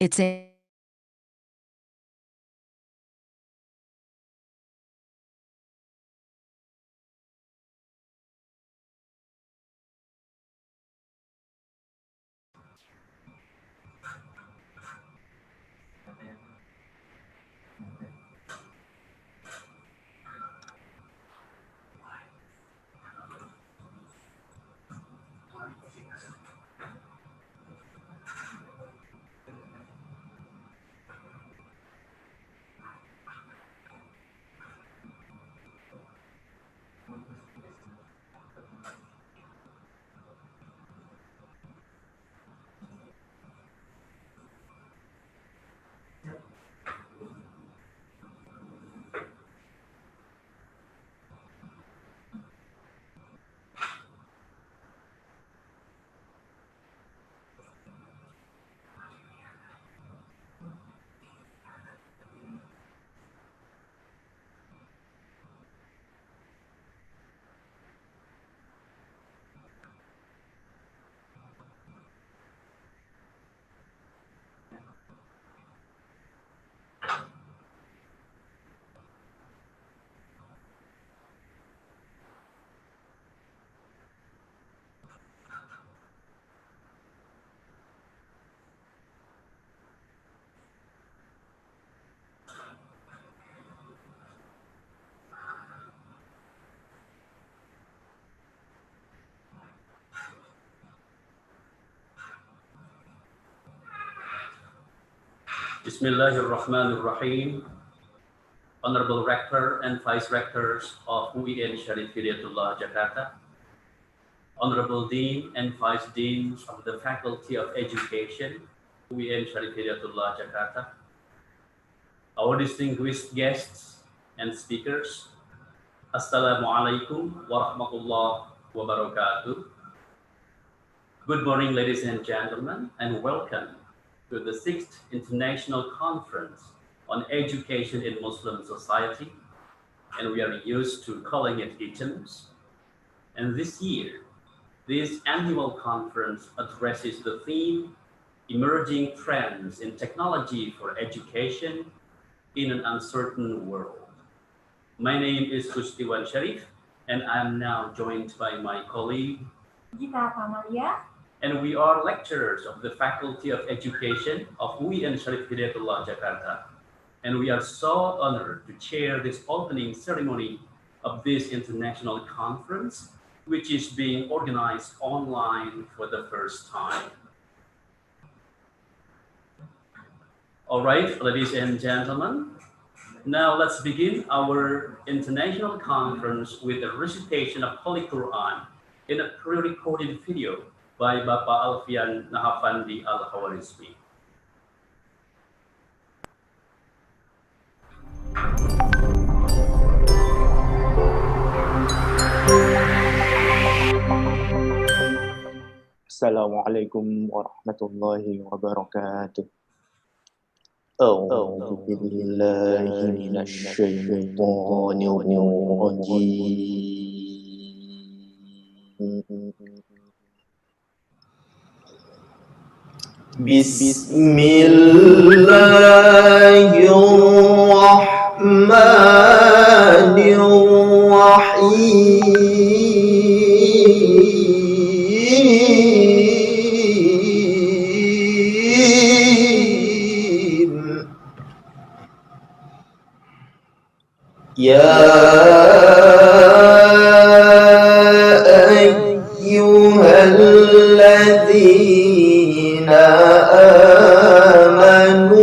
It's a Bismillahirrahmanirrahim. Honorable Rector and Vice Rectors of UIN Syarif Hidayatullah Jakarta, Honorable Dean and Vice Deans of the Faculty of Education, UIN Syarif Hidayatullah Jakarta, our distinguished guests and speakers, Assalamualaikum warahmatullahi wabarakatuh. Good morning, ladies and gentlemen, and welcome to the 6th International Conference on Education in Muslim Society, and we are used to calling it ICEMS. And this year, this annual conference addresses the theme, Emerging Trends in Technology for Education in an Uncertain World. My name is Kustiwan Sharif, and I'm now joined by my colleague, Gita Kamalia. And we are lecturers of the Faculty of Education of UIN Syarif Hidayatullah Jakarta. And we are so honored to chair this opening ceremony of this international conference, which is being organized online for the first time. All right, ladies and gentlemen, now let's begin our international conference with a recitation of Holy Quran in a pre-recorded video by Bapak Alfian Nahafandi Al-Khawarizmi. Assalamualaikum warahmatullahi wabarakatuh. A'udzu billahi minasy syaithanir rajim. Bismillahirrahmanirrahim. Ya ayyuhalladzina amanu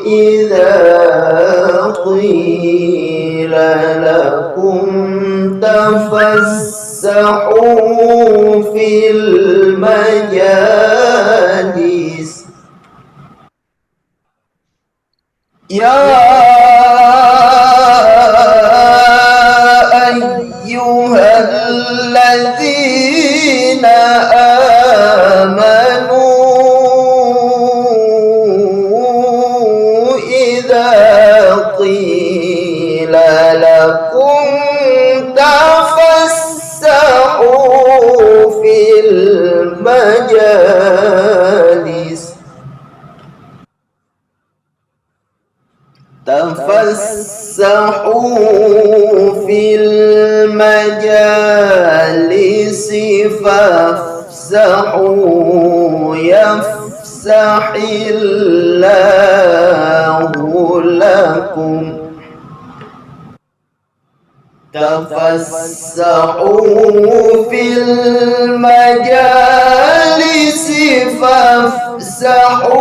idza qila lakum tafassahu fil majalis Ya ayyuhalladzina amanu idza qila lakum tafassahu fil majalis تفسحوا في المجالس فافسحوا يفسح الله لكم تفسحوا في المجالس فافسحوا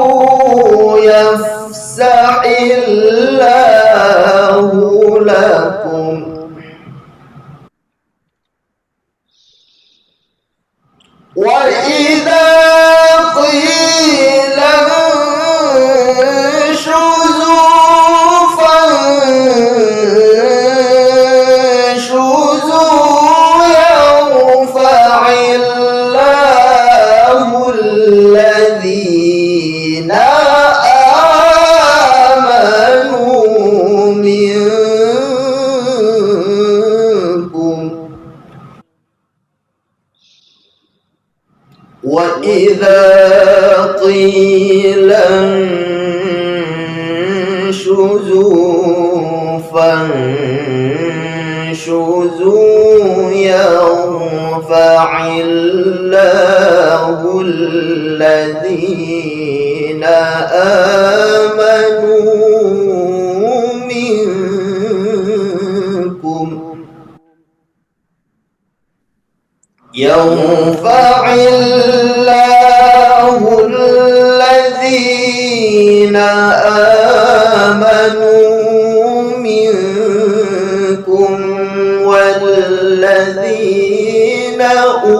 يفسح الله لكم وإذا قيل انشزوا فانشزوا يرفع الله الذين وإذا قيل انشزوا فانشزوا يرفع الله الذين آمنوا منكم يرفع الله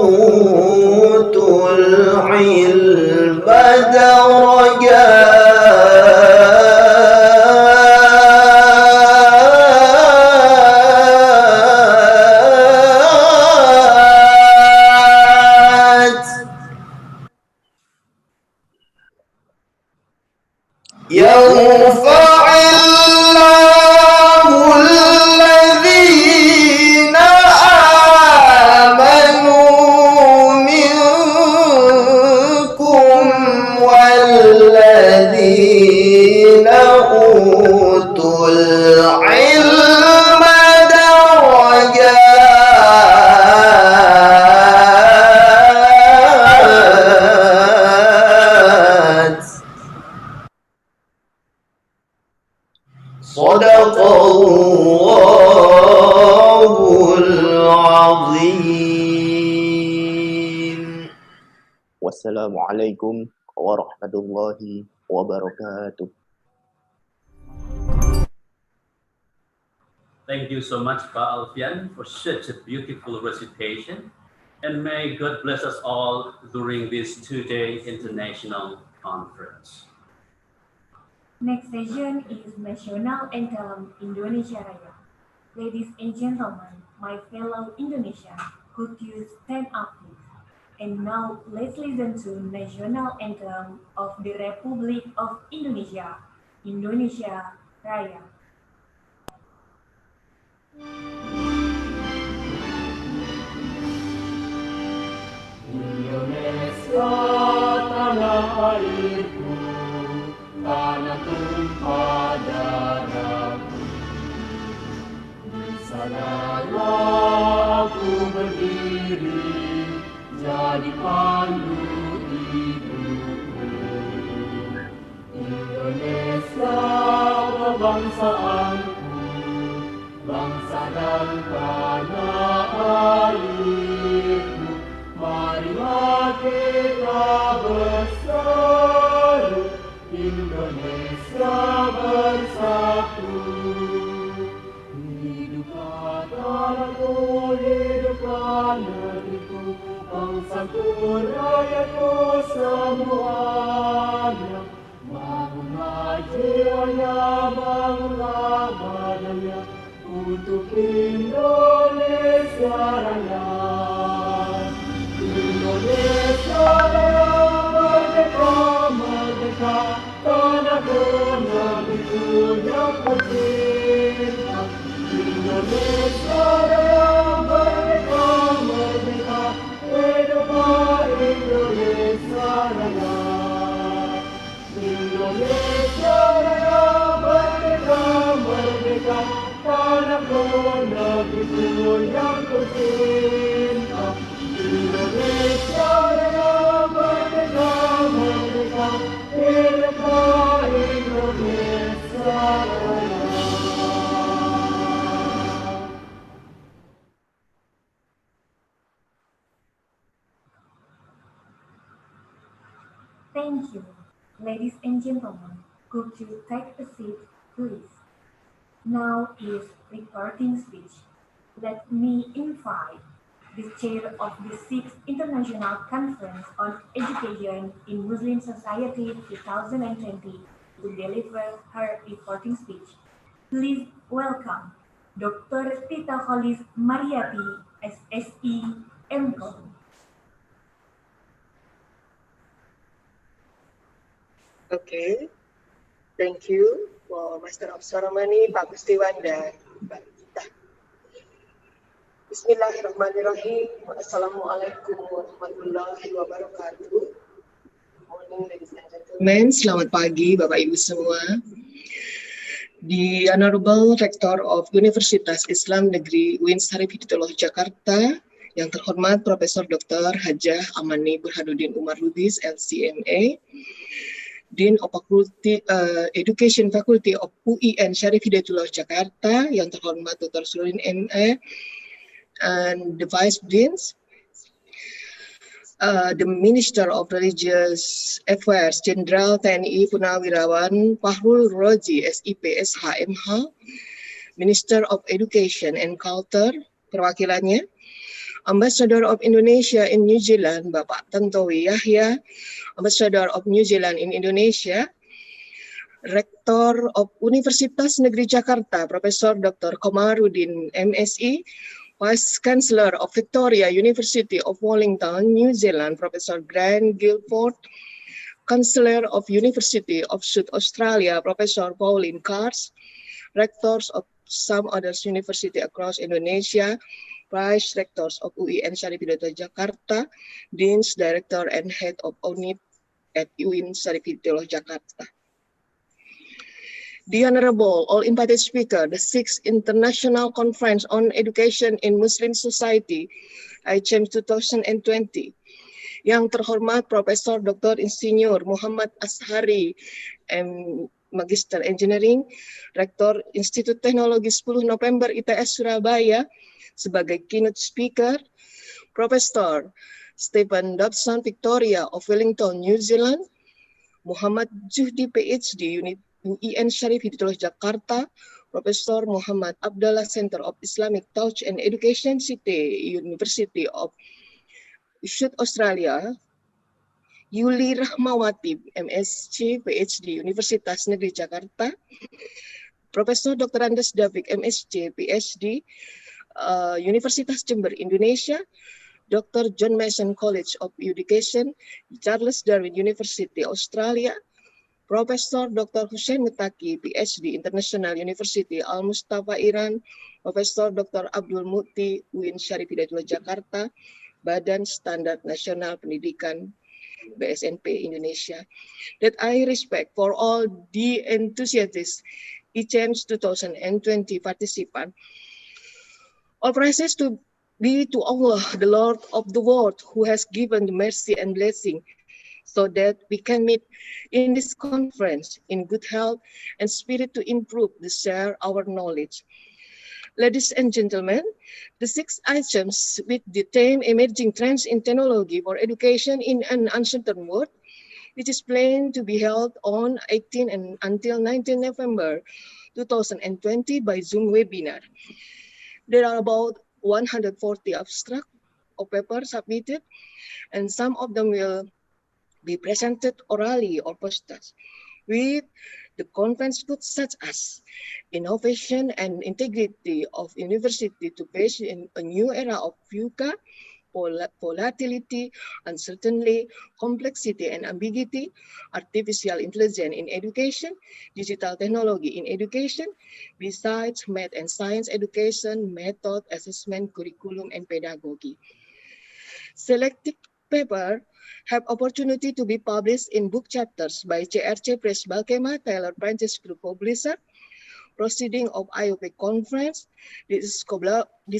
أوتوا العلم درجات يرفع الله الذين آمنوا منكم والذين أوتوا العلم درجات صدق الله العظيم. Wassalamualaikum warahmatullahi wabarakatuh. Thank you so much, Pak Alfian, for such a beautiful recitation. And may God bless us all during this two-day international conference. Next session is National Anthem Indonesia Raya. Ladies and gentlemen, my fellow Indonesians, could you stand up please? And now let's listen to National Anthem of the Republic of Indonesia, Indonesia Raya. Indonesia tanah airku, tanah tumpah darahku. Di sanalah aku berdiri, jadi pandu hidupku. Indonesia kebangsaanku, bangsa dan tanah airku. Marilah kita bersatu, Indonesia bersatu. Hiduplah tanahku, hiduplah negeriku, bangsaku, rakyatku semuanya. Bangunlah jiwanya, bangunlah badannya, untuk Indonesia Raya. Indonesia Raya merdeka, merdeka, tanahku, negeriku yang tercinta. Indonesia Raya merdeka, merdeka, hiduplah Indonesia Raya. Indonesia Raya merdeka, merdeka, tanahku, negeriku yang tercinta. Indonesia Raya merdeka, merdeka, hiduplah Indonesia Raya. Thank you. Ladies and gentlemen, could you take a seat, please? Now is reporting speech. Let me invite the chair of the 6th International Conference on Education in Muslim Society 2020 to deliver her reporting speech. Please welcome Dr. Tita Kholis Mariati, SSI, MCOM. Okay, thank you for Master of Ceremony, Pak Gustiwan dan Mbak Gita. Bismillahirrahmanirrahim. Assalamualaikum warahmatullahi wabarakatuh. Good morning, ladies and gentlemen. Selamat pagi, Bapak Ibu semua. The Honorable Rector of Universitas Islam Negeri UIN Syarif Hidayatullah Jakarta, yang terhormat Profesor Dr. Hajah Amani Burhanuddin Umar Lubis, LCMA, Dean of Education Faculty of UIN Syarif Hidayatullah Jakarta, yang terhormat Dr. Surin MA, and the Vice Deans, the Minister of Religious Affairs Jenderal TNI Purnawirawan Fahrul Rozi, SIP, SHMH, Minister of Education and Culture, perwakilannya, Ambassador of Indonesia in New Zealand, Bapak Tantowi Yahya, Ambassador of New Zealand in Indonesia, Rektor of Universitas Negeri Jakarta, Profesor Dr. Komarudin MSI, Vice Chancellor of Victoria University of Wellington, New Zealand, Professor Grant Guilford, Chancellor of University of South Australia, Professor Pauline Kars, Rectors of some other universities across Indonesia, Vice Rectors of UIN Syarif Hidayatullah Jakarta, Deans, Director, and Head of UNIT at UIN Syarif Hidayatullah Jakarta. The Honorable All-Invited Speaker, the 6th International Conference on Education in Muslim Society, ICEMS 2020, yang terhormat Profesor Dr. Insinyur Muhammad Ashari, Magister Engineering, Rektor Institut Teknologi 10 November ITS Surabaya, sebagai keynote speaker, Profesor Stephen Dobson Victoria of Wellington, New Zealand, Muhammad Juhdi PhD, UIN Syarif Hidayatullah Jakarta, Profesor Muhammad Abdallah Center of Islamic Thought and Education City, University of South Australia, Yuli Rahmawati, MSc, PhD, Universitas Negeri Jakarta, Profesor Dr. Andes Davik, MSc, PhD, Universitas Jember, Indonesia, Dr. John Mason College of Education, Charles Darwin University, Australia, Profesor Dr. Hussein Mutaki, PhD, International University, Al-Mustafa, Iran, Profesor Dr. Abdul Muti, UIN Syarif Hidayatullah Jakarta, Badan Standar Nasional Pendidikan BSNP Indonesia, that I respect for all the enthusiasts, ICEMS 2020 participant. All praises to be to Allah, the Lord of the world, who has given the mercy and blessing, so that we can meet in this conference in good health and spirit to improve the share our knowledge. Ladies and gentlemen, the 6 items with the theme Emerging Trends in Technology for Education in an Uncertain World, which is planned to be held on 18 and until 19 November 2020 by Zoom webinar. There are about 140 abstract of papers submitted, and some of them will be presented orally or posters, with the conference goods such as innovation and integrity of university to face in a new era of VUCA, volatility, uncertainty, complexity and ambiguity, artificial intelligence in education, digital technology in education, besides math and science education, method, assessment, curriculum, and pedagogy. Selected paper have opportunity to be published in book chapters by CRC Press Balkema, Taylor Francis Group Publisher, proceeding of IOP Conference. This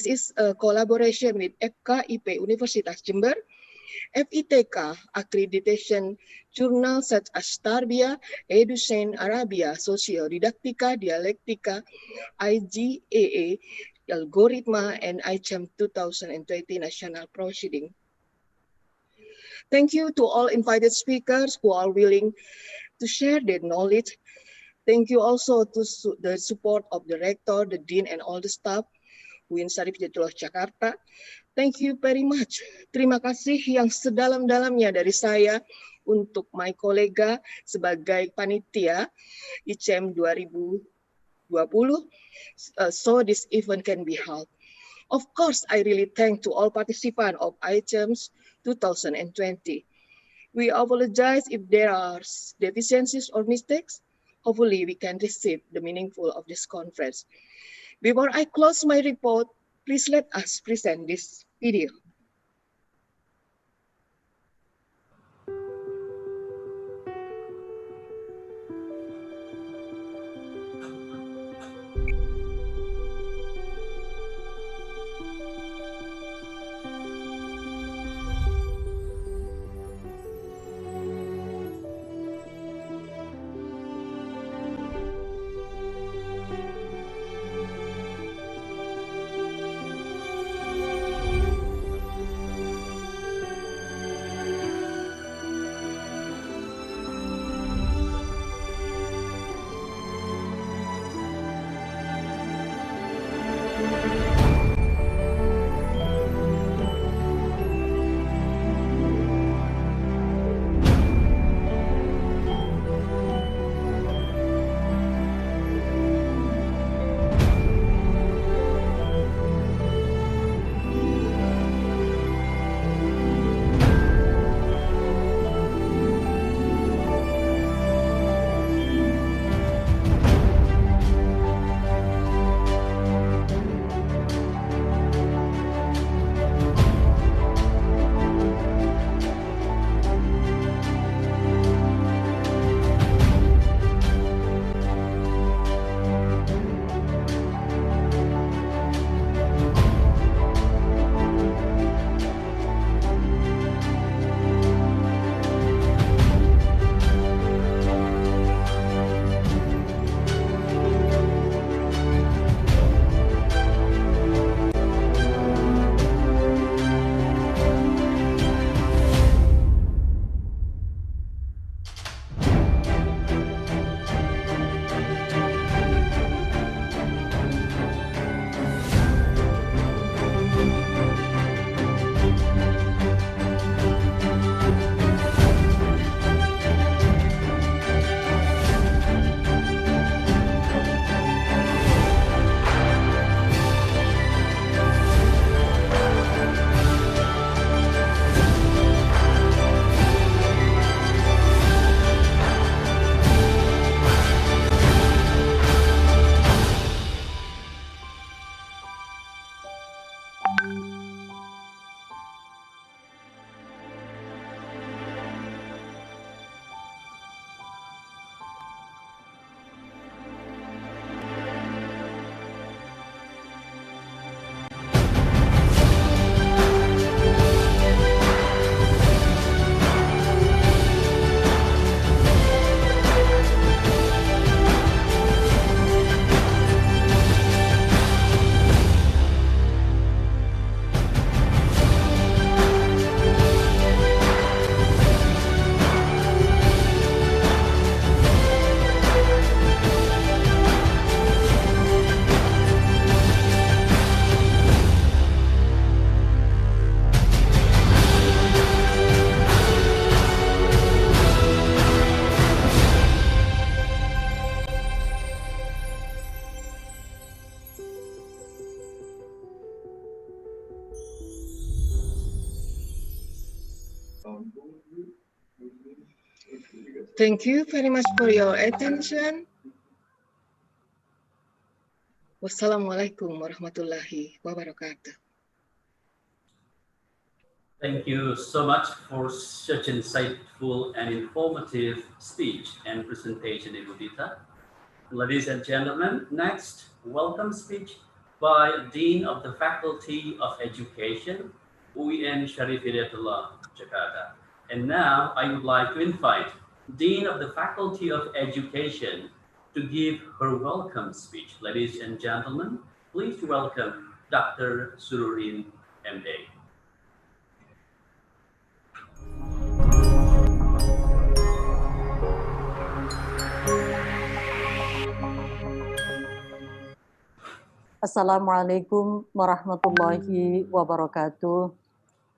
is a collaboration with FKIP Universitas Jember, FITK Accreditation Journal such as Tarbiyah, Edusen, Arabia, Socio Didaktika, Dialektika, IGAA, Algoritma, and ICEM 2020 National Proceeding. Thank you to all invited speakers who are willing to share their knowledge. Thank you also to the support of the rector, the dean, and all the staff UIN Syarif Hidayatullah Jakarta. Thank you very much. Terima kasih yang sedalam-dalamnya dari saya untuk my kolega sebagai panitia ICEM 2020, so this event can be held. Of course, I really thank to all participants of ICEMS 2020. We apologize if there are deficiencies or mistakes. Hopefully, we can receive the meaningful of this conference. Before I close my report, please let us present this video. Thank you very much for your attention. Wassalamualaikum warahmatullahi wabarakatuh. Thank you so much for such insightful and informative speech and presentation, Ibu Dita. Ladies and gentlemen, next, welcome speech by Dean of the Faculty of Education, UIN Syarif Hidayatullah, Jakarta. And now I would like to invite Dean of the Faculty of Education to give her welcome speech. Ladies and gentlemen, please welcome Dr. Sururin, MA. Assalamualaikum warahmatullahi wabarakatuh.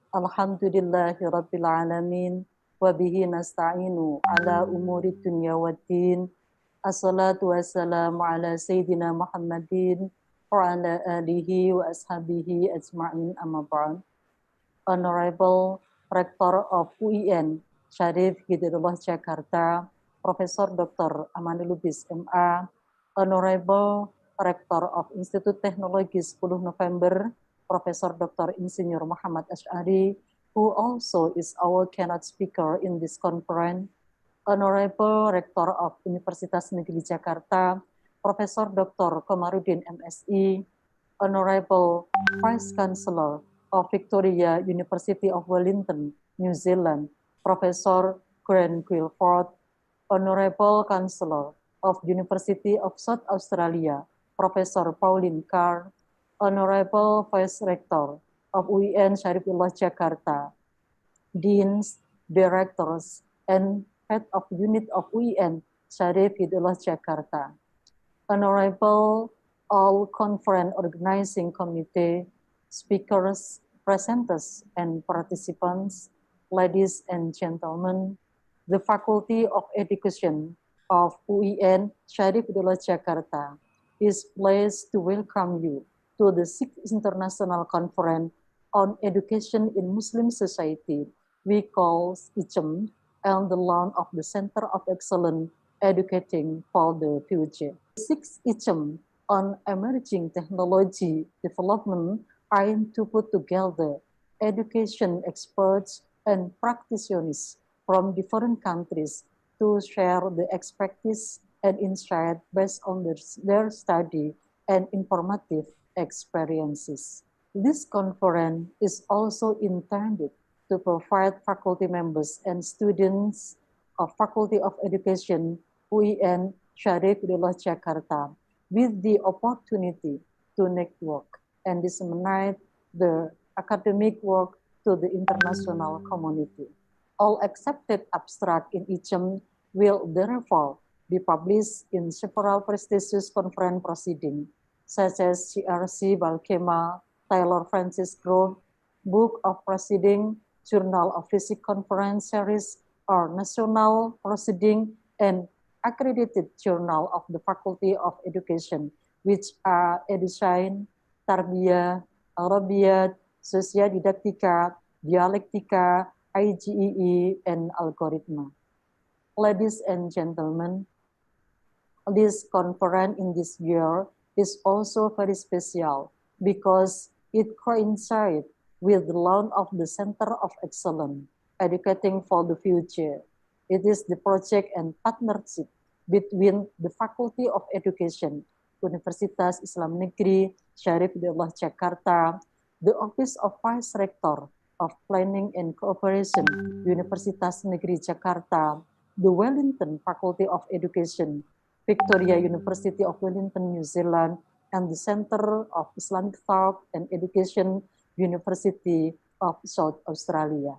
Alhamdulillahi rabbil alamin wa bihi nasta'inu ala umuri dunya waddin. Assalatu wassalamu ala sayyidina Muhammadin wa ala alihi wa ashabihi ajma'in amma ba'd. Honorable Rector of UIN Syarif Hidayatullah Jakarta, Profesor Dr. Amanul Lubis MA, Honorable Rektor of Institut Teknologi 10 November, Profesor Dr. Insinyur Muhammad Asy'ari, who also is our keynote speaker in this conference, Honorable Rektor of Universitas Negeri Jakarta, Profesor Dr. Komarudin MSI, Honorable Vice Chancellor of Victoria University of Wellington, New Zealand, Professor Grant Guilford, Honorable Chancellor of University of South Australia, Professor Pauline Carr, Honorable Vice Rector of UIN Syarifullah Jakarta, Deans, Directors, and Head of Unit of UIN Syarif Hidayatullah Jakarta, Honorable all Conference Organizing Committee, speakers, presenters, and participants, ladies and gentlemen, the Faculty of Education of UIN Syarif Hidayatullah Jakarta is pleased to welcome you to the 6th International Conference on Education in Muslim Society, we call ICEMS, and the launch of the Center of Excellence Educating for the Future. 6th ICEMS on Emerging Technology Development aim to put together education experts and practitioners from different countries to share the expertise and insight based on their study and informative experiences. This conference is also intended to provide faculty members and students of Faculty of Education UIN Syarif Hidayatullah Jakarta with the opportunity to network and disseminate the academic work to the international community. All accepted abstract in ICEMS will therefore be published in several prestigious conference proceedings, such as CRC Balkema, Taylor Francis Group, Book of Proceeding, Journal of Physics Conference Series, or National Proceeding, and Accredited Journal of the Faculty of Education, which are Edison, Tarbiyah, Arabiyat, Sosiodidaktika, Dialektika, IGEE, and Algoritma. Ladies and gentlemen, this conference in this year is also very special because it coincides with the launch of the Center of Excellence, Educating for the Future. It is the project and partnership between the Faculty of Education, Universitas Islam Negeri Syarif Hidayatullah Jakarta, the Office of Vice Rector of Planning and Cooperation, Universitas Negeri Jakarta, the Wellington Faculty of Education, Victoria University of Wellington, New Zealand, and the Center of Islamic Thought and Education, University of South Australia.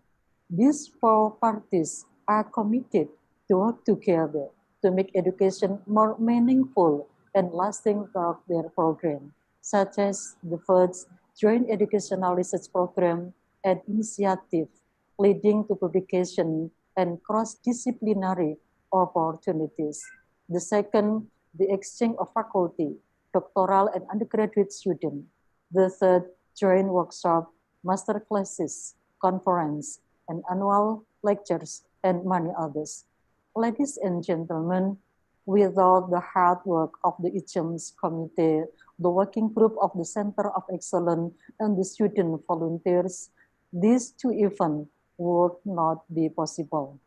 These four parties are committed to work together to make education more meaningful and lasting throughout their program, such as the first Joint Educational Research Program and initiative leading to publication and cross-disciplinary opportunities. The second, the exchange of faculty, doctoral and undergraduate students. The third, joint workshop, master classes, conference, and annual lectures, and many others. Ladies and gentlemen, without the hard work of the ICEMS committee, the working group of the Center of Excellence, and the student volunteers, these two events would not be possible.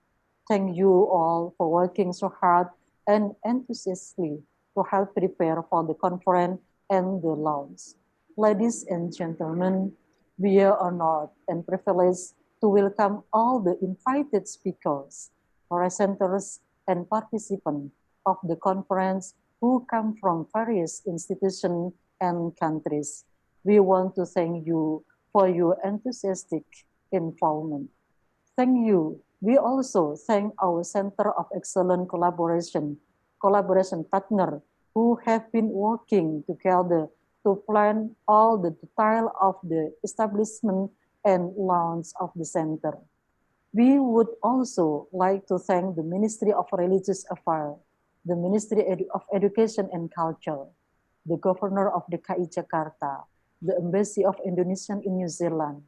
Thank you all for working so hard and enthusiastically to help prepare for the conference and the launch. Ladies and gentlemen, we are honored and privileged to welcome all the invited speakers, presenters, and participants of the conference who come from various institutions and countries. We want to thank you for your enthusiastic involvement. Thank you. We also thank our Center of Excellence collaboration partner who have been working together to plan all the detail of the establishment and launch of the center. We would also like to thank the Ministry of Religious Affairs, the Ministry of Education and Culture, the Governor of DKI Jakarta, the Embassy of Indonesia in New Zealand,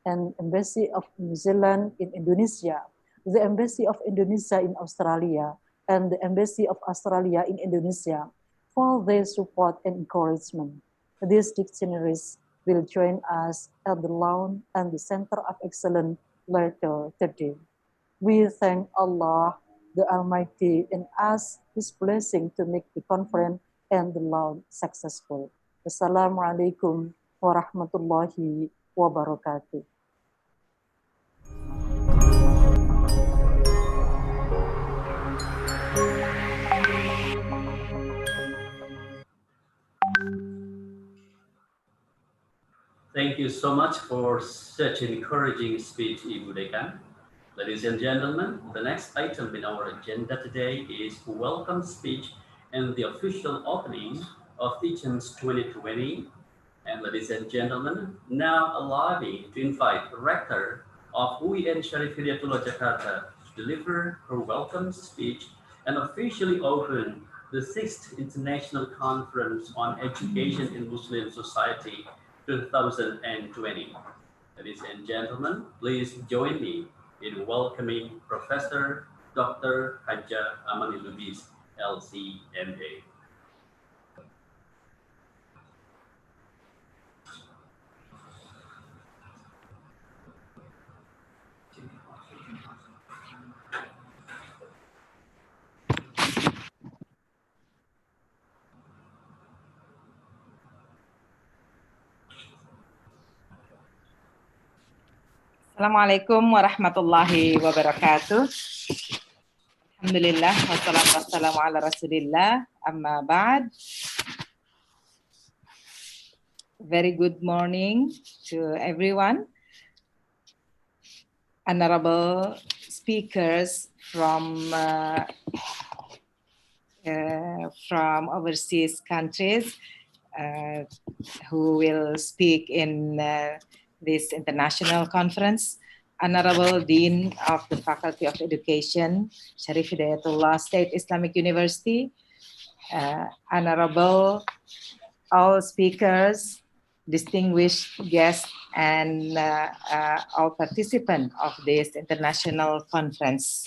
and Embassy of New Zealand in Indonesia, the Embassy of Indonesia in Australia, and the Embassy of Australia in Indonesia for their support and encouragement. These dignitaries will join us at the launch and the Center of Excellence later today. We thank Allah, the Almighty, and ask His blessing to make the conference and the launch successful. Assalamualaikum warahmatullahi wabarakatuh. Thank you so much for such an encouraging speech, Ibu Dekan. Ladies and gentlemen, the next item in our agenda today is welcome speech and the official opening of ICEMS 2020. And ladies and gentlemen, now allow me to invite the Rector of UIN Syarif Hidayatullah Jakarta to deliver her welcome speech and officially open the 6th International Conference on Education in Muslim Society 2020. Ladies and gentlemen, please join me in welcoming Professor Dr. Hajjah Amani Lubis, LCMA. Assalamualaikum warahmatullahi wabarakatuh. Alhamdulillah wassalatu wassalamu ala rasulillah amma ba'd. Very good morning to everyone. Honorable speakers from overseas countries who will speak in this international conference, Honorable Dean of the Faculty of Education, Syarif Hidayatullah State Islamic University, Honorable all speakers, distinguished guests, and all participants of this international conference.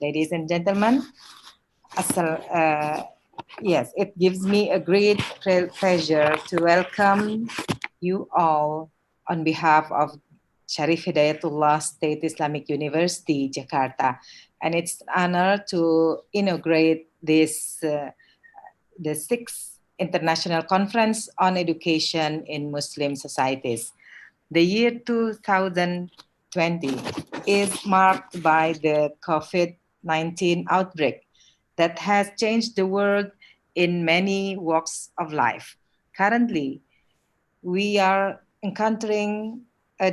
Ladies and gentlemen, yes, it gives me a great pleasure to welcome you all on behalf of Syarif Hidayatullah State Islamic University, Jakarta. And it's an honor to inaugurate this, the 6th International Conference on Education in Muslim Societies. The year 2020 is marked by the COVID-19 outbreak that has changed the world in many walks of life. Currently, we are encountering a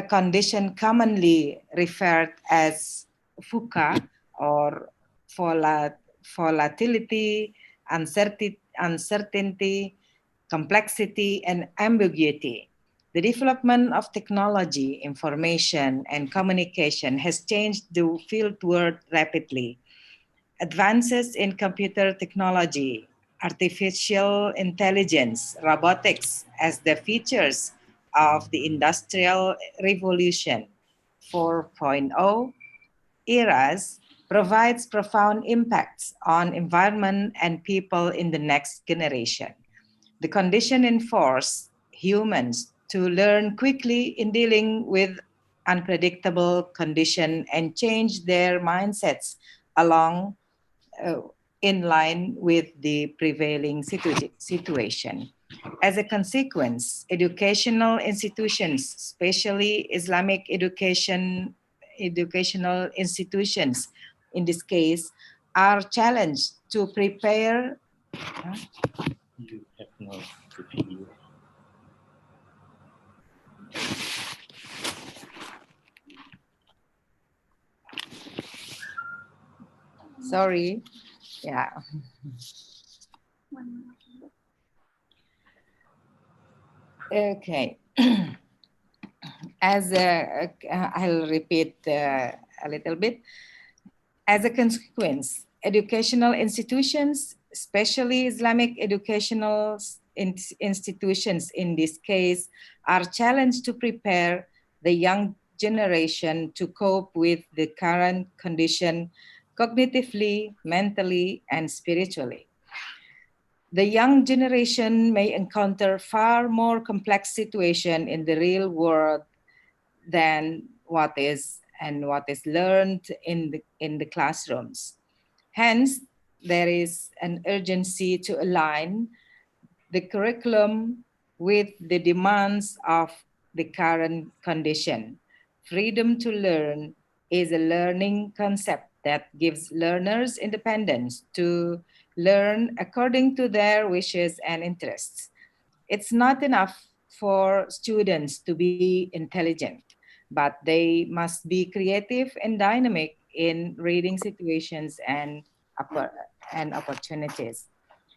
condition commonly referred as VUCA, or volatility, uncertainty, complexity, and ambiguity. The development of technology, information, and communication has changed the field world rapidly. Advances in computer technology, artificial intelligence, robotics as the features of the Industrial Revolution 4.0 eras provides profound impacts on environment and people in the next generation. The condition enforces humans to learn quickly in dealing with unpredictable condition and change their mindsets along in line with the prevailing situation. As a consequence, educational institutions, especially Islamic educational institutions, in this case, are challenged to prepare. You have no video. Sorry. Yeah. Okay. I'll repeat a little bit. As a consequence, educational institutions, especially Islamic educational institutions in this case, are challenged to prepare the young generation to cope with the current condition cognitively, mentally, and spiritually. The young generation may encounter far more complex situations in the real world than what is learned in the classrooms. Hence, there is an urgency to align the curriculum with the demands of the current condition. Freedom to learn is a learning concept that gives learners independence to learn according to their wishes and interests. It's not enough for students to be intelligent, but they must be creative and dynamic in reading situations and opportunities.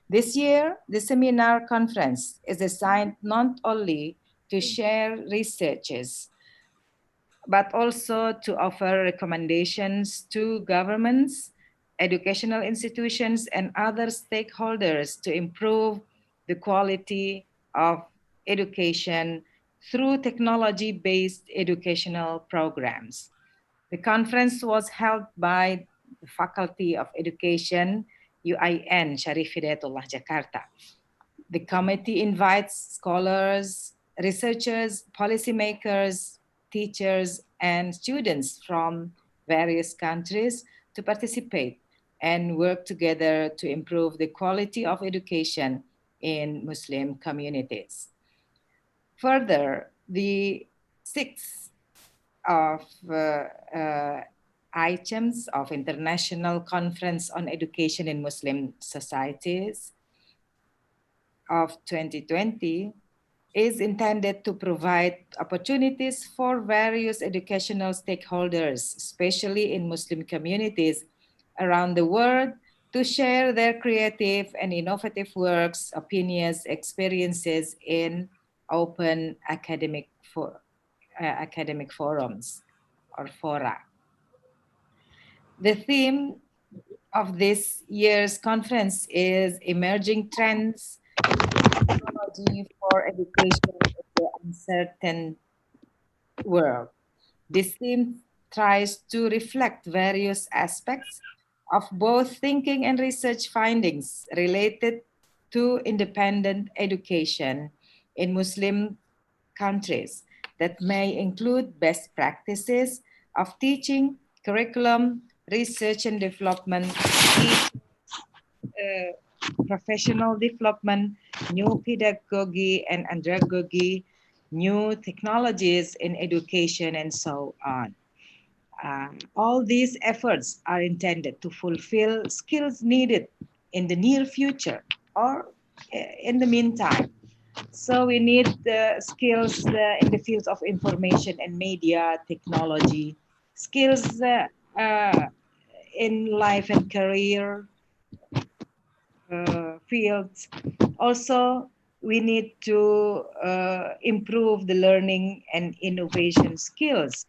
This year, the seminar conference is designed not only to share researches, but also to offer recommendations to governments, educational institutions, and other stakeholders to improve the quality of education through technology-based educational programs. The conference was held by the Faculty of Education, UIN, Syarif Hidayatullah, Jakarta. The committee invites scholars, researchers, policymakers, teachers, and students from various countries to participate and work together to improve the quality of education in Muslim communities. Further, the sixth of ICEMS, of International Conference on Education in Muslim Societies of 2020, is intended to provide opportunities for various educational stakeholders, especially in Muslim communities around the world, to share their creative and innovative works, opinions, experiences in open academic forums or fora. The theme of this year's conference is Emerging Trends Technology for Education in the Uncertain World. This theme tries to reflect various aspects of both thinking and research findings related to independent education in Muslim countries that may include best practices of teaching, curriculum, research and development, professional development, new pedagogy and andragogy, new technologies in education, and so on. All these efforts are intended to fulfill skills needed in the near future or in the meantime. So we need the skills in the fields of information and media technology, skills in life and career fields. Also, we need to improve the learning and innovation skills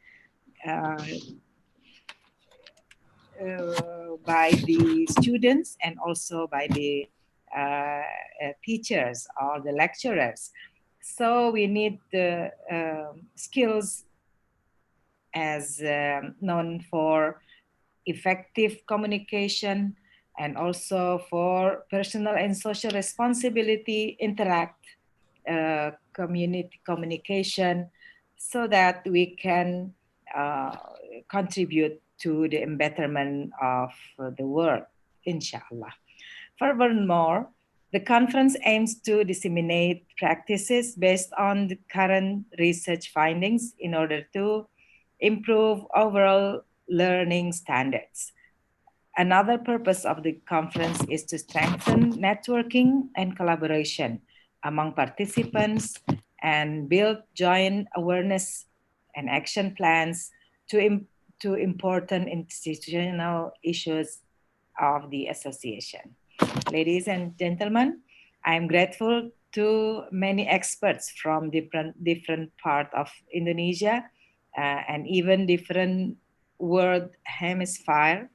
by the students and also by the teachers or the lecturers. So we need the skills as known for effective communication, and also for personal and social responsibility, community communication, so that we can contribute to the betterment of the world, inshallah. Furthermore, the conference aims to disseminate practices based on the current research findings in order to improve overall learning standards. Another purpose of the conference is to strengthen networking and collaboration among participants and build joint awareness and action plans to important institutional issues of the association. Ladies and gentlemen, I am grateful to many experts from different part of Indonesia and even different world hemisphere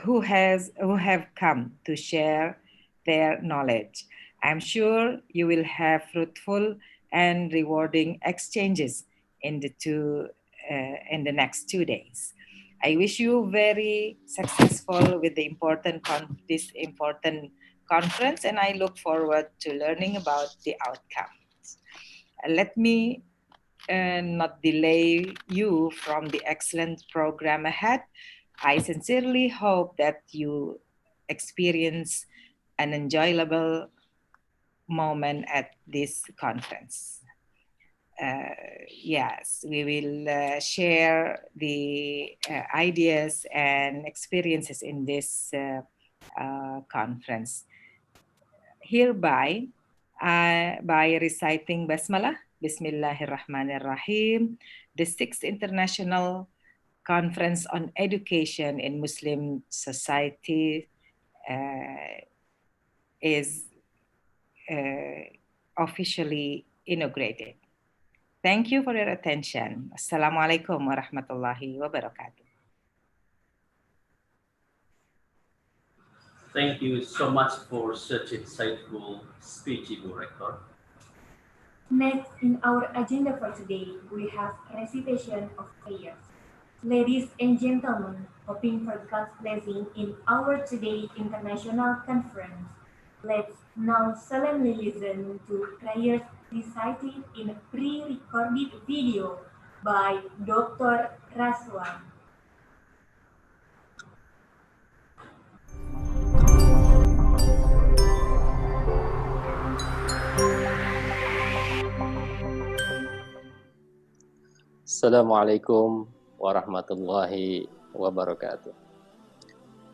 who have come to share their knowledge. I'm sure you will have fruitful and rewarding exchanges in the next 2 days. I wish you very successful with this important conference, and I look forward to learning about the outcomes. Let me not delay you from the excellent program ahead. I sincerely hope that you experience an enjoyable moment at this conference. Yes, we will share the ideas and experiences in this conference. Hereby, by reciting Basmalah, Bismillahirrahmanirrahim, the 6th International Conference on Education in Muslim Society is officially inaugurated. Thank you for your attention. Assalamualaikum warahmatullahi wabarakatuh. Thank you so much for such insightful speech, Ibu Rektor. Next in our agenda for today, we have recitation of prayers. Ladies and gentlemen, hoping for God's blessing in our today international conference, let's now solemnly listen to prayers recited in a pre-recorded video by Dr. Raswan. Assalamualaikum warahmatullahi wabarakatuh.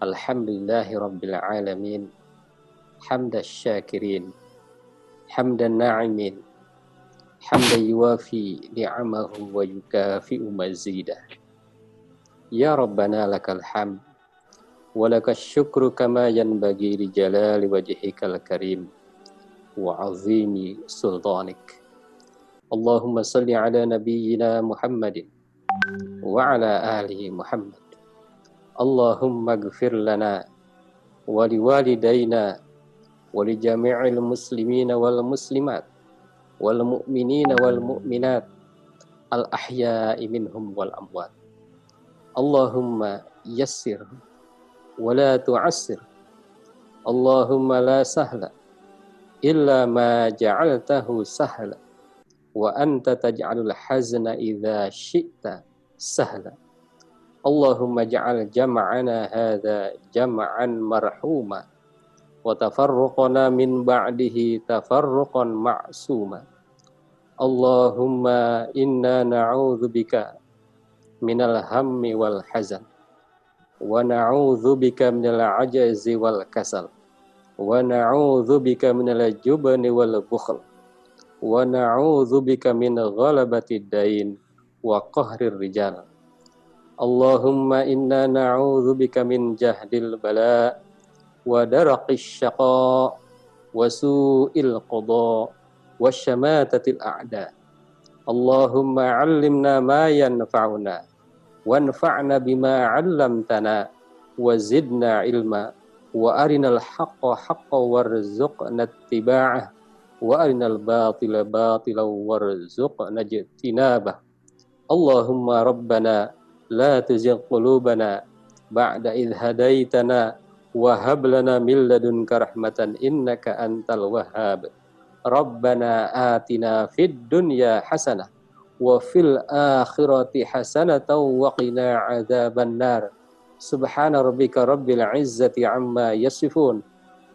Alhamdulillahi rabbil alamin. Hamdan syakirin. Hamdan na'imin. Hamdan yuwafi ni'amahu wa yukafi'u mazidah. Ya Rabbana lakal hamd. Wa lakas syukru kama yanbaghi li jalali wajhikal karim. Wa azimi sultanik. Allahumma salli ala nabiyyina Muhammadin wa ala alihi Muhammad. Allahumma gfir lana wa liwalidayna wa li jami'il muslimina wal muslimat wal mu'minina wal mu'minat al ahya'i minhum wal amwat. Allahumma yassir wa la tu'assir. Allahumma la sahla illa ma ja'altahu sahla wa anta taj'alul hazna idza syi'ta sahla. Allahumma ja'al jam'ana hadza jam'an marhuma wa tafarruqana min ba'dihi tafarruqan ma'suma. Allahumma inna na'udzubika minal hammi wal hazan wa na'udzubika minal ajazi wal kasal wa na'udzubika minal jubni wal bukhl wa na'udzubika min ghalabati dain wa qahrir rijal. Allahumma inna na'udzubika min jahdil bala wa daraqis syaqa wa su'il qada wa syamatatil a'da. Allahumma 'allimna ma yanfa'una wanfa'na bima 'allamtana wa zidna ilma wa arinal haqqa haqqan warzuqna ittiba'ah وأرنا الباطل باطلا وارزقنا اجتنابه اللهم ربنا لا تزغ قلوبنا بعد إذ هديتنا وهب لنا من لدنك رحمة إنك أنت الوهاب ربنا آتنا في الدنيا حسنة وفي الآخرة حسنة وقنا عذاب النار سبحان ربك رب العزة عما يصفون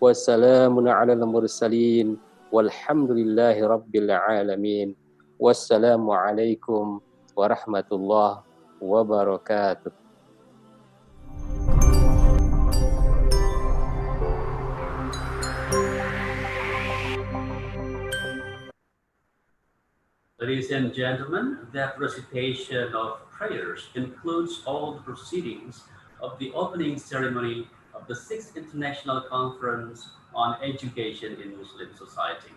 والسلام على المرسلين والحمد لله رب العالمين والسلام عليكم ورحمة الله وبركاته. Ladies and gentlemen, that recitation of prayers concludes all the proceedings of the opening ceremony of the 6th International Conference on Education in Muslim Society.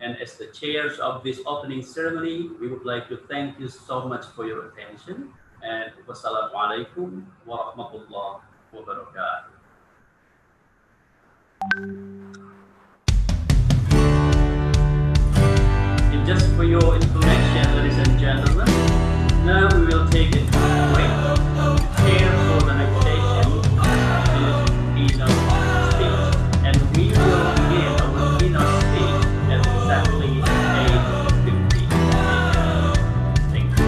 And as the chairs of this opening ceremony, we would like to thank you so much for your attention. And wassalamualaikum warahmatullahi wabarakatuh. And just for your information, ladies and gentlemen, now we will take a break to prepare for the next session, this keynote speech. And we will begin our keynote speech at exactly 8:50. Thank you.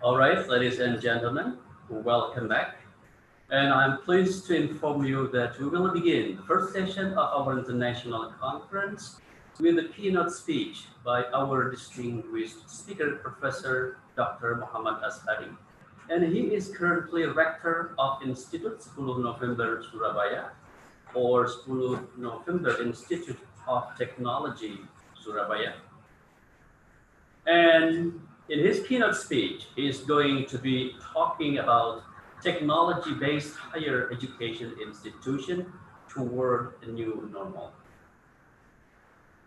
All right, ladies and gentlemen, welcome back. And I'm pleased to inform you that we will begin the first session of our international conference with a keynote speech by our distinguished speaker, Professor Dr. Muhammad Ashari. And he is currently rector of Institute 10 November Surabaya, or 10 November Institute of Technology Surabaya. And in his keynote speech, he is going to be talking about technology-based higher education institution toward a new normal.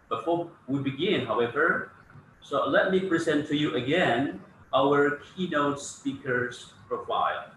Before we begin, however, so let me present to you again our keynote speaker's profile.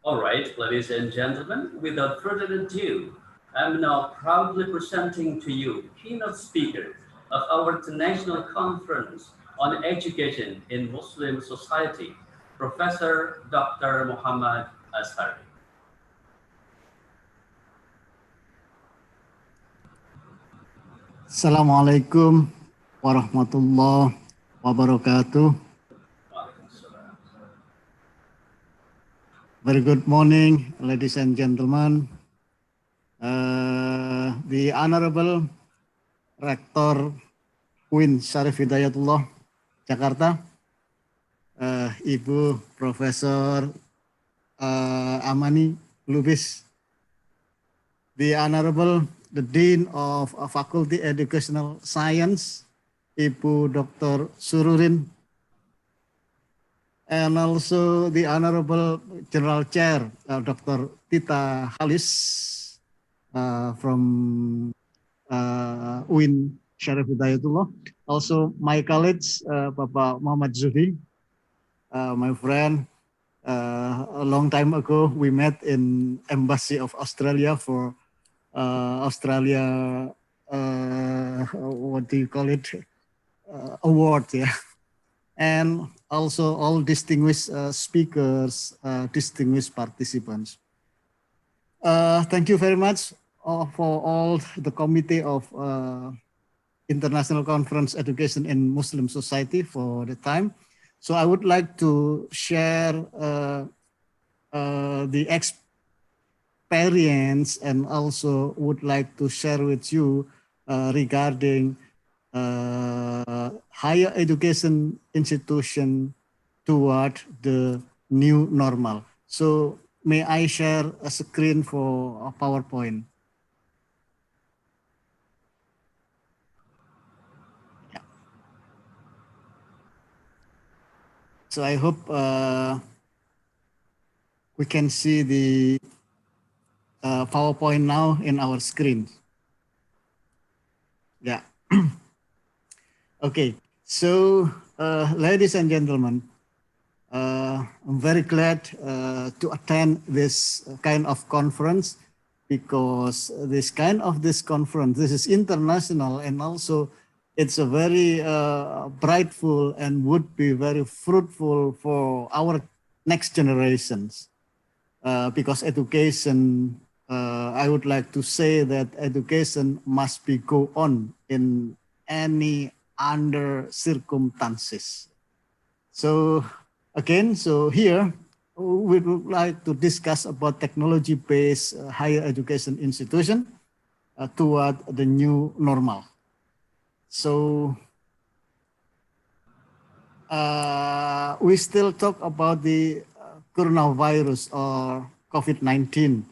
All right, ladies and gentlemen, without further ado, I'm now proudly presenting to you keynote speaker of our international conference on education in Muslim society, Professor Dr. Muhammad Azhari. Assalamualaikum warahmatullahi wabarakatuh. Very good morning, ladies and gentlemen. The Honorable Rector UIN Syarif Hidayatullah, Jakarta, Ibu Profesor Amani Lubis, the Honorable the Dean of Faculty Educational Science, Ibu Dr. Sururin, and also the Honorable General Chair, Dr. Tita Halis from UIN Syarif Hidayatullah. Also my colleagues, Bapak Muhammad Zuhdi, my friend. A long time ago, we met in Embassy of Australia for Australia, what do you call it? Award, yeah. And also all distinguished speakers, distinguished participants. Thank you very much for all the committee of International Conference Education in Muslim Society for the time. So I would like to share the experience and also would like to share with you regarding higher education institution toward the new normal. So may I share a screen for a PowerPoint? Yeah. So I hope we can see the PowerPoint now in our screen. Yeah. Okay, so ladies and gentlemen, I'm very glad to attend this kind of conference because this conference, this is international and also it's a very brightful and would be very fruitful for our next generations because education, I would like to say that education must be go on in any under circumstances. So again, so here we would like to discuss about technology-based higher education institution. toward the new normal. So we still talk about the coronavirus or COVID-19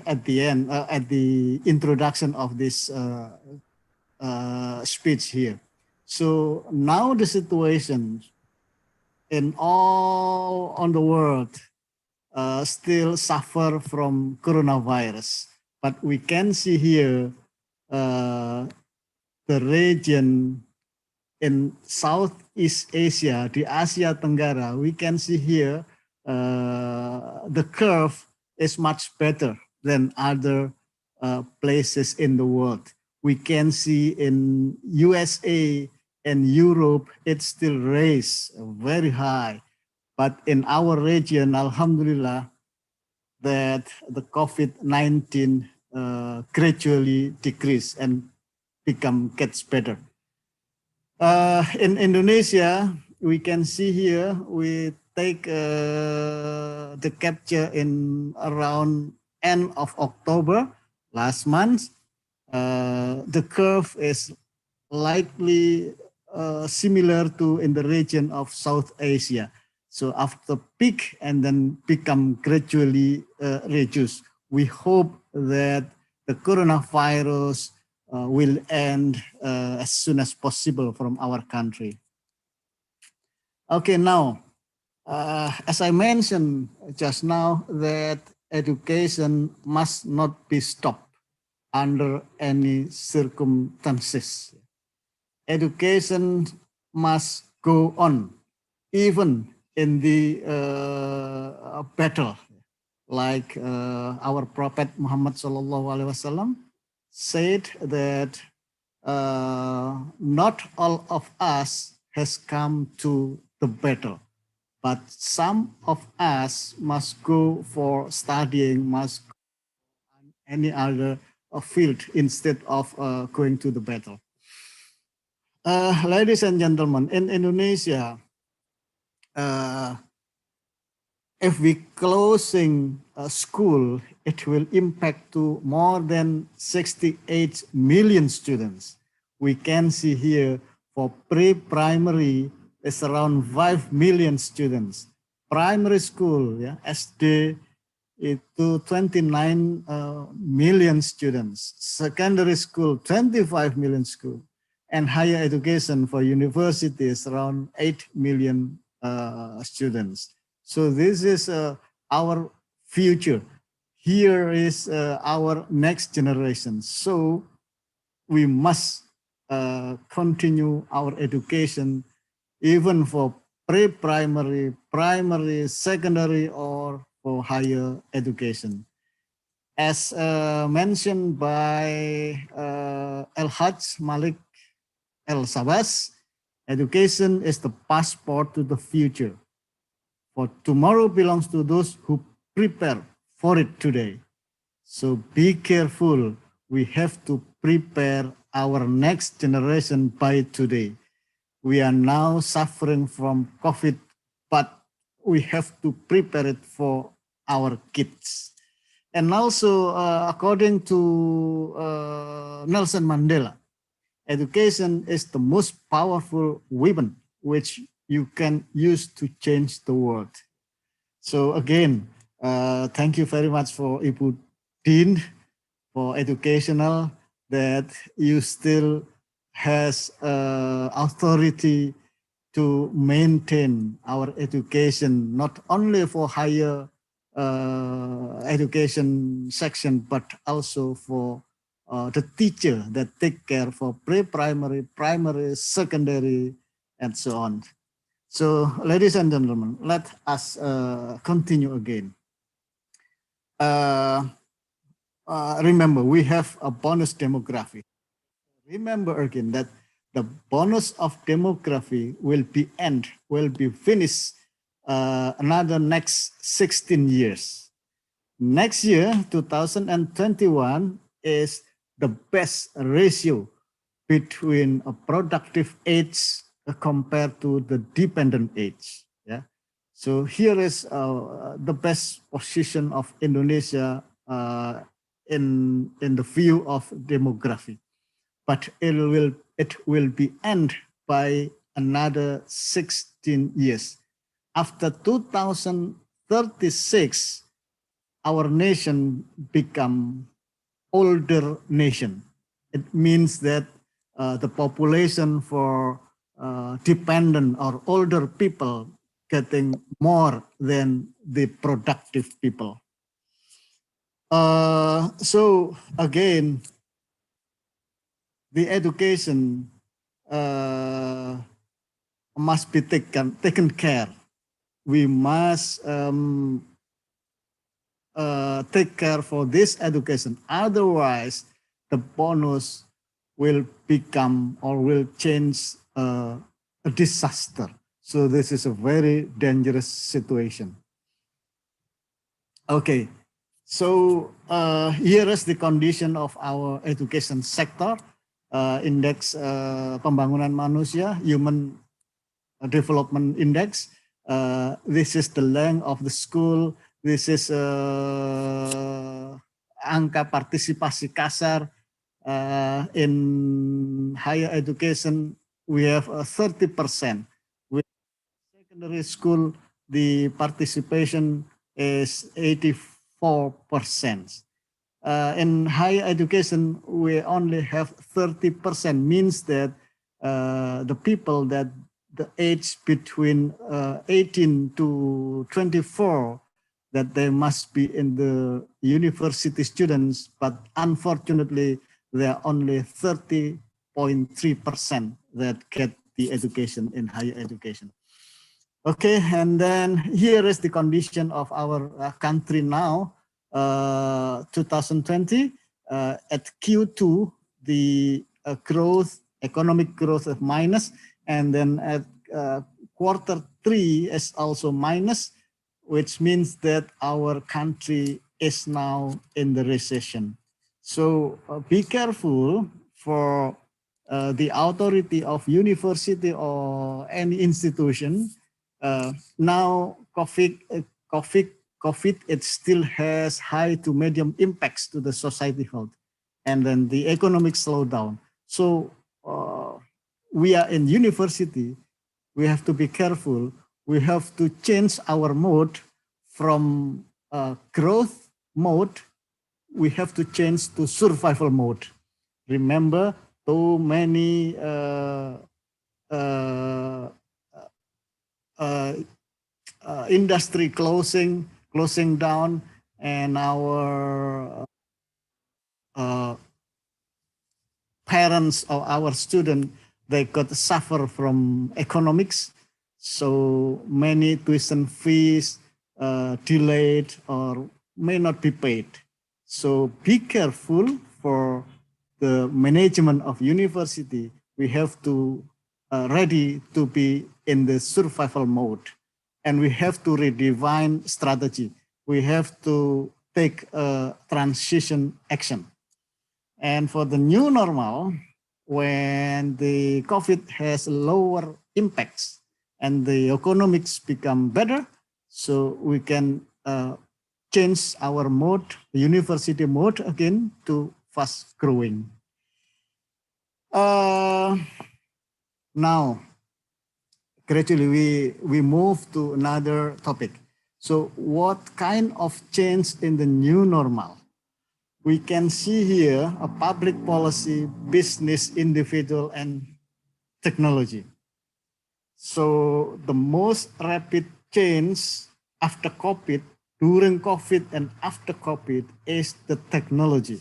at the end, at the introduction of this speech here. So now the situation in all on the world still suffer from coronavirus, but we can see here the region in Southeast Asia, the Asia Tenggara, we can see here the curve is much better than other places in the world. We can see in USA and Europe, it's still raised very high. But in our region, Alhamdulillah, that the COVID-19 gradually decrease and gets better. In Indonesia, we can see here, we take the capture in around end of October last month. The curve is likely similar to in the region of South Asia. So after peak and then become gradually reduced. We hope that the coronavirus will end as soon as possible from our country. Okay, now, as I mentioned just now, that education must not be stopped under any circumstances. Education must go on, even in the battle, like our Prophet Muhammad SAW said that not all of us has come to the battle, but some of us must go for studying, must go on any other field instead of going to the battle. Ladies and gentlemen, in Indonesia, if we closing a school, it will impact to more than 68 million students. We can see here for pre-primary, it's around 5 million students. Primary school, yeah, SD, itu 29 million students. Secondary school, 25 million school. And higher education for university is around 8 million students. So this is our future. Here is our next generation. So we must continue our education even for pre-primary, primary, secondary, or for higher education. As mentioned by El-Hajj Malik El-Sabas, education is the passport to the future. For tomorrow belongs to those who prepare for it today. So be careful. We have to prepare our next generation by today. We are now suffering from COVID, but we have to prepare it for our kids. And also, according to Nelson Mandela, education is the most powerful weapon which you can use to change the world. So again, thank you very much for Ibu Dean for educational, that you still has authority to maintain our education, not only for higher education section, but also for the teacher that take care for pre-primary, primary, secondary, and so on. So, ladies and gentlemen, let us continue again. Remember, we have a bonus demography. Remember again that the bonus of demography will be finished another next 16 years. Next year, 2021, is the best ratio between a productive age compared to the dependent age. Yeah. So here is the best position of Indonesia in the view of demography, but it will be end by another 16 years. After 2036, our nation become older nation. It means that the population for dependent or older people getting more than the productive people. So again, the education must be taken care. We must take care for this education. Otherwise, the bonus will become or will change a disaster. So this is a very dangerous situation. Okay, so here is the condition of our education sector. Index Pembangunan Manusia, Human Development Index. This is the length of the school. This is angka partisipasi kasar. In higher education, we have 30%. With secondary school, the participation is 84%. In higher education, we only have 30%, means that the people that the age between 18 to 24, that they must be in the university students, but unfortunately, there are only 30.3% that get the education in higher education. Okay, and then here is the condition of our country now. 2020 at Q2, the economic growth is minus, and then at Q3 is also minus, which means that our country is now in the recession. So be careful for the authority of university or any institution. Now COVID, it still has high to medium impacts to the society health, and then the economic slowdown. So we are in university, we have to be careful. We have to change our mode from growth mode. We have to change to survival mode. Remember, too many industry closing down, and our parents or our student, they could suffer from economics. So many tuition fees delayed or may not be paid. So be careful for the management of university. We have to ready to be in the survival mode, and we have to redefine strategy. We have to take a transition action. And for the new normal, when the COVID has lower impacts and the economics become better, so we can change our mode, the university mode again, to fast growing. Now, gradually we move to another topic. So what kind of change in the new normal? We can see here a public policy, business, individual, and technology. So the most rapid change after COVID, during COVID and after COVID, is the technology,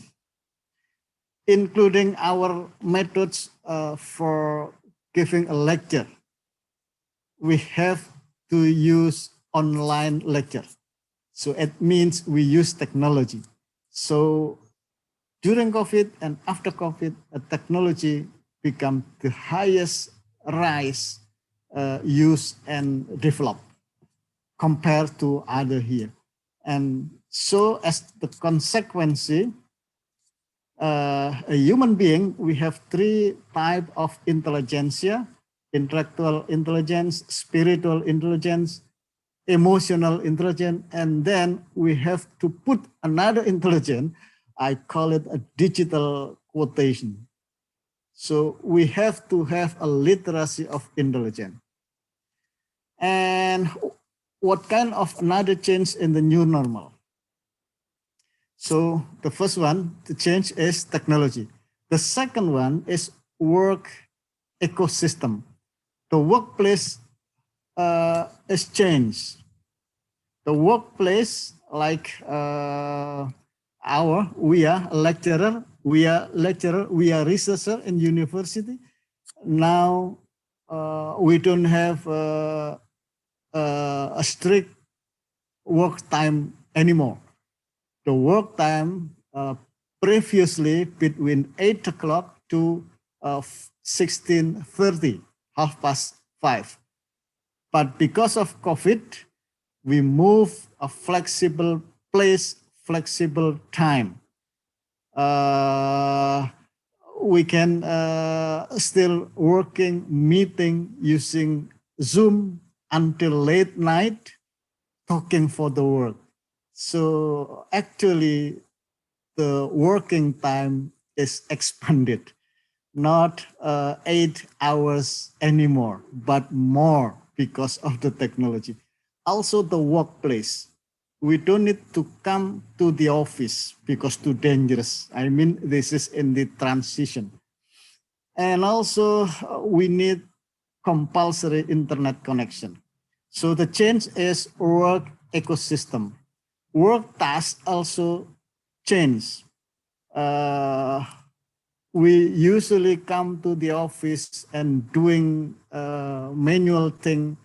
including our methods for giving a lecture. We have to use online lecture. So it means we use technology. So during COVID and after COVID, technology become the highest rise, use and develop compared to other here. And so as the consequence, a human being, we have three types of intelligentsia: intellectual intelligence, spiritual intelligence, emotional intelligence, and then we have to put another intelligence, I call it a digital quotation. So we have to have a literacy of intelligence. And what kind of another change in the new normal? So the first one, the change is technology. The second one is work ecosystem. The workplace is changed. The workplace, like we are lecturer, we are researcher in university. Now we don't have a strict work time anymore. The work time previously between 8 o'clock to 16:30, 5:30. But because of COVID, we move a flexible place, flexible time. We can still working, meeting using Zoom until late night, talking for the work. So actually, the working time is expanded, not 8 hours anymore, but more because of the technology. Also the workplace. We don't need to come to the office because too dangerous. I mean, this is in the transition. And also we need compulsory internet connection. So the change is work ecosystem. Work tasks also change. We usually come to the office and doing manual thing.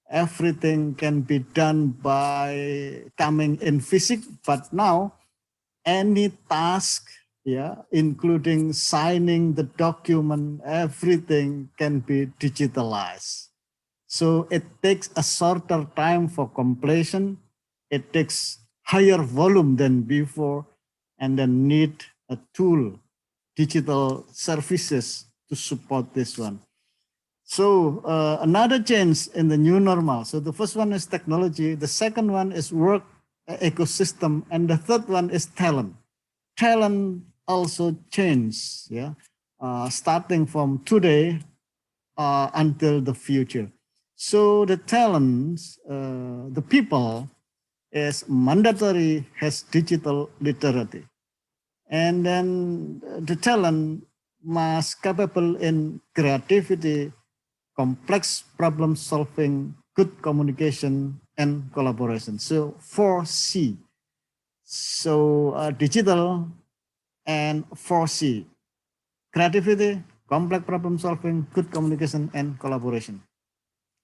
Everything can be done by coming in physics, but now any task, including signing the document, everything can be digitalized. So it takes a shorter time for completion. It takes higher volume than before, and then need a tool, digital services to support this one. So another change in the new normal. So the first one is technology. The second one is work ecosystem. And the third one is talent. Talent also change, starting from today until the future. So the talents, the people is mandatory has digital literacy. And then the talent must capable in creativity, complex problem solving, good communication, and collaboration. So 4C. So digital and 4C. Creativity, complex problem solving, good communication, and collaboration.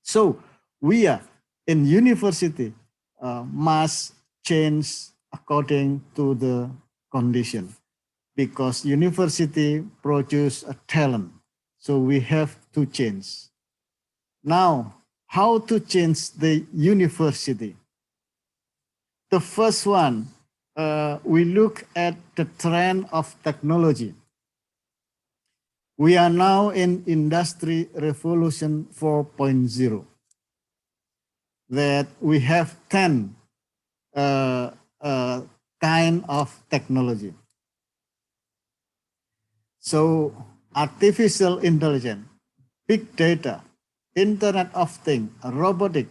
So we are in university must change according to the condition, because university produce a talent. So we have to change. Now, how to change the university? The first one, we look at the trend of technology. We are now in Industry Revolution 4.0. That we have 10 kind of technology. So artificial intelligence, big data, Internet of Things, robotic,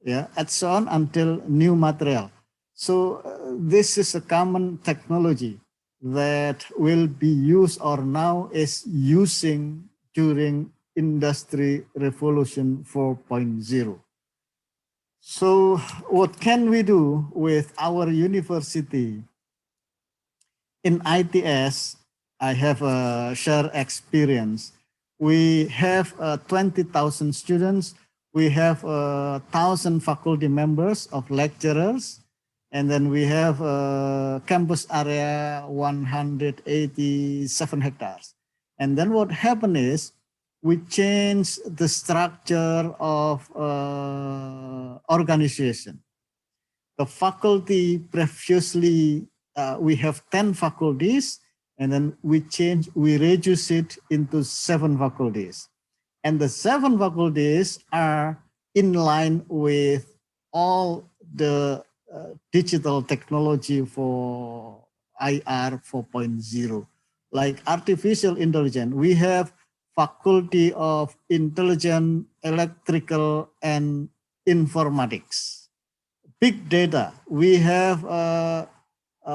and so on until new material. So this is a common technology that will be used or now is using during Industry Revolution 4.0. So what can we do with our university? In ITS, I have a shared experience. We have 20,000 students. We have 1,000 faculty members of lecturers. And then we have a campus area 187 hectares. And then what happened is we changed the structure of organization. The faculty previously, we have 10 faculties, and then we reduce it into 7 faculties. And the 7 faculties are in line with all the digital technology for IR 4.0. Like artificial intelligence, we have faculty of intelligent, electrical, and informatics. Big data, we have a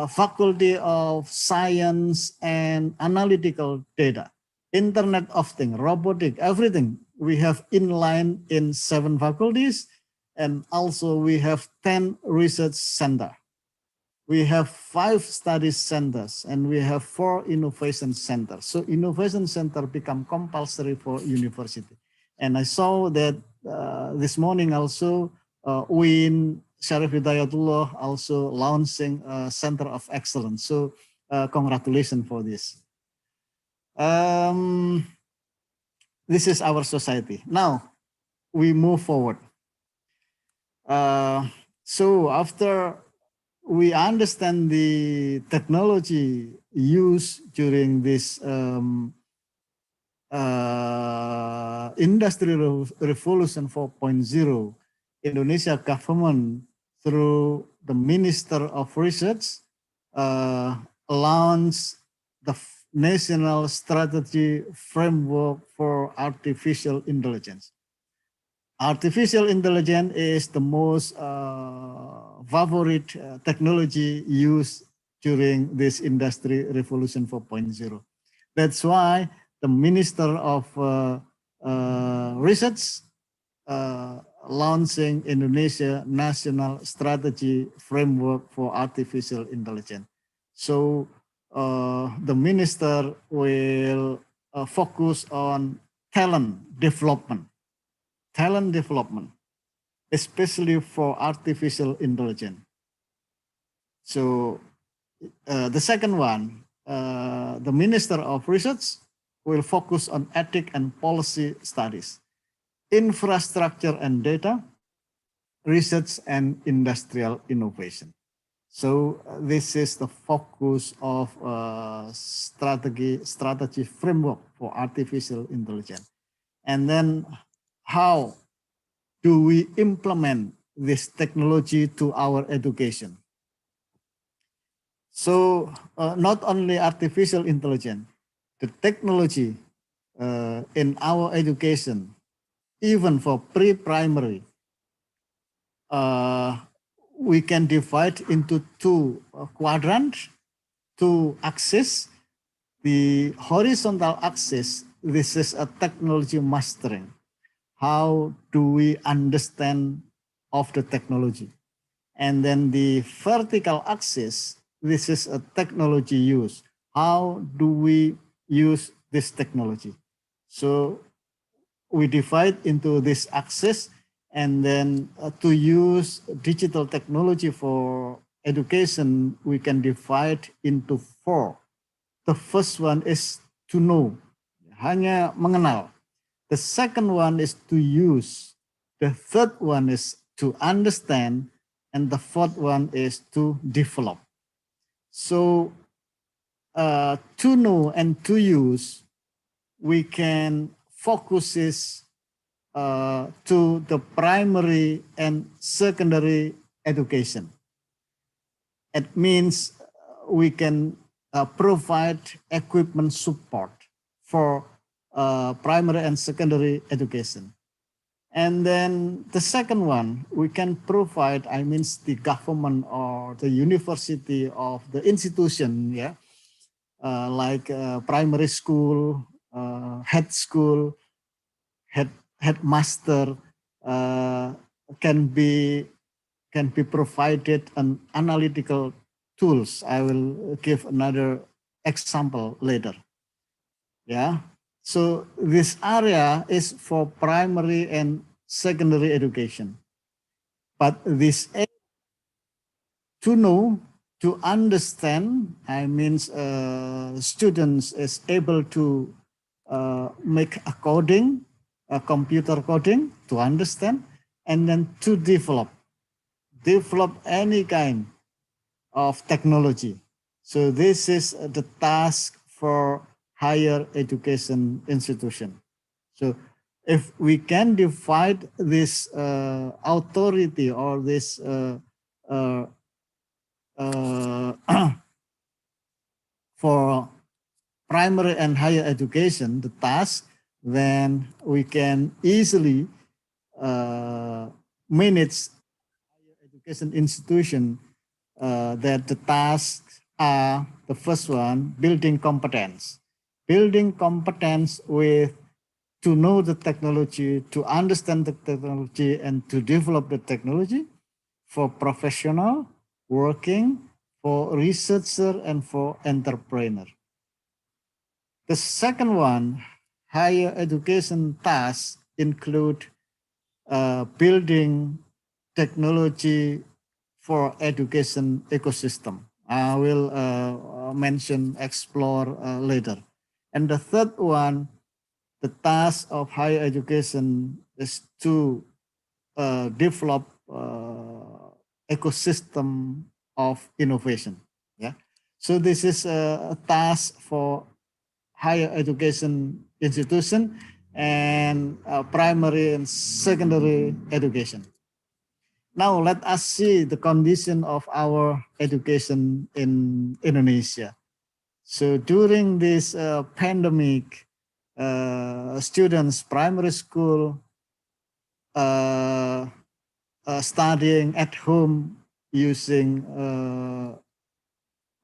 faculty of science and analytical data. Internet of Things, robotic, everything. We have inline in 7 faculties, and also we have 10 research centers. We have 5 study centers, and we have 4 innovation centers. So innovation center become compulsory for university. And I saw that this morning also, UIN Syarif Hidayatullah also launching a center of excellence. So congratulations for this. This is our society. Now we move forward. So after we understand the technology used during this Industrial Revolution 4.0, Indonesia government through the Minister of Research launched the National Strategy Framework for Artificial Intelligence. Artificial intelligence is the most favorite technology used during this Industry Revolution 4.0. That's why the Minister of Research launching Indonesia National Strategy Framework for Artificial Intelligence. So the minister will focus on talent development, especially for artificial intelligence. So the second one, the Minister of Research will focus on ethics and policy studies, infrastructure and data, research and industrial innovation. So this is the focus of strategy framework for artificial intelligence. And then how do we implement this technology to our education? So not only artificial intelligence, the technology in our education, even for pre-primary, we can divide into 2 quadrants, 2 axes. The horizontal axis, this is a technology mastering. How do we understand of the technology? And then the vertical axis, this is a technology use. How do we use this technology? So we divide into this axis, and then to use digital technology for education, we can divide into 4. The first one is to know, hanya mengenal. The second one is to use. The third one is to understand. And the fourth one is to develop. So to know and to use, we can focus this to the primary and secondary education. It means we can provide equipment support for primary and secondary education. And then the second one, we can provide, I mean, the government or the university of the institution, yeah, like primary school, head school, headmaster can be provided an analytical tools. I will give another example later. Yeah. So this area is for primary and secondary education. But this to know, to understand, I mean, students is able to make a coding, a computer coding, to understand, and then to develop any kind of technology. So this is the task for higher education institution. So if we can divide this authority or this for primary and higher education, the task, then we can easily manage higher education institution that the tasks are the first one, building competence. Building competence with to know the technology, to understand the technology, and to develop the technology for professional, working, for researcher, and for entrepreneur. The second one, higher education tasks include building technology for education ecosystem. I will explore later. And the third one, the task of higher education is to develop ecosystem of innovation. Yeah. So this is a task for higher education institution and primary and secondary education. Now let us see the condition of our education in Indonesia. So during this pandemic, students primary school studying at home using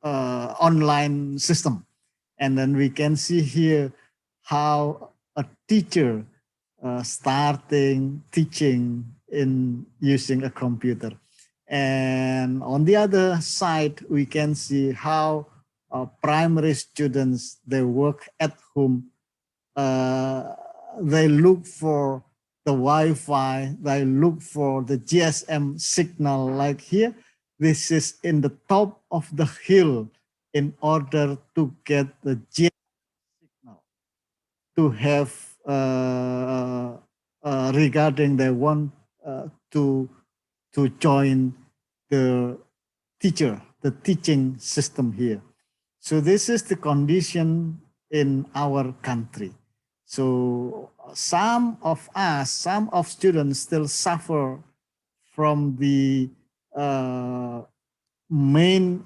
online system. And then we can see here how a teacher starting teaching in using a computer. And on the other side, we can see how primary students, they work at home. They look for the Wi-Fi, they look for the GSM signal like here. This is in the top of the hill in order to get the GSM signal to have regarding they want to join the teaching system here. So this is the condition in our country. So some of students still suffer from the main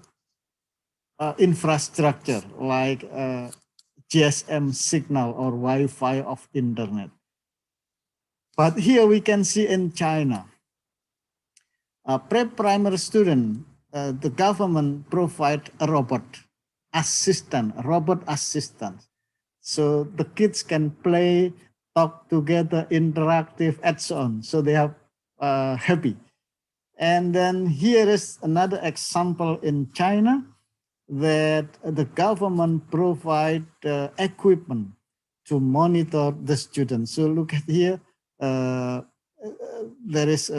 infrastructure like GSM signal or Wi-Fi of internet. But here we can see in China, pre-primary student, the government provide a robot assistant. So the kids can play, talk together, interactive, and so on. So they are happy. And then here is another example in China that the government provide equipment to monitor the students. So look at here, there is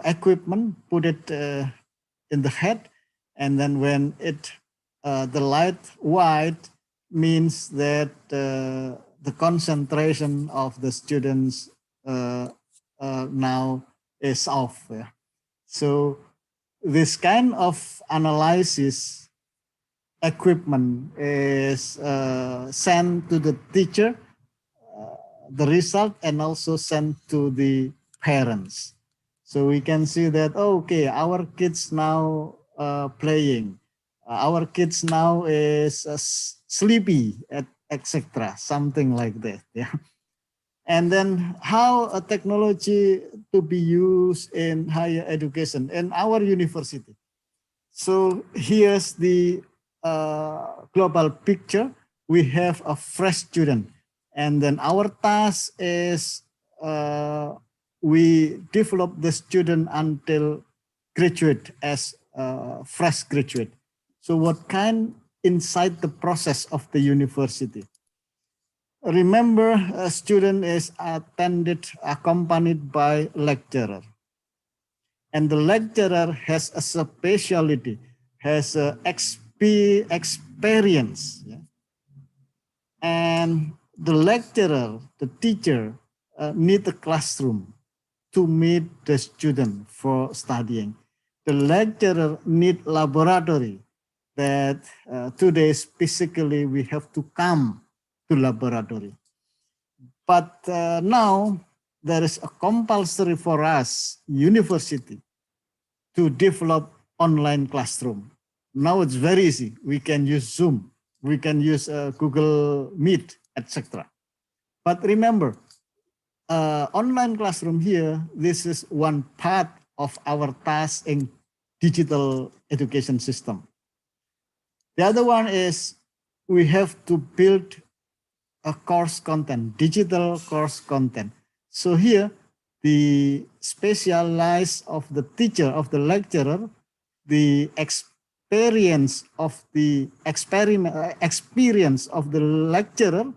equipment, put it in the head, and then when the light white means that the concentration of the students now is off. Yeah. So this kind of analysis equipment is sent to the teacher, the result, and also sent to the parents. So we can see that, okay, our kids now playing, our kids now is sleepy, etc. Something like that. Yeah. And then how a technology to be used in higher education in our university. So here's the global picture. We have a fresh student, and then our task is we develop the student until graduate as fresh graduate. So what kind inside the process of the university? Remember, a student is accompanied by lecturer. And the lecturer has a specialty, has a experience. Yeah? And the lecturer, the teacher, need a classroom to meet the student for studying. The lecturer need laboratory that today physically we have to come to laboratory. But now there is a compulsory for us, university, to develop online classroom. Now it's very easy. We can use Zoom, we can use Google Meet, etc. But remember, online classroom here, this is one part of our task in digital education system. The other one is we have to build a course content, digital course content. So here, the specialized of the teacher, of the lecturer, the experience of the experience of the lecturer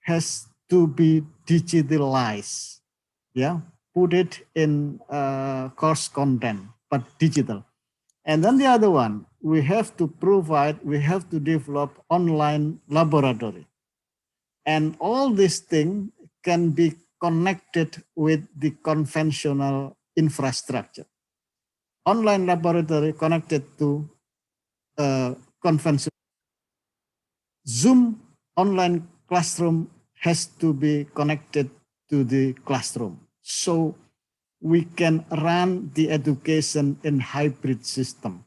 has to be digitalized. Yeah, put it in course content, but digital. And then the other one, we have to develop online laboratory. And all these things can be connected with the conventional infrastructure. Online laboratory connected to conventional. Zoom online classroom has to be connected to the classroom. So we can run the education in hybrid system,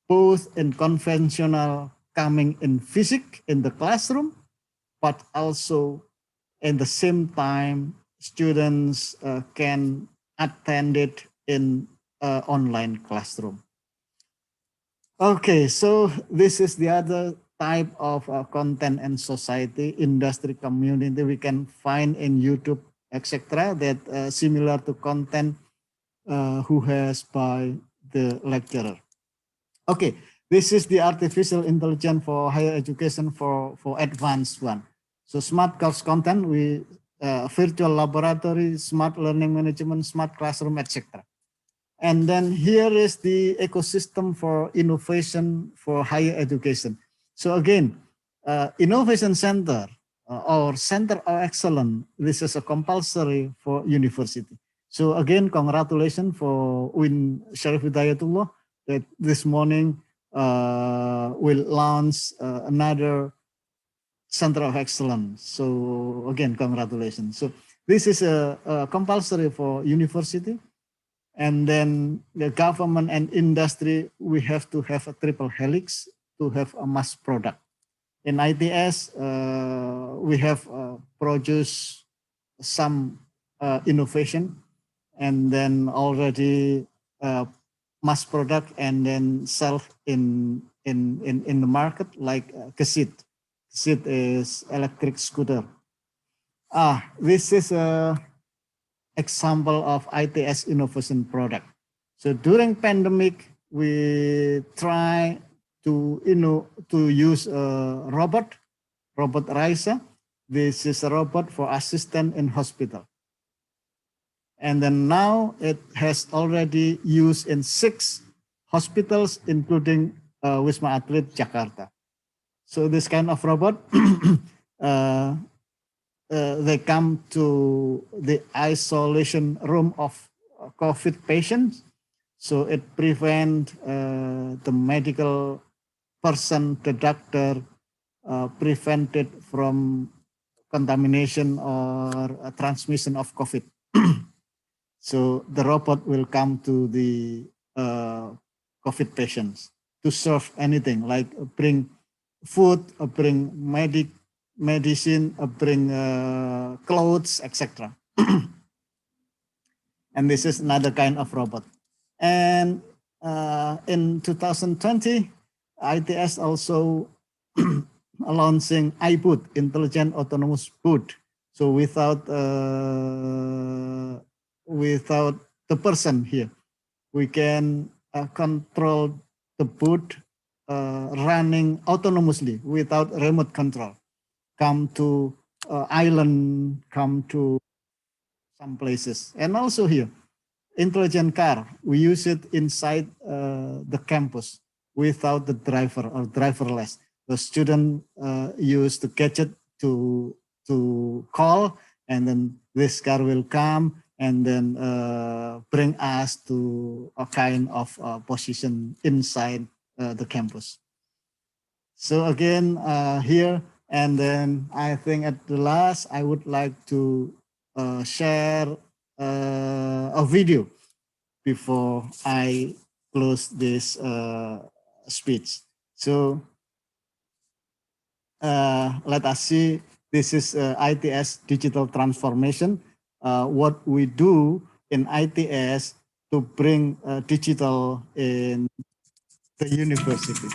both in conventional coming in physics in the classroom, but also in the same time, students can attend it in online classroom. Okay, so this is the other type of content and society, industry, community we can find in YouTube, etc. that similar to content who has by the lecturer. Okay, this is the artificial intelligence for higher education for advanced one. So smart course content, we virtual laboratory, smart learning management, smart classroom, etc. And then here is the ecosystem for innovation for higher education. So again, innovation center or center of excellence, this is a compulsory for university. So again, congratulations for Win Sharif Hidayatullah that this morning will launch another center of excellence. So again, congratulations. So this is a compulsory for university. And then the government and industry, we have to have a triple helix to have a mass product. In ITS, we have produced some innovation and then already mass product and then sell in the market like Kesit. Kesit is electric scooter. This is a example of ITS innovation product. So during pandemic, we try to use a robot Raisa. This is a robot for assistant in hospital. And then now it has already used in 6 hospitals, including Wisma Atlet Jakarta. So this kind of robot, they come to the isolation room of COVID patients. So it prevents the medical person, the doctor, prevented from contamination or transmission of COVID. So the robot will come to the COVID patients to serve anything like bring food, bring medicine, bring clothes, etc. And this is another kind of robot. And in 2020, ITS also launching iBoot, Intelligent Autonomous Boot. So without the person here, we can control the boot running autonomously without remote control. Come to island, come to some places. And also here, intelligent car, we use it inside the campus without the driver or driverless. The student use the gadget to call, and then this car will come and then bring us to a kind of position inside the campus. So again, here, and then I think at the last, I would like to share a video before I close this speech. So let us see, this is ITS digital transformation. What we do in ITS to bring digital in the university.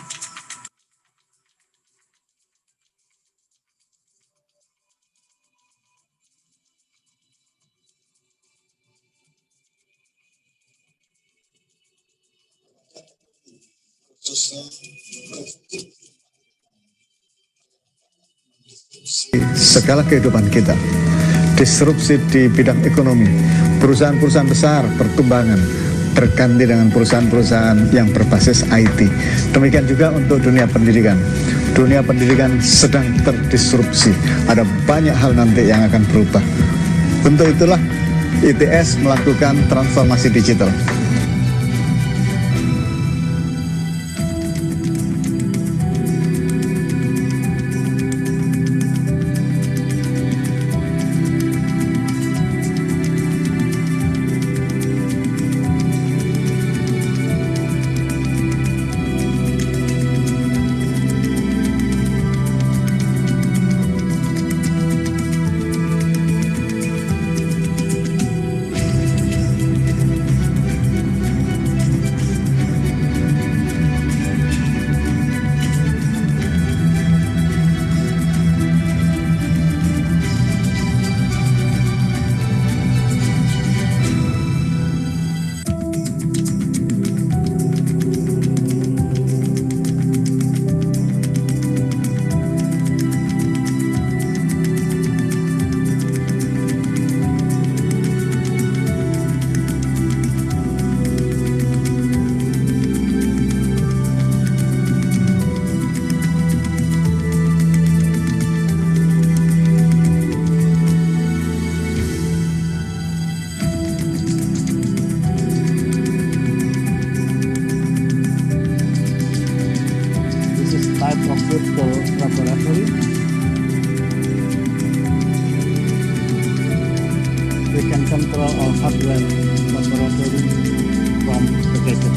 Segala kehidupan kita, disrupsi di bidang ekonomi, perusahaan-perusahaan besar perkembangan terganti dengan perusahaan-perusahaan yang berbasis IT. Demikian juga untuk dunia pendidikan. Dunia pendidikan sedang terdisrupsi. Ada banyak hal nanti yang akan berubah. Untuk itulah ITS melakukan transformasi digital. Laboratory. We can control all hardware laboratory from the gadget.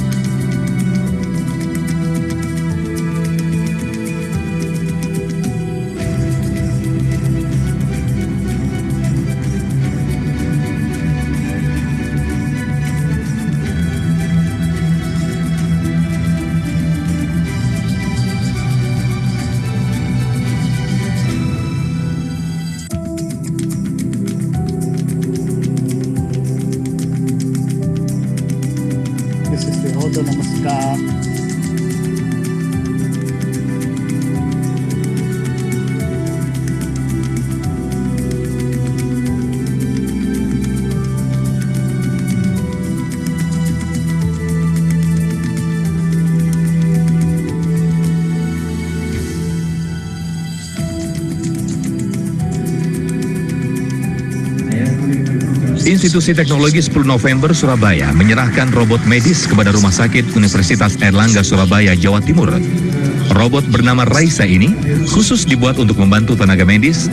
Autonomous car. Institusi Teknologi 10 November Surabaya menyerahkan robot medis kepada Rumah Sakit Universitas Airlangga Surabaya, Jawa Timur. Robot bernama Raisa ini khusus dibuat untuk membantu tenaga medis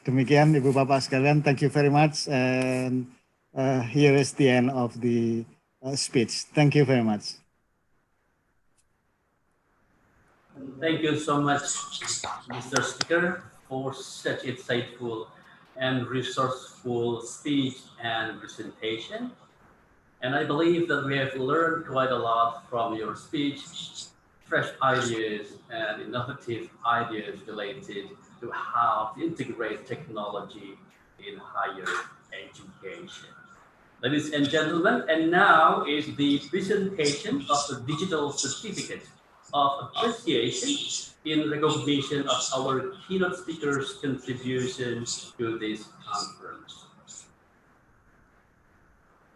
Demikian Ibu Bapak sekalian, thank you very much, and here is the end of the speech. Thank you very much. Thank you so much, Mr. Speaker, for such insightful and resourceful speech and presentation. And I believe that we have learned quite a lot from your speech, fresh ideas and innovative ideas related to how to integrate technology in higher education. Ladies and gentlemen, and now is the presentation of the digital certificate of appreciation in recognition of our keynote speakers' contributions to this conference.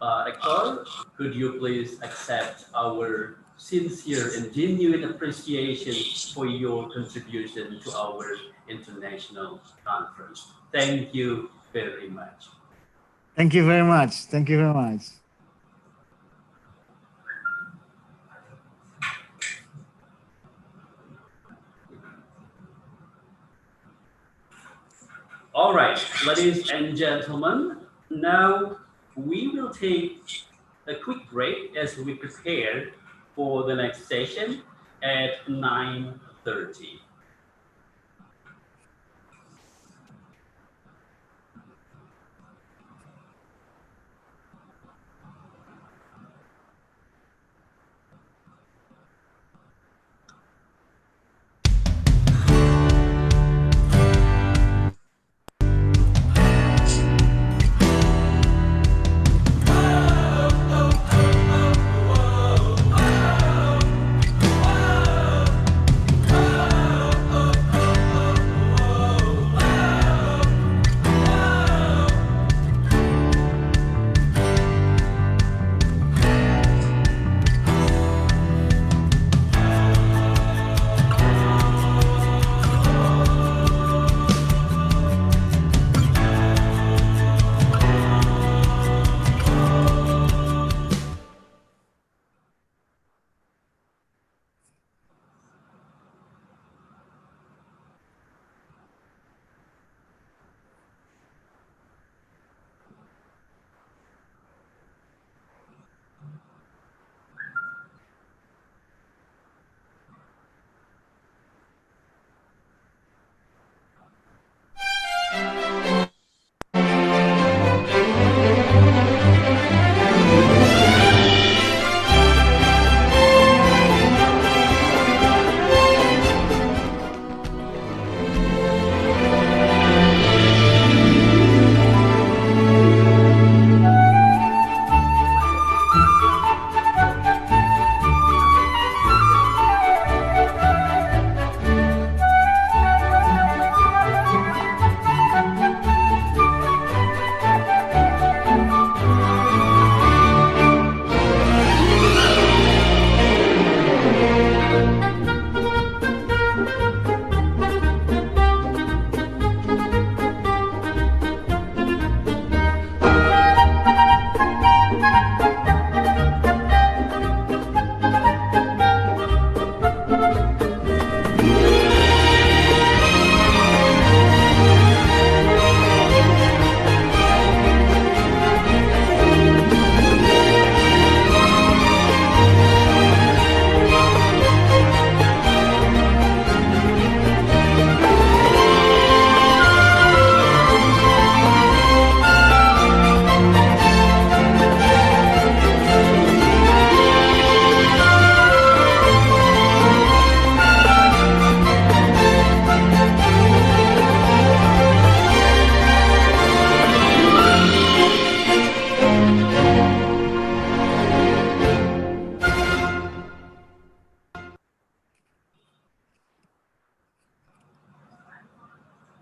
Rector, could you please accept our sincere and genuine appreciation for your contribution to our international conference? Thank you very much. Thank you very much. Thank you very much. All right, ladies and gentlemen, now we will take a quick break as we prepare for the next session at 9:30.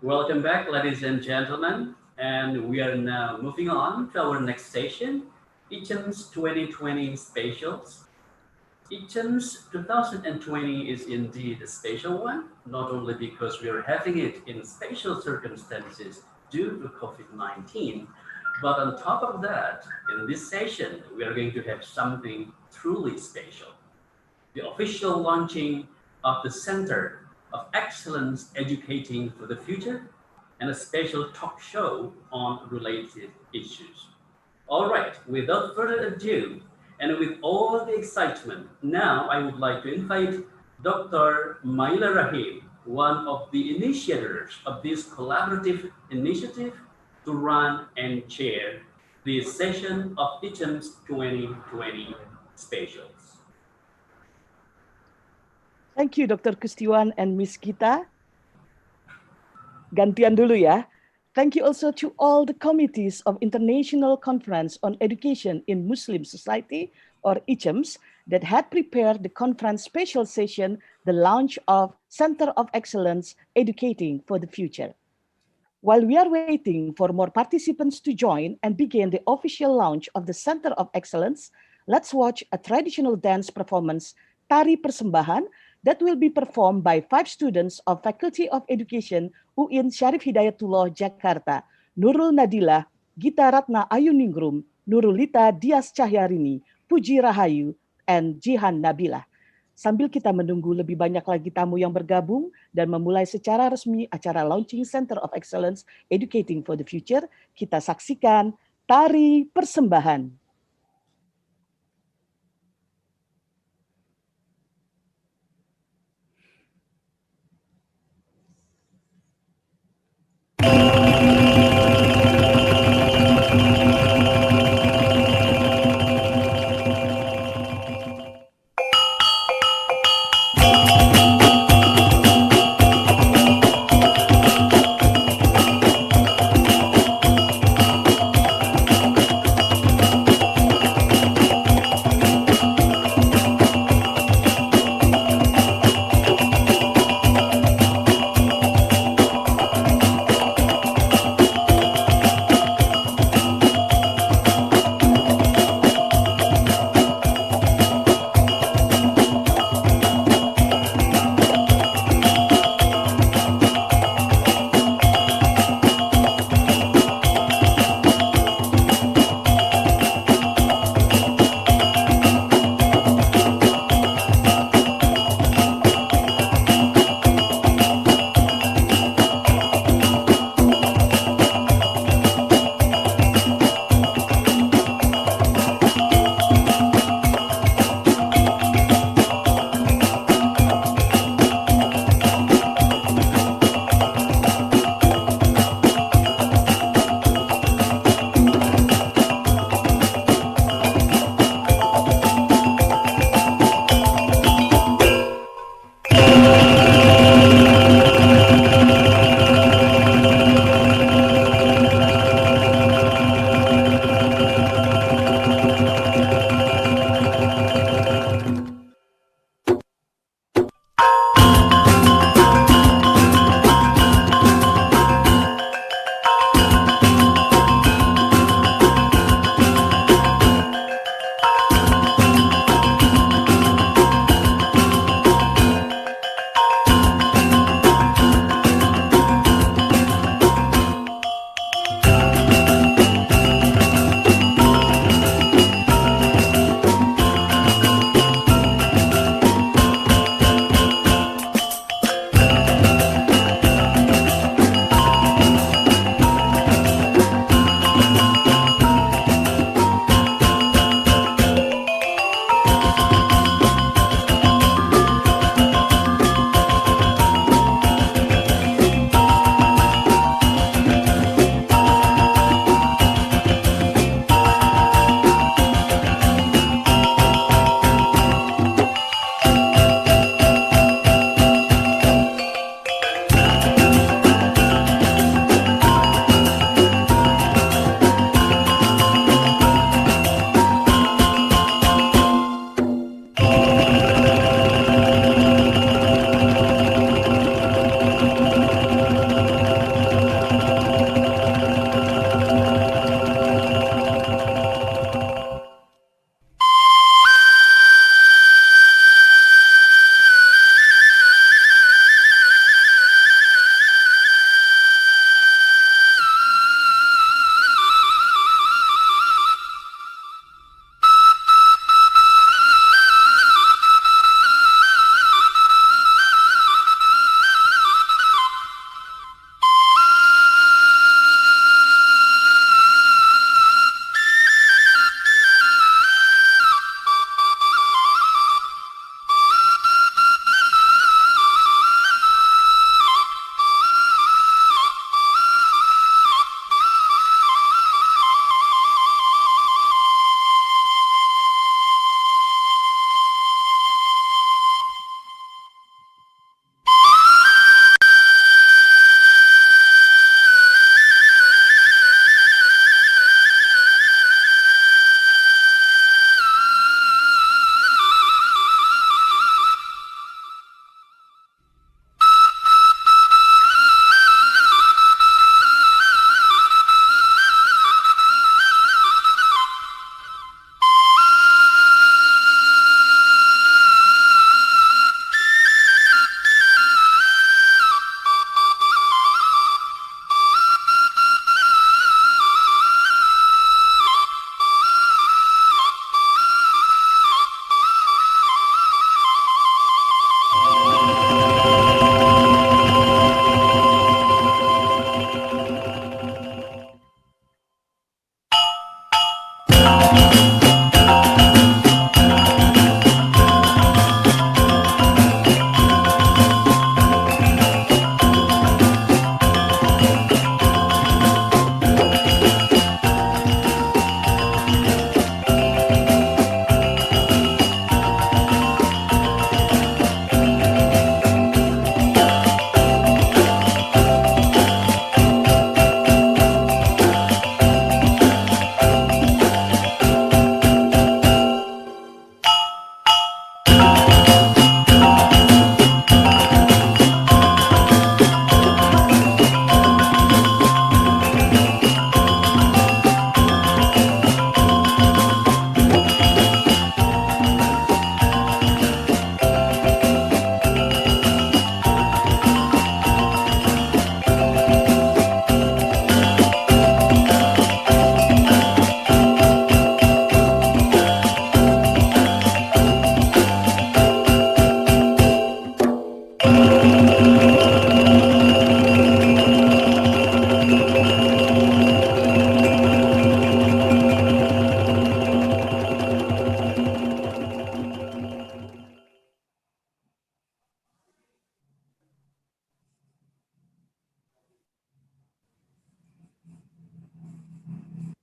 Welcome back, ladies and gentlemen, and we are now moving on to our next session, ICEMS 2020 Specials. ICEMS 2020 is indeed a special one, not only because we are having it in special circumstances due to COVID-19, but on top of that, in this session, we are going to have something truly special. The official launching of the Center of Excellence Educating for the Future, and a special talk show on related issues. All right, without further ado, And with all the excitement, now I would like to invite Dr. Maila Rahim, one of the initiators of this collaborative initiative, to run and chair this session of ICEMS 2020 specials. Thank you, Dr. Kustiwan and Miss Gita. Gantian dulu ya. Thank you also to all the committees of International Conference on Education in Muslim Society, or ICEMS, that had prepared the conference special session, the launch of Center of Excellence Educating for the Future. While we are waiting for more participants to join and begin the official launch of the Center of Excellence, let's watch a traditional dance performance, Tari Persembahan, that will be performed by 5 students of Faculty of Education UIN Syarif Hidayatullah Jakarta, Nurul Nadila, Gita Ratna Ayuningrum, Nurulita Dias Cahyarini, Puji Rahayu, and Jihan Nabila. Sambil kita menunggu lebih banyak lagi tamu yang bergabung dan memulai secara resmi acara launching Center of Excellence Educating for the Future, kita saksikan Tari Persembahan.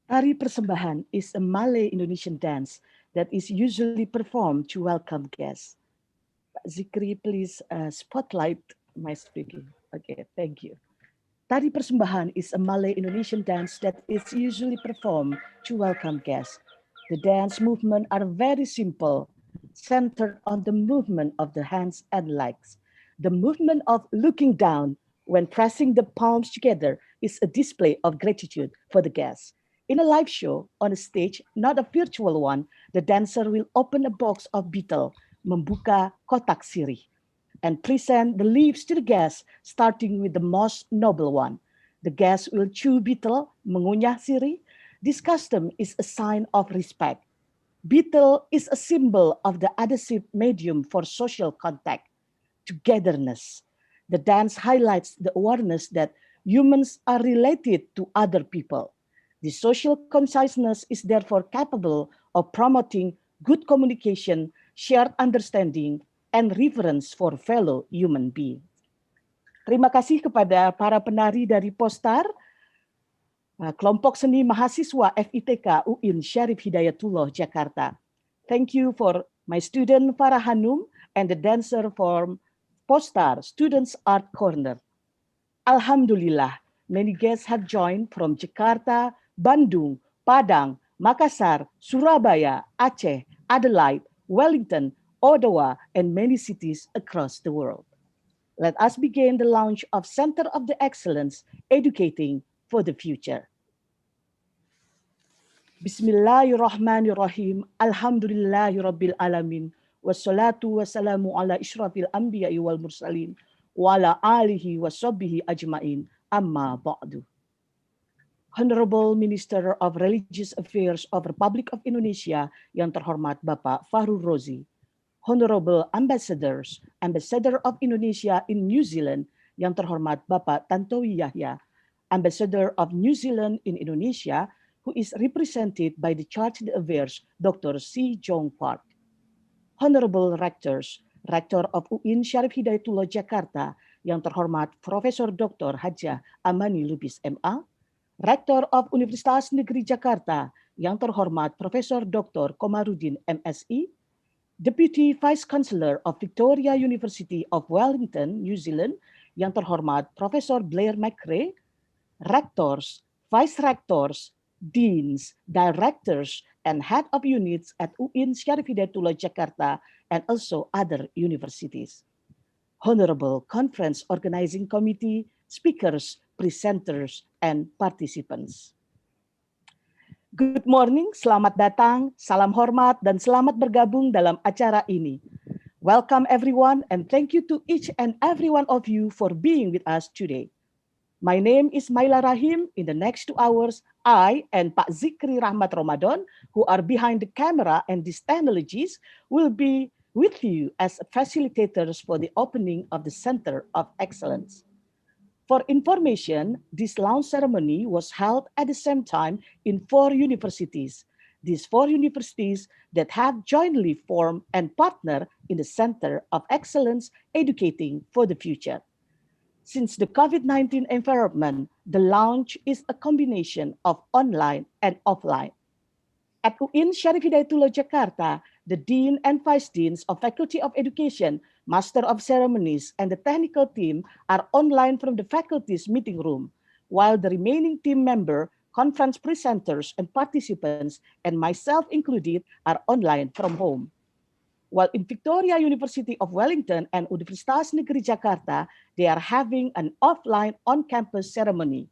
Tari Persembahan is a Malay Indonesian dance that is usually performed to welcome guests. Pak Zikri, please spotlight my speaking. Okay, thank you. Tari Persembahan is a Malay Indonesian dance that is usually performed to welcome guests. The dance movements are very simple, centered on the movement of the hands and legs. The movement of looking down when pressing the palms together is a display of gratitude for the guests. In a live show on a stage, not a virtual one, the dancer will open a box of betel, membuka kotak sirih, and present the leaves to the guests, starting with the most noble one. The guests will chew betel, mengunyah sirih. This custom is a sign of respect. Betel is a symbol of the adhesive medium for social contact, togetherness. The dance highlights the awareness that humans are related to other people. The social consciousness is therefore capable of promoting good communication, shared understanding, and reverence for fellow human beings. Terima kasih kepada para penari dari Postar, kelompok seni mahasiswa FITK UIN Syarif Hidayatullah Jakarta. Thank you for my student Farah Hanum and the dancer from Postar Students Art Corner. Alhamdulillah, many guests have joined from Jakarta, Bandung, Padang, Makassar, Surabaya, Aceh, Adelaide, Wellington, Ottawa, and many cities across the world. Let us begin the launch of Center of the Excellence, Educating for the Future. Bismillahirrahmanirrahim. Alhamdulillahirabbil alamin. Wassalatu wassalamu ala isyrafil anbiya'i wal mursalin wa ala alihi washabbihi ajmain. Amma ba'du. Honorable Minister of Religious Affairs of Republic of Indonesia yang terhormat Bapak Fahru Rozi, Honorable Ambassadors, Ambassador of Indonesia in New Zealand yang terhormat Bapak Tantowi Yahya, Ambassador of New Zealand in Indonesia who is represented by the Charge d'Affaires Dr. C. Jong Park, Honorable Rectors, Rector of UIN Syarif Hidayatullah Jakarta yang terhormat Profesor Dr. Hajah Amani Lubis MA, Rektor of Universitas Negeri Jakarta yang terhormat Profesor Dr. Komarudin MSI, Deputy Vice Chancellor of Victoria University of Wellington, New Zealand yang terhormat Profesor Blair McRae, Rectors, Vice Rectors, Deans, Directors, and Head of Units at UIN Syarif Hidayatullah Jakarta and also other universities. Honorable Conference Organizing Committee, speakers, presenters, and participants. Good morning, selamat datang, salam hormat, dan selamat bergabung dalam acara ini. Welcome everyone, and thank you to each and every one of you for being with us today. My name is Maila Rahim. In the next 2 hours, I and Pak Zikri Rahmat Ramadan, who are behind the camera and these technologies, will be with you as facilitators for the opening of the Center of Excellence. For information, this launch ceremony was held at the same time in 4 universities, these four universities that have jointly formed and partner in the Center of Excellence Educating for the Future. Since the COVID-19 environment, the launch is a combination of online and offline. At UIN Syarif Hidayatullah Jakarta, the Dean and Vice Deans of Faculty of Education, Master of Ceremonies, and the technical team are online from the faculty's meeting room, while the remaining team member, conference presenters, and participants, and myself included, are online from home. While in Victoria University of Wellington and Universitas Negeri Jakarta, they are having an offline on-campus ceremony.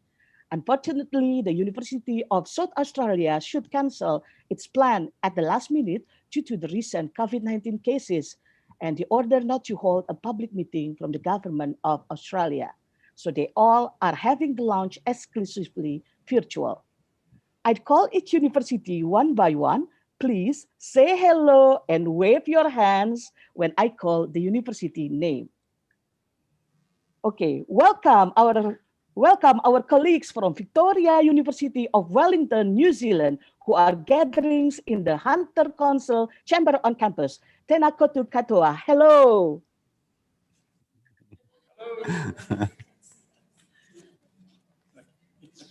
Unfortunately, the University of South Australia should cancel its plan at the last minute due to the recent COVID-19 cases and the order not to hold a public meeting from the government of Australia. So they all are having the launch exclusively virtual. I'd call each university one by one. Please say hello and wave your hands when I call the university name. Okay, welcome our colleagues from Victoria University of Wellington, New Zealand, who are gatherings in the Hunter Council Chamber on campus. Tēnā koutou katoa. Hello.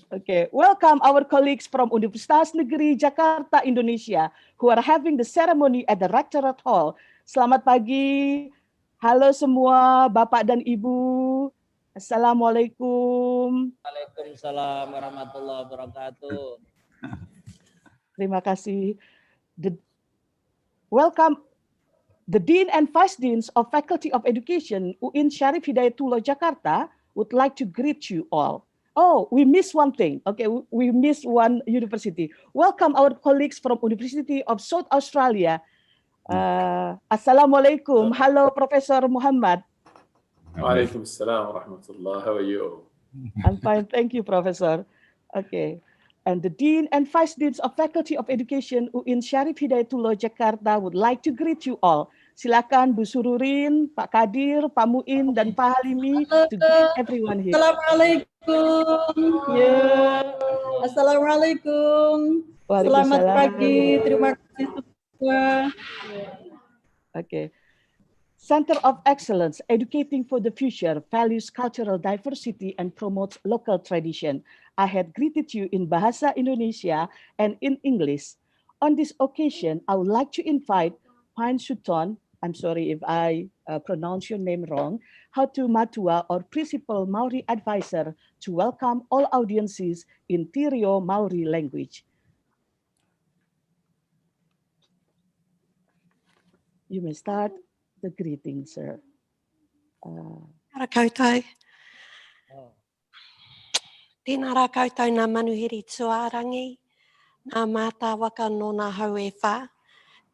Okay, welcome our colleagues from Universitas Negeri Jakarta, Indonesia, who are having the ceremony at the Rectorate Hall. Selamat pagi. Halo semua, Bapak dan Ibu. Assalamualaikum. Waalaikumsalam warahmatullahi wabarakatuh. Terima kasih. Welcome the Dean and Vice Deans of Faculty of Education, UIN Syarif Hidayatullah Jakarta, would like to greet you all. Oh, we missed one thing. Okay, we missed one university. Welcome our colleagues from University of South Australia. Assalamualaikum. Hello, Professor Muhammad. Waalaikumsalam warahmatullah. How are you? I'm fine, thank you, Professor. Okay. And the Dean and Vice Deans of Faculty of Education UIN Syarif Hidayatullah Jakarta would like to greet you all. Silakan Bu Sururin, Pak Kadir, Pak Muin, dan Pak Halimi to greet everyone here. Assalamualaikum. Ya. Assalamualaikum. Selamat pagi. Terima kasih semua. Okay. Center of Excellence Educating for the Future values cultural diversity and promotes local tradition. I had greeted you in Bahasa Indonesia and in English. On this occasion, I would like to invite Pine Sutton, I'm sorry if I pronounce your name wrong, Hatu Matua or Principal Maori Advisor to welcome all audiences in Tirio Maori language. You may start the greeting, sir. Ara koutou. Tēnā rā koutou ngā manuhiri tuarangi, ngā mātā waka no ngā hau e whā,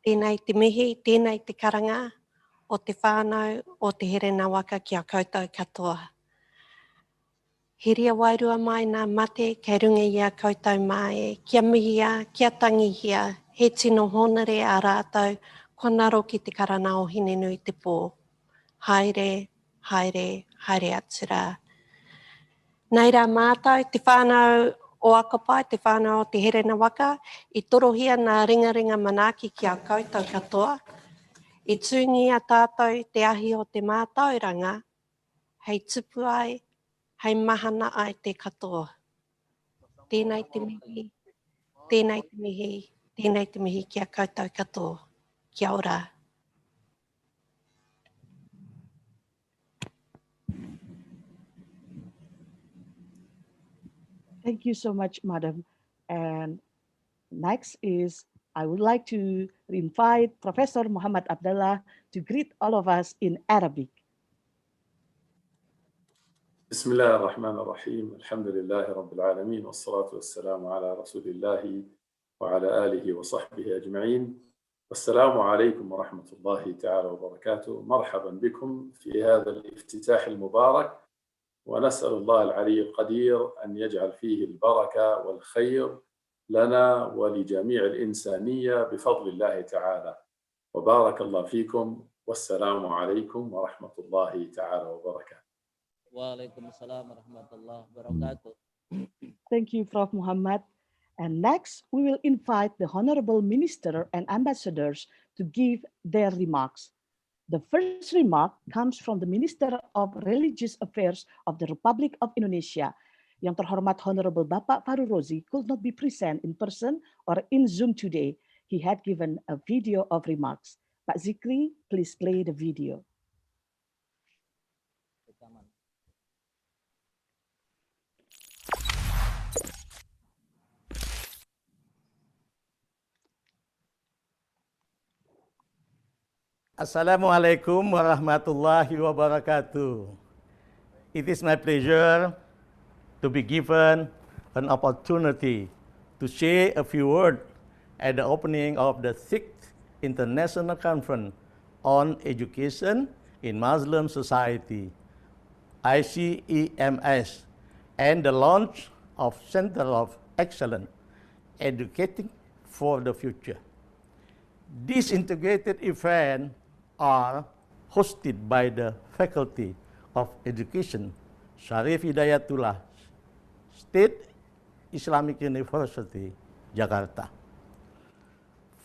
tēnei te mihi, tēnei te karanga, o te whānau, o te here ngā waka kia koutou katoa. He ria wairua mai ngā mate, kei runga ia koutou mai, kia mihia, kia tangihia, he tino honere a rātou, ko naro ki te karana o hine nui te pō. Haere, haere, haere atu rā. Nei rā mātou, te whānau o Akapai, te whānau o te here na waka, i torohia ngā ringa manaki ki a koutou katoa. I tūngi a tātou te ahi o te mātauranga, hei tupu ai, hei mahana ai te katoa. Tēnei te mihi, tēnei te mihi, tēnei te mihi ki a koutou katoa. Kia ora. Thank you so much, Madam. And next is, I would like to invite Professor Muhammad Abdullah to greet all of us in Arabic. بسم الله الرحمن الرحيم الحمد لله رب العالمين والصلاة والسلام على رسول الله وعلى آله وصحبه أجمعين والسلام عليكم ورحمة الله تعالى وبركاته. مرحبا بكم في هذا الافتتاح المبارك ونسأل الله العلي القدير أن يجعل فيه البركة والخير لنا ولجميع الإنسانية بفضل الله تعالى. وبارك الله فيكم والسلام عليكم ورحمة الله تعالى وبركاته. Waalaikumsalam warahmatullahi wabarakatuh. Thank you, Prof. Muhammad. And next, we will invite the Honorable Minister and Ambassadors to give their remarks. The first remark comes from the Minister of Religious Affairs of the Republic of Indonesia. Yang terhormat Honorable Bapak Faru Rozi could not be present in person or in Zoom today. He had given a video of remarks. Pak Zikri, please play the video. Assalamualaikum warahmatullahi wabarakatuh. It is my pleasure to be given an opportunity to share a few words at the opening of the 6th International Conference on Education in Muslim Society, ICEMS, and the launch of Center of Excellence, Educating for the Future. These integrated events are hosted by the Faculty of Education, Syarif Hidayatullah, State Islamic University, Jakarta.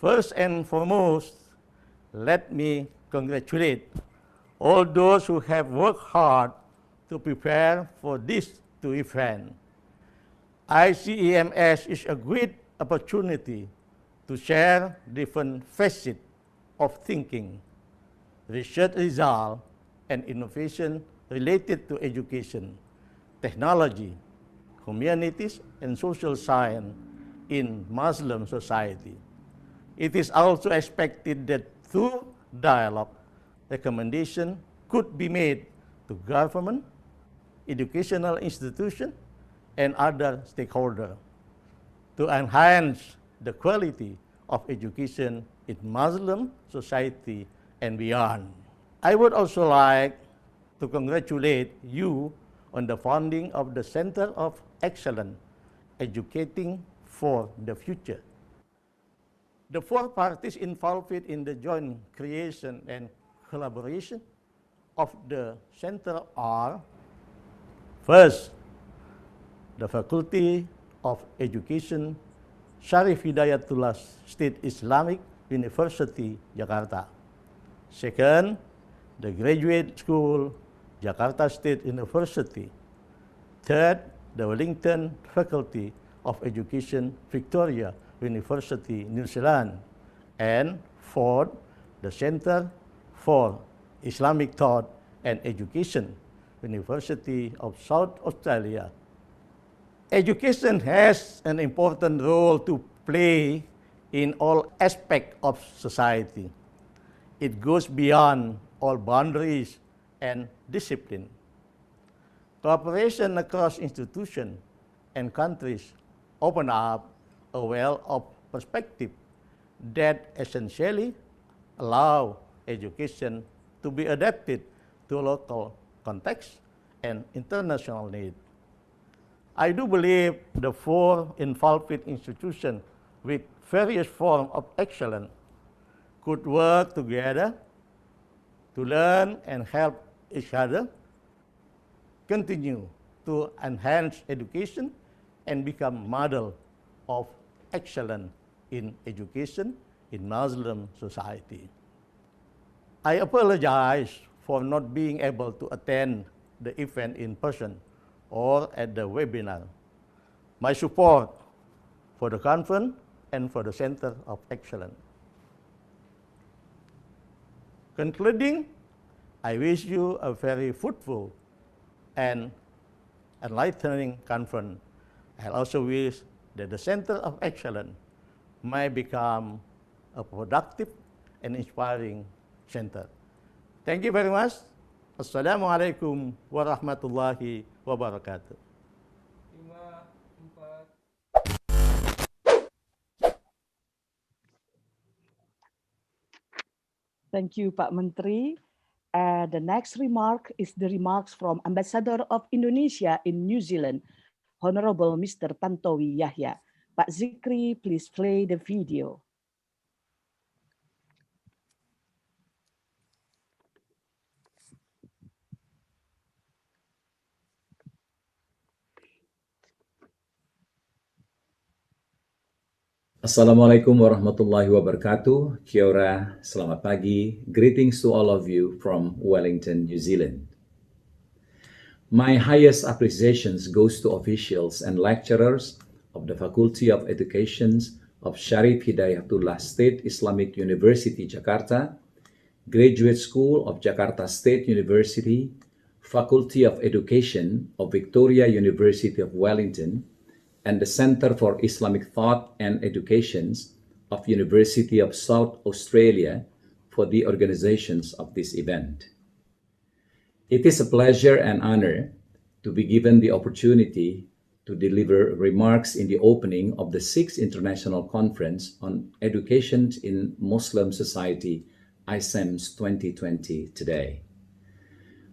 First and foremost, let me congratulate all those who have worked hard to prepare for this two events. ICEMS is a great opportunity to share different facets of thinking, research results, and innovation related to education, technology, humanities, and social science in Muslim society. It is also expected that through dialogue, recommendations could be made to government, educational institutions, and other stakeholders to enhance the quality of education in Muslim society and beyond. I would also like to congratulate you on the founding of the Center of Excellence, Educating for the Future. The four parties involved in the joint creation and collaboration of the center are: first, the Faculty of Education, Syarif Hidayatullah State Islamic University, Jakarta. Second, the Graduate School, Jakarta State University. Third, the Wellington Faculty of Education, Victoria University, New Zealand. And fourth, the Center for Islamic Thought and Education, University of South Australia. Education has an important role to play in all aspects of society. It goes beyond all boundaries and discipline. Cooperation across institutions and countries open up a well of perspective that essentially allow education to be adapted to local context and international needs. I do believe the four involved institutions with various forms of excellence could work together to learn and help each other, continue to enhance education, and become model of excellence in education in Muslim society. I apologize for not being able to attend the event in person or at the webinar. My support for the conference and for the Center of Excellence. Concluding, I wish you a very fruitful and enlightening conference. I also wish that the Center of Excellence may become a productive and inspiring center. Thank you very much. Assalamualaikum warahmatullahi wabarakatuh. Thank you, Pak Menteri. The next remark is the remarks from Ambassador of Indonesia in New Zealand, Honorable Mr. Tantowi Yahya. Pak Zikri, please play the video. Assalamualaikum warahmatullahi wabarakatuh. Kia ora, selamat pagi. Greetings to all of you from Wellington, New Zealand. My highest appreciations goes to officials and lecturers of the Faculty of Education of Sharif Hidayatullah State Islamic University, Jakarta, Graduate School of Jakarta State University, Faculty of Education of Victoria University of Wellington, and the Center for Islamic Thought and Educations of University of South Australia for the organizations of this event. It is a pleasure and honor to be given the opportunity to deliver remarks in the opening of the 6th International Conference on Education in Muslim Society, ICEMS 2020 today.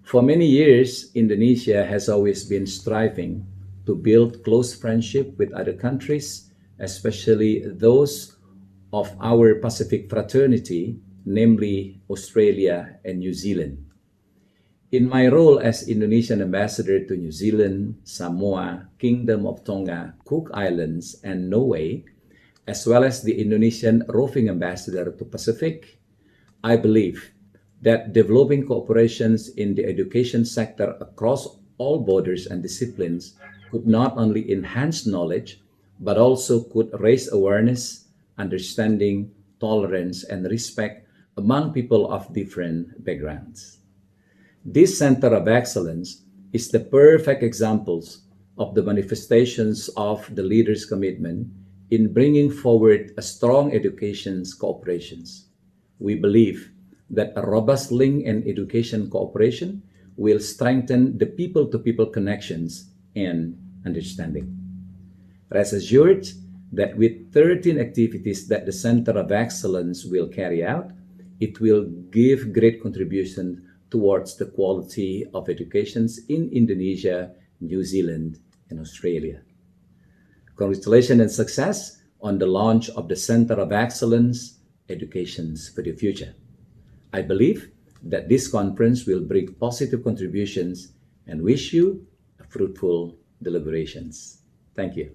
For many years, Indonesia has always been striving to build close friendship with other countries, especially those of our Pacific fraternity, namely Australia and New Zealand. In my role as Indonesian ambassador to New Zealand, Samoa, Kingdom of Tonga, Cook Islands, and Norway, as well as the Indonesian roving ambassador to Pacific, I believe that developing cooperations in the education sector across all borders and disciplines could not only enhance knowledge, but also could raise awareness, understanding, tolerance, and respect among people of different backgrounds. This Center of Excellence is the perfect examples of the manifestations of the leaders' commitment in bringing forward a strong education cooperations. We believe that a robust link and education cooperation will strengthen the people-to-people connections and understanding. Rest assured that with 13 activities that the Center of Excellence will carry out, it will give great contribution towards the quality of educations in Indonesia, New Zealand, and Australia. Congratulations and success on the launch of the Center of Excellence, Educations for the Future. I believe that this conference will bring positive contributions and wish you a fruitful deliberations. Thank you.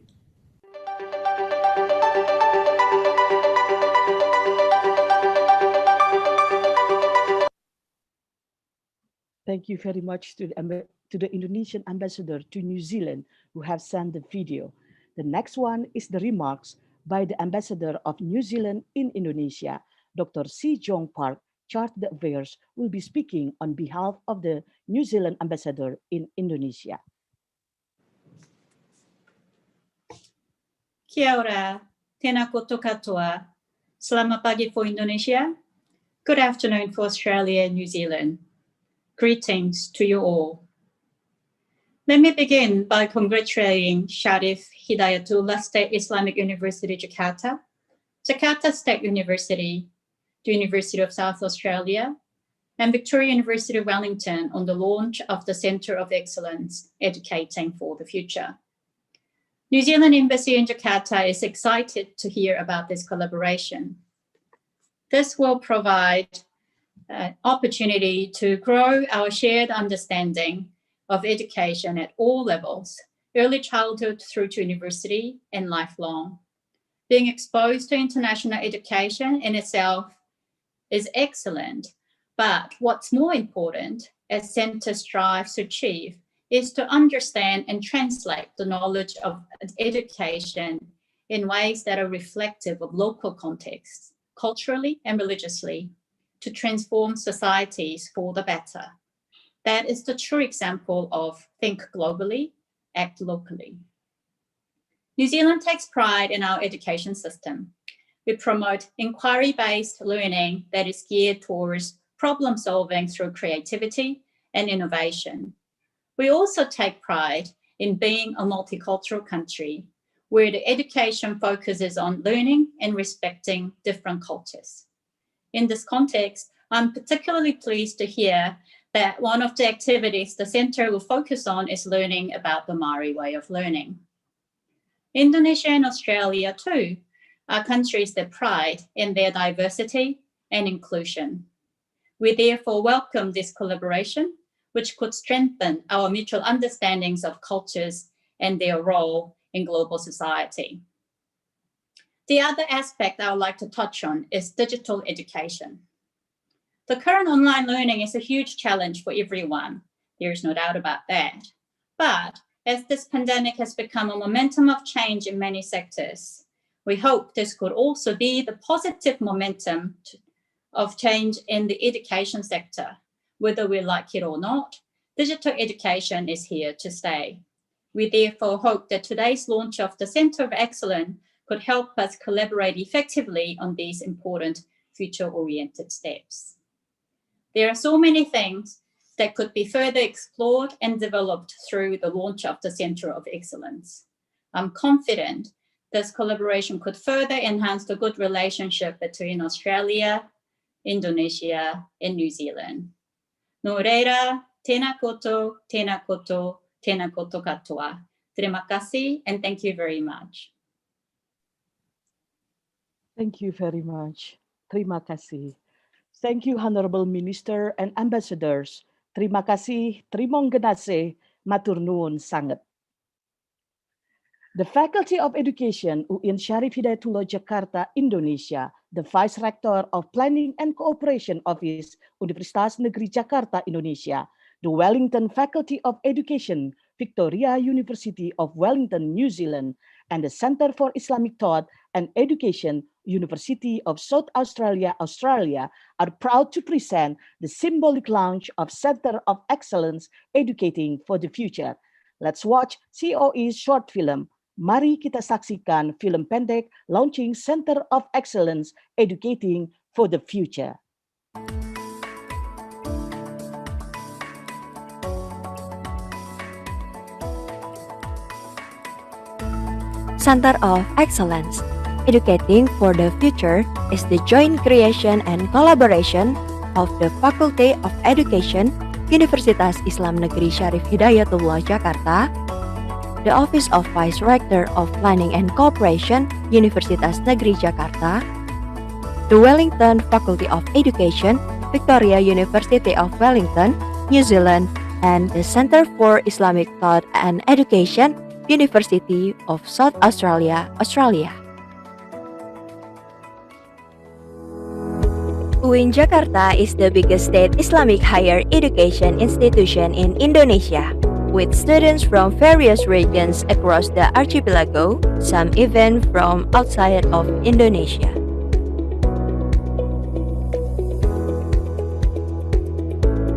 Thank you very much to the Indonesian ambassador to New Zealand who have sent the video. The next one is the remarks by the ambassador of New Zealand in Indonesia, Dr. Si Jong Park, Chartered Affairs, will be speaking on behalf of the New Zealand ambassador in Indonesia. Kia ora, tēnā koutou katoa. Selamat pagi for Indonesia. Good afternoon for Australia and New Zealand. Greetings to you all. Let me begin by congratulating Sharif Hidayatullah State Islamic University, Jakarta, Jakarta State University, the University of South Australia, and Victoria University of Wellington on the launch of the Centre of Excellence, Educating for the Future. New Zealand Embassy in Jakarta is excited to hear about this collaboration. This will provide opportunity to grow our shared understanding of education at all levels, early childhood through to university and lifelong. Being exposed to international education in itself is excellent, but what's more important, as Centre strives to achieve, is to understand and translate the knowledge of education in ways that are reflective of local contexts, culturally and religiously, to transform societies for the better. That is the true example of think globally, act locally. New Zealand takes pride in our education system. We promote inquiry-based learning that is geared towards problem solving through creativity and innovation. We also take pride in being a multicultural country where the education focuses on learning and respecting different cultures. In this context, I'm particularly pleased to hear that one of the activities the Centre will focus on is learning about the Māori way of learning. Indonesia and Australia too are countries that pride in their diversity and inclusion. We therefore welcome this collaboration, which could strengthen our mutual understandings of cultures and their role in global society. The other aspect I would like to touch on is digital education. The current online learning is a huge challenge for everyone. There's no doubt about that. But as this pandemic has become a momentum of change in many sectors, we hope this could also be the positive momentum of change in the education sector. Whether we like it or not, digital education is here to stay. We therefore hope that today's launch of the Center of Excellence could help us collaborate effectively on these important future-oriented steps. There are so many things that could be further explored and developed through the launch of the Center of Excellence. I'm confident this collaboration could further enhance the good relationship between Australia, Indonesia, and New Zealand. No reira, tēnā koutou, tēnā koutou, tēnā koutou katoa. Terima kasih, and thank you very much. Thank you very much. Terima kasih. Thank you, Honorable Minister and Ambassadors. Terima kasih, trimong genase, matur nuwun sangat. The Faculty of Education UIN Syarif Hidayatullah Jakarta, Indonesia, the Vice Rector of Planning and Cooperation Office Universitas Negeri Jakarta, Indonesia, the Wellington Faculty of Education, Victoria University of Wellington, New Zealand, and the Center for Islamic Thought and Education, University of South Australia, Australia, are proud to present the symbolic launch of Center of Excellence Educating for the Future. Let's watch COE's short film. Mari kita saksikan film pendek launching Center of Excellence Educating for the Future. Center of Excellence Educating for the Future is the joint creation and collaboration of the Faculty of Education, Universitas Islam Negeri Syarif Hidayatullah Jakarta, the Office of Vice Rector of Planning and Cooperation, Universitas Negeri Jakarta, the Wellington Faculty of Education, Victoria University of Wellington, New Zealand, and the Center for Islamic Thought and Education, University of South Australia, Australia. UIN Jakarta is the biggest state Islamic higher education institution in Indonesia, with students from various regions across the archipelago, some even from outside of Indonesia.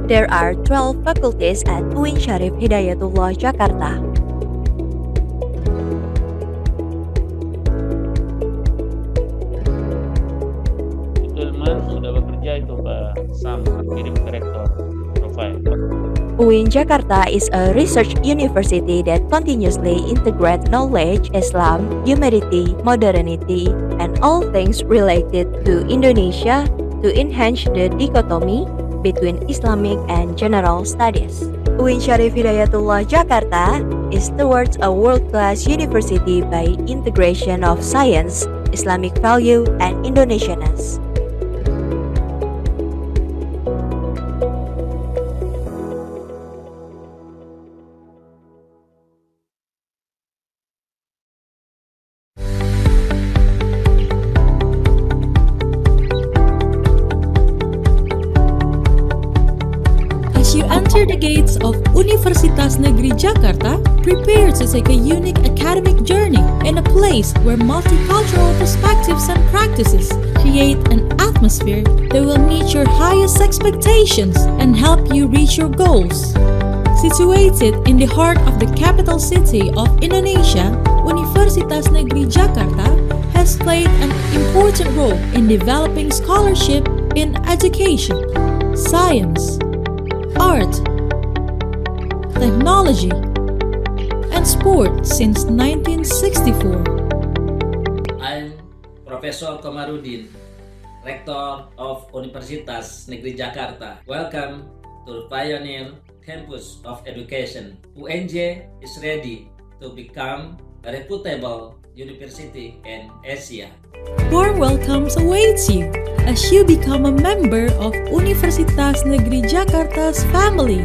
There are 12 faculties at UIN Syarif Hidayatullah Jakarta. Sudah bekerja itu Pak Sam, kirim ke rektor profile. UIN Jakarta is a research university that continuously integrates knowledge, Islam, humanity, modernity, and all things related to Indonesia to enhance the dichotomy between Islamic and general studies. UIN Syarif Hidayatullah Jakarta is towards a world-class university by integration of science, Islamic value, and Indonesianness. Enter the gates of Universitas Negeri Jakarta, prepare to take a unique academic journey in a place where multicultural perspectives and practices create an atmosphere that will meet your highest expectations and help you reach your goals. Situated in the heart of the capital city of Indonesia, Universitas Negeri Jakarta has played an important role in developing scholarship in education, science, art, technology, and sport since 1964. I'm Professor Komarudin, Rector of Universitas Negeri Jakarta. Welcome to the Pioneer Campus of Education. UNJ is ready to become a reputable university in Asia. Warm welcomes awaits you as you become a member of Universitas Negeri Jakarta's family.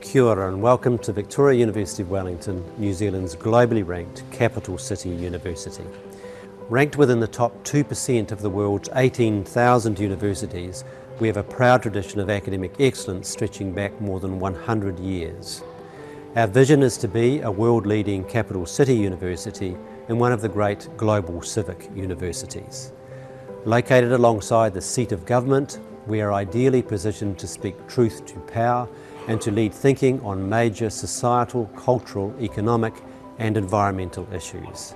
Kia ora and welcome to Victoria University of Wellington, New Zealand's globally ranked capital city university. Ranked within the top 2% of the world's 18,000 universities, we have a proud tradition of academic excellence stretching back more than 100 years. Our vision is to be a world-leading capital city university and one of the great global civic universities. Located alongside the seat of government, we are ideally positioned to speak truth to power and to lead thinking on major societal, cultural, economic and environmental issues.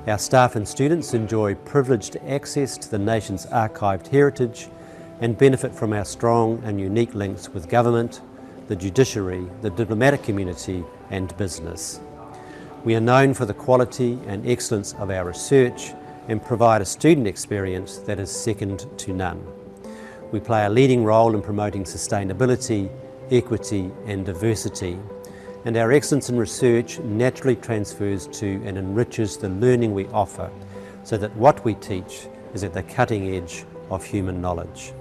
Our staff and students enjoy privileged access to the nation's archived heritage and benefit from our strong and unique links with government, the judiciary, the diplomatic community and business. We are known for the quality and excellence of our research and provide a student experience that is second to none. We play a leading role in promoting sustainability, equity and diversity, and our excellence in research naturally transfers to and enriches the learning we offer so that what we teach is at the cutting edge of human knowledge.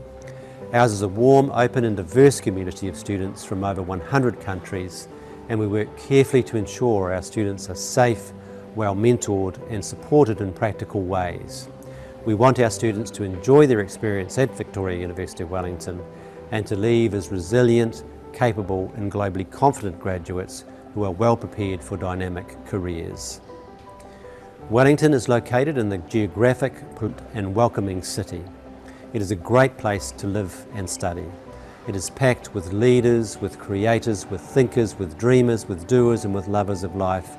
Ours is a warm, open and diverse community of students from over 100 countries, and we work carefully to ensure our students are safe, well mentored and supported in practical ways. We want our students to enjoy their experience at Victoria University of Wellington and to leave as resilient, capable and globally confident graduates who are well prepared for dynamic careers. Wellington is located in the geographic and welcoming city. It is a great place to live and study. It is packed with leaders, with creators, with thinkers, with dreamers, with doers and with lovers of life,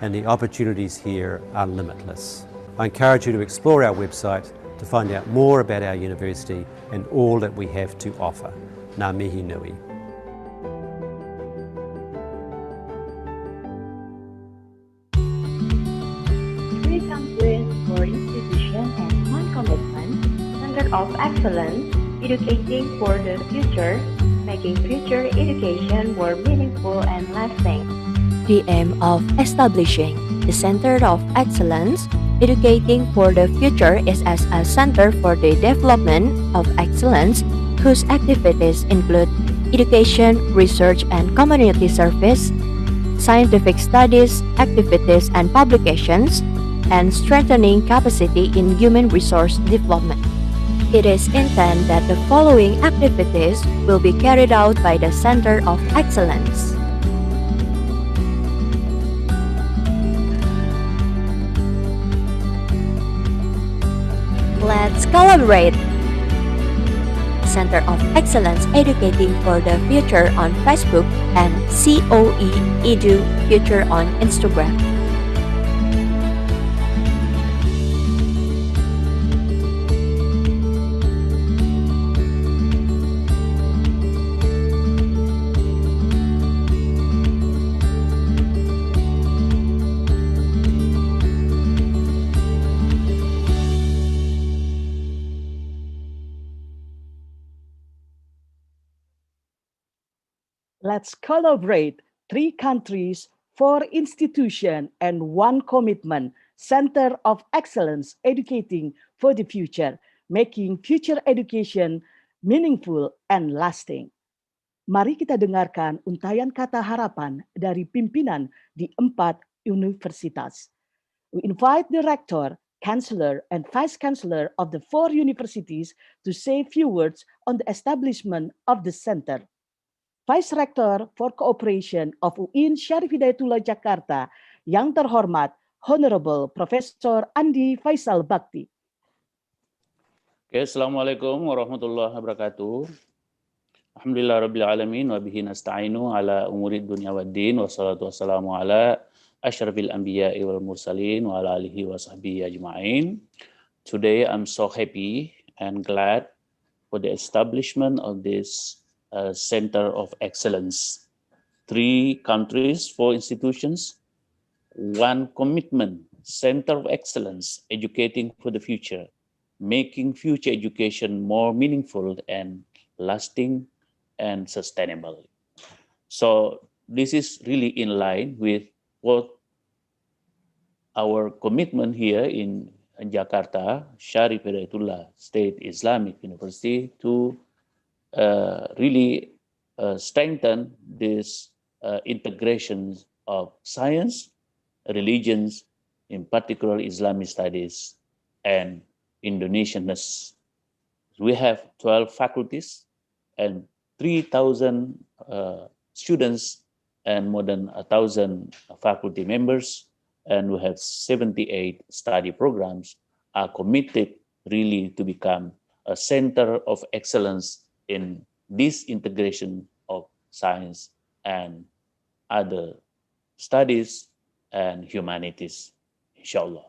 and the opportunities here are limitless. I encourage you to explore our website to find out more about our university and all that we have to offer. Ngā mihi nui. Three countries, four institutions, and one commitment, Center of Excellence, educating for the future, making future education more meaningful and lasting. The aim of establishing the Center of Excellence, educating for the future is as a center for the development of excellence, whose activities include education, research and community service, scientific studies, activities and publications, and strengthening capacity in human resource development. It is intended that the following activities will be carried out by the Center of Excellence. Let's collaborate! Center of Excellence Educating for the Future on Facebook and COE Edu Future on Instagram. Let's collaborate. 3 countries, 4 institutions, and 1 commitment. Center of Excellence Educating for the Future, making future education meaningful and lasting. Mari kita dengarkan untayan kata harapan dari pimpinan di 4 universitas. We invite the rector, chancellor, and vice chancellor of the 4 universities to say a few words on the establishment of the center. Vice Rector for Cooperation of UIN Syarif Hidayatullah Jakarta, yang terhormat Honorable Profesor Andi Faisal Bakti. Oke, Assalamualaikum warahmatullahi wabarakatuh. Alhamdulillah Rabbil Alamin wa bihi nasta'inu ala umurid dunya waddin wa salatu wassalamu ala asyrafil anbiya'i wal mursalin wa ala alihi wa sahbihi ajma'in. Today I'm so happy and glad for the establishment of this Center of Excellence. 3 countries, 4 institutions, 1 commitment, Center of Excellence, educating for the future, making future education more meaningful and lasting and sustainable. So this is really in line with what our commitment here in Jakarta, Syarif Hidayatullah State Islamic University, to really strengthen this integration of science, religions, in particular Islamic studies, and Indonesianness. We have 12 faculties and 3,000 students and more than 1,000 faculty members, and we have 78 study programs are committed really to become a center of excellence in this integration of science and other studies and humanities, inshallah.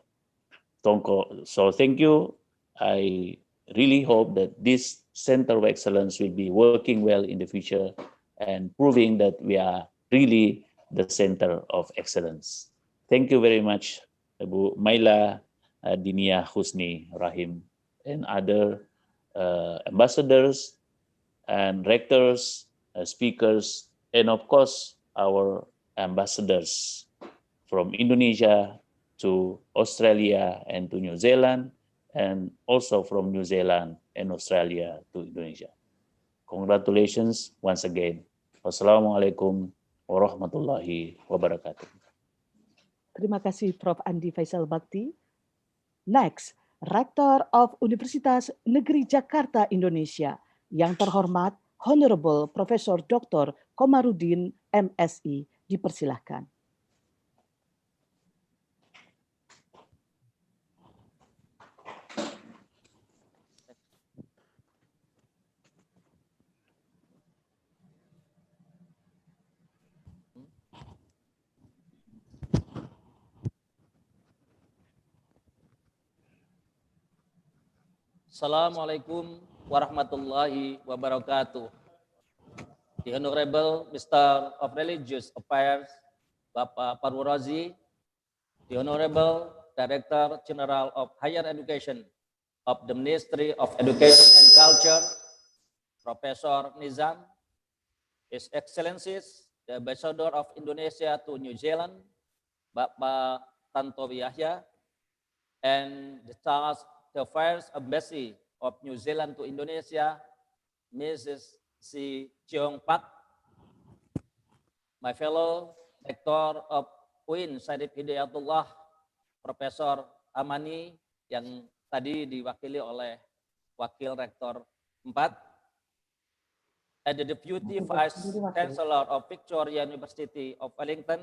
So thank you. I really hope that this Center of Excellence will be working well in the future and proving that we are really the Center of Excellence. Thank you very much, Bu Maila, Dinia Husni Rahim, and other ambassadors and rectors, speakers, and of course, our ambassadors from Indonesia to Australia and to New Zealand, and also from New Zealand and Australia to Indonesia. Congratulations once again. Wassalamualaikum warahmatullahi wabarakatuh. Terima kasih Prof. Andi Faisal Bakti. Next, Rektor of Universitas Negeri Jakarta Indonesia, yang terhormat Honorable Profesor Dr. Komarudin MSI, dipersilahkan. Assalamualaikum warahmatullahi wabarakatuh. The Honorable Mr. of Religious Affairs, Bapak Parwurazi, the Honorable Director General of Higher Education of the Ministry of Education and Culture, Professor Nizam, His Excellencies, the Ambassador of Indonesia to New Zealand, Bapak Tantowi Yahya, and the First Embassy of New Zealand to Indonesia, Mrs. Si Cheong Pak, my fellow Rector of UIN Syarif Hidayatullah, Profesor Amani, yang tadi diwakili oleh Wakil Rektor 4, and the Deputy Vice Chancellor of Victoria University of Wellington,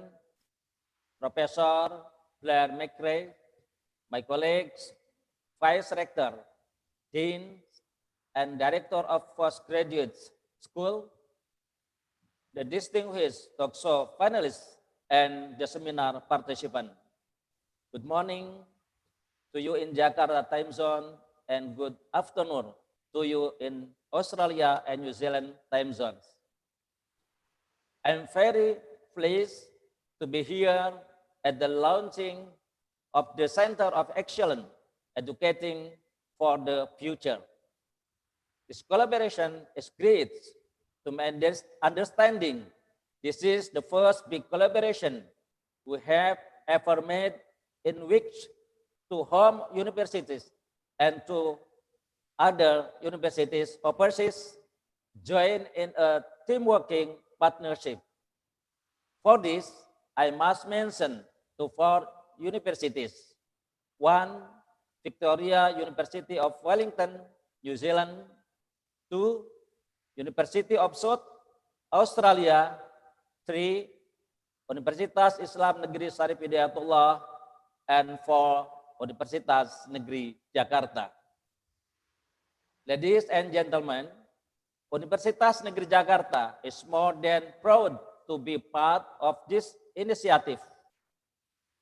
Professor Blair McRae, my colleagues, Vice Rector, Dean, and Director of Postgraduate School, the distinguished talk show panelists, and the seminar participants. Good morning to you in Jakarta time zone, and good afternoon to you in Australia and New Zealand time zones. I'm very pleased to be here at the launching of the Center of Excellence, Educating for the Future. This collaboration is great to my understanding. This is the first big collaboration we have ever made, in which two home universities and two other universities overseas join in a team-working partnership. For this, I must mention two 4 universities. One, Victoria University of Wellington, New Zealand. 2, University of South Australia. 3, Universitas Islam Negeri Syarif Hidayatullah. And 4, Universitas Negeri Jakarta. Ladies and gentlemen, Universitas Negeri Jakarta is more than proud to be part of this initiative.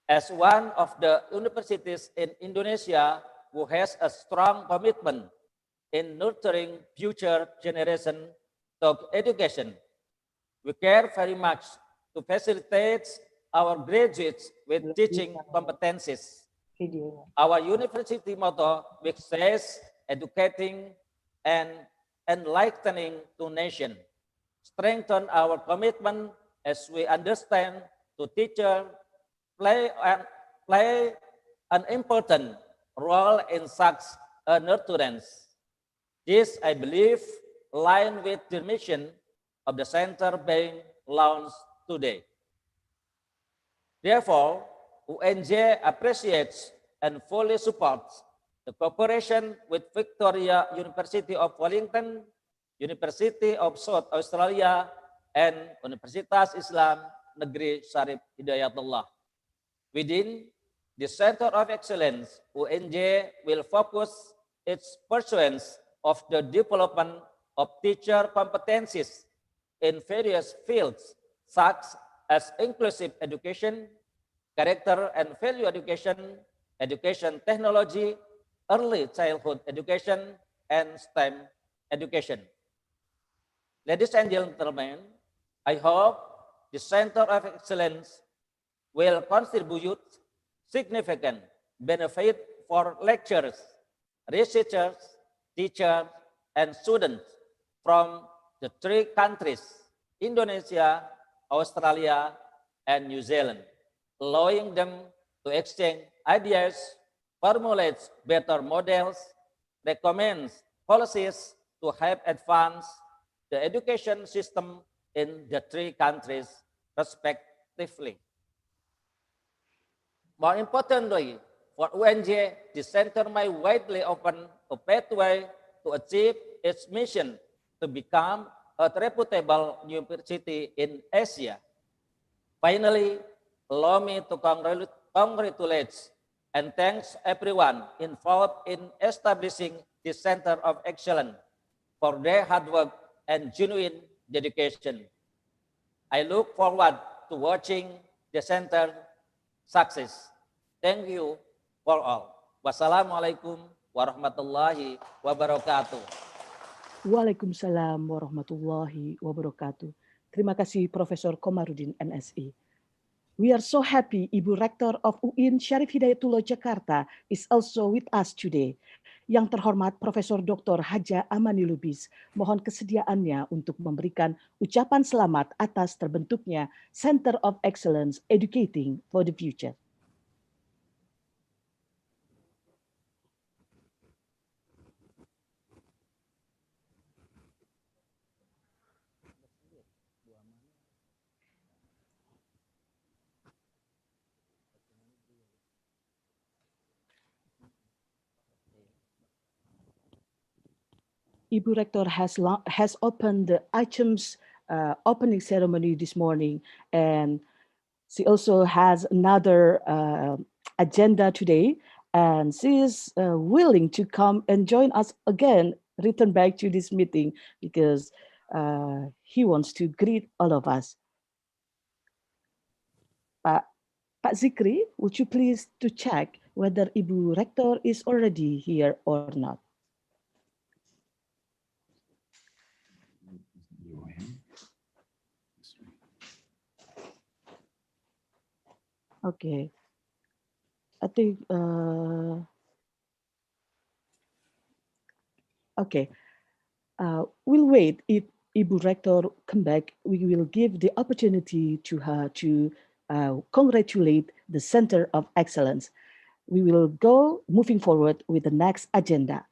As one of the universities in Indonesia who has a strong commitment in nurturing future generation to education, we care very much to facilitate our graduates with teaching competencies. Our university motto, which says educating and enlightening to nation, strengthen our commitment as we understand to teacher play an important role in such a nurturance. This, I believe, aligns with their mission of the center being launched today. Therefore, UNJ appreciates and fully supports the cooperation with Victoria University of Wellington, University of South Australia, and Universitas Islam Negeri Syarif Hidayatullah. Within the Center of Excellence, UNJ will focus its pursuance of the development of teacher competencies in various fields, such as inclusive education, character and value education, education technology, early childhood education, and STEM education. Ladies and gentlemen, I hope the Center of Excellence will contribute significant benefit for lecturers, researchers, teachers, and students from the three countries, Indonesia, Australia, and New Zealand, allowing them to exchange ideas, formulate better models, recommend policies to help advance the education system in the three countries respectively. More importantly, for UNJ, the center may widely open a pathway to achieve its mission to become a reputable university in Asia. Finally, allow me to congratulate and thanks everyone involved in establishing the Center of Excellence for their hard work and genuine dedication. I look forward to watching the center success. Thank you for all. Wassalamualaikum warahmatullahi wabarakatuh. Waalaikumsalam warahmatullahi wabarakatuh. Terima kasih Profesor Komarudin MSI. We are so happy Ibu Rektor of UIN Syarif Hidayatullah Jakarta is also with us today. Yang terhormat Profesor Dr. Haja Amani Lubis, mohon kesediaannya untuk memberikan ucapan selamat atas terbentuknya Center of Excellence Educating for the Future. Ibu Rektor has opened the ICEMS opening ceremony this morning, and she also has another agenda today, and she is willing to come and join us again, return back to this meeting, because he wants to greet all of us. Pak Zikri, would you please to check whether Ibu Rektor is already here or not? Okay, I think, okay, we'll wait. If Ibu Rektor come back, we will give the opportunity to her to congratulate the Center of Excellence. We will go moving forward with the next agenda.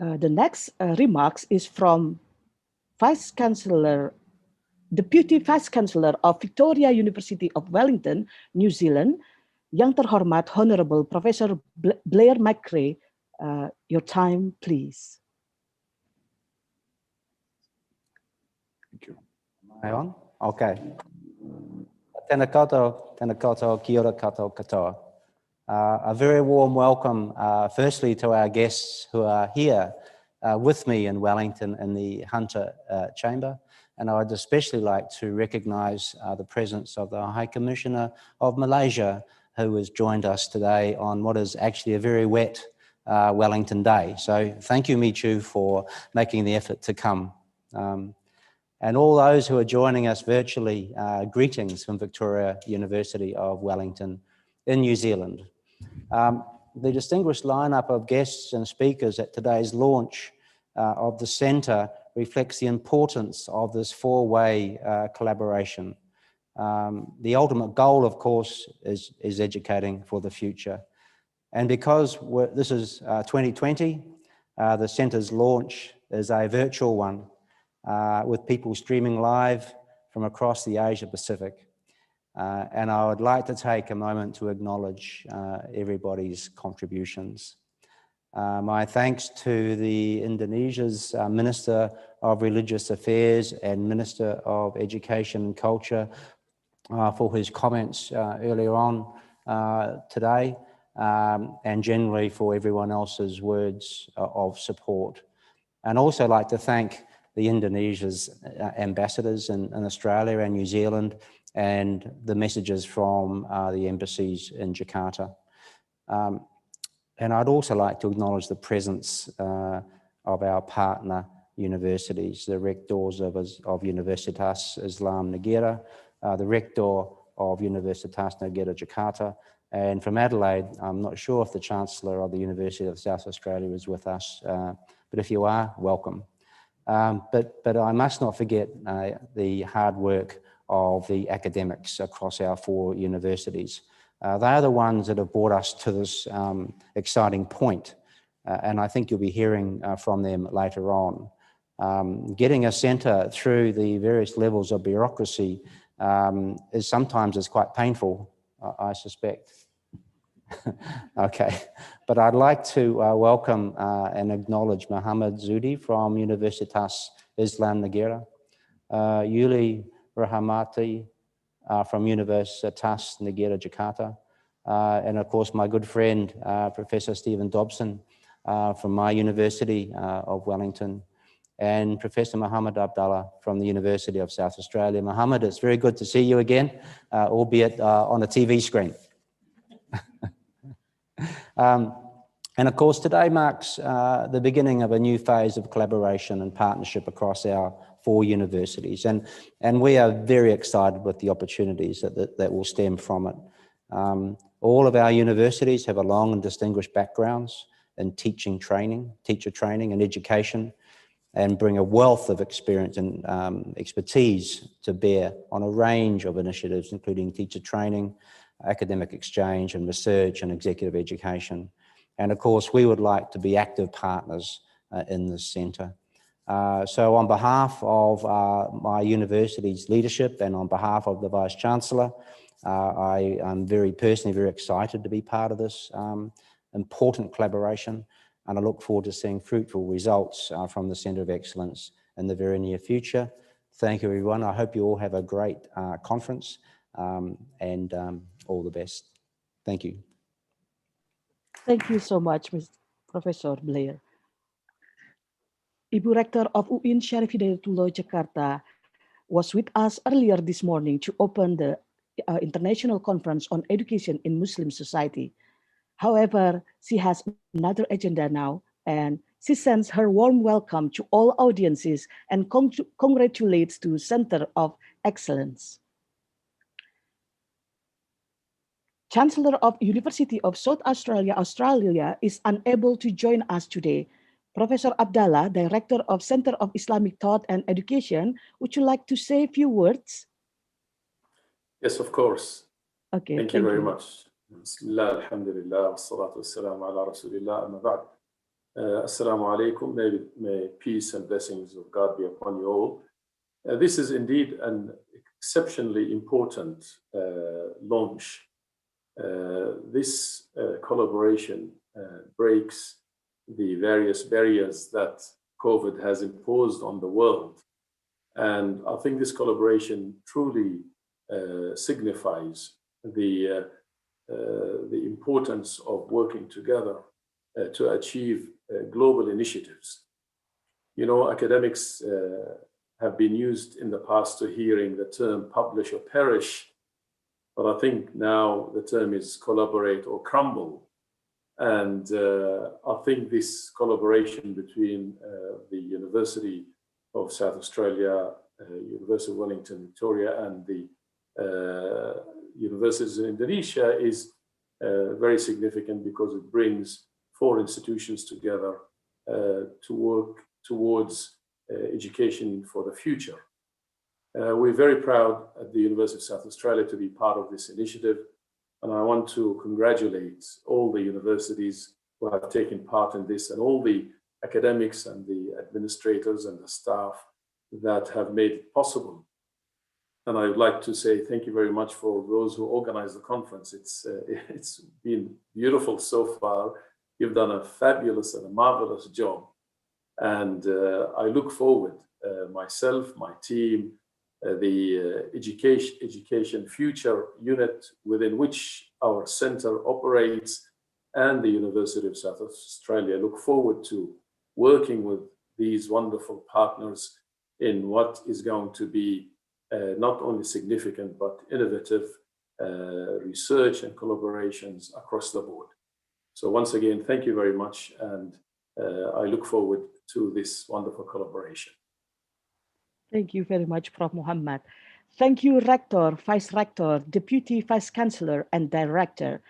The next remarks is from Deputy Vice Chancellor of Victoria University of Wellington, New Zealand, Yang terhormat Honorable Professor Blair McRae. Your time, please. Thank you. Am I on? Okay. Tēnā koutou, kia ora katoa. A very warm welcome, firstly, to our guests who are here with me in Wellington in the Hunter Chamber. And I'd especially like to recognise the presence of the High Commissioner of Malaysia, who has joined us today on what is actually a very wet Wellington day. So thank you, Michu, for making the effort to come. And all those who are joining us virtually, greetings from Victoria University of Wellington in New Zealand. The distinguished lineup of guests and speakers at today's launch of the centre reflects the importance of this four-way collaboration. The ultimate goal, of course, is educating for the future. And because this is 2020, the centre's launch is a virtual one with people streaming live from across the Asia Pacific. And I would like to take a moment to acknowledge everybody's contributions. My thanks to the Indonesia's Minister of Religious Affairs and Minister of Education and Culture for his comments earlier on today, and generally for everyone else's words of support. And also like to thank the Indonesia's ambassadors in Australia and New Zealand, and the messages from the embassies in Jakarta. And I'd also like to acknowledge the presence of our partner universities, the rectors of Universitas Islam Negara, the rector of Universitas Negara Jakarta, and from Adelaide, I'm not sure if the Chancellor of the University of South Australia is with us, but if you are, welcome. But I must not forget the hard work of the academics across our 4 universities. They are the ones that have brought us to this exciting point, and I think you'll be hearing from them later on. Getting a centre through the various levels of bureaucracy is sometimes quite painful, I suspect. Okay, but I'd like to welcome and acknowledge Muhammad Zudi from Universitas Islam Negara, Yuli Rahmati from Universitas Negara Jakarta, and of course my good friend Professor Stephen Dobson from my University of Wellington, and Professor Muhammad Abdallah from the University of South Australia. Muhammad, it's very good to see you again, albeit on a TV screen. And of course, today marks the beginning of a new phase of collaboration and partnership across our 4 universities. And we are very excited with the opportunities that will stem from it. All of our universities have a long and distinguished backgrounds in teacher training and education, and bring a wealth of experience and expertise to bear on a range of initiatives, including teacher training, academic exchange and research and executive education. And of course, we would like to be active partners in this centre. So on behalf of my university's leadership and on behalf of the Vice-Chancellor, I am personally very excited to be part of this important collaboration, and I look forward to seeing fruitful results from the Centre of Excellence in the very near future. Thank you, everyone. I hope you all have a great conference, and all the best. Thank you. Thank you so much, Professor Blair. Ibu Rector of UIN Syarif Hidayatullah Jakarta was with us earlier this morning to open the International Conference on Education in Muslim Society. However, she has another agenda now, and she sends her warm welcome to all audiences and congratulates the Center of Excellence. Chancellor of University of South Australia, Australia is unable to join us today. Professor Abdallah, Director of Center of Islamic Thought and Education, would you like to say a few words? Yes, of course. Okay, thank you very much. Bismillah, alhamdulillah, wassalatu wassalamu ala rasulillah, amma ba'd. Assalamu alaikum, may peace and blessings of God be upon you all. This is indeed an exceptionally important launch. This collaboration breaks the various barriers that COVID has imposed on the world. And I think this collaboration truly signifies the importance of working together to achieve global initiatives. You know, academics have been used in the past to hearing the term publish or perish, but I think now the term is collaborate or crumble. And I think this collaboration between the University of South Australia, University of Wellington, Victoria, and the universities in Indonesia is very significant because it brings 4 institutions together to work towards education for the future. We're very proud at the University of South Australia to be part of this initiative, and I want to congratulate all the universities who have taken part in this and all the academics and the administrators and the staff that have made it possible. And I would like to say thank you very much for those who organized the conference. It's been beautiful so far. You've done a fabulous and a marvelous job. And I look forward, myself, my team, the education future unit within which our center operates, and the University of South Australia look forward to working with these wonderful partners in what is going to be not only significant but innovative research and collaborations across the board. So once again, thank you very much, and I look forward to this wonderful collaboration. Thank you very much, Prof. Muhammad. Thank you, Rector, Vice Rector, Deputy Vice Chancellor, and Director.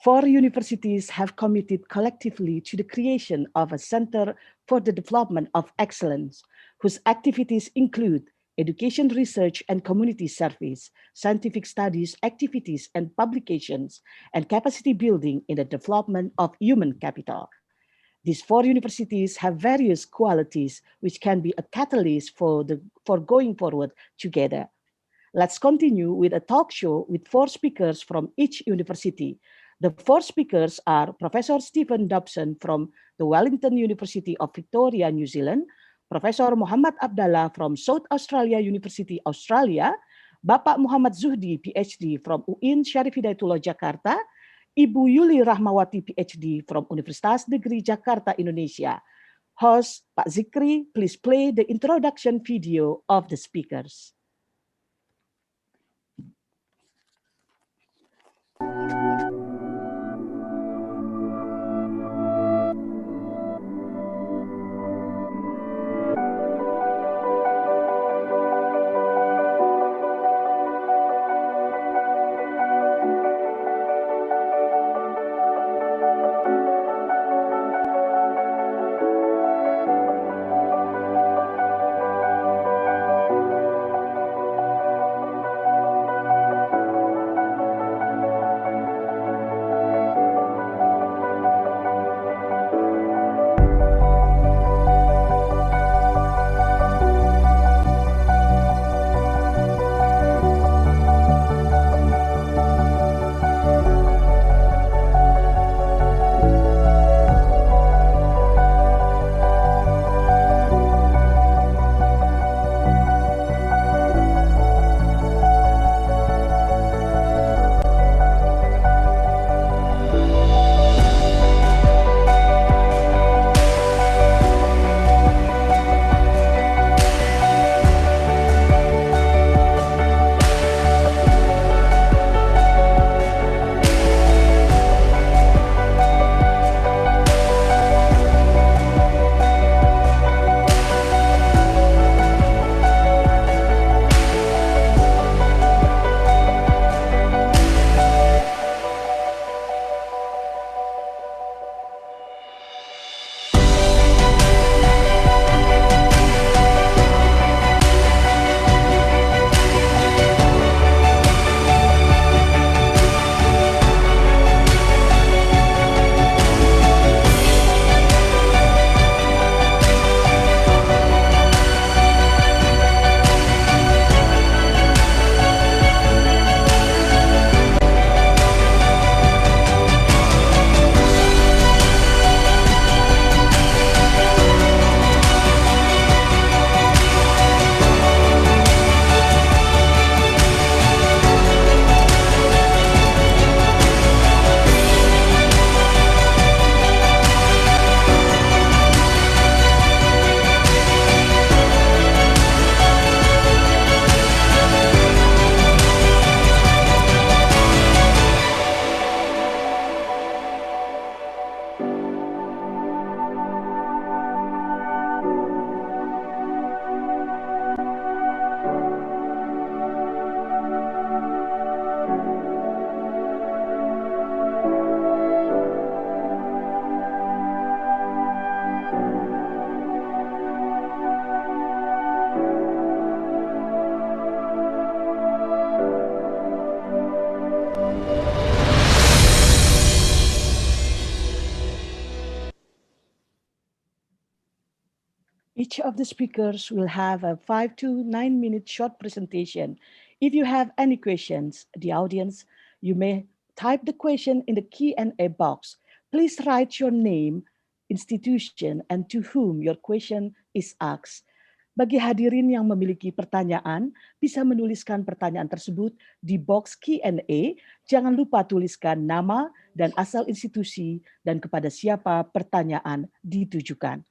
4 universities have committed collectively to the creation of a Center for the Development of Excellence, whose activities include education, research, and community service, scientific studies, activities, and publications, and capacity building in the development of human capital. These 4 universities have various qualities which can be a catalyst for going forward together. Let's continue with a talk show with 4 speakers from each university. The 4 speakers are Professor Stephen Dobson from the Wellington University of Victoria, New Zealand, Professor Muhammad Abdallah from South Australia University, Australia, Bapak Muhammad Zuhdi, PhD from UIN Syarif Hidayatullah, Jakarta, Ibu Yuli Rahmawati, PhD from Universitas Negeri Jakarta, Indonesia. Host, Pak Zikri, please play the introduction video of the speakers. Each of the speakers will have a 5 to 9 minute short presentation. If you have any questions, the audience, you may type the question in the Q&A box. Please write your name, institution, and to whom your question is asked. Bagi hadirin yang memiliki pertanyaan, bisa menuliskan pertanyaan tersebut di box Q&A. Jangan lupa tuliskan nama dan asal institusi dan kepada siapa pertanyaan ditujukan.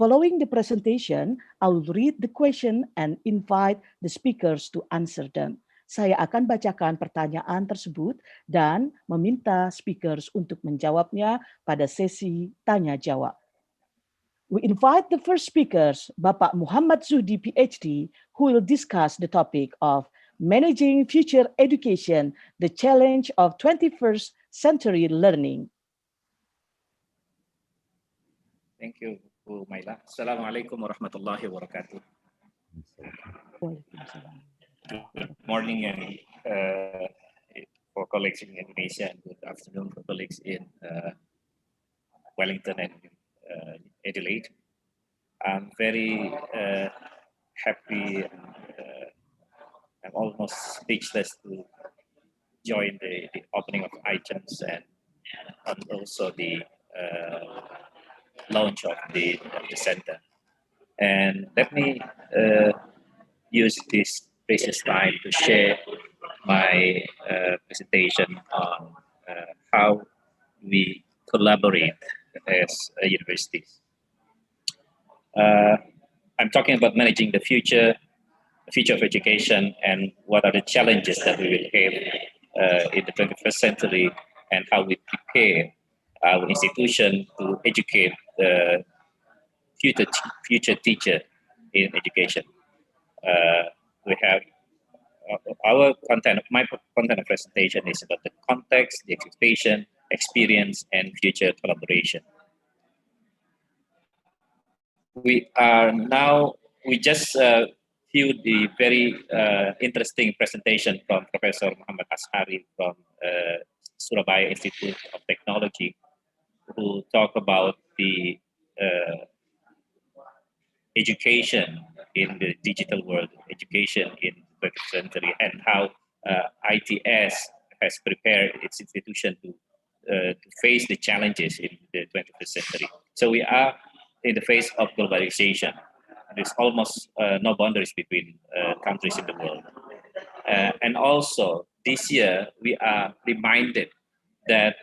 Following the presentation, I will read the question and invite the speakers to answer them. Saya akan bacakan pertanyaan tersebut dan meminta speakers untuk menjawabnya pada sesi tanya-jawab. We invite the first speakers, Bapak Muhammad Zuhdi, PhD, who will discuss the topic of managing future education, the challenge of 21st century learning. Thank you, Bu Maila. Assalamualaikum warahmatullahi wabarakatuh. Good morning and for colleagues in Indonesia, and good afternoon for colleagues in Wellington and Adelaide. I'm very happy and I'm almost speechless to join the opening of ICEMS and also the launch of the center. And let me use this precious time to share my presentation on how we collaborate as universities. I'm talking about managing the future of education and what are the challenges that we will have in the 21st century and how we prepare our institution to educate the future teacher in education. We have my content of presentation is about the context, the expectation, experience, and future collaboration. We just viewed the very interesting presentation from Professor Muhammad Ashari from Surabaya Institute of Technology, who talk about the education in the digital world, education in the 21st century, and how ITS has prepared its institution to face the challenges in the 21st century. So we are in the face of globalization. There's almost no boundaries between countries in the world. And also, this year, we are reminded that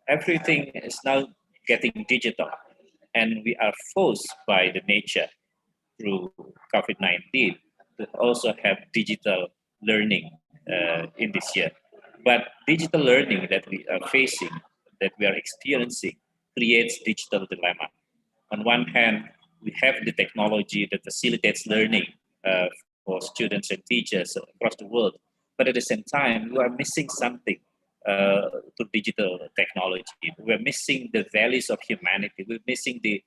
everything is now getting digital, and we are forced by the nature through COVID-19 to also have digital learning in this year. But digital learning that we are facing, that we are experiencing, creates digital dilemma. On one hand, we have the technology that facilitates learning for students and teachers across the world, but at the same time, we are missing something to digital technology. We're missing the values of humanity. We're missing the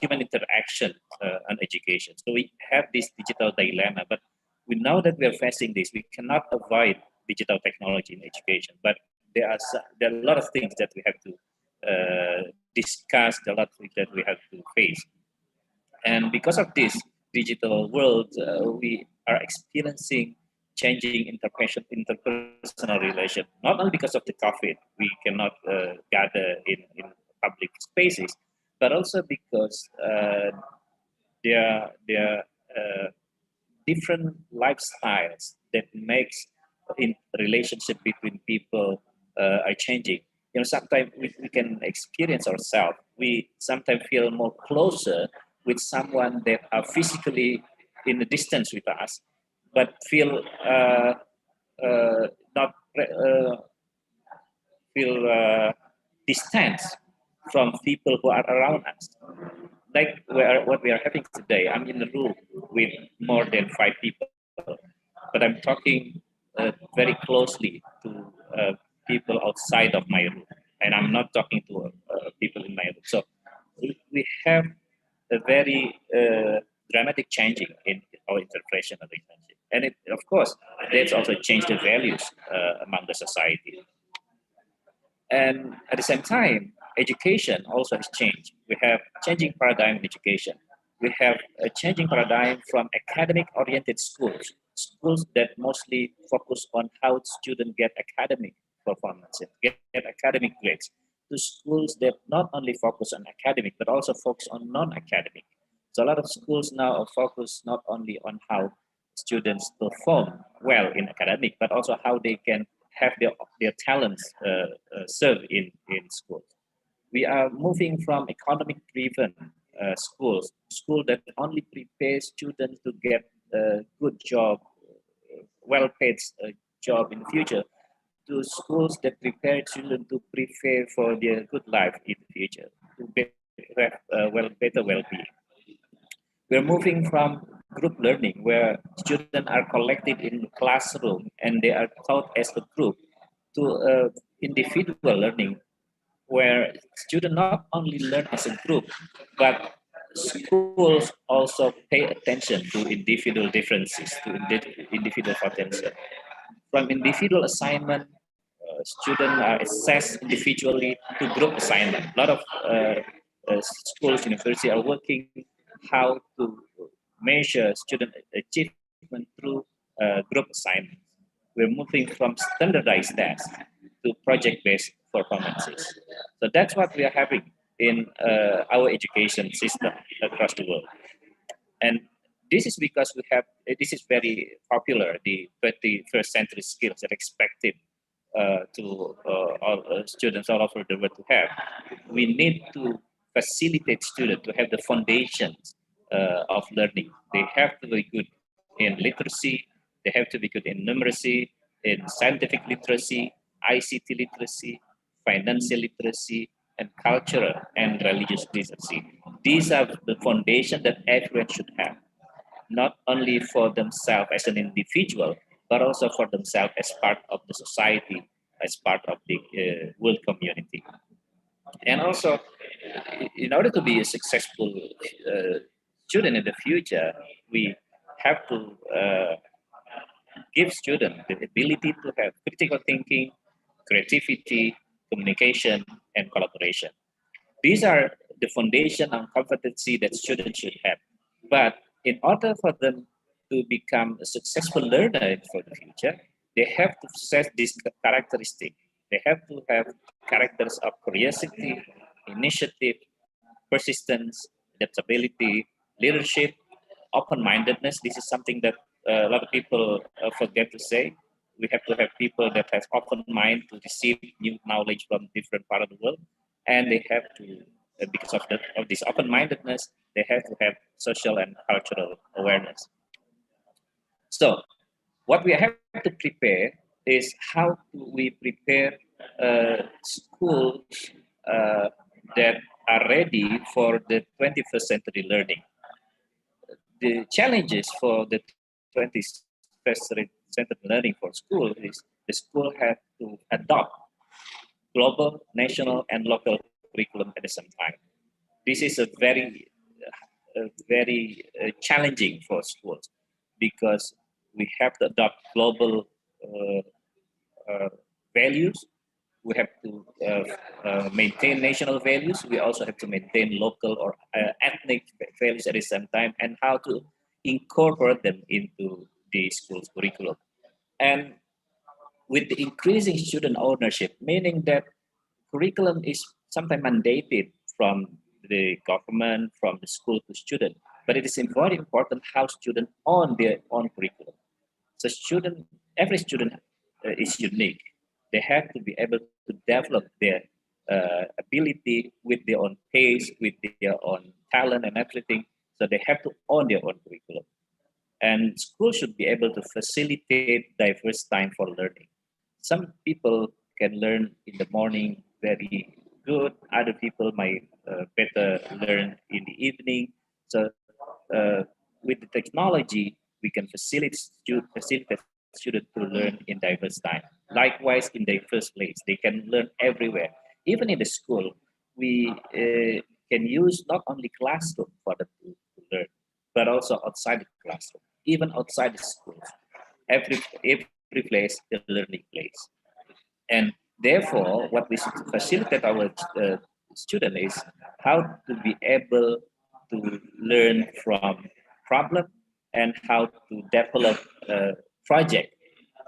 human interaction on education. So we have this digital dilemma, but we know that we are facing this. We cannot avoid digital technology in education, but there are a lot of things that we have to discuss, a lot of things that we have to face. And because of this digital world, we are experiencing changing interpersonal relation. Not only because of the COVID, we cannot gather in public spaces, but also because there are different lifestyles that makes in relationship between people are changing. You know, sometimes we can experience ourselves. We sometimes feel more closer with someone that are physically in the distance with us, but feel distant from people who are around us. Like what we are having today. I'm in a room with more than 5 people, but I'm talking very closely to people outside of my room, and I'm not talking to people in my room. So we have a very dramatic changing in our interpersonal relationship, and it, of course, that's also changed the values among the society. And at the same time, education also has changed. We have changing paradigm in education. We have a changing paradigm from academic-oriented schools, schools that mostly focus on how students get academic performance, get academic grades, to schools that not only focus on academic, but also focus on non-academic. So a lot of schools now are focused not only on how students perform well in academic, but also how they can have their talents served in schools. We are moving from economic-driven schools that only prepare students to get a good job, well-paid job in the future, to schools that prepare children to prepare for their good life in the future, to have better well-being. We're moving from group learning, where students are collected in the classroom and they are taught as a group, to individual learning, where students not only learn as a group, but schools also pay attention to individual differences, to individual potential. From individual assignment, students are assessed individually, to group assignment. A lot of schools, universities are working how to measure student achievement through group assignments. We're moving from standardized tests to project-based performances. So that's what we are having in our education system across the world. And this is because this is very popular, the 21st century skills that are expected to all students all over the world to have. We need to facilitate students to have the foundations of learning. They have to be good in literacy, they have to be good in numeracy, in scientific literacy, ICT literacy, financial literacy, and cultural and religious literacy. These are the foundation that everyone should have, not only for themselves as an individual, but also for themselves as part of the society, as part of the world community. And also, in order to be a successful student in the future, we have to give students the ability to have critical thinking, creativity, communication, and collaboration. These are the foundation and competency that students should have. But in order for them to become a successful learner for the future, they have to possess this characteristic. They have to have characters of curiosity, initiative, persistence, adaptability, leadership, open-mindedness. This is something that a lot of people forget to say. We have to have people that have open mind to receive new knowledge from different parts of the world, and they have to, because of this open-mindedness, they have to have social and cultural awareness. So, what we have to prepare is how do we prepare schools that are ready for the 21st century learning. The challenges for the 21st century learning for school is the school have to adopt global, national, and local curriculum at the same time. This is a very challenging for schools, because we have to adopt global values. We have to maintain national values. We also have to maintain local or ethnic values at the same time, and how to incorporate them into the school's curriculum. And with the increasing student ownership, meaning that curriculum is sometimes mandated from the government, from the school to student, but it is very important how students own their own curriculum. So every student is unique. They have to be able to develop their ability with their own pace, with their own talent and everything. So they have to own their own curriculum. And schools should be able to facilitate diverse time for learning. Some people can learn in the morning very good. Other people might better learn in the evening. So with the technology, we can facilitate students to learn in diverse time. Likewise, in the first place, they can learn everywhere. Even in the school, we can use not only classroom for them to learn, but also outside the classroom, even outside the schools. Every place, the learning place. And therefore, what we should facilitate our student is how to be able to learn from problem and how to develop a project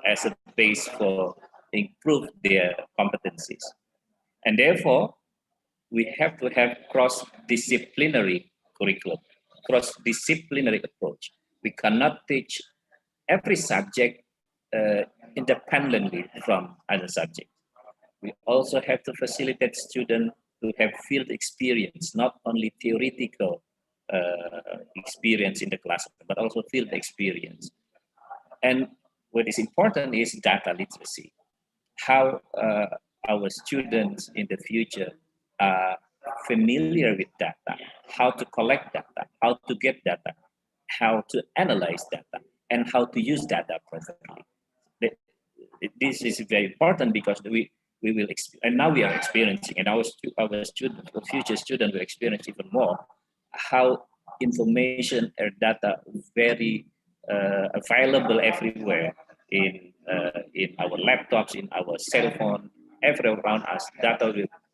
as a base for improve their competencies. And therefore, we have to have cross-disciplinary curriculum, cross-disciplinary approach. We cannot teach every subject independently from other subjects. We also have to facilitate students to have field experience, not only theoretical experience in the classroom, but also field experience. And what is important is data literacy, how our students in the future are familiar with data, how to collect data, how to get data, how to analyze data, and how to use data properly. This is very important because we will, and now we are experiencing, and our students, the future students will experience even more, how information or data very available everywhere in our laptops, in our cell phone, everywhere around us. Data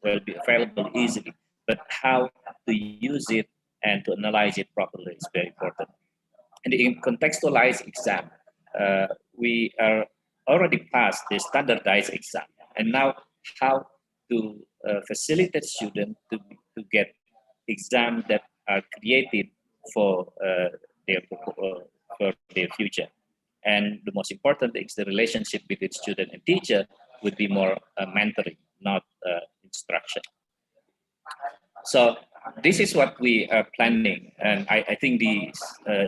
will be available easily, but how to use it and to analyze it properly is very important. And in contextualized exam, we are already past the standardized exam, and now how to facilitate students to get exams that are created for their future. And the most important is the relationship between student and teacher would be more mentoring, not instruction. So this is what we are planning, and I think the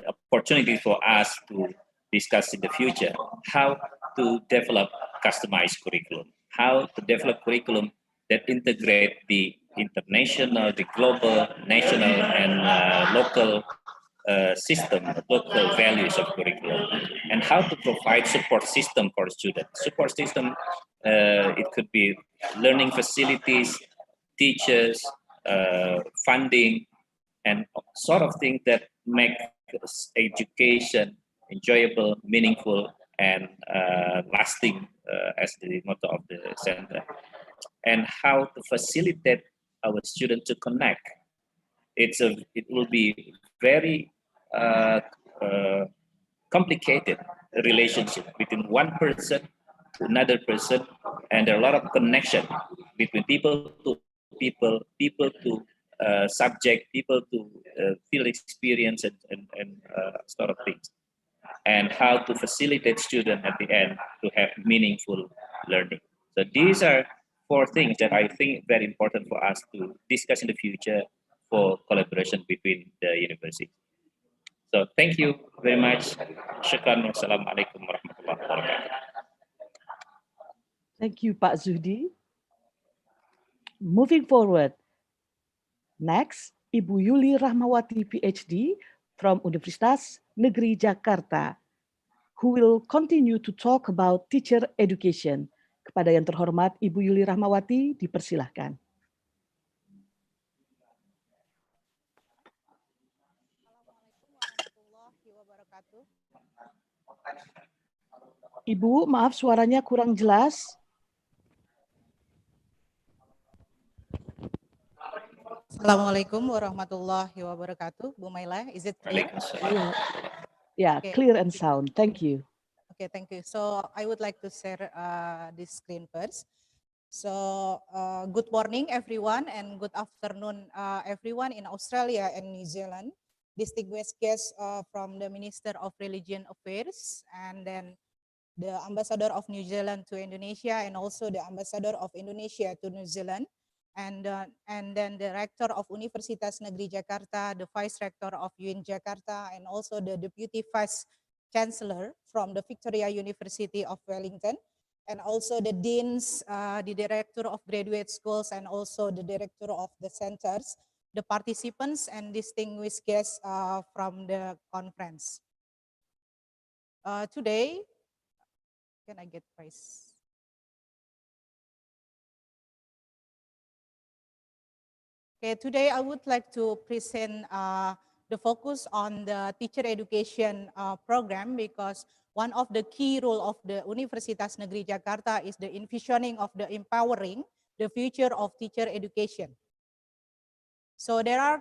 opportunity for us to discuss in the future how to develop customized curriculum, how to develop curriculum that integrate the international, the global, national, and local system, local values of curriculum, and how to provide support system for students. Support system, it could be learning facilities, teachers, funding, and sort of things that make education enjoyable, meaningful, and lasting as the motto of the center. And how to facilitate our students to connect. It will be very complicated relationship between one person to another person, and there are a lot of connection between people to people, people to subject, people to field experience, and sort of things, and how to facilitate students at the end to have meaningful learning. So these are 4 things that I think very important for us to discuss in the future for collaboration between the university. So thank you very much. Syukran. Wassalamualaikum warahmatullahi wabarakatuh. Thank you, Pak Zuhdi. Moving forward, next, Ibu Yuli Rahmawati, PhD from Universitas Negeri Jakarta, who will continue to talk about teacher education. Kepada yang terhormat Ibu Yuli Rahmawati, dipersilahkan. Ibu, maaf suaranya kurang jelas. Assalamualaikum warahmatullahi wabarakatuh. Bu Maila, is it clear? Yeah, Okay. clear and sound. Thank you. Okay, thank you. So I would like to share this screen first. So good morning, everyone, and good afternoon, everyone in Australia and New Zealand. Distinguished guests from the Minister of Religion Affairs, and then the Ambassador of New Zealand to Indonesia, and also the Ambassador of Indonesia to New Zealand, and then the Rector of Universitas Negeri Jakarta, the Vice Rector of UIN Jakarta, and also the Deputy Vice Chancellor from the Victoria University of Wellington, and also the deans, the director of graduate schools, and also the director of the centers, the participants and distinguished guests from the conference. Today, can I get price? Okay, today I would like to present the focus on the teacher education program, because one of the key role of the Universitas Negeri Jakarta is the envisioning of the empowering the future of teacher education. So there are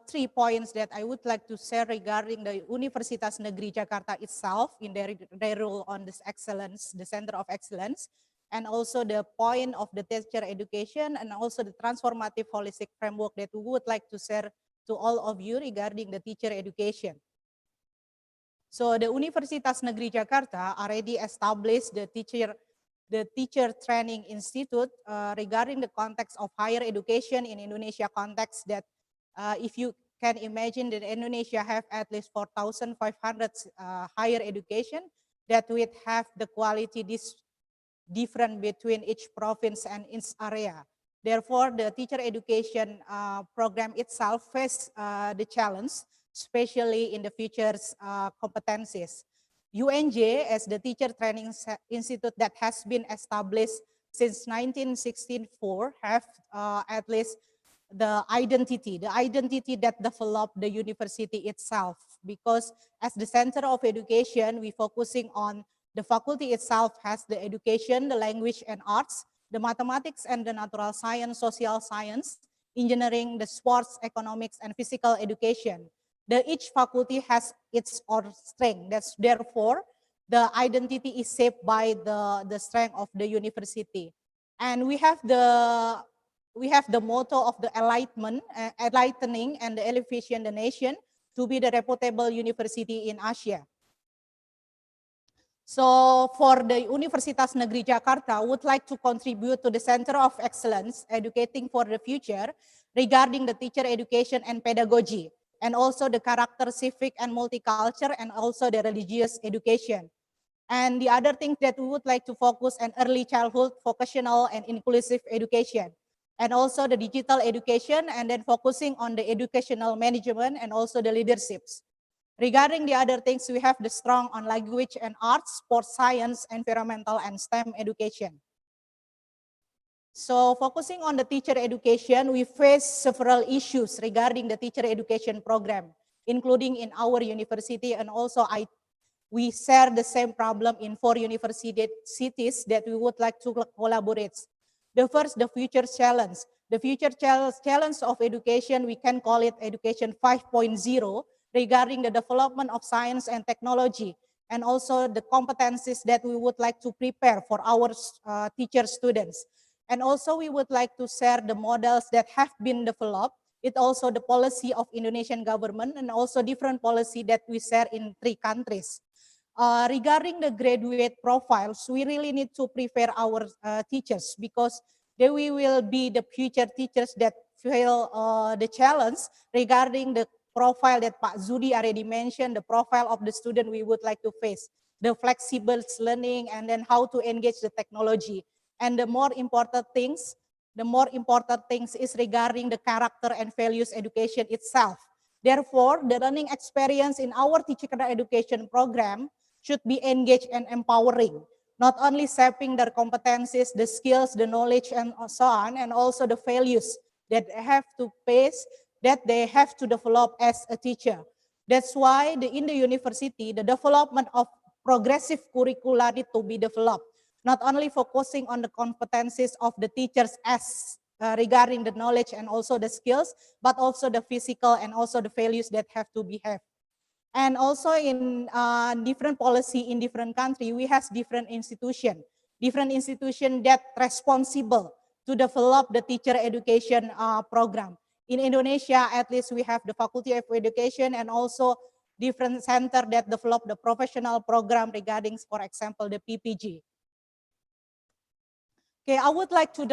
3 points that I would like to share regarding the Universitas Negeri Jakarta itself in their role on this excellence, the Center of Excellence, and also the point of the teacher education, and also the transformative holistic framework that we would like to share to all of you regarding the teacher education. So the Universitas Negeri Jakarta already established the teacher training institute regarding the context of higher education in Indonesia context, that if you can imagine that Indonesia have at least 4,500 higher education, that would have the quality different between each province and its area. Therefore, the teacher education program itself faces the challenge, especially in the future's competencies. UNJ, as the teacher training institute that has been established since 1964, have at least the identity that developed the university itself, because as the center of education, we focusing on the faculty itself has the education, the language and arts, the mathematics and the natural science, social science, engineering, the sports, economics, and physical education. Each faculty has its own strength. That's therefore the identity is shaped by the strength of the university. And we have the motto of the enlightening and the elevation the nation to be the reputable university in Asia. So for the Universitas Negeri Jakarta, would like to contribute to the Center of Excellence, educating for the future regarding the teacher education and pedagogy, and also the character, civic, and multicultural, and also the religious education. And the other thing that we would like to focus on early childhood, vocational, and inclusive education, and also the digital education, and then focusing on the educational management and also the leaderships. Regarding the other things, we have the strong on language and arts, sports science, environmental, and STEM education. So focusing on the teacher education, we face several issues regarding the teacher education program, including in our university, and also we share the same problem in 4 cities that we would like to collaborate. The first, the future challenge. The future challenge of education, we can call it education 5.0, regarding the development of science and technology, and also the competencies that we would like to prepare for our teacher students. And also we would like to share the models that have been developed. It also the policy of Indonesian government, and also different policy that we share in 3 countries. Regarding the graduate profiles, we really need to prepare our teachers, because they will be the future teachers that feel the challenge regarding the profile that Pak Zudi already mentioned, the profile of the student we would like to face, the flexible learning, and then how to engage the technology. And the more important things is regarding the character and values education itself. Therefore, the learning experience in our teacher education program should be engaged and empowering, not only shaping their competencies, the skills, the knowledge, and so on, and also the values that they have to face, that they have to develop as a teacher. That's why in the university, the development of progressive curricula need to be developed, not only focusing on the competencies of the teachers as regarding the knowledge and also the skills, but also the physical and also the values that have to be have. And also in different policy in different country, we have different institution that responsible to develop the teacher education program. In Indonesia, at least we have the Faculty of Education, and also different center that develop the professional program regarding, for example, the PPG. Okay, I would like to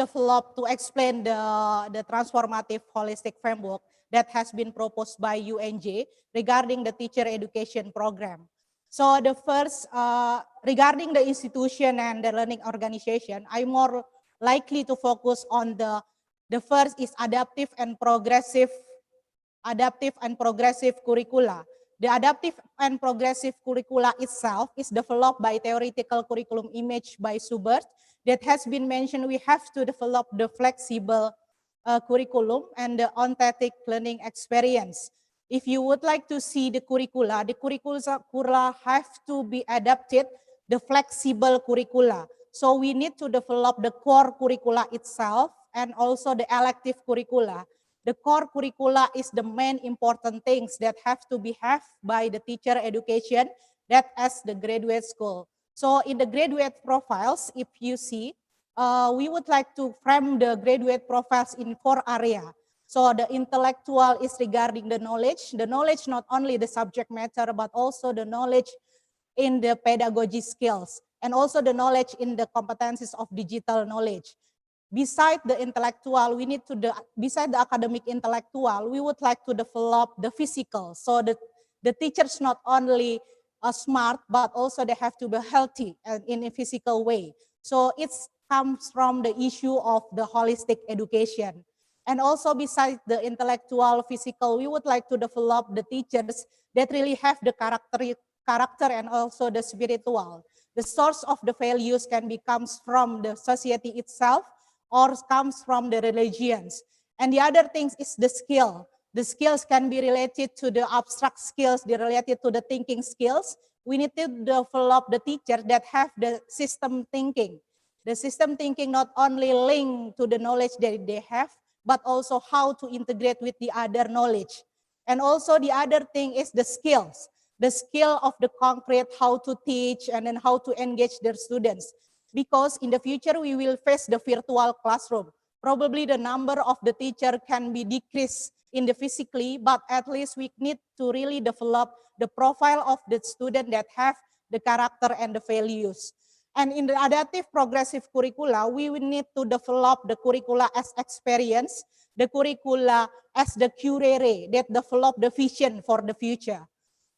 explain the transformative holistic framework that has been proposed by UNJ regarding the teacher education program. So the first, regarding the institution and the learning organization, I'm more likely to focus on the first is adaptive and progressive curricula. The adaptive and progressive curricula itself is developed by theoretical curriculum image by Schubert that has been mentioned. We have to develop the flexible curriculum and the onthetic learning experience. If you would like to see the curricula have to be adapted, the flexible curricula. So we need to develop the core curricula itself and also the elective curricula. The core curricula is the main important things that have to be have by the teacher education that as the graduate school. So in the graduate profiles, if you see, we would like to frame the graduate profiles in 4 areas. So the intellectual is regarding the knowledge not only the subject matter, but also the knowledge in the pedagogy skills, and also the knowledge in the competencies of digital knowledge. Beside the intellectual, we need to, beside the academic intellectual, we would like to develop the physical. So the teachers not only are smart, but also they have to be healthy and in a physical way. So it comes from the issue of the holistic education. And also besides the intellectual, physical, we would like to develop the teachers that really have the character and also the spiritual. The source of the values can be comes from the society itself or comes from the religions. And the other thing is the skill. The skills can be related to the abstract skills, related to the thinking skills. We need to develop the teachers that have the system thinking. The system thinking not only linked to the knowledge that they have, but also how to integrate with the other knowledge. And also the other thing is the skills. The skill of the concrete, how to teach and then how to engage their students. Because in the future, we will face the virtual classroom. Probably the number of the teacher can be decreased in the physically, but at least we need to really develop the profile of the student that have the character and the values. And in the adaptive progressive curricula, we will need to develop the curricula as experience, the curricula as the curere that develop the vision for the future.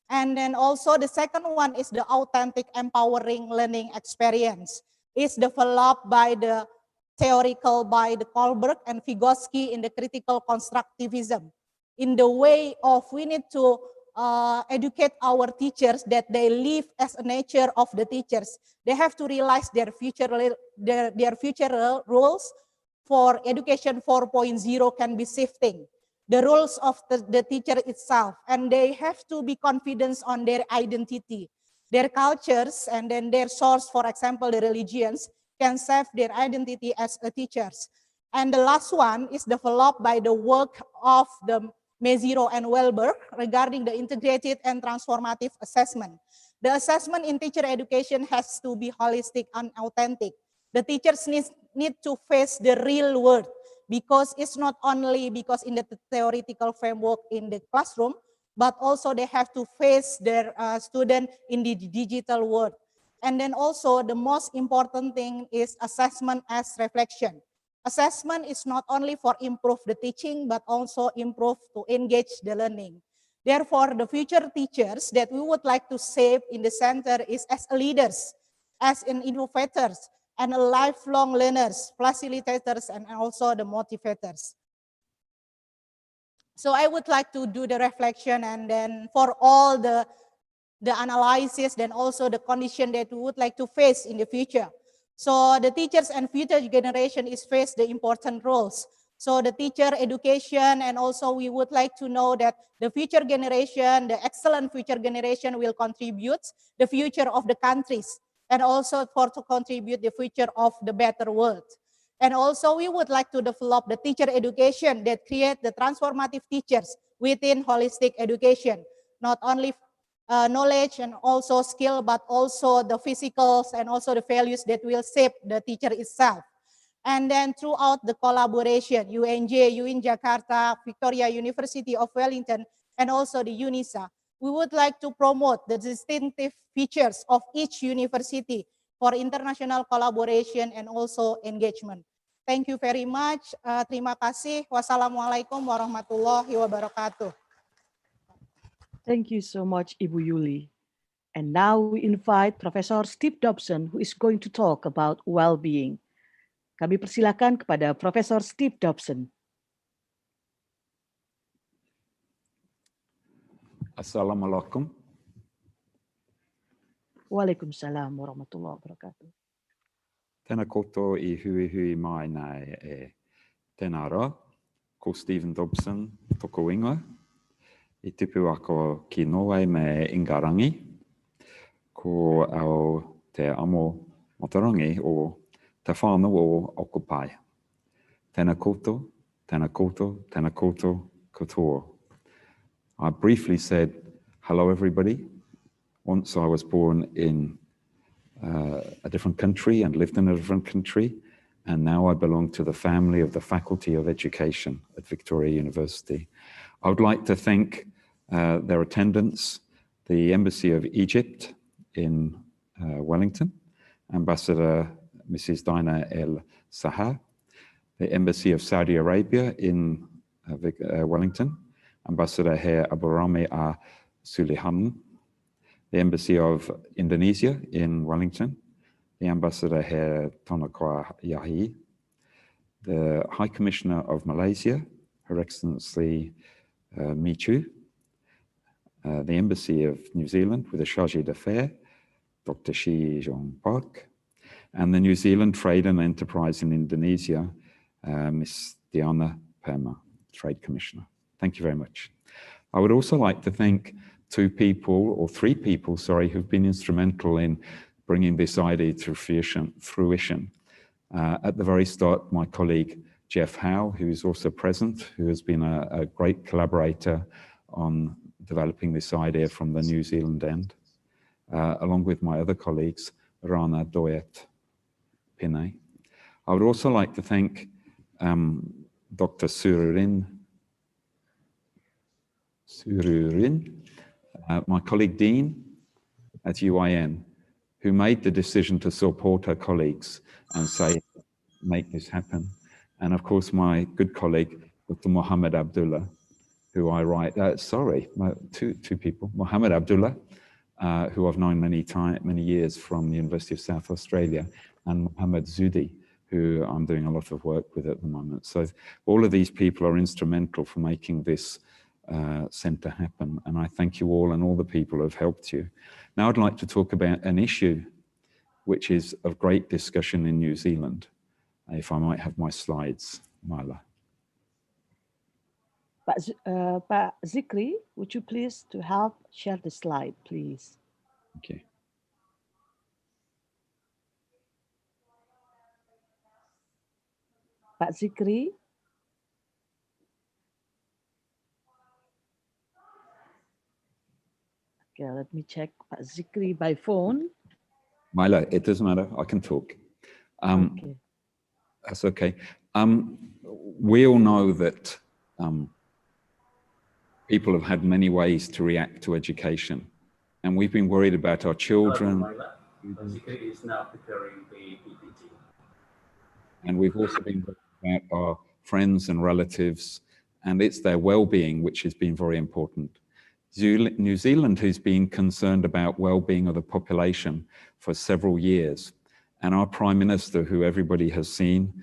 And then also the second one is the authentic empowering learning experience. Is developed by the theoretical by the Kohlberg and Vygotsky in the critical constructivism. In the way of we need to educate our teachers that they live as a nature of the teachers. They have to realize their future roles for education 4.0 can be shifting. The roles of the teacher itself, and they have to be confident on their identity, their cultures, and then their source, for example, the religions, can save their identity as a teachers. And the last one is developed by the work of the Meziro and Welberg regarding the integrated and transformative assessment. The assessment in teacher education has to be holistic and authentic. The teachers need to face the real world, because it's not only because in the theoretical framework in the classroom, but also they have to face their student in the digital world. And then also the most important thing is assessment as reflection. Assessment is not only for improve the teaching, but also improve to engage the learning. Therefore, the future teachers that we would like to shape in the center is as leaders, as in innovators, and lifelong learners, facilitators, and also the motivators. So I would like to do the reflection, and then for all the analysis, then also the condition that we would like to face in the future. So the teachers and future generation is face the important roles. So the teacher education, and also we would like to know that the future generation, the excellent future generation will contribute the future of the countries, and also to contribute the future of the better world. And also we would like to develop the teacher education that create the transformative teachers within holistic education, not only knowledge and also skill, but also the physicals and also the values that will shape the teacher itself. And then throughout the collaboration, UNJ, UIN Jakarta, Victoria University of Wellington, and also the UNISA, we would like to promote the distinctive features of each university for international collaboration and also engagement. Thank you very much. Terima kasih. Wassalamualaikum warahmatullahi wabarakatuh. Thank you so much, Ibu Yuli. And now we invite Professor Steve Dobson, who is going to talk about well-being. Kami persilakan kepada Profesor Steve Dobson. Assalamualaikum. Waalaikumsalam warahmatullahi wabarakatuh. Tēnā koutou I hui mai nei tēnā rā, ko Stephen Dobson, toko ingoa. I tupu ako ki Norway me Ingarangi, ko au te amo motorangi o te whānau o Okopai. Tēnā koutou, tēnā koutou, katoa. I briefly said, hello everybody. Once I was born in a different country and lived in a different country, and now I belong to the family of the Faculty of Education at Victoria University. I would like to thank their attendants, the Embassy of Egypt in Wellington, Ambassador Mrs. Dina El Sahar, the Embassy of Saudi Arabia in Wellington, Ambassador Herr Aburame A. Sulihan, the Embassy of Indonesia in Wellington, the Ambassador Herr Tonokwa Yahi, the High Commissioner of Malaysia, Her Excellency Michu, the Embassy of New Zealand with the Chargé d'Affaires, Dr. Shi Jong Park, and the New Zealand Trade and Enterprise in Indonesia, Ms. Diana Perma, Trade Commissioner. Thank you very much. I would also like to thank three people, who've been instrumental in bringing this idea to fruition. At the very start, my colleague Jeff Howe, who is also present, who has been a great collaborator on developing this idea from the New Zealand end, along with my other colleagues, Rana Doyet Pinay. I would also like to thank Dr. Sururin, my colleague Dean at UIN, who made the decision to support her colleagues and say, make this happen. And of course, my good colleague, Dr. Mohammed Abdullah, who I write, two people, Mohammed Abdullah, who I've known many years from the University of South Australia, and Mohammed Zudi, who I'm doing a lot of work with at the moment. So all of these people are instrumental for making this centre happen. And I thank you all and all the people who have helped you. Now I'd like to talk about an issue which is of great discussion in New Zealand. If I might have my slides, Myla. Pak Zikri, would you please to help share the slide, please? Okay. Pak Zikri. Okay, let me check Pak Zikri by phone. Myla, it doesn't matter. I can talk. Okay. That's okay. We all know that people have had many ways to react to education, and we've been worried about our children. Is now preparing the PPT. And we've also been worried about our friends and relatives, and it's their well-being, which has been very important. New Zealand has been concerned about well-being of the population for several years, and our Prime Minister, who everybody has seen,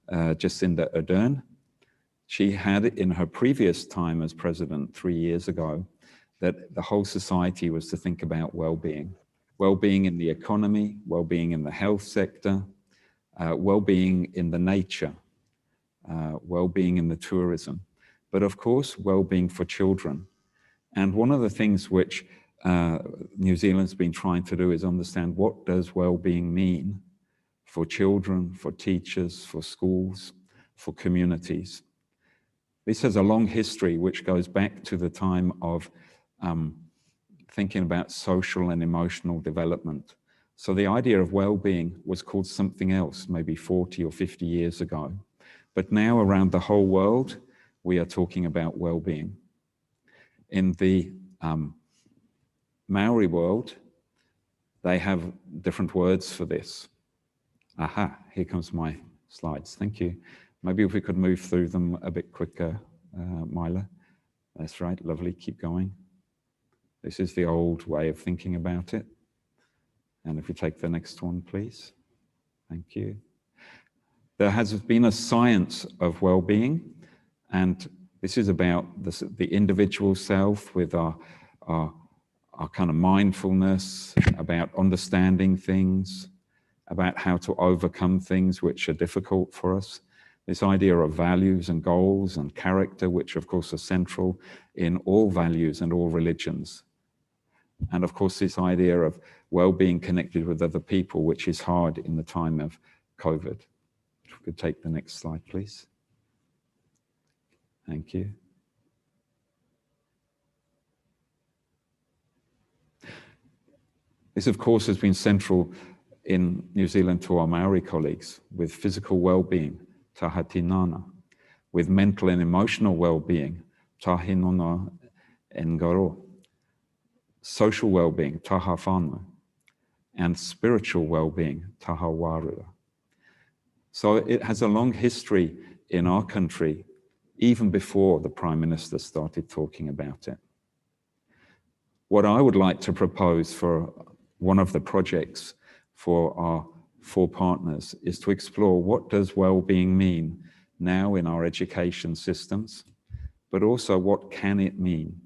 Jacinda Ardern, she had in her previous time as president 3 years ago that the whole society was to think about well-being. Well-being in the economy, well-being in the health sector, well-being in the nature, well-being in the tourism, but of course, well-being for children. And one of the things which New Zealand's been trying to do is understand what does well-being mean for children, for teachers, for schools, for communities. This has a long history which goes back to the time of thinking about social and emotional development. So the idea of well-being was called something else maybe 40 or 50 years ago. But now around the whole world, we are talking about well-being. In the Maori world, they have different words for this. Aha, here comes my slides. Thank you. Maybe if we could move through them a bit quicker, Myla. That's right, lovely, keep going. This is the old way of thinking about it. And if you take the next one, please. Thank you. There has been a science of well-being, and this is about the individual self with our kind of mindfulness, about understanding things, about how to overcome things which are difficult for us. This idea of values and goals and character, which of course are central in all values and all religions. And of course, this idea of well-being connected with other people, which is hard in the time of COVID. If we could take the next slide, please. Thank you. This, of course, has been central in New Zealand to our Maori colleagues with physical well-being, taha tinana, with mental and emotional well-being, tahi nona engaro, social well-being, taha whānau, and spiritual well-being, taha warua. So it has a long history in our country, even before the Prime Minister started talking about it. What I would like to propose for one of the projects for our 4 partners is to explore what does well-being mean now in our education systems, but also what can it mean,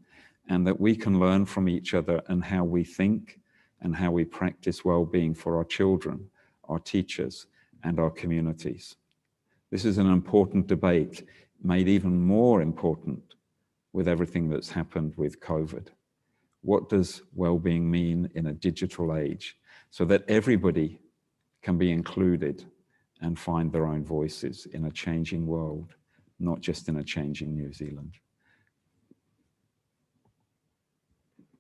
and that we can learn from each other and how we think and how we practice well-being for our children, our teachers, and our communities. This is an important debate, made even more important with everything that's happened with COVID. What does well-being mean in a digital age, so that everybody can be included and find their own voices in a changing world, not just in a changing New Zealand?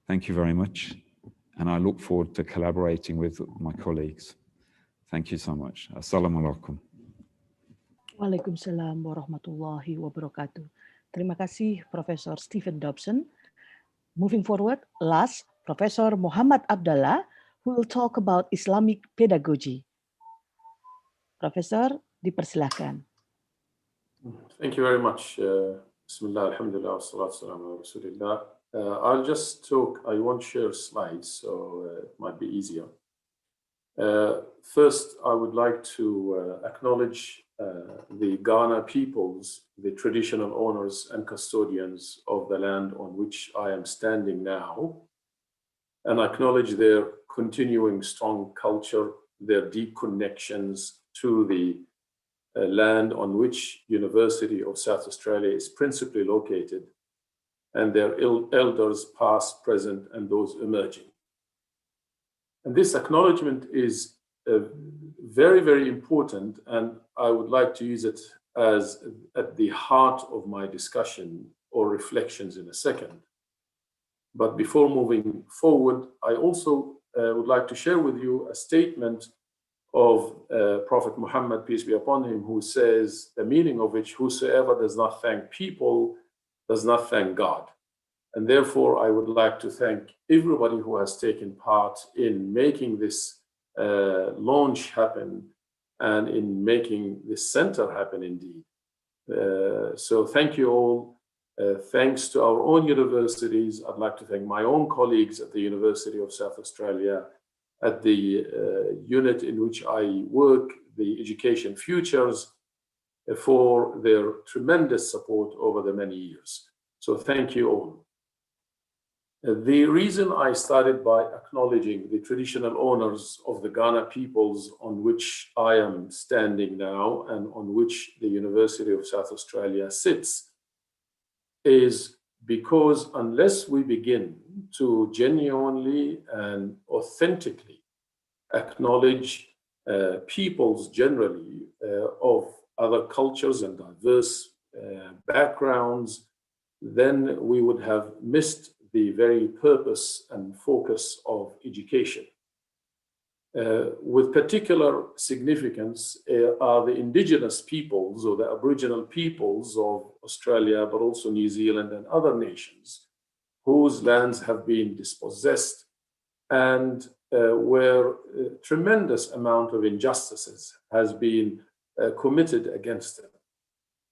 Thank you very much, and I look forward to collaborating with my colleagues. Thank you so much. Assalamualaikum. Waalaikumsalam warahmatullahi wabarakatuh. Terima kasih, Professor Stephen Dobson. Moving forward, last, Professor Muhammad Abdallah, who will talk about Islamic pedagogy. Professor, dipersilahkan. Thank you very much. Bismillah, alhamdulillah, wassalatu wassalamu ala rasulillah. I'll just talk, I won't share slides, so it might be easier. First, I would like to acknowledge the Ghana peoples, the traditional owners and custodians of the land on which I am standing now, and acknowledge their continuing strong culture, their deep connections to the land on which University of South Australia is principally located, and their elders past, present, and those emerging. And this acknowledgement is very, very important, and I would like to use it as at the heart of my discussion or reflections in a second. But before moving forward, I also would like to share with you a statement of Prophet Muhammad, peace be upon him, who says, the meaning of which, whosoever does not thank people does not thank God. And therefore, I would like to thank everybody who has taken part in making this launch happen and in making this center happen indeed. So thank you all. Thanks to our own universities. I'd like to thank my own colleagues at the University of South Australia, at the unit in which I work, the Education Futures, for their tremendous support over the many years. So thank you all. The reason I started by acknowledging the traditional owners of the Ghana peoples on which I am standing now and on which the University of South Australia sits is because unless we begin to genuinely and authentically acknowledge peoples generally of other cultures and diverse backgrounds, then we would have missed the very purpose and focus of education. With particular significance are the indigenous peoples or the Aboriginal peoples of Australia, but also New Zealand and other nations, whose lands have been dispossessed and where a tremendous amount of injustices has been committed against them.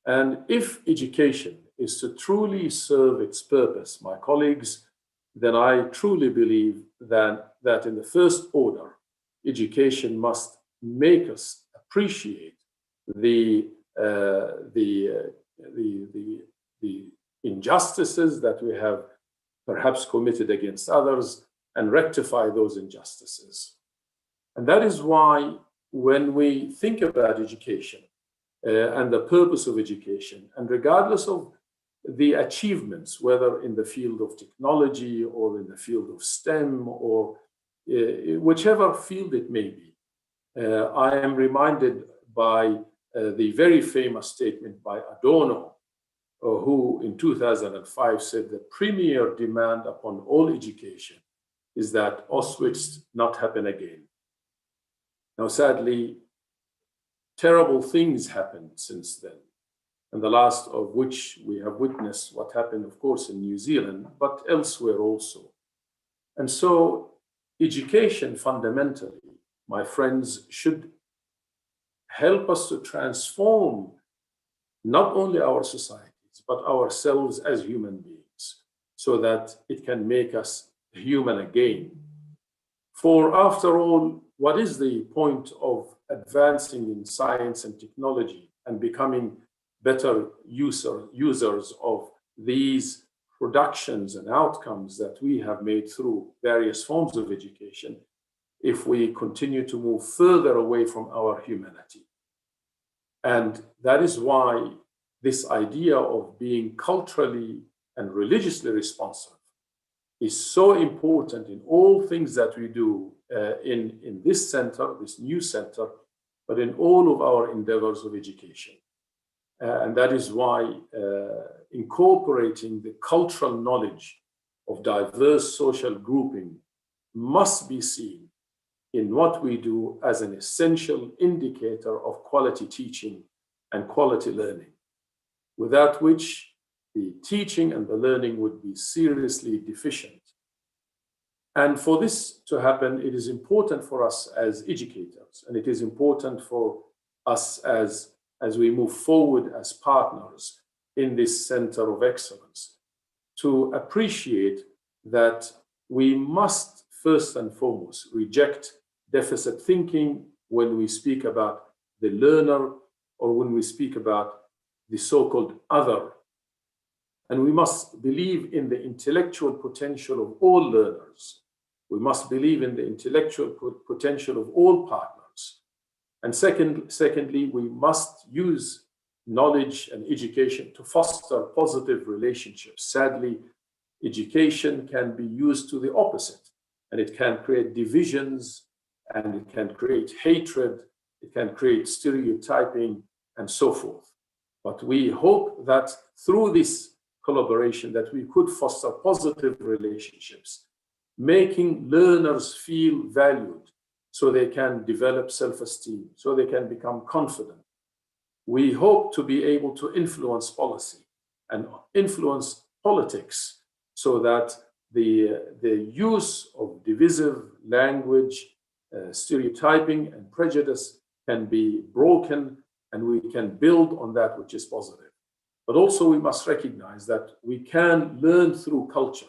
And if education is to truly serve its purpose, my colleagues, then I truly believe that in the first order, education must make us appreciate the injustices that we have perhaps committed against others and rectify those injustices. And that is why when we think about education and the purpose of education, and regardless of the achievements, whether in the field of technology or in the field of STEM or whichever field it may be, I am reminded by the very famous statement by Adorno, who in 2005 said the premier demand upon all education is that Auschwitz not happen again. Now, sadly, terrible things happened since then, and the last of which we have witnessed what happened, of course, in New Zealand, but elsewhere also. And so education fundamentally, my friends, should help us to transform not only our societies, but ourselves as human beings, so that it can make us human again. For after all, what is the point of advancing in science and technology and becoming better users of these productions and outcomes that we have made through various forms of education if we continue to move further away from our humanity? And that is why this idea of being culturally and religiously responsive is so important in all things that we do in this center, this new center, but in all of our endeavors of education. And that is why incorporating the cultural knowledge of diverse social grouping must be seen in what we do as an essential indicator of quality teaching and quality learning, without which the teaching and the learning would be seriously deficient. And for this to happen, it is important for us as educators, and it is important for us as we move forward as partners in this center of excellence, to appreciate that we must first and foremost reject deficit thinking when we speak about the learner or when we speak about the so-called other. And we must believe in the intellectual potential of all learners. We must believe in the intellectual potential of all partners. And secondly, we must use knowledge and education to foster positive relationships. Sadly, education can be used to the opposite, and it can create divisions, and it can create hatred, it can create stereotyping, and so forth. But we hope that through this collaboration that we could foster positive relationships, making learners feel valued so they can develop self-esteem, so they can become confident. We hope to be able to influence policy and influence politics so that the use of divisive language, stereotyping and prejudice can be broken, and we can build on that which is positive. But also we must recognize that we can learn through culture.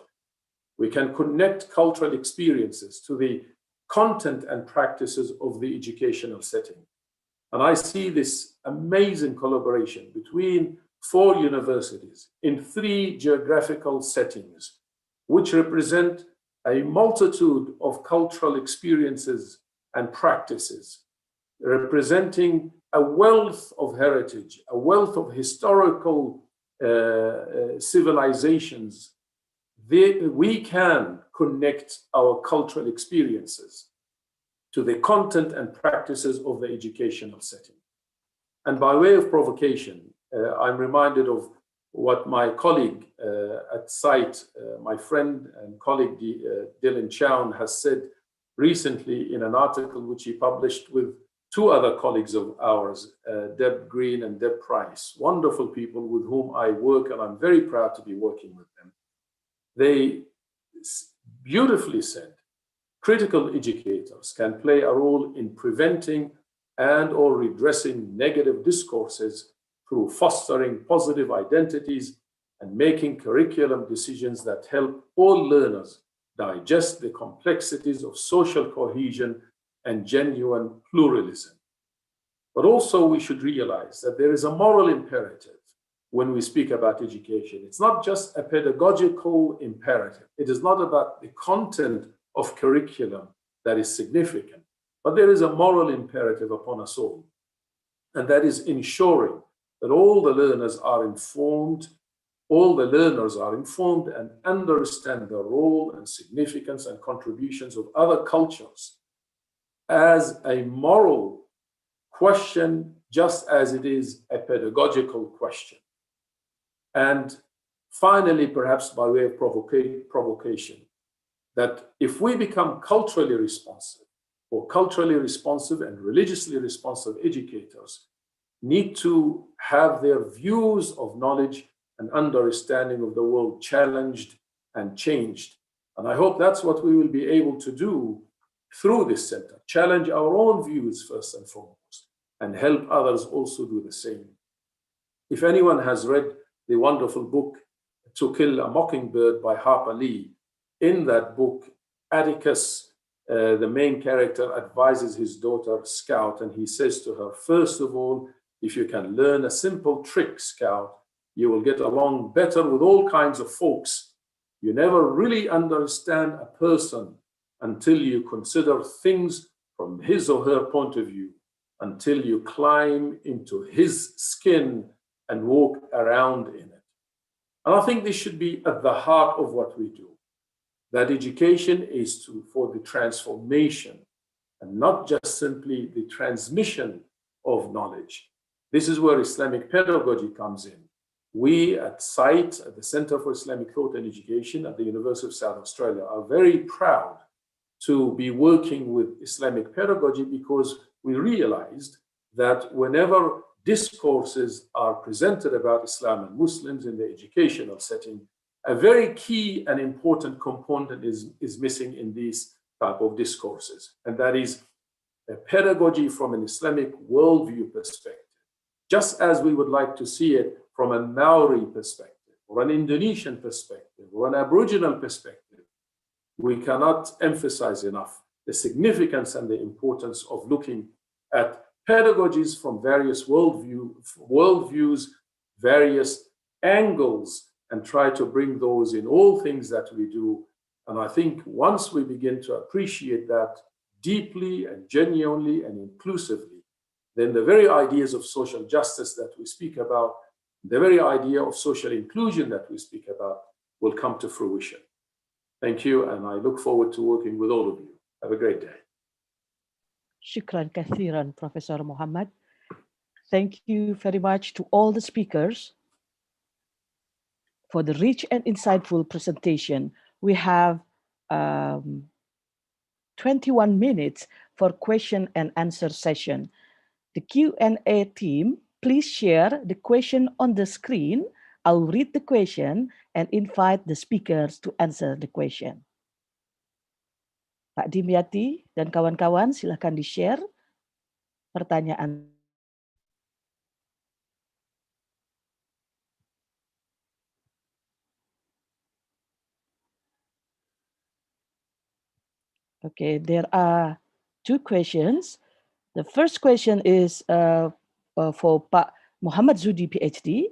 We can connect cultural experiences to the content and practices of the educational setting. And I see this amazing collaboration between 4 universities in 3 geographical settings, which represent a multitude of cultural experiences and practices, representing a wealth of heritage, a wealth of historical civilizations. We can connect our cultural experiences to the content and practices of the educational setting. And by way of provocation, I'm reminded of what my colleague at SITE, my friend and colleague Dylan Chown, has said recently in an article which he published with 2 other colleagues of ours, Deb Green and Deb Price, wonderful people with whom I work, and I'm very proud to be working with them. They beautifully said, critical educators can play a role in preventing and or redressing negative discourses through fostering positive identities and making curriculum decisions that help all learners digest the complexities of social cohesion and genuine pluralism. But also we should realize that there is a moral imperative when we speak about education. It's not just a pedagogical imperative. It is not about the content of curriculum that is significant, but there is a moral imperative upon us all. And that is ensuring that all the learners are informed, and understand the role and significance and contributions of other cultures as a moral question, just as it is a pedagogical question. And finally, perhaps by way of provocation, that if we become culturally responsive, or culturally responsive and religiously responsive educators need to have their views of knowledge and understanding of the world challenged and changed. And I hope that's what we will be able to do through this center, challenge our own views first and foremost, and help others also do the same. If anyone has read the wonderful book, To Kill a Mockingbird by Harper Lee, in that book, Atticus, the main character, advises his daughter, Scout, and he says to her, first of all, if you can learn a simple trick, Scout, you will get along better with all kinds of folks. You never really understand a person until you consider things from his or her point of view, until you climb into his skin and walk around in it. And I think this should be at the heart of what we do. That education is for the transformation and not just simply the transmission of knowledge. This is where Islamic pedagogy comes in. We at CITE, at the Center for Islamic Thought and Education at the University of South Australia, are very proud to be working with Islamic pedagogy because we realized that whenever discourses are presented about Islam and Muslims in the educational setting, a very key and important component is missing in these type of discourses, and that is a pedagogy from an Islamic worldview perspective, just as we would like to see it from a Maori perspective, or an Indonesian perspective, or an Aboriginal perspective. We cannot emphasize enough the significance and the importance of looking at pedagogies from various worldviews, various angles, and try to bring those in all things that we do. And I think once we begin to appreciate that deeply and genuinely and inclusively, then the very ideas of social justice that we speak about, the very idea of social inclusion that we speak about will come to fruition. Thank you, and I look forward to working with all of you. Have a great day. Shukran kathiran, Professor Muhammad. Thank you very much to all the speakers for the rich and insightful presentation. We have 21 minutes for question and answer session. The Q&A team, please share the question on the screen. I'll read the question and invite the speakers to answer the question. Pak Dimyati dan kawan-kawan, silakan di-share pertanyaan. Okay, there are two questions. The first question is for Pak Muhammad Zudi, PhD,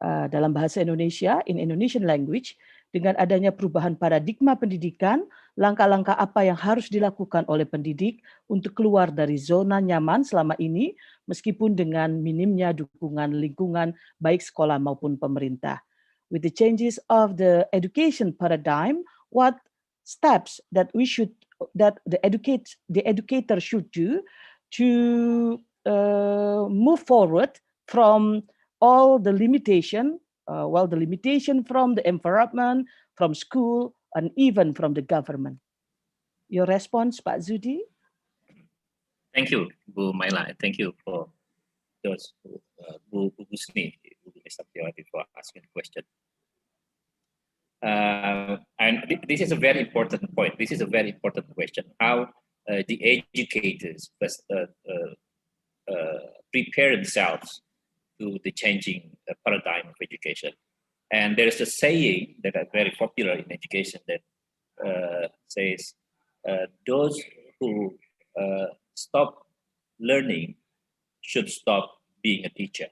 dalam bahasa Indonesia, in Indonesian language. Dengan adanya perubahan paradigma pendidikan, langkah-langkah apa yang harus dilakukan oleh pendidik untuk keluar dari zona nyaman selama ini, meskipun dengan minimnya dukungan lingkungan baik sekolah maupun pemerintah. With the changes of the education paradigm, what steps that the educator should do to move forward from all the limitation, the limitation from the environment, from school, and even from the government. Your response, Pak Zudi? Thank you, Bu Maila. Thank you for those Bu Gusni, for asking the question. And this is a very important point. This is a very important question. How the educators prepare themselves to the changing paradigm of education. And there is a saying that is very popular in education that says, those who stop learning should stop being a teacher.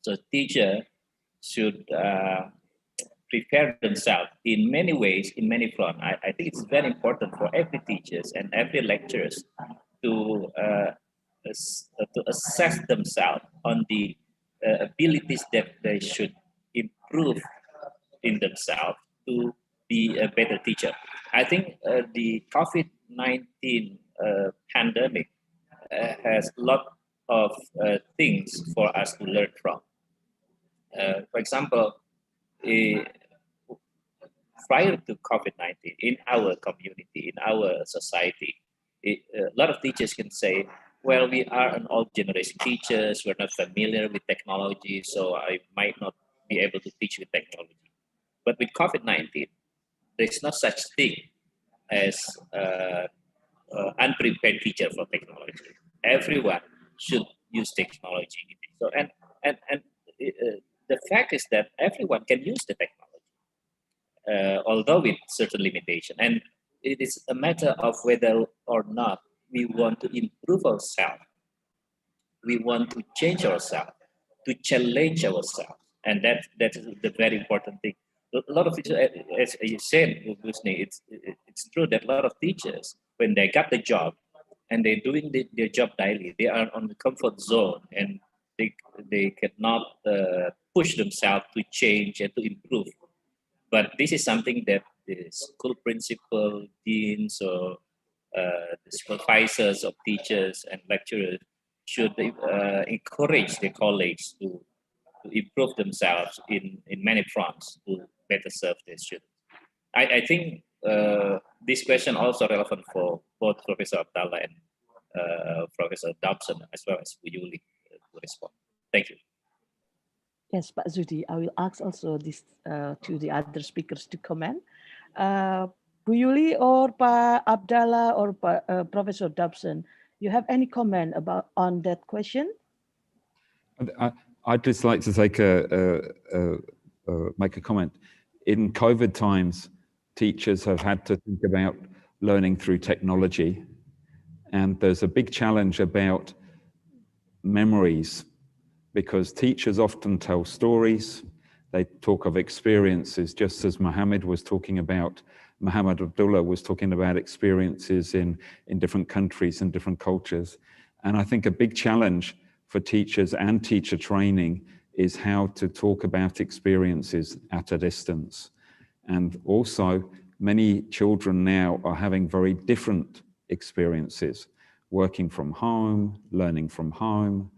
So teacher should prepare themselves in many ways, in many fronts. I think it's very important for every teachers and every lecturers to assess themselves on the abilities that they should improve in themselves to be a better teacher. I think the COVID-19 pandemic has a lot of things for us to learn from. For example, prior to COVID-19, in our community, in our society, a lot of teachers can say, well, we are an old generation teachers, we're not familiar with technology, so I might not be able to teach with technology. But with COVID-19, there's no such thing as unprepared teacher for technology. Everyone should use technology. So the fact is that everyone can use the technology, although with certain limitation. And it is a matter of whether or not we want to improve ourselves, we want to change ourselves, to challenge ourselves, and that is the very important thing. A lot of teachers, as you said, Husni, it's true that a lot of teachers, when they got the job and they're doing their job daily, they are on the comfort zone and they cannot push themselves to change and to improve. But this is something that the school principal, deans, or the supervisors of teachers and lecturers should encourage their colleagues to improve themselves in many fronts to better serve their students. I think this question also relevant for both Professor Abdallah and Professor Dobson, as well as Bu Yuli, to respond. Thank you. Yes, Pak Zudi, I will ask also this to the other speakers to comment. Bu Yuli or Pak Abdallah or Professor Dobson, you have any comment on that question? I'd just like to make a comment. In COVID times, teachers have had to think about learning through technology, and there's a big challenge about memories, because teachers often tell stories, they talk of experiences, just as Mohammed Abdullah was talking about experiences in different countries and different cultures. And I think a big challenge for teachers and teacher training is how to talk about experiences at a distance. And also, many children now are having very different experiences, working from home, learning from home.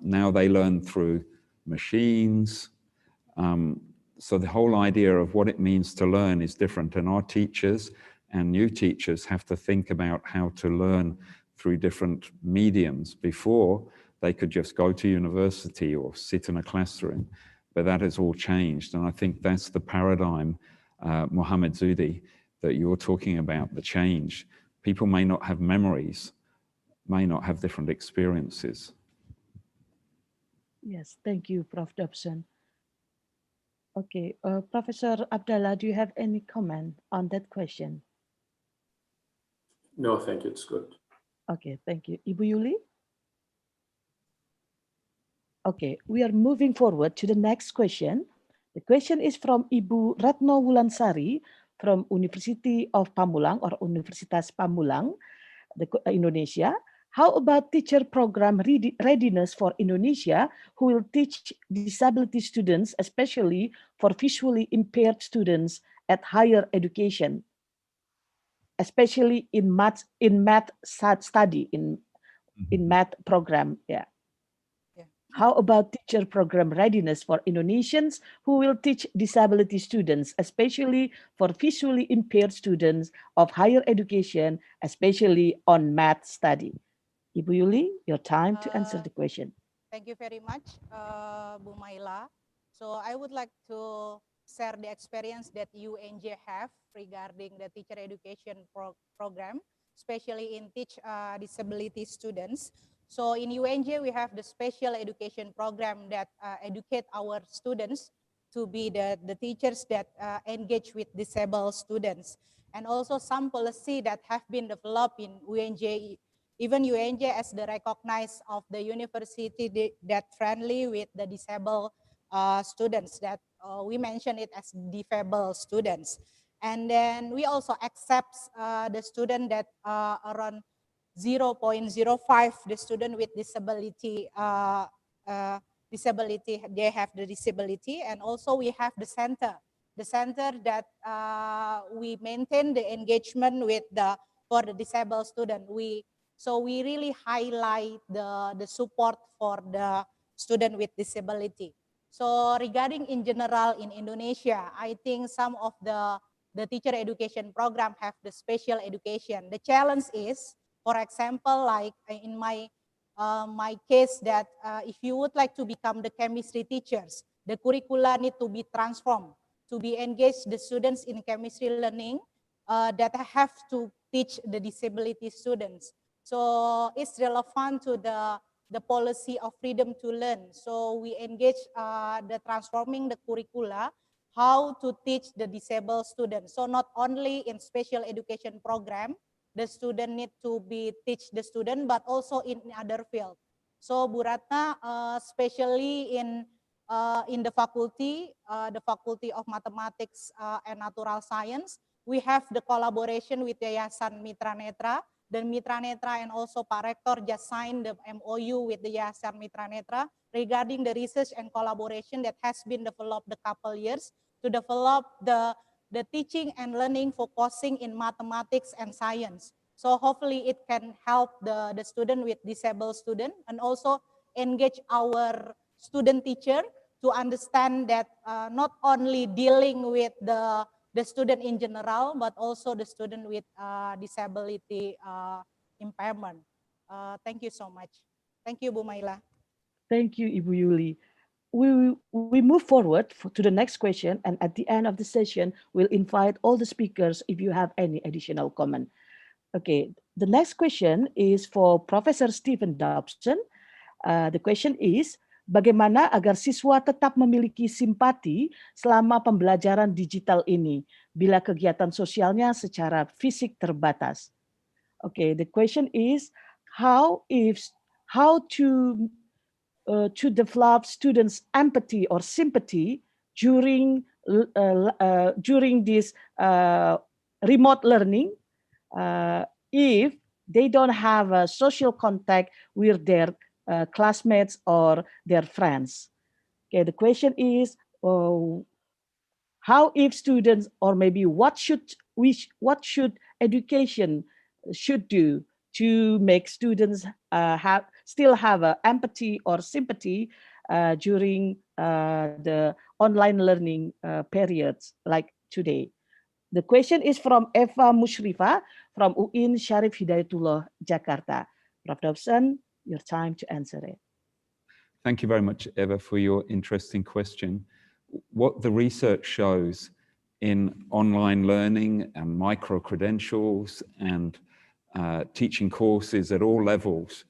Now they learn through machines. So the whole idea of what it means to learn is different, and our teachers and new teachers have to think about how to learn through different mediums. Before, they could just go to university or sit in a classroom, but that has all changed. And I think that's the paradigm, Mohammed Zudi, that you're talking about, the change. People may not have memories, may not have different experiences. Yes, thank you, Prof. Dobson. Okay, Professor Abdallah, do you have any comment on that question? No, thank you, it's good. Okay, thank you. Ibu Yuli? Okay, we are moving forward to the next question. The question is from Ibu Ratno Wulansari from University of Pamulang or Universitas Pamulang, Indonesia. How about teacher program readiness for Indonesia, who will teach disability students, especially for visually impaired students at higher education, especially in math study, in math program? Yeah. How about teacher program readiness for Indonesians who will teach disability students, especially for visually impaired students of higher education, especially on math study? Ibu Yuli, your time to answer the question. Thank you very much, Bu Maila. So I would like to share the experience that UNJ have regarding the teacher education program, especially in teach disability students. So in UNJ, we have the special education program that educate our students to be the teachers that engage with disabled students. And also some policy that have been developed in UNJ, even UNJ as the recognized of the university that friendly with the disabled students, that we mention it as defable students. And then we also accept the student that around 0.05, the student with disability, they have the disability. And also we have the center that we maintain the engagement with for the disabled student. So we really highlight the support for the student with disability. So regarding in general in Indonesia, I think some of the teacher education program have the special education. The challenge is, for example, like in my my case, that if you would like to become the chemistry teachers, the curricula need to be transformed to be engaged the students in chemistry learning that have to teach the disability students. So it's relevant to the policy of freedom to learn. So we engage the transforming the curricula, how to teach the disabled students. So not only in special education program, the student need to be teach the student, but also in other field. So Bu Ratna, especially in the Faculty of Mathematics and Natural Science, we have the collaboration with Yayasan Mitra Netra. Dan Mitra Netra and also Pak Rektor just signed the MOU with the Yayasan Mitra Netra regarding the research and collaboration that has been developed the couple years to develop the teaching and learning focusing in mathematics and science. So hopefully it can help the student with disabled student and also engage our student teacher to understand that not only dealing with the student in general, but also the student with disability impairment. Thank you so much. Thank you, Bu Maila. Thank you, Ibu Yuli. We move forward to the next question, and at the end of the session, we'll invite all the speakers if you have any additional comment. Okay, the next question is for Professor Stephen Dobson. The question is, bagaimana agar siswa tetap memiliki simpati selama pembelajaran digital ini bila kegiatan sosialnya secara fisik terbatas? Okay, the question is how to develop students' empathy or sympathy during this remote learning if they don't have a social contact with their classmates or their friends. Okay, the question is how if students, or maybe what should education should do to make students still have empathy or sympathy during the online learning periods like today. The question is from Eva Mushrifa from UIN Syarif Hidayatullah, Jakarta. Prof. Dobson, your time to answer it. Thank you very much, Eva, for your interesting question. What the research shows in online learning and micro-credentials and teaching courses at all levels,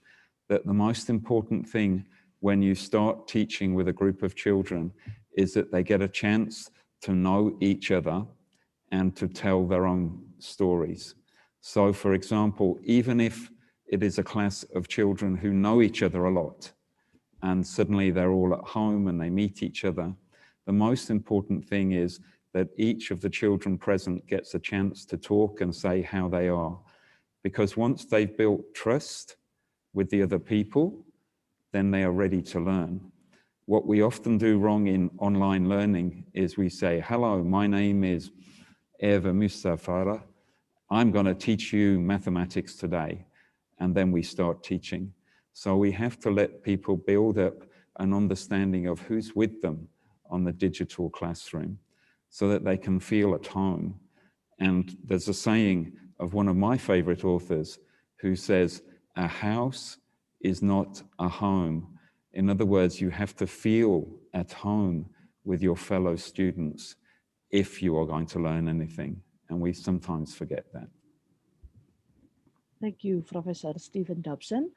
that the most important thing when you start teaching with a group of children is that they get a chance to know each other and to tell their own stories. So, for example, even if it is a class of children who know each other a lot, and suddenly they're all at home and they meet each other, the most important thing is that each of the children present gets a chance to talk and say how they are. Because once they've built trust with the other people, then they are ready to learn. What we often do wrong in online learning is we say, hello, my name is Eva Mustafara. I'm going to teach you mathematics today. And then we start teaching. So we have to let people build up an understanding of who's with them on the digital classroom so that they can feel at home. And there's a saying of one of my favorite authors who says, a house is not a home. In other words, you have to feel at home with your fellow students if you are going to learn anything. And we sometimes forget that. Thank you, Professor Stephen Dobson.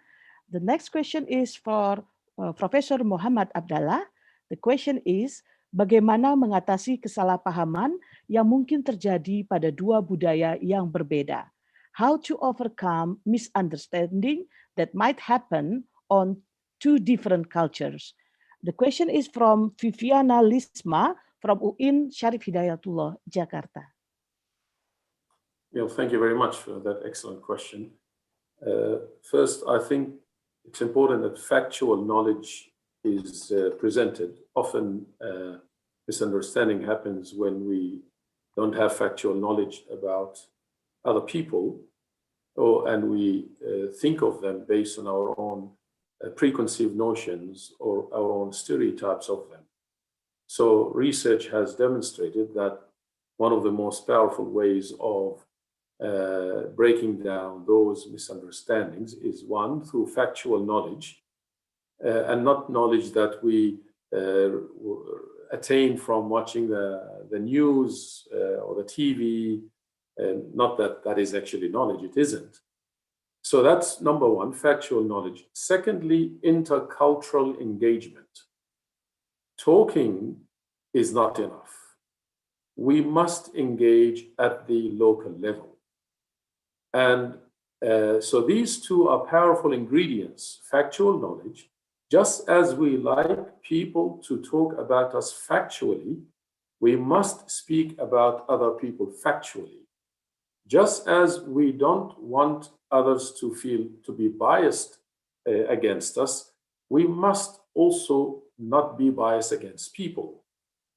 The next question is for Professor Muhammad Abdallah. The question is, bagaimana mengatasi kesalahpahaman yang mungkin terjadi pada dua budaya yang berbeda? How to overcome misunderstanding that might happen on two different cultures? The question is from Viviana Lisma from UIN Syarif Hidayatullah, Jakarta. Well, thank you very much for that excellent question. First, I think it's important that factual knowledge is presented. Often misunderstanding happens when we don't have factual knowledge about other people, and we think of them based on our own preconceived notions or our own stereotypes of them. So research has demonstrated that one of the most powerful ways of breaking down those misunderstandings is one, through factual knowledge, and not knowledge that we attain from watching the news or the TV. Not that that is actually knowledge, it isn't. So that's number one, factual knowledge. Secondly, intercultural engagement. Talking is not enough. We must engage at the local level. And so these two are powerful ingredients, factual knowledge. Just as we like people to talk about us factually, we must speak about other people factually. Just as we don't want others to feel to be biased against us, we must also not be biased against people,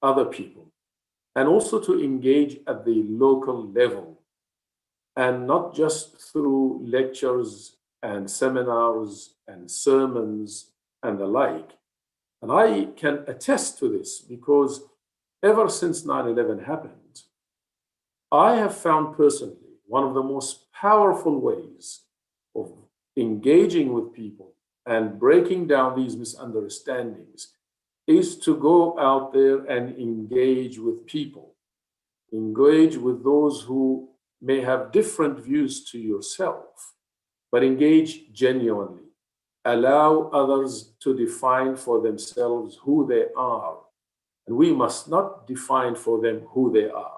other people, and also to engage at the local level, and not just through lectures and seminars and sermons and the like. And I can attest to this because ever since 9/11 happened, I have found personally one of the most powerful ways of engaging with people and breaking down these misunderstandings is to go out there and engage with people, engage with those who may have different views to yourself, but engage genuinely. Allow others to define for themselves who they are, and we must not define for them who they are.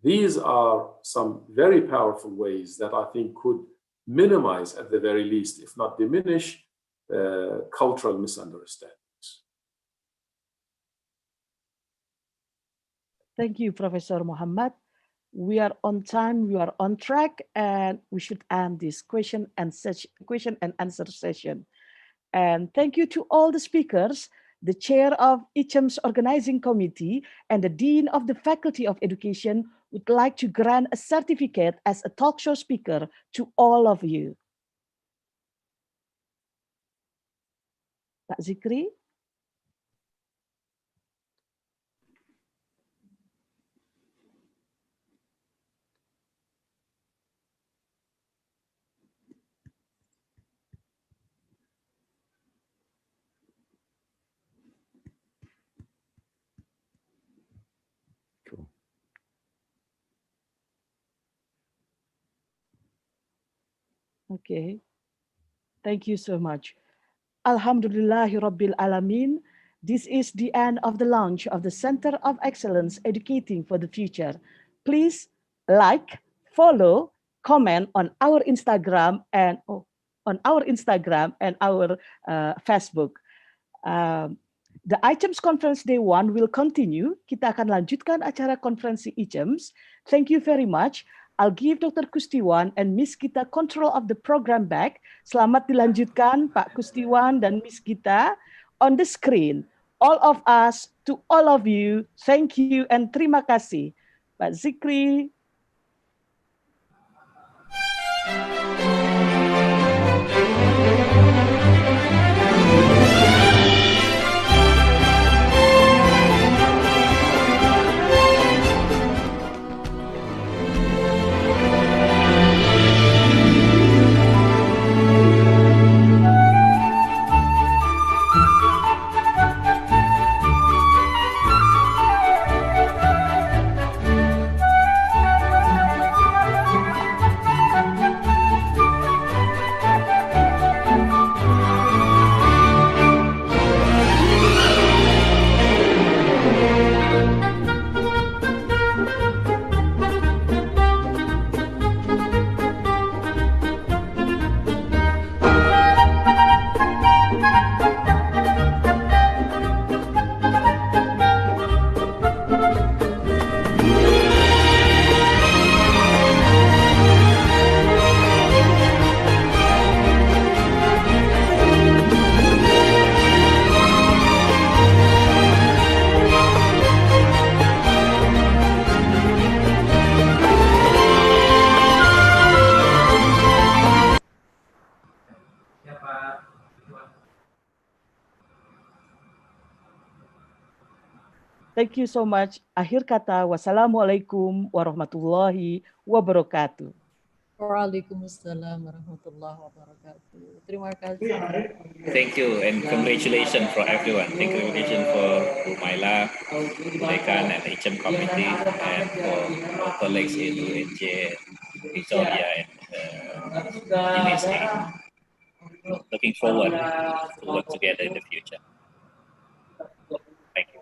These are some very powerful ways that I think could minimize, at the very least, if not diminish, cultural misunderstandings. Thank you, Professor Muhammad. We are on time, we are on track, and we should end this question and answer session. And thank you to all the speakers, the chair of ICEMS organizing committee, and the dean of the Faculty of Education would like to grant a certificate as a talk show speaker to all of you. Pak Zikri. Okay, thank you so much. Alhamdulillahi Rabbil Alamin. This is the end of the launch of the Center of Excellence Educating for the Future. Please like, follow, comment on our Instagram and our Facebook. The ICEMS Conference Day 1 will continue. Kita akan lanjutkan acara konferensi ICEMS. Thank you very much. I'll give Dr. Kustiwan and Miss Gita control of the program back. Selamat dilanjutkan Pak Kustiwan dan Miss Gita. On the screen, all of us, to all of you, thank you and terima kasih. Pak Zikri. Thank you so much. Akhir kata, wassalamualaikum warahmatullahi wabarakatuh. Waalaikumsalam warahmatullahi wabarakatuh. Terima kasih. Thank you and congratulations for everyone. Congratulations for Umaila, Dekan and HM committee, and for our colleagues in UNJ, Victoria, and USA. Looking forward to work together in the future. Thank you.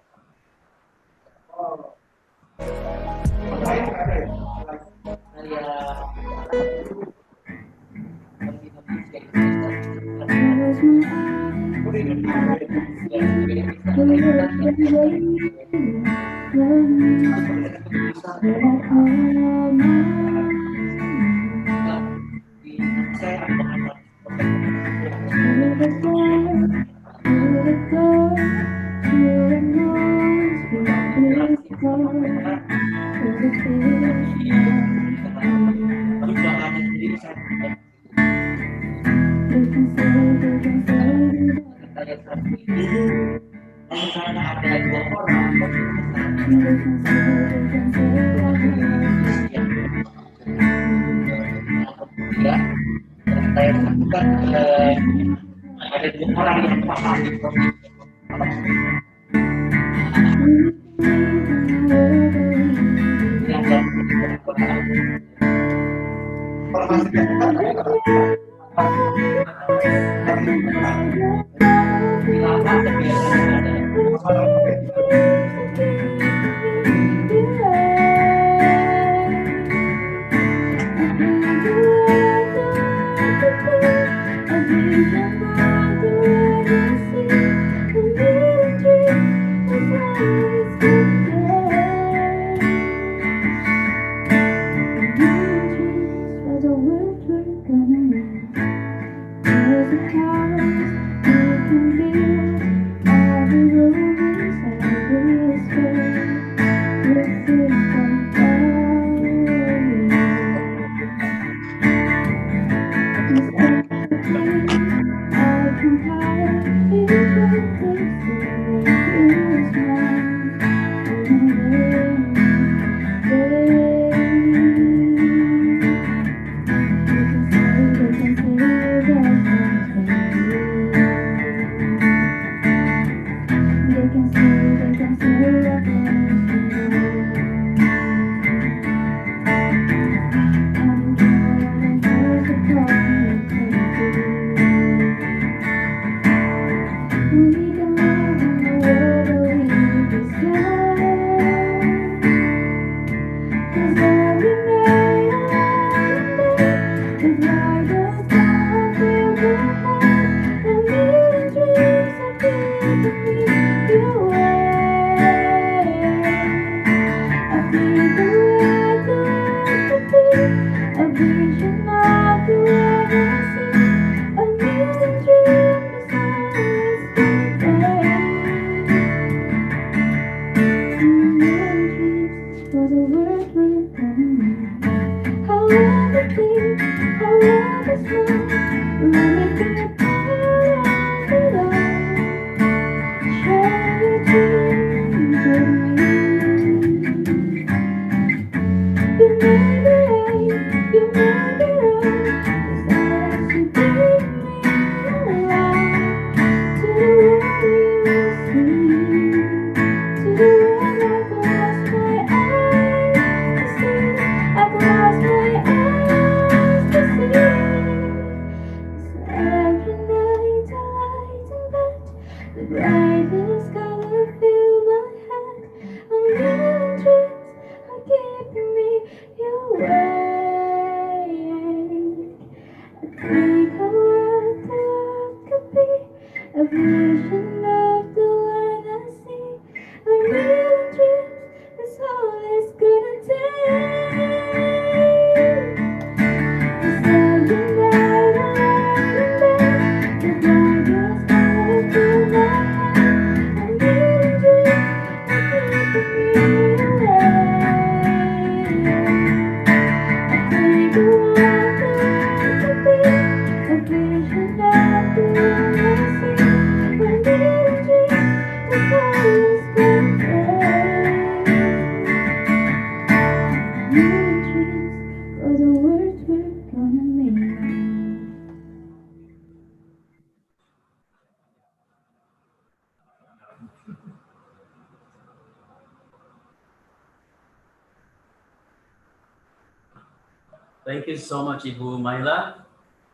Thank you so much, Ibu Maila.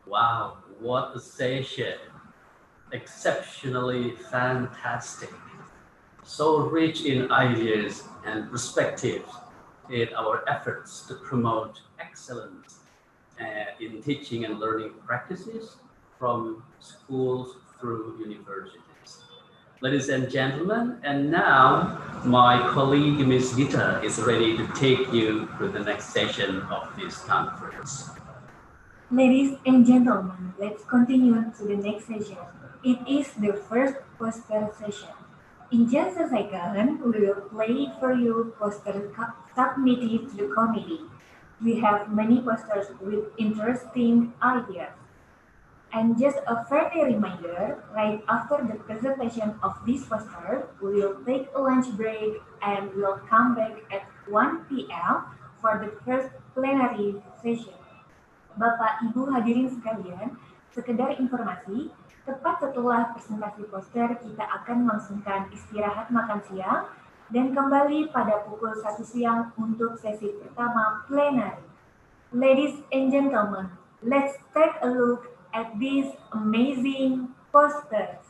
Wow, what a session. Exceptionally fantastic. So rich in ideas and perspectives in our efforts to promote excellence in teaching and learning practices from schools through universities. Ladies and gentlemen, and now my colleague Ms. Gita is ready to take you through the next session of this conference. Ladies and gentlemen, let's continue to the next session. It is the first poster session. In just a second, we will play for you posters submitted to the committee. We have many posters with interesting ideas. And just a friendly reminder, right after the presentation of this poster, we will take a lunch break and we'll come back at 1 p.m. for the first plenary session. Bapak Ibu hadirin sekalian, sekedar informasi, tepat setelah presentasi poster kita akan melangsungkan istirahat makan siang dan kembali pada pukul 1 siang untuk sesi pertama plenary. Ladies and gentlemen, let's take a look at these amazing posters.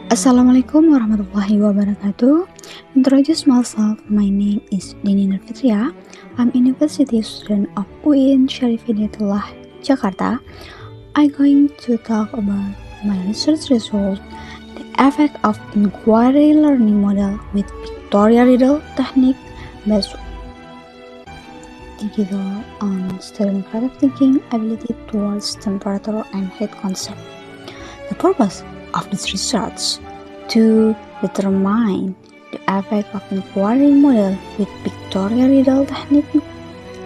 Assalamualaikum warahmatullahi wabarakatuh. Introduce myself. My name is Dini Nurfitria. I'm university student of UIN Syarif Hidayatullah, Jakarta. I'm going to talk about my research result, the effect of inquiry learning model with pictorial riddle technique based digital on student creative thinking ability towards temperature and heat concept. The purpose of this research to determine the effect of inquiry model with pictorial riddle technique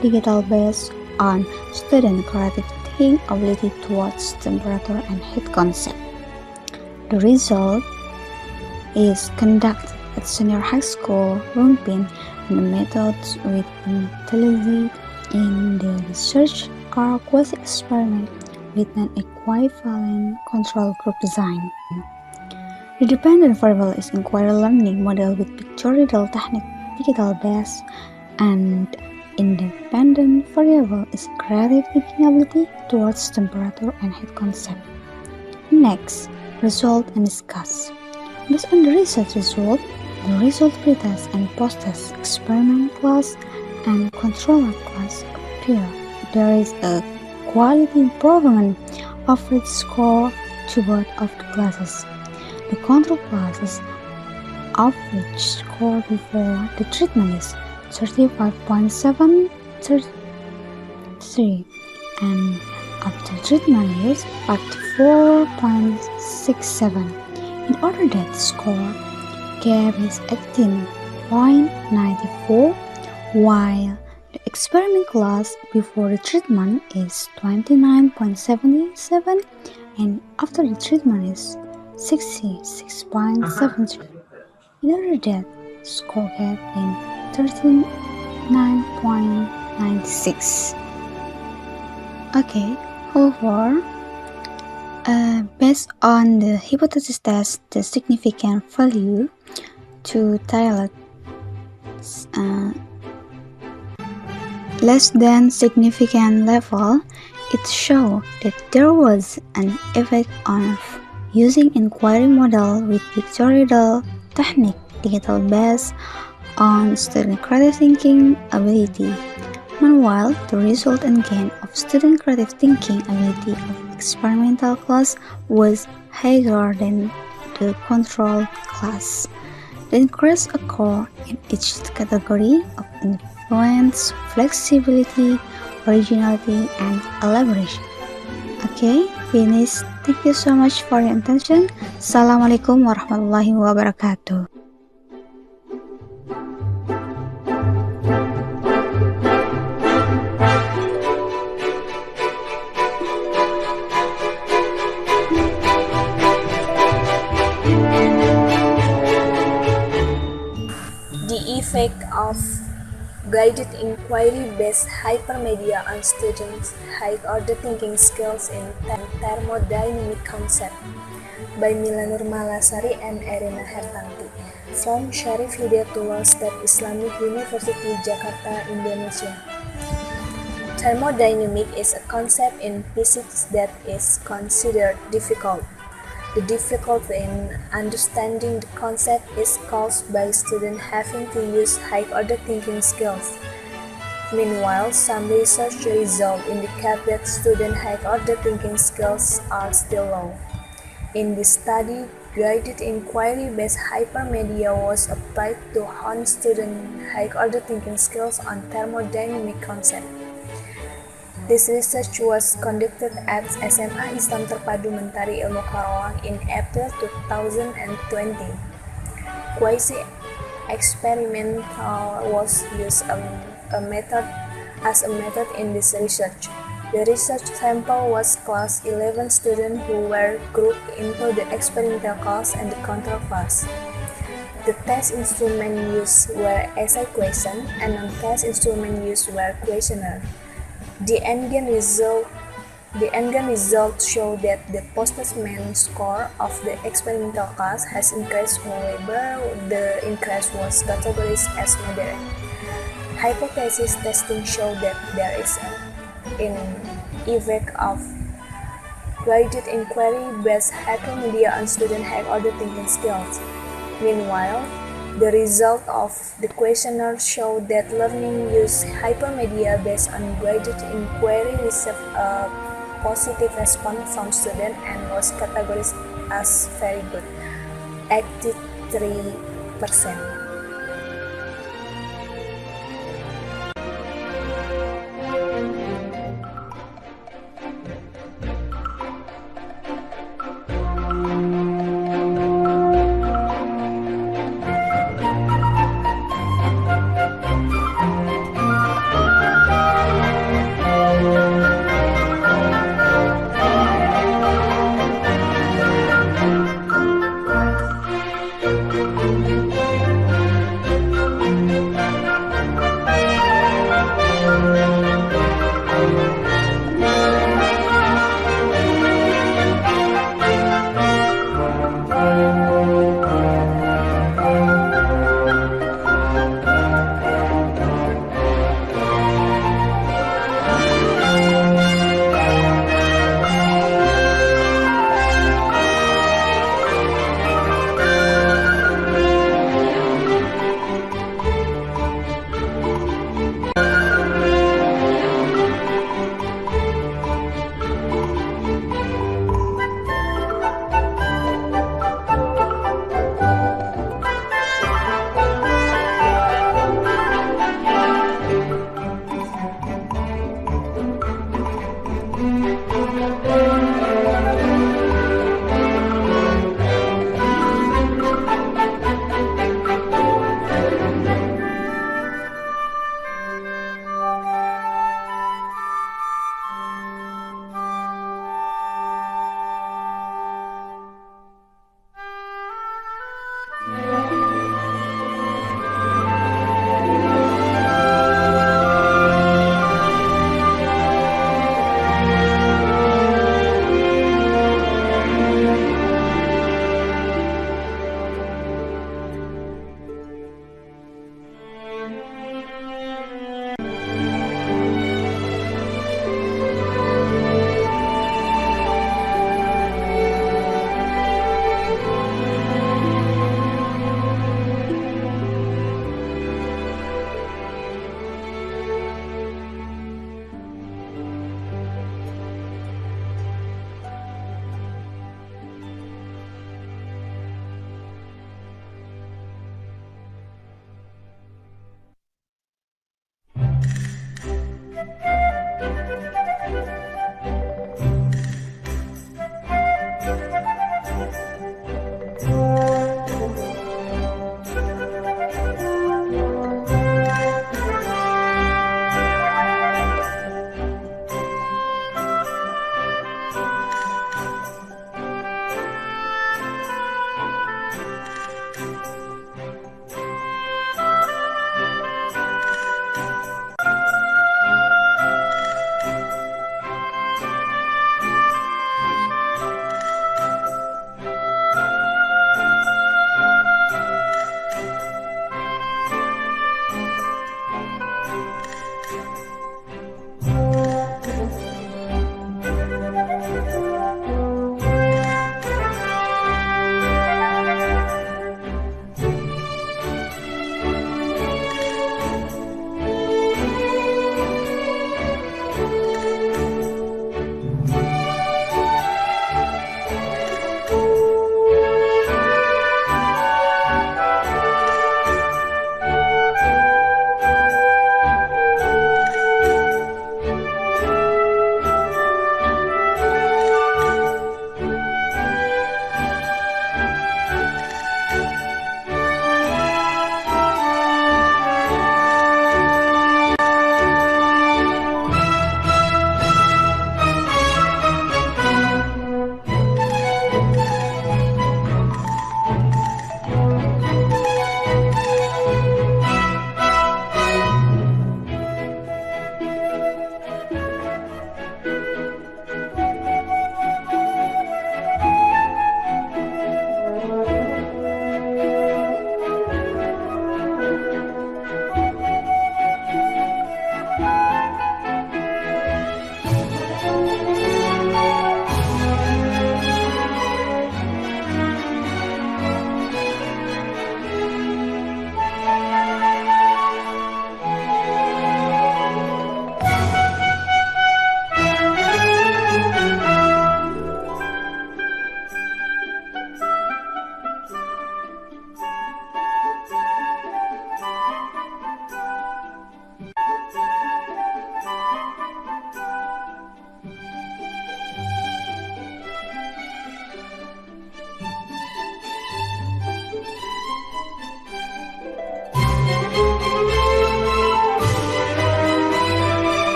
digital based on student creative thinking ability towards temperature and heat concept. The result is conducted at senior high school Rungpin, and the methods with utilized in the research are quasi-experiment with an equivalent control group design. The dependent variable is inquiry learning model with pictorial technique digital based, and independent variable is creative thinking ability towards temperature and heat concept. Next, result and discuss. Based on the research result, the result pretest and post-test experiment class and controller class appear. There is a quality improvement average score to both of the classes. The control classes average score before the treatment is 35.733 and after treatment is 54.67. In order that the score gap is 18.94, while the experiment class before the treatment is 29.77 and after the treatment is 66.73. In order that score gap in 39.96. Okay, however, based on the hypothesis test, the significant value to dilate less than significant level, it showed that there was an effect of using inquiry model with pictorial technique digital based on student creative thinking ability. Meanwhile, the result and gain of student creative thinking ability of experimental class was higher than the control class. The increase occurred in each category of influence, flexibility, originality, and elaboration. Okay, finish. Thank you so much for your attention. Assalamualaikum warahmatullahi wabarakatuh. The effect of guided inquiry-based hypermedia on students' high-order thinking skills in thermodynamic concept by Milanur Malasari and Erina Hertanti from Syarif Hidayatullah State Islamic University, Jakarta, Indonesia. Thermodynamic is a concept in physics that is considered difficult. The difficulty in understanding the concept is caused by students having to use high-order thinking skills. Meanwhile, some research results indicate that students' high-order thinking skills are still low. In this study, guided inquiry-based hypermedia was applied to hone students' high-order thinking skills on thermodynamic concepts. This research was conducted at SMA Islam Terpadu Mentari Ilmu Karawang in April 2020. Quasi-experimental was used as a method in this research. The research sample was class 11 students who were grouped into the experimental class and the control class. The test instruments used were essay questions and non-test instruments used were questionnaires. The endgame result showed that the post-assessment score of the experimental class has increased, however, the increase was categorized as moderate. Hypothesis testing showed that there is an effect of guided inquiry-based hypermedia on student high-order thinking skills. Meanwhile, the result of the questionnaire showed that learning used hypermedia based on guided inquiry received a positive response from students and was categorized as very good, 83%.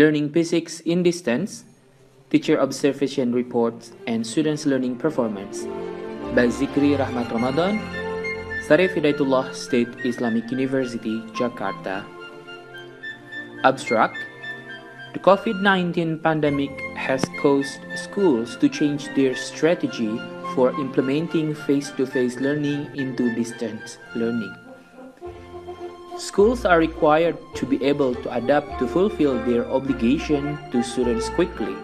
Learning Physics in Distance, Teacher Observation Reports and Students' Learning Performance by Zikri Rahmat Ramadan, Sarif Hidayatullah State Islamic University, Jakarta. Abstract: The COVID-19 pandemic has caused schools to change their strategy for implementing face-to-face learning into distance learning. Schools are required to be able to adapt to fulfill their obligation to students quickly.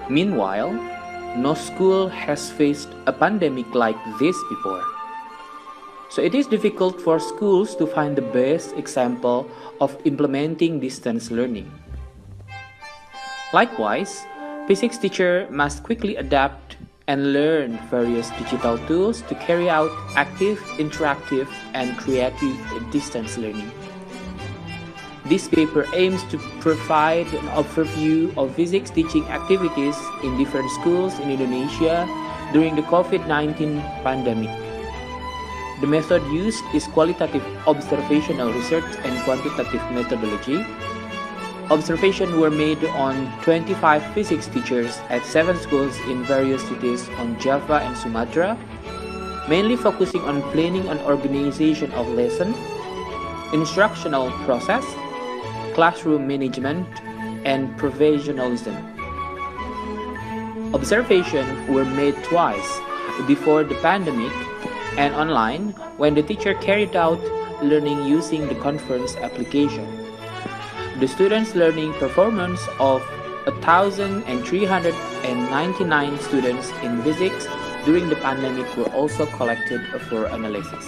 Meanwhile, no school has faced a pandemic like this before. So it is difficult for schools to find the best example of implementing distance learning. Likewise, physics teacher must quickly adapt and learn various digital tools to carry out active, interactive, and creative distance learning. This paper aims to provide an overview of physics teaching activities in different schools in Indonesia during the COVID-19 pandemic. The method used is qualitative observational research and quantitative methodology. Observations were made on 25 physics teachers at 7 schools in various cities on Java and Sumatra, mainly focusing on planning and organization of lesson, instructional process, classroom management, and professionalism. Observations were made twice before the pandemic and online when the teacher carried out learning using the conference application. The students' learning performance of 1,399 students in physics during the pandemic were also collected for analysis.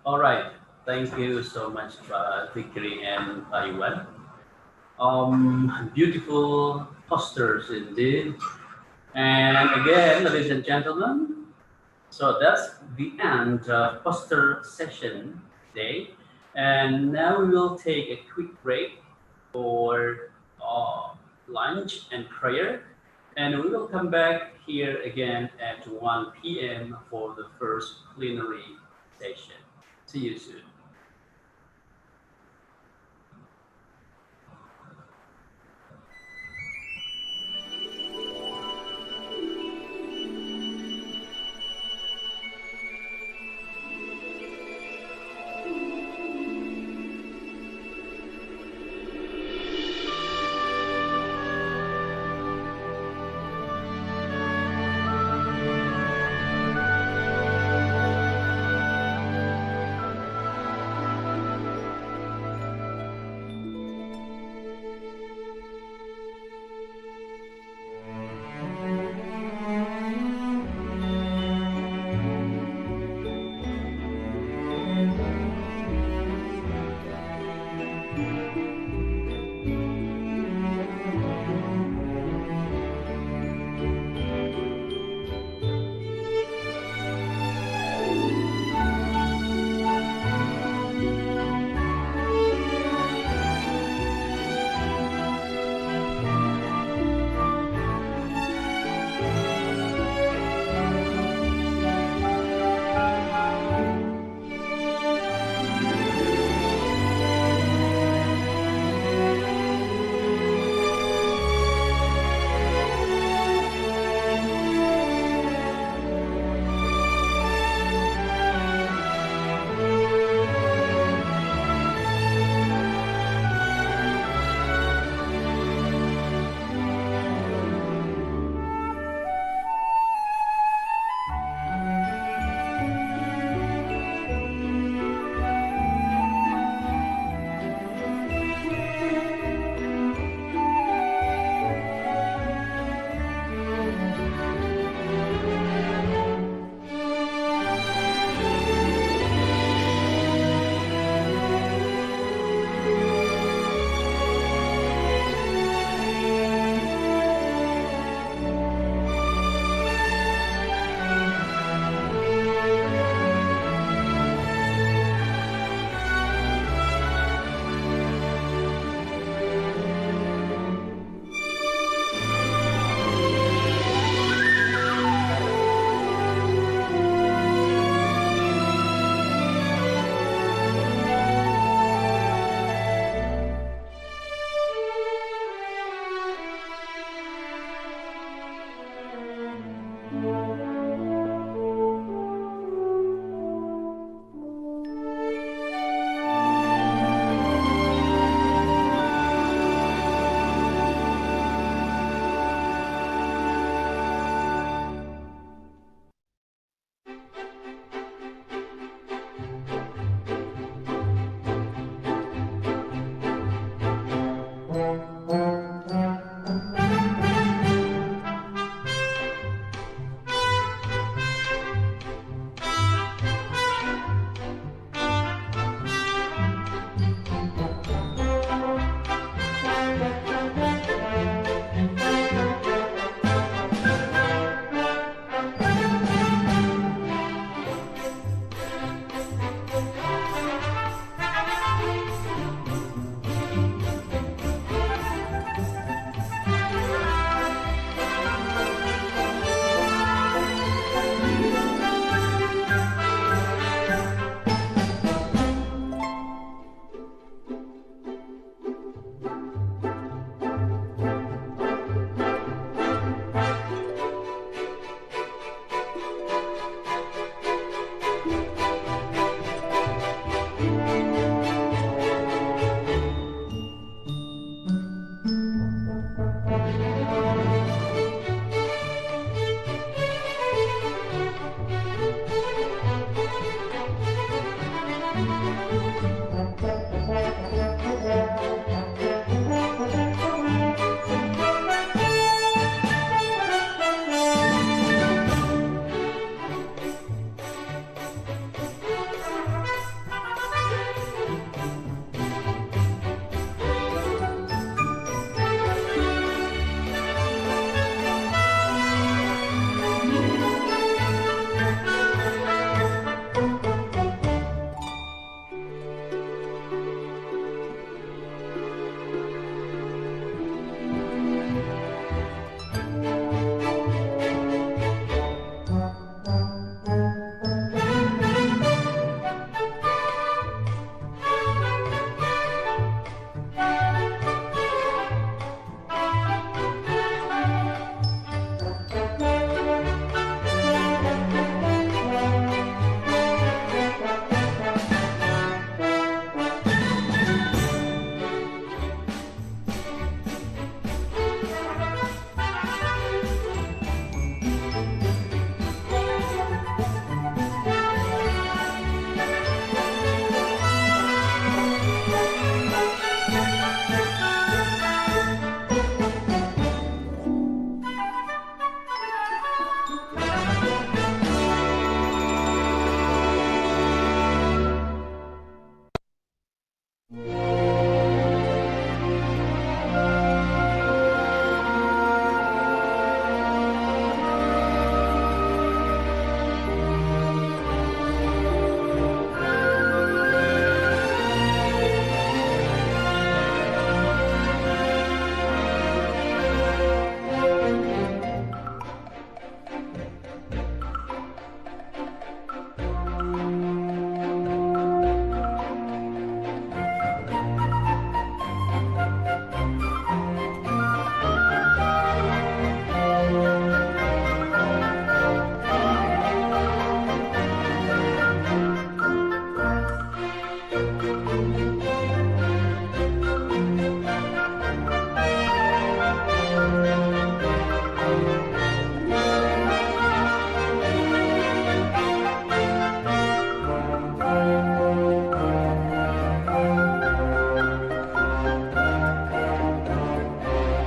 All right. Thank you so much, Fikri and Iwan. Beautiful posters indeed. And again, ladies and gentlemen, so that's the end of poster session today. And now we will take a quick break for lunch and prayer. And we will come back here again at 1 p.m. for the first plenary session. See you soon.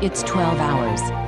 It's 12 hours.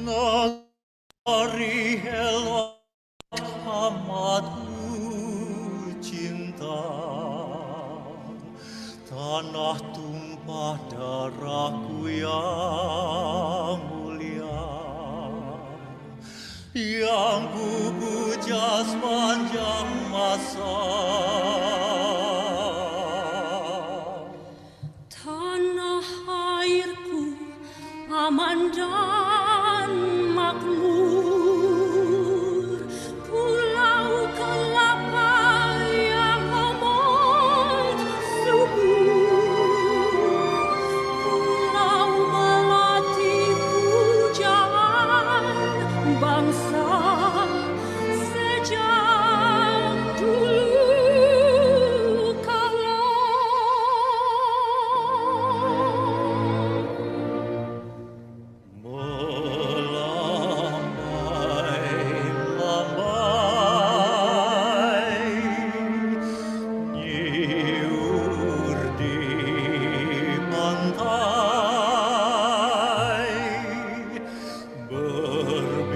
Negeri elok amat cinta, tanah tumpah darahku yang mulia, yang ku puja sepanjang masa. Tanah airku aman dan makmur, pulau kelapa yang amat subur, pulau melati pujaan bangsa sejak dulu kala. Nyiur di pantai, berbisik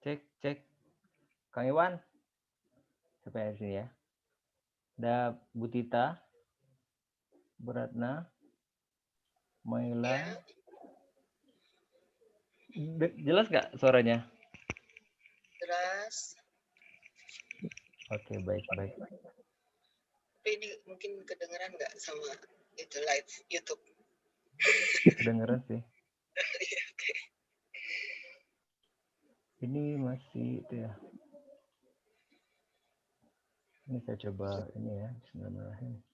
Cek. Kang Iwan. Sampai di sini ya. Ada Bu Tita, Bu Ratna, Maila. Jelas nggak suaranya? Jelas. Oke, baik. Tapi ini mungkin kedengeran nggak sama itu live YouTube? Kedengeran sih. Iya, oke. Ini masih itu ya. Ini saya coba ini ya. Bismillahirrahmanirrahim.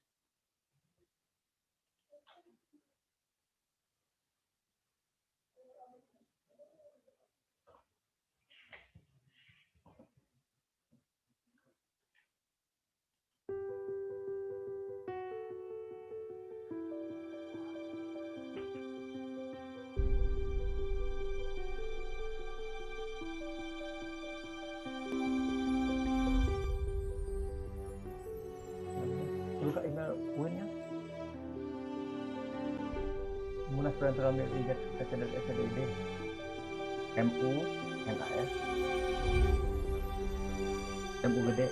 Buka email UIN-nya. Munas Perantauan Liga Sekretariat SDD. MU, NAS. MU gede.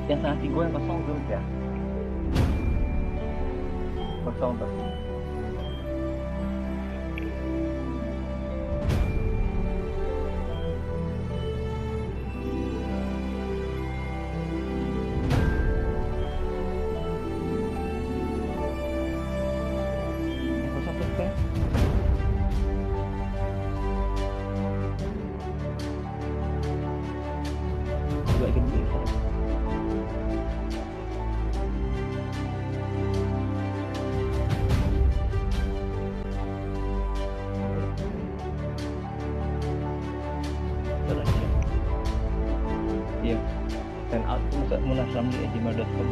Yang sangat tinggi yang kosong belum ya? Kosong tuh. Kosong tuh kan? Juga ikut bisa. Iya, send out munaslamli@gmail.com.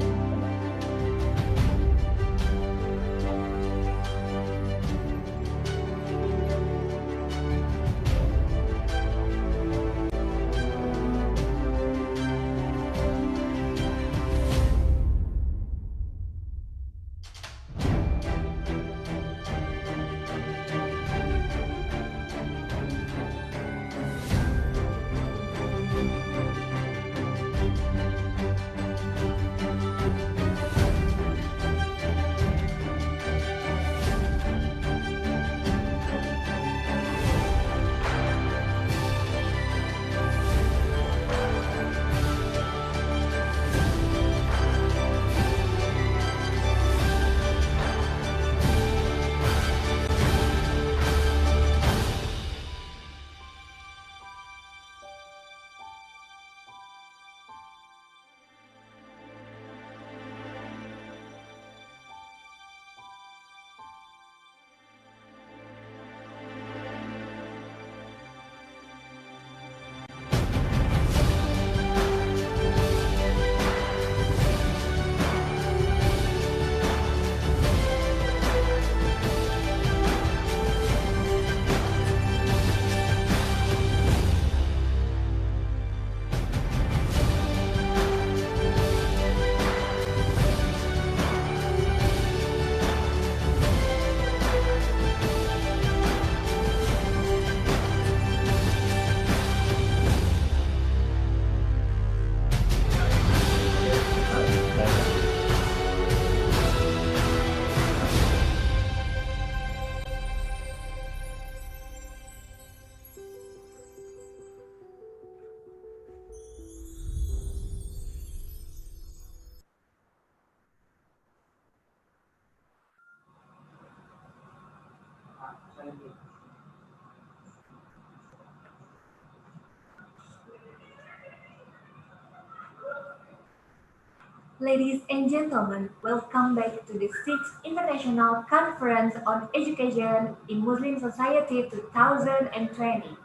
Ladies and gentlemen, welcome back to the 6th International Conference on Education in Muslim Society 2020.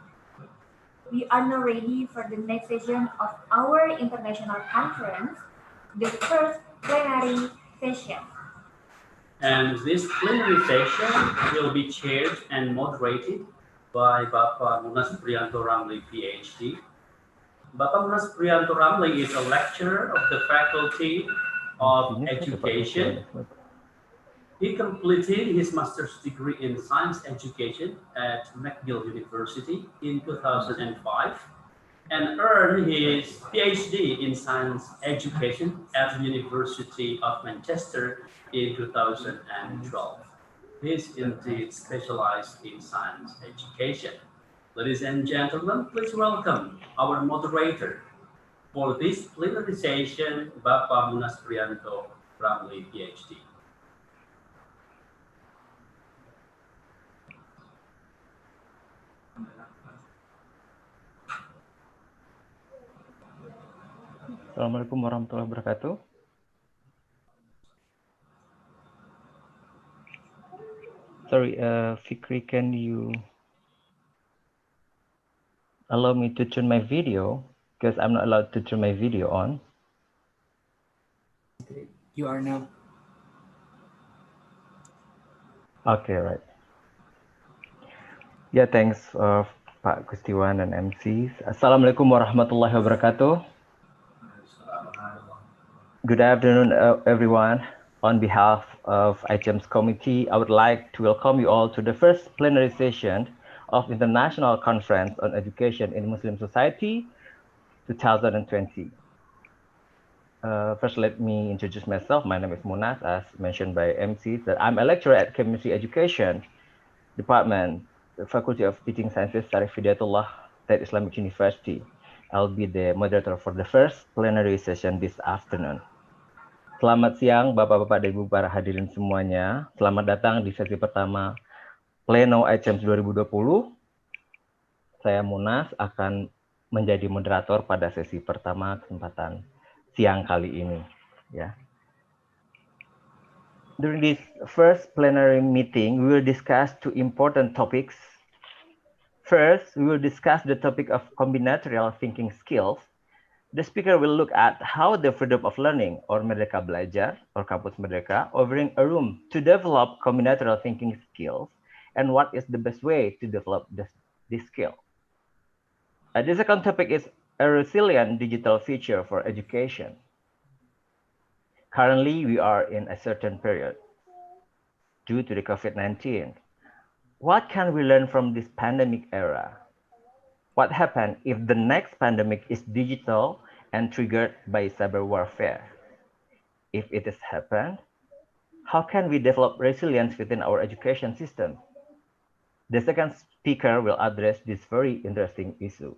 We are now ready for the next session of our international conference, the first plenary session. And this plenary session will be chaired and moderated by Bapak Munas Priyanto Ramli, PhD. Bapak Mas Priyanto Ramli is a lecturer of the Faculty of Education. He completed his master's degree in science education at McGill University in 2005 and earned his PhD in science education at the University of Manchester in 2012. He is indeed specialized in science education. Ladies and gentlemen, please welcome our moderator for this plenary session, Bapak Munas Priyanto Ramli, PhD. Assalamualaikum warahmatullahi wabarakatuh. Sorry, Fikri, can you allow me to turn my video? Because I'm not allowed to turn my video on. You are now. Okay, right. Yeah, thanks Pak Gustiwan dan MC. Assalamualaikum warahmatullahi wabarakatuh. Good afternoon, everyone. On behalf of ICEMS committee, I would like to welcome you all to the first plenary session of International Conference on Education in Muslim Society 2020. First, let me introduce myself. My name is Munas, as mentioned by MC. That I'm a lecturer at Chemistry Education Department, the Faculty of Teaching Sciences, Syarif Hidayatullah, State Islamic University. I'll be the moderator for the first plenary session this afternoon. Selamat siang Bapak-Bapak dan Ibu para hadirin semuanya. Selamat datang di sesi pertama Pleno ICEMS 2020. Saya Munas akan menjadi moderator pada sesi pertama kesempatan siang kali ini. Ya. During this first plenary meeting, we will discuss two important topics. First, we will discuss the topic of combinatorial thinking skills. The speaker will look at how the freedom of learning, or Merdeka Belajar, or Kampus Merdeka, offering a room to develop combinatorial thinking skills, and what is the best way to develop this skill. The second topic is a resilient digital future for education. Currently, we are in a certain period due to the COVID-19. What can we learn from this pandemic era? What happens if the next pandemic is digital and triggered by cyber warfare? If it has happened, how can we develop resilience within our education system? The second speaker will address this very interesting issue.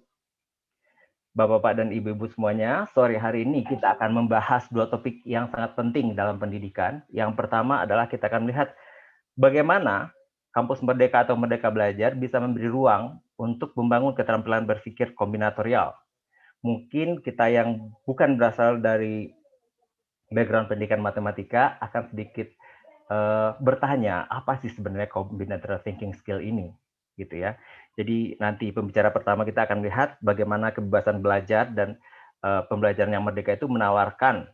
Bapak-bapak dan ibu-ibu semuanya, sore hari ini kita akan membahas dua topik yang sangat penting dalam pendidikan. Yang pertama adalah kita akan melihat bagaimana Kampus Merdeka atau Merdeka Belajar bisa memberi ruang untuk membangun keterampilan berpikir kombinatorial. Mungkin kita yang bukan berasal dari background pendidikan matematika akan sedikit bertanya, apa sih sebenarnya combinatorial thinking skill ini? Gitu ya. Jadi nanti pembicara pertama kita akan lihat bagaimana kebebasan belajar dan pembelajaran yang merdeka itu menawarkan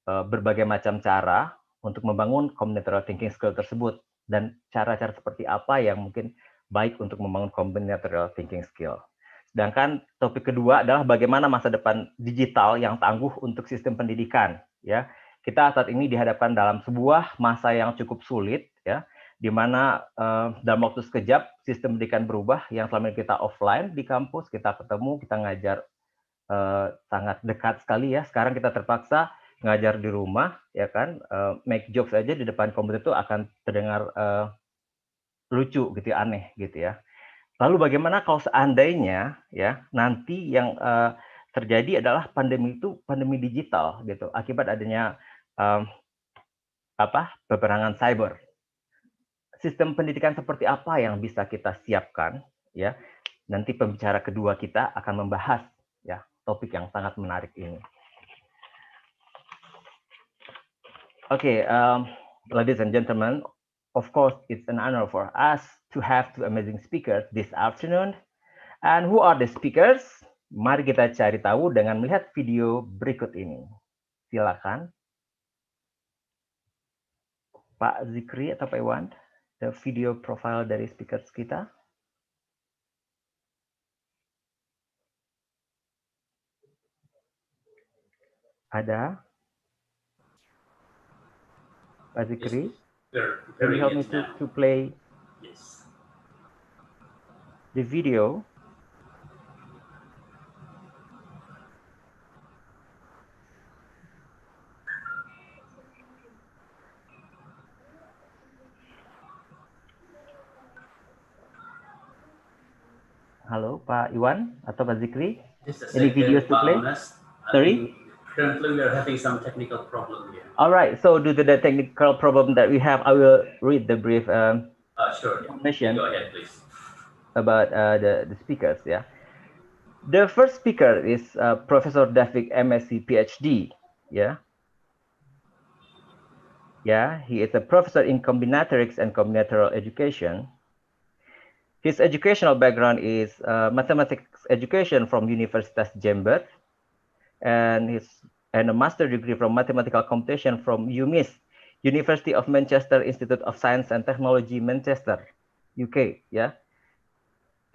berbagai macam cara untuk membangun combinatorial thinking skill tersebut. Dan cara-cara seperti apa yang mungkin baik untuk membangun combinatorial thinking skill. Sedangkan topik kedua adalah bagaimana masa depan digital yang tangguh untuk sistem pendidikan. Ya, kita saat ini dihadapkan dalam sebuah masa yang cukup sulit, ya, di mana dalam waktu sekejap sistem pendidikan berubah. Yang selama ini kita offline di kampus, kita ketemu, kita ngajar sangat dekat sekali ya. Sekarang kita terpaksa ngajar di rumah, ya kan, make jokes aja di depan komputer itu akan terdengar lucu gitu ya, aneh gitu ya. Lalu bagaimana kalau seandainya ya nanti yang terjadi adalah pandemi itu pandemi digital gitu akibat adanya peperangan cyber. Sistem pendidikan seperti apa yang bisa kita siapkan ya? Nanti pembicara kedua kita akan membahas ya topik yang sangat menarik ini. Okay, ladies and gentlemen, of course, it's an honor for us to have two amazing speakers this afternoon. And who are the speakers? Mari kita cari tahu dengan melihat video berikut ini. Silakan. Pak Zikri atau Pak Iwan, the video profile dari speakers kita. Ada? Pak Yes, Zikri? we're Can you preparing help me it now. to play Yes. the video? Halo, Pak Iwan atau Pak Zikri? Just a Any videos second, to play? Munas. I Sorry? think currently we are having some technical problem here. All right, so due to the technical problem that we have, I will read the brief Sure. You information go ahead, please. about the speakers. Yeah, the first speaker is Professor David, MSc, PhD. Yeah, he is a professor in combinatorics and combinatorial education. His educational background is mathematics education from Universitas Jember, and a master degree from mathematical computation from UMIS, University of Manchester Institute of Science and Technology, Manchester, UK. Yeah.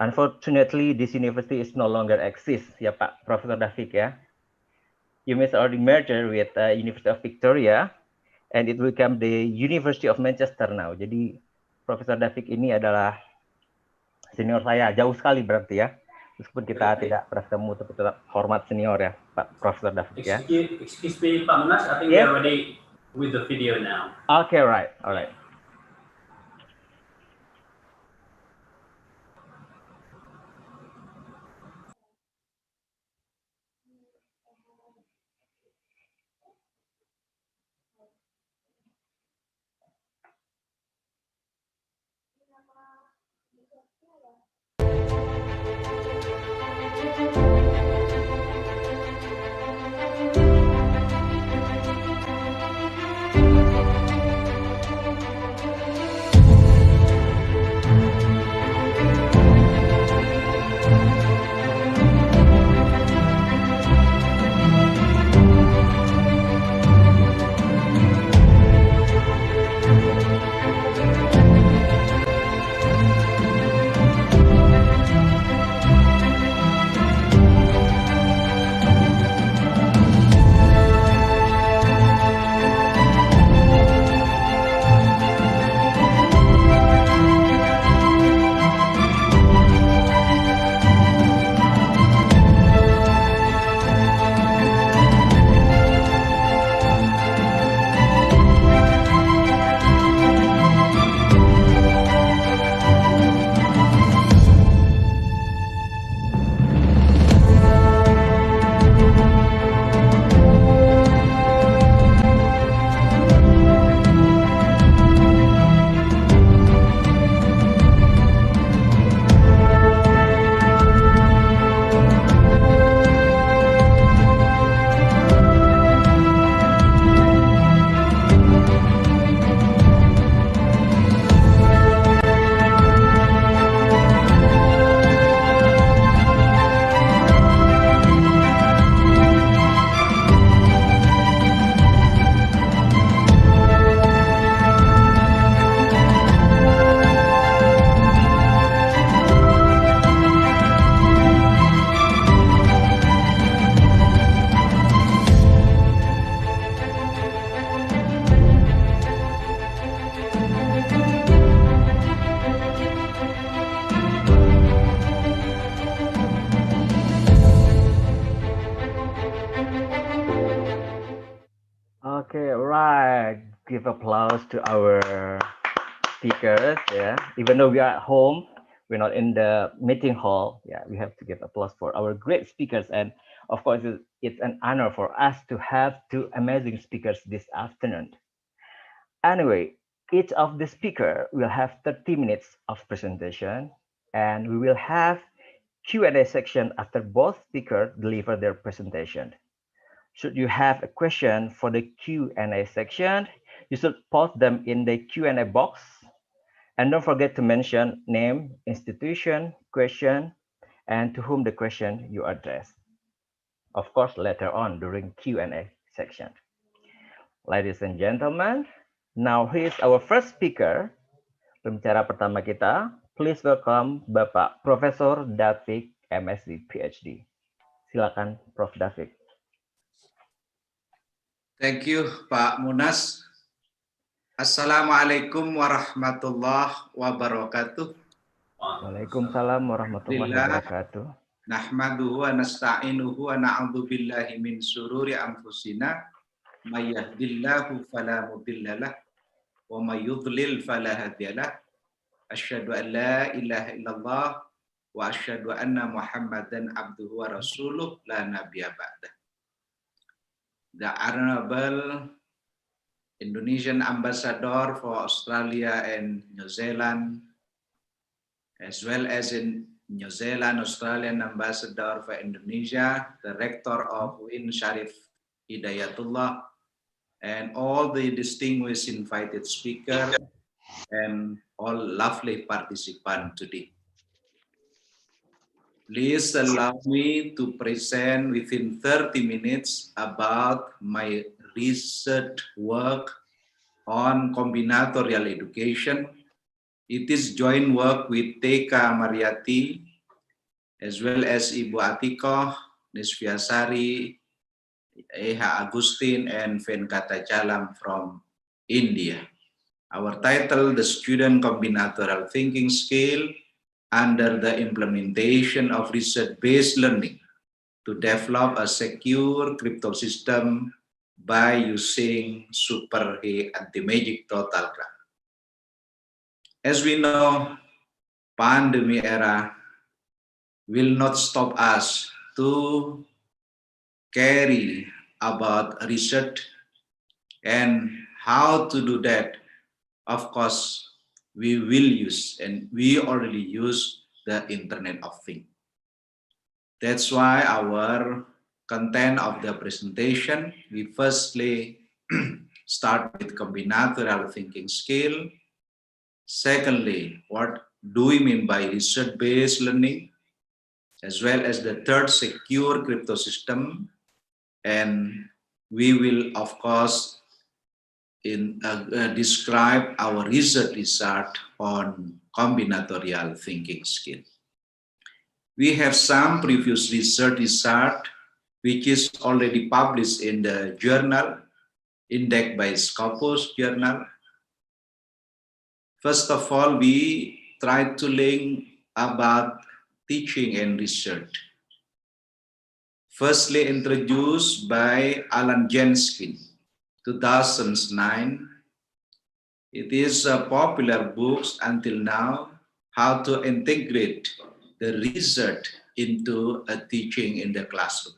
Unfortunately, this university is no longer exists. Ya, Pak Profesor David, ya. UMIS already merged with University of Victoria, and it became the University of Manchester now. Jadi Profesor David ini adalah senior saya, jauh sekali berarti ya. Meskipun kita tidak pernah ketemu, tapi tetap hormat senior ya, Pak Profesor David ya. Excuse me, Pak Munas, I think we are ready with the video now. Okay, right, all right. Okay, right. Give applause to our speakers. Yeah, even though we are at home, we're not in the meeting hall. Yeah, we have to give applause for our great speakers. And of course, it's an honor for us to have two amazing speakers this afternoon. Anyway, each of the speaker will have 30 minutes of presentation, and we will have Q&A section after both speakers deliver their presentation. Should you have a question for the Q&A section, you should post them in the Q&A box. And don't forget to mention name, institution, question, and to whom the question you address. Of course, later on during Q&A section. Ladies and gentlemen, now here's our first speaker. Pembicara pertama kita, please welcome Bapak Profesor David, MSc, PhD. Silakan Prof. David. Thank you, Pak Munas. Assalamualaikum warahmatullahi wabarakatuh. Waalaikumsalam warahmatullahi wabarakatuh. Nahmaduhu wa nasta'inuhu wa na'udzu billahi min sururi anfusina may yahdihillahu fala mudhillalah wa may yudlil fala hadiyalah. Asyhadu an la ilaha illallah wa asyhadu anna Muhammadan abduhu wa rasuluh la nabiyya ba'dah. The Honorable Indonesian Ambassador for Australia and New Zealand, as well as in New Zealand, Australian Ambassador for Indonesia, the Rector of UIN Sharif Hidayatullah, and all the distinguished invited speakers and all lovely participants today. Please allow me to present within 30 minutes about my research work on combinatorial education. It is joint work with Teka Mariati, as well as Ibu Atikoh, Nisviasari, Eha Agustin, and Venkata Chalam from India. Our title, The Student Combinatorial Thinking Skill under the Implementation of Research-Based Learning to Develop a Secure Crypto System by using Super Anti-Magic Total Graph. As we know, pandemic era will not stop us to carry about research, and how to do that. Of course, we will use, and we already use, the Internet of Things. That's why our content of the presentation, we firstly start with combinatorial thinking skill. Secondly, what do we mean by research-based learning? As well as the third, secure crypto system. And we will, of course, describe our research on combinatorial thinking skill. We have some previous research which is already published in the journal, indexed by Scopus journal. First of all, we try to link about teaching and research. Firstly, introduced by Alan Jenskin, 2009. It is a popular book until now, how to integrate the research into a teaching in the classroom.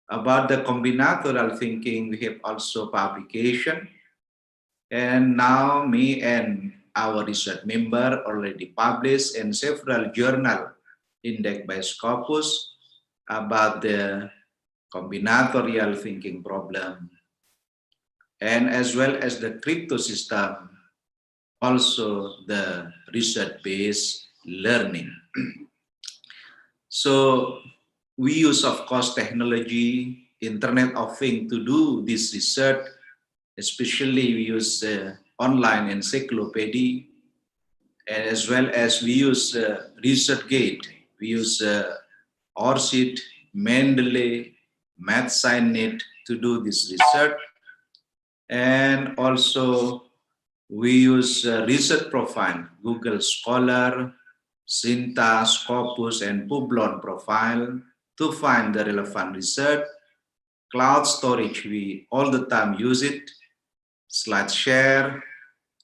About the combinatorial thinking, we have also publication. And now me and our research member already published in several journals indexed by Scopus about the combinatorial thinking problem, and as well as the crypto system, also the research-based learning. So we use, of course, technology, Internet of Things to do this research. Especially we use online encyclopedia, as well as we use ResearchGate. We use ORCID, Mendeley, MathSciNet to do this research. And also we use research profile, Google Scholar, Synta, Scopus, and Publon profile to find the relevant research. Cloud storage, we all the time use it. SlideShare,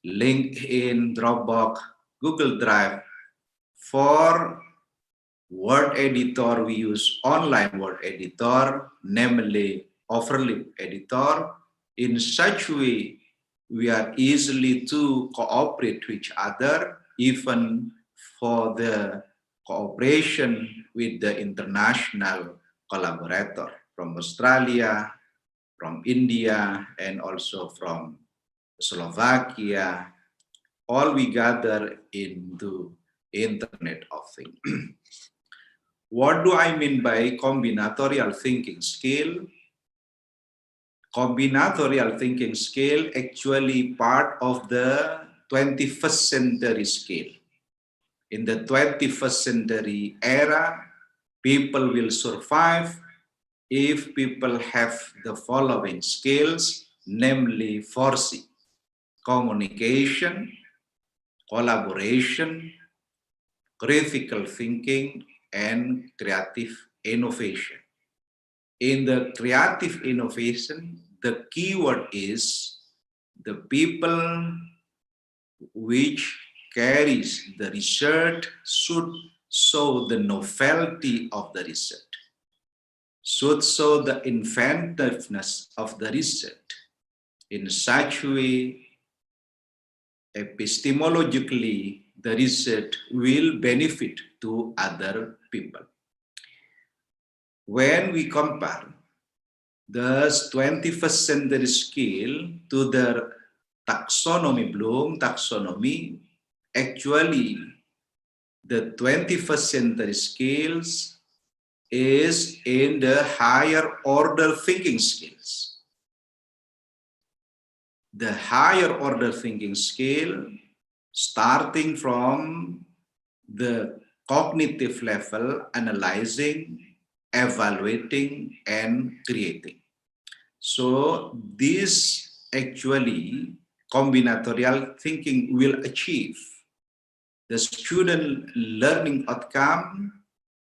LinkedIn, Dropbox, Google Drive. For word editor, we use online word editor, namely Overleaf editor. In such way, we are easily to cooperate with each other, even for the cooperation with the international collaborator from Australia, from India, and also from Slovakia. All we gather into Internet of Things. What do I mean by combinatorial thinking skill? Combinatorial thinking skill actually part of the 21st century skill. In the 21st century era, people will survive if people have the following skills, namely 4C: communication, collaboration, critical thinking, and creative innovation. In the creative innovation, the keyword is the people which carries the research should show the novelty of the research, should show the inventiveness of the research in such a way epistemologically the research will benefit to other people. When we compare the 21st century skill to the taxonomy, Bloom taxonomy, actually the 21st century skills is in the higher order thinking skills. The higher order thinking skill, starting from the cognitive level, analyzing, evaluating, and creating. So this actually combinatorial thinking will achieve the student learning outcome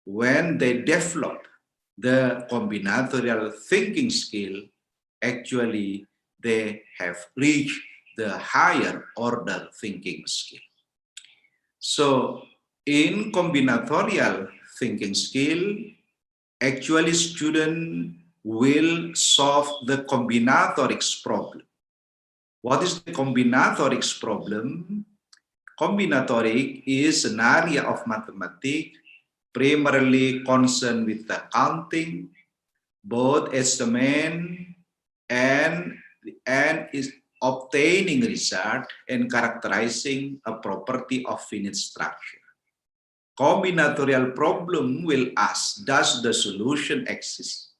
when they develop the combinatorial thinking skill. Actually they have reached the higher order thinking skill. So in combinatorial thinking skill, actually student will solve the combinatorics problem. What is the combinatorics problem? Combinatoric is an area of mathematics primarily concerned with the counting, both estimate and is obtaining result and characterizing a property of finite structure. Combinatorial problem will ask, does the solution exist?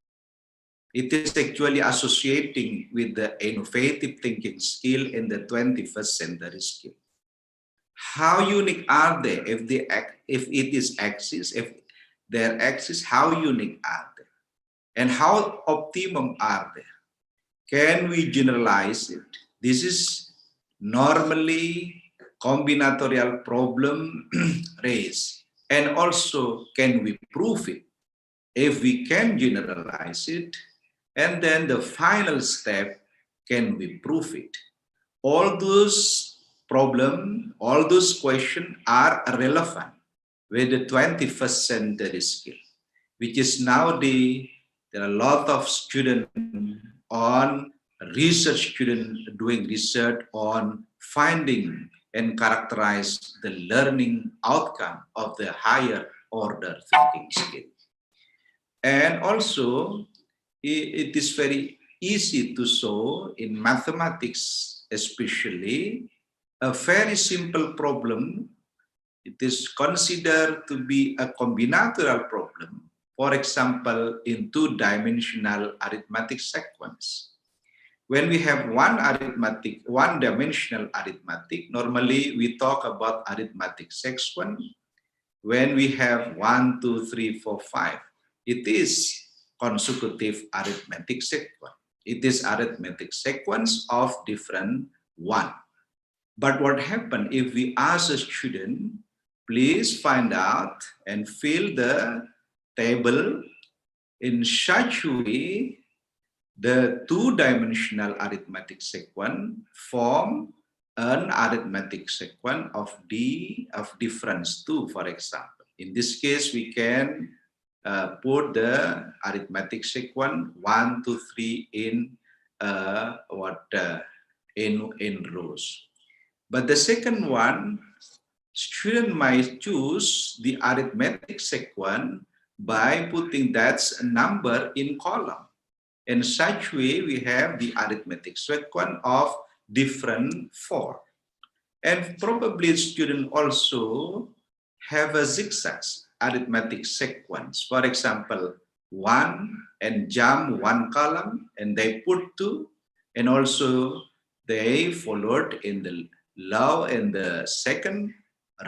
It is actually associating with the innovative thinking skill in the 21st century skill. How unique are they? If it is exist, if there exist, how unique are they? And how optimum are they? Can we generalize it? This is normally combinatorial problem raised. And also, can we prove it? If we can generalize it, and then the final step, can we prove it? All those problems, all those questions are relevant with the 21st century skill, which is nowadays, there are a lot of students on research students doing research on finding and characterize the learning outcome of the higher order thinking skill. And also, it is very easy to show in mathematics, especially a very simple problem. It is considered to be a combinatorial problem. For example, in two-dimensional arithmetic sequence. When we have one-dimensional arithmetic, normally we talk about arithmetic sequence. When we have 1, 2, 3, 4, 5, it is consecutive arithmetic sequence. It is arithmetic sequence of different one. But what happens if we ask a student, please find out and fill the table in such a way the two-dimensional arithmetic sequence form an arithmetic sequence of difference 2, for example. In this case, we can put the arithmetic sequence 1, 2, 3 in rows. But the second one, student might choose the arithmetic sequence by putting that number in column. In such way, we have the arithmetic sequence of different 4. And probably student also have a zigzag arithmetic sequence. For example, 1 and jump 1 column and they put 2, and also they followed in the low and the second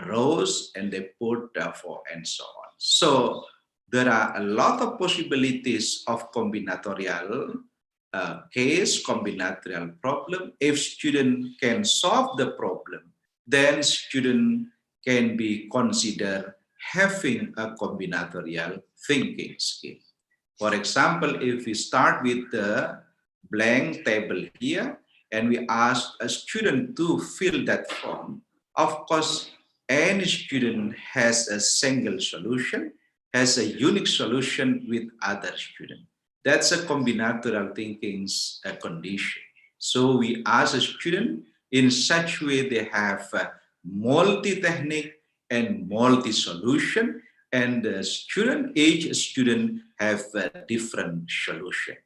rows and they put 4 and so on. So there are a lot of possibilities of combinatorial case, combinatorial problem. If student can solve the problem, then student can be considered having a combinatorial thinking skill. For example, if we start with the blank table here, and we ask a student to fill that form, of course, any student has a single solution, has a unique solution with other student. That's a combinatorial thinking's condition. So we ask a student in such way they have multi-technique and multi-solution, and each student have a different solution.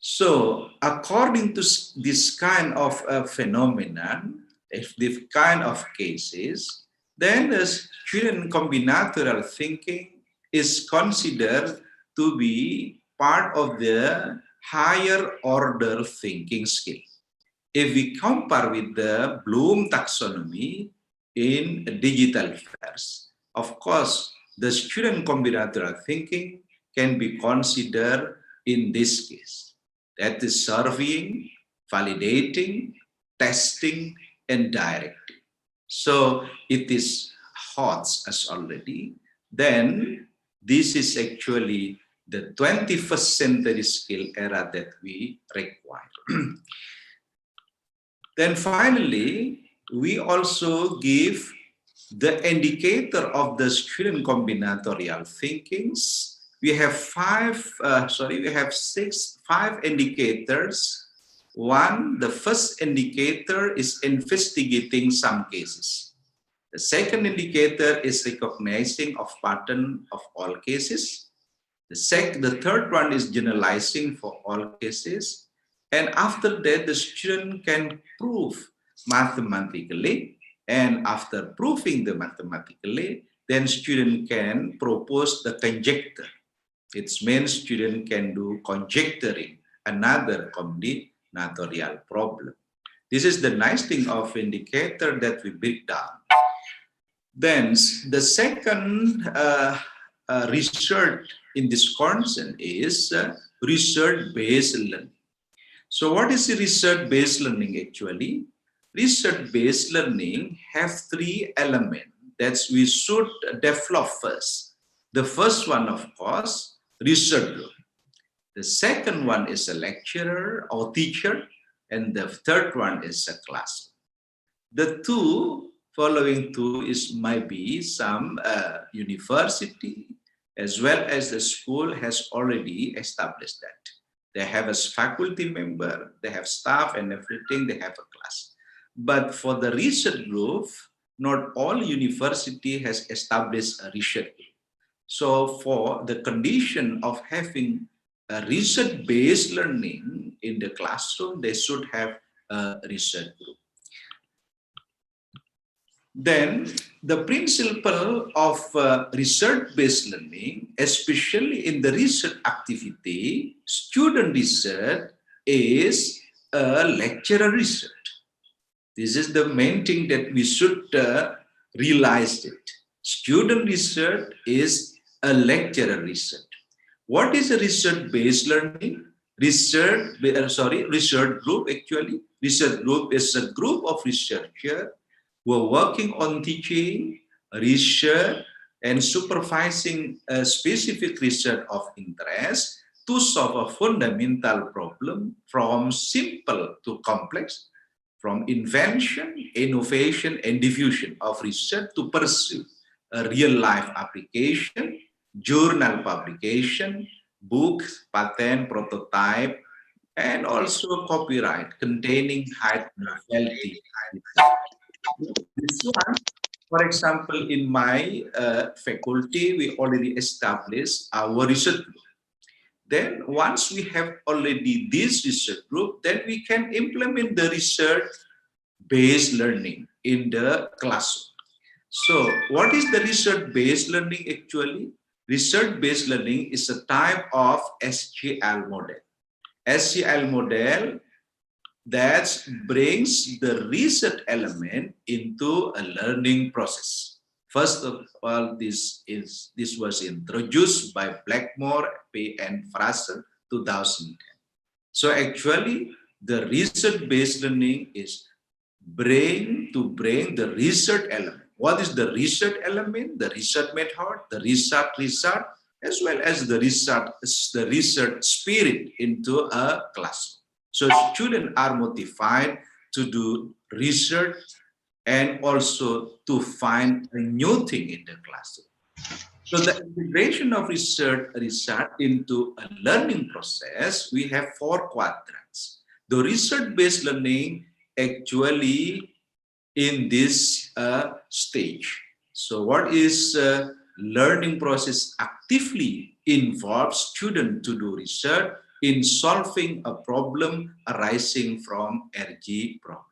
So according to this kind of phenomenon, if this kind of cases, then the student combinatorial thinking is considered to be part of the higher order thinking skill. If we compare with the Bloom taxonomy in digital affairs, of course, the student combinatorial thinking can be considered in this case. That is surveying, validating, testing, and directing. So it is hot as already. Then this is actually the 21st century skill era that we require. Then finally, we also give the indicator of the student combinatorial thinkings. We have five indicators. One, the first indicator is investigating some cases. The second indicator is recognizing of pattern of all cases. The third one is generalizing for all cases. And after that, the student can prove mathematically. And after proving the mathematically, then student can propose the conjecture. It means student can do conjecturing, another combinatorial problem. This is the nice thing of indicator that we break down. Then the second research in this concern is research-based learning. So what is research-based learning actually? Research-based learning have three elements that we should develop first. The first one, of course, research group. The second one is a lecturer or teacher, and the third one is a class. The following two is maybe some university as well as the school has already established that. They have a faculty member, they have staff and everything, they have a class. But for the research group, not all university has established a research group. So for the condition of having a research-based learning in the classroom, they should have a research group. Then the principle of research-based learning, especially in the research activity, student research is a lecturer research. This is the main thing that we should realize it. Student research is a lecturer research. What is a research-based learning? Research group actually. Research group is a group of researchers who are working on teaching, research, and supervising a specific research of interest to solve a fundamental problem from simple to complex, from invention, innovation, and diffusion of research to pursue a real-life application, journal publication, books, patent, prototype, and also copyright containing high novelty. This one, for example, in my faculty, we already established our research group. Then once we have already this research group, then we can implement the research-based learning in the classroom. So what is the research-based learning actually? Research-based learning is a type of SGL model. SGL model that brings the research element into a learning process. First of all, this was introduced by Blackmore, P. and Fraser, 2010. So actually, the research-based learning is bring the research element. What is the research element? The research method, the research, as well as the research spirit into a classroom. So students are motivated to do research and also to find a new thing in the classroom. So the integration of research into a learning process, we have 4 quadrants. The research-based learning actually in this stage. So what is learning process actively involves students to do research in solving a problem arising from energy problem.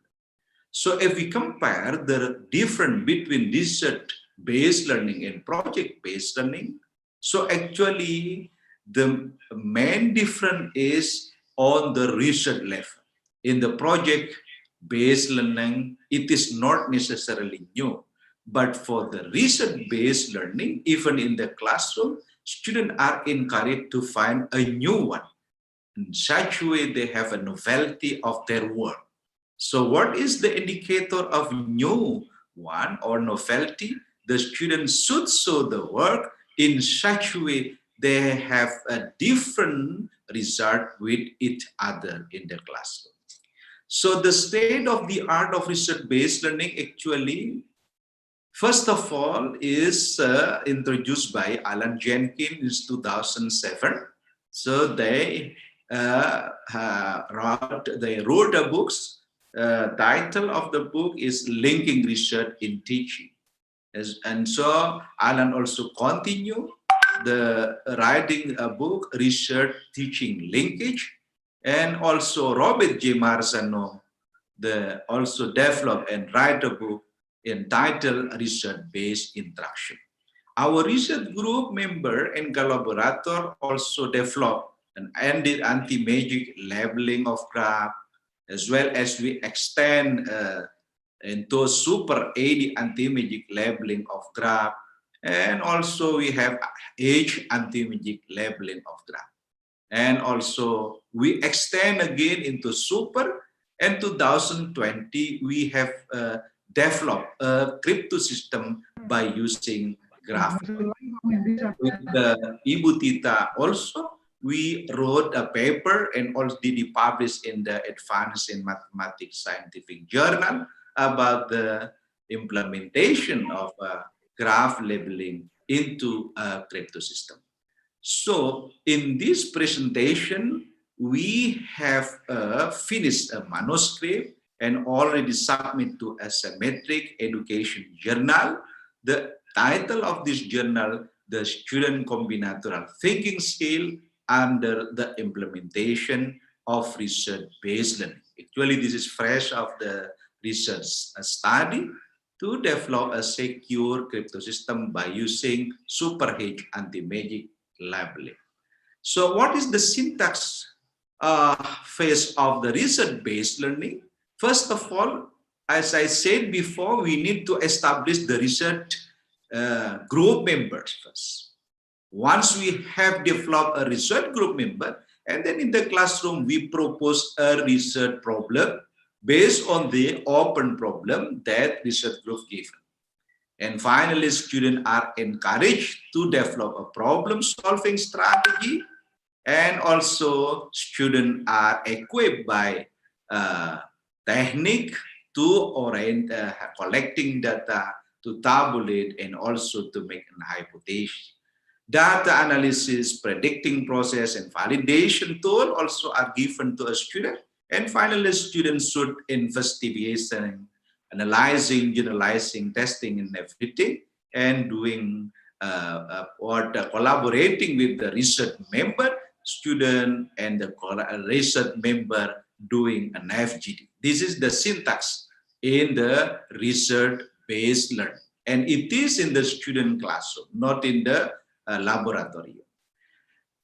So if we compare the difference between research-based learning and project-based learning, so actually the main difference is on the research level. In the project-based learning, it is not necessarily new, but for the research-based learning, even in the classroom, students are encouraged to find a new one. In such a way, they have a novelty of their work. So what is the indicator of new one or novelty? The students should show the work in such a way they have a different result with each other in the classroom. So the state of the art of research-based learning actually, first of all, is introduced by Alan Jenkins in 2007. So they wrote a book. Title of the book is Linking Research in Teaching. And so Alan also continued writing a book, Research Teaching Linkage, and also Robert J. Marzano also developed and write a book entitled Research-Based Interaction. Our research group member and collaborator also developed an anti-magic labeling of graph, as well as we extend into super AD anti-magic labeling of graph, and also we have age anti-magic labeling of graph. And also we extend again into super, and 2020 we have developed a crypto system by using graph. With Ibu Tita also, we wrote a paper and already published in the Advanced in Mathematics Scientific Journal about the implementation of graph labeling into a crypto system. So in this presentation, we have finished a manuscript and already submitted to a symmetric education journal. The title of this journal, The Student Combinatorial Thinking Skill under the Implementation of Research-Based Learning. Actually, this is fresh of the research study to develop a secure crypto system by using superhedge anti-magic labeling. So what is the syntax phase of the research-based learning? First of all, as I said before, we need to establish the research group members first. Once we have developed a research group member, and then in the classroom, we propose a research problem based on the open problem that research group given. And finally, students are encouraged to develop a problem-solving strategy, and also students are equipped by technique to collecting data, to tabulate, and also to make an hypothesis. Data analysis, predicting process, and validation tool also are given to a student. And finally, students should investigation, analyzing, generalizing, testing, and everything, and doing collaborating with the research member, student, and the research member doing an FGD. This is the syntax in the research-based learning. And it is in the student classroom, not in the laboratory.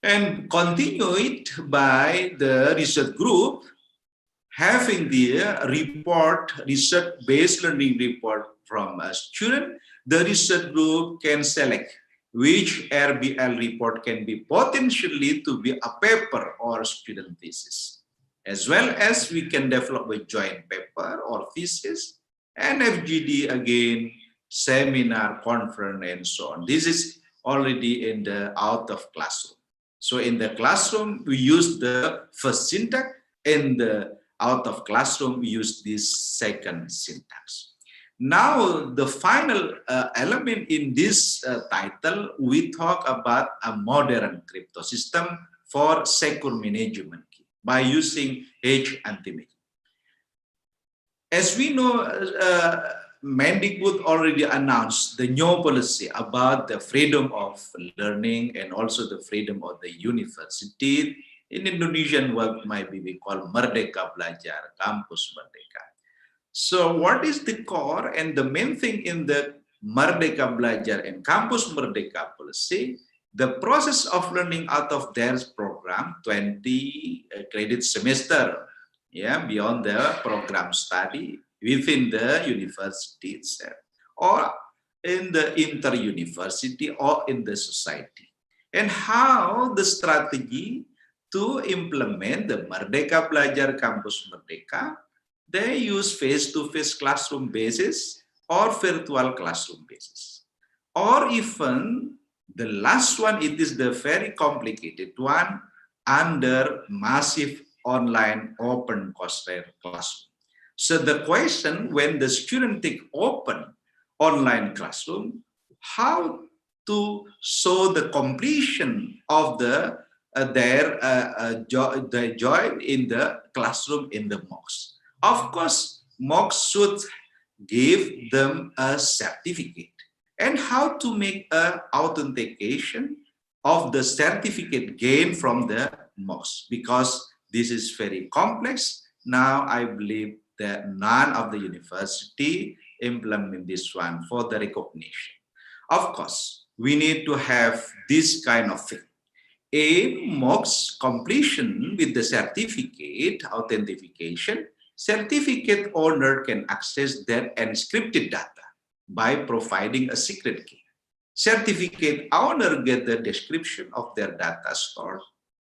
And continue it by the research group having the report, research-based learning report from a student, the research group can select which RBL report can be potentially to be a paper or student thesis, as well as we can develop a joint paper or thesis, and FGD again, seminar, conference, and so on. This is already in the out of classroom. So in the classroom, we use the first syntax. In the out of classroom, we use this second syntax. Now, the final element in this title, we talk about a modern crypto system for secure management key by using H anti-MAC. As we know, Mendikbud already announced the new policy about the freedom of learning and also the freedom of the university. In Indonesian word might be we call Merdeka Belajar, Kampus Merdeka. So what is the core and the main thing in the Merdeka Belajar and Kampus Merdeka policy? The process of learning out of their program, 20 credit semester, beyond the program study within the university itself, or in the inter-university or in the society. And how the strategy to implement the Merdeka Belajar Kampus Merdeka, they use face-to-face classroom basis or virtual classroom basis. Or even the last one, it is the very complicated one under massive online open courseware classroom. So the question, when the student take open online classroom, how to show the completion of the join in the classroom in the MOOCs. Of course, MOOCs should give them a certificate, and how to make an authentication of the certificate gained from the MOOCs, because this is very complex. Now I believe that none of the university implement this one for the recognition. Of course, we need to have this kind of thing. A MOOCs completion with the certificate authentication, certificate owner can access their encrypted data by providing a secret key. Certificate owner get the description of their data stored.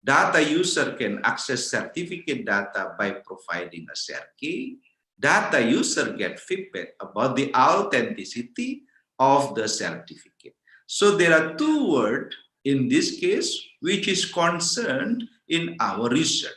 Data user can access certificate data by providing a share key. Data user get feedback about the authenticity of the certificate. So there are two words in this case which is concerned in our research: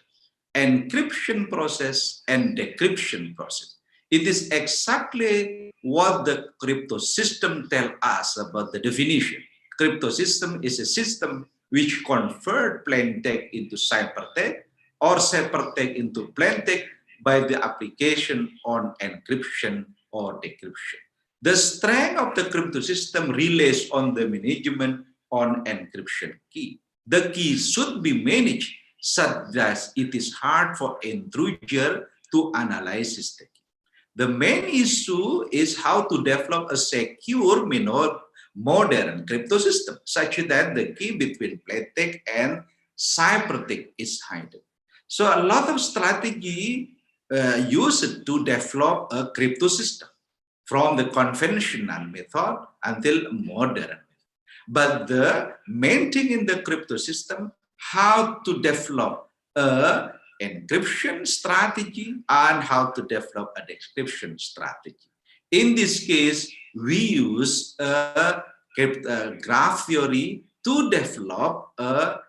encryption process and decryption process. It is exactly what the crypto system tells us about the definition. Crypto system is a system which convert plain text into ciphertext or ciphertext into plain text by the application on encryption or decryption. The strength of the crypto system relies on the management on encryption key. The key should be managed such that it is hard for intruder to analyze the key. The main issue is how to develop a secure modern crypto system such that the key between plaintext and ciphertext is hidden. So a lot of strategy used to develop a crypto system from the conventional method until modern. But the main thing in the crypto system, how to develop a encryption strategy and how to develop a decryption strategy. In this case, we use a graph theory to develop a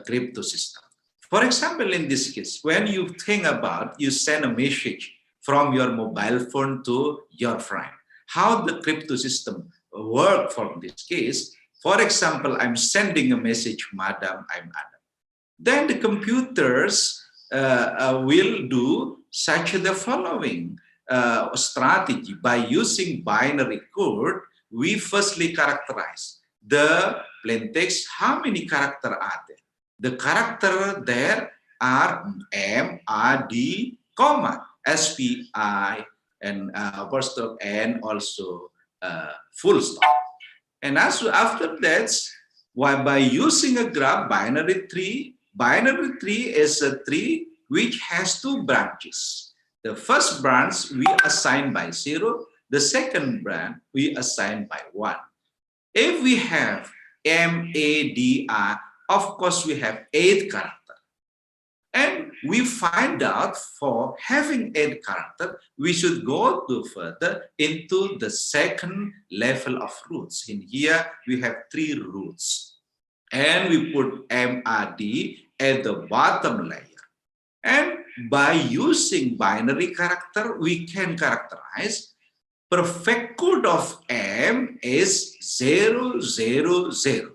crypto system. For example, in this case, when you think about, you send a message from your mobile phone to your friend, how the crypto system works from this case. For example, I'm sending a message, Madam, I'm Adam. Then the computers will do such the following strategy. By using binary code, we firstly characterize the plain text. How many characters are there? The character there are M, A, D, comma, SPI, and apostrophe, and also full stop. And also after that, by using a graph binary tree is a tree which has two branches. The first branch we assign by 0, the second brand, we assign by 1. If we have MADR, of course, we have 8 characters. And we find out for having 8 characters, we should go to further into the second level of roots. In here, we have 3 roots. And we put MRD at the bottom layer. And by using binary character, we can characterize perfect code of M is 0, 0, 0.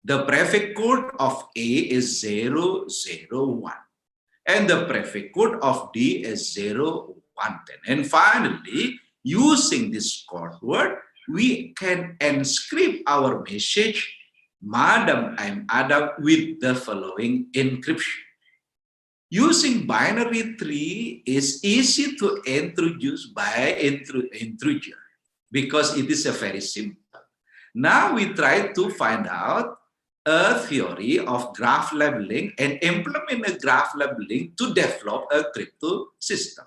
The prefix code of A is 0, 0, 1. And the prefix code of D is 0, 1, 10. And finally, using this code word, we can encrypt our message, Madam, I'm Adam, with the following encryption. Using binary tree is easy to introduce by intruder because it is a very simple. Now we try to find out a theory of graph labeling and implement a graph labeling to develop a crypto system.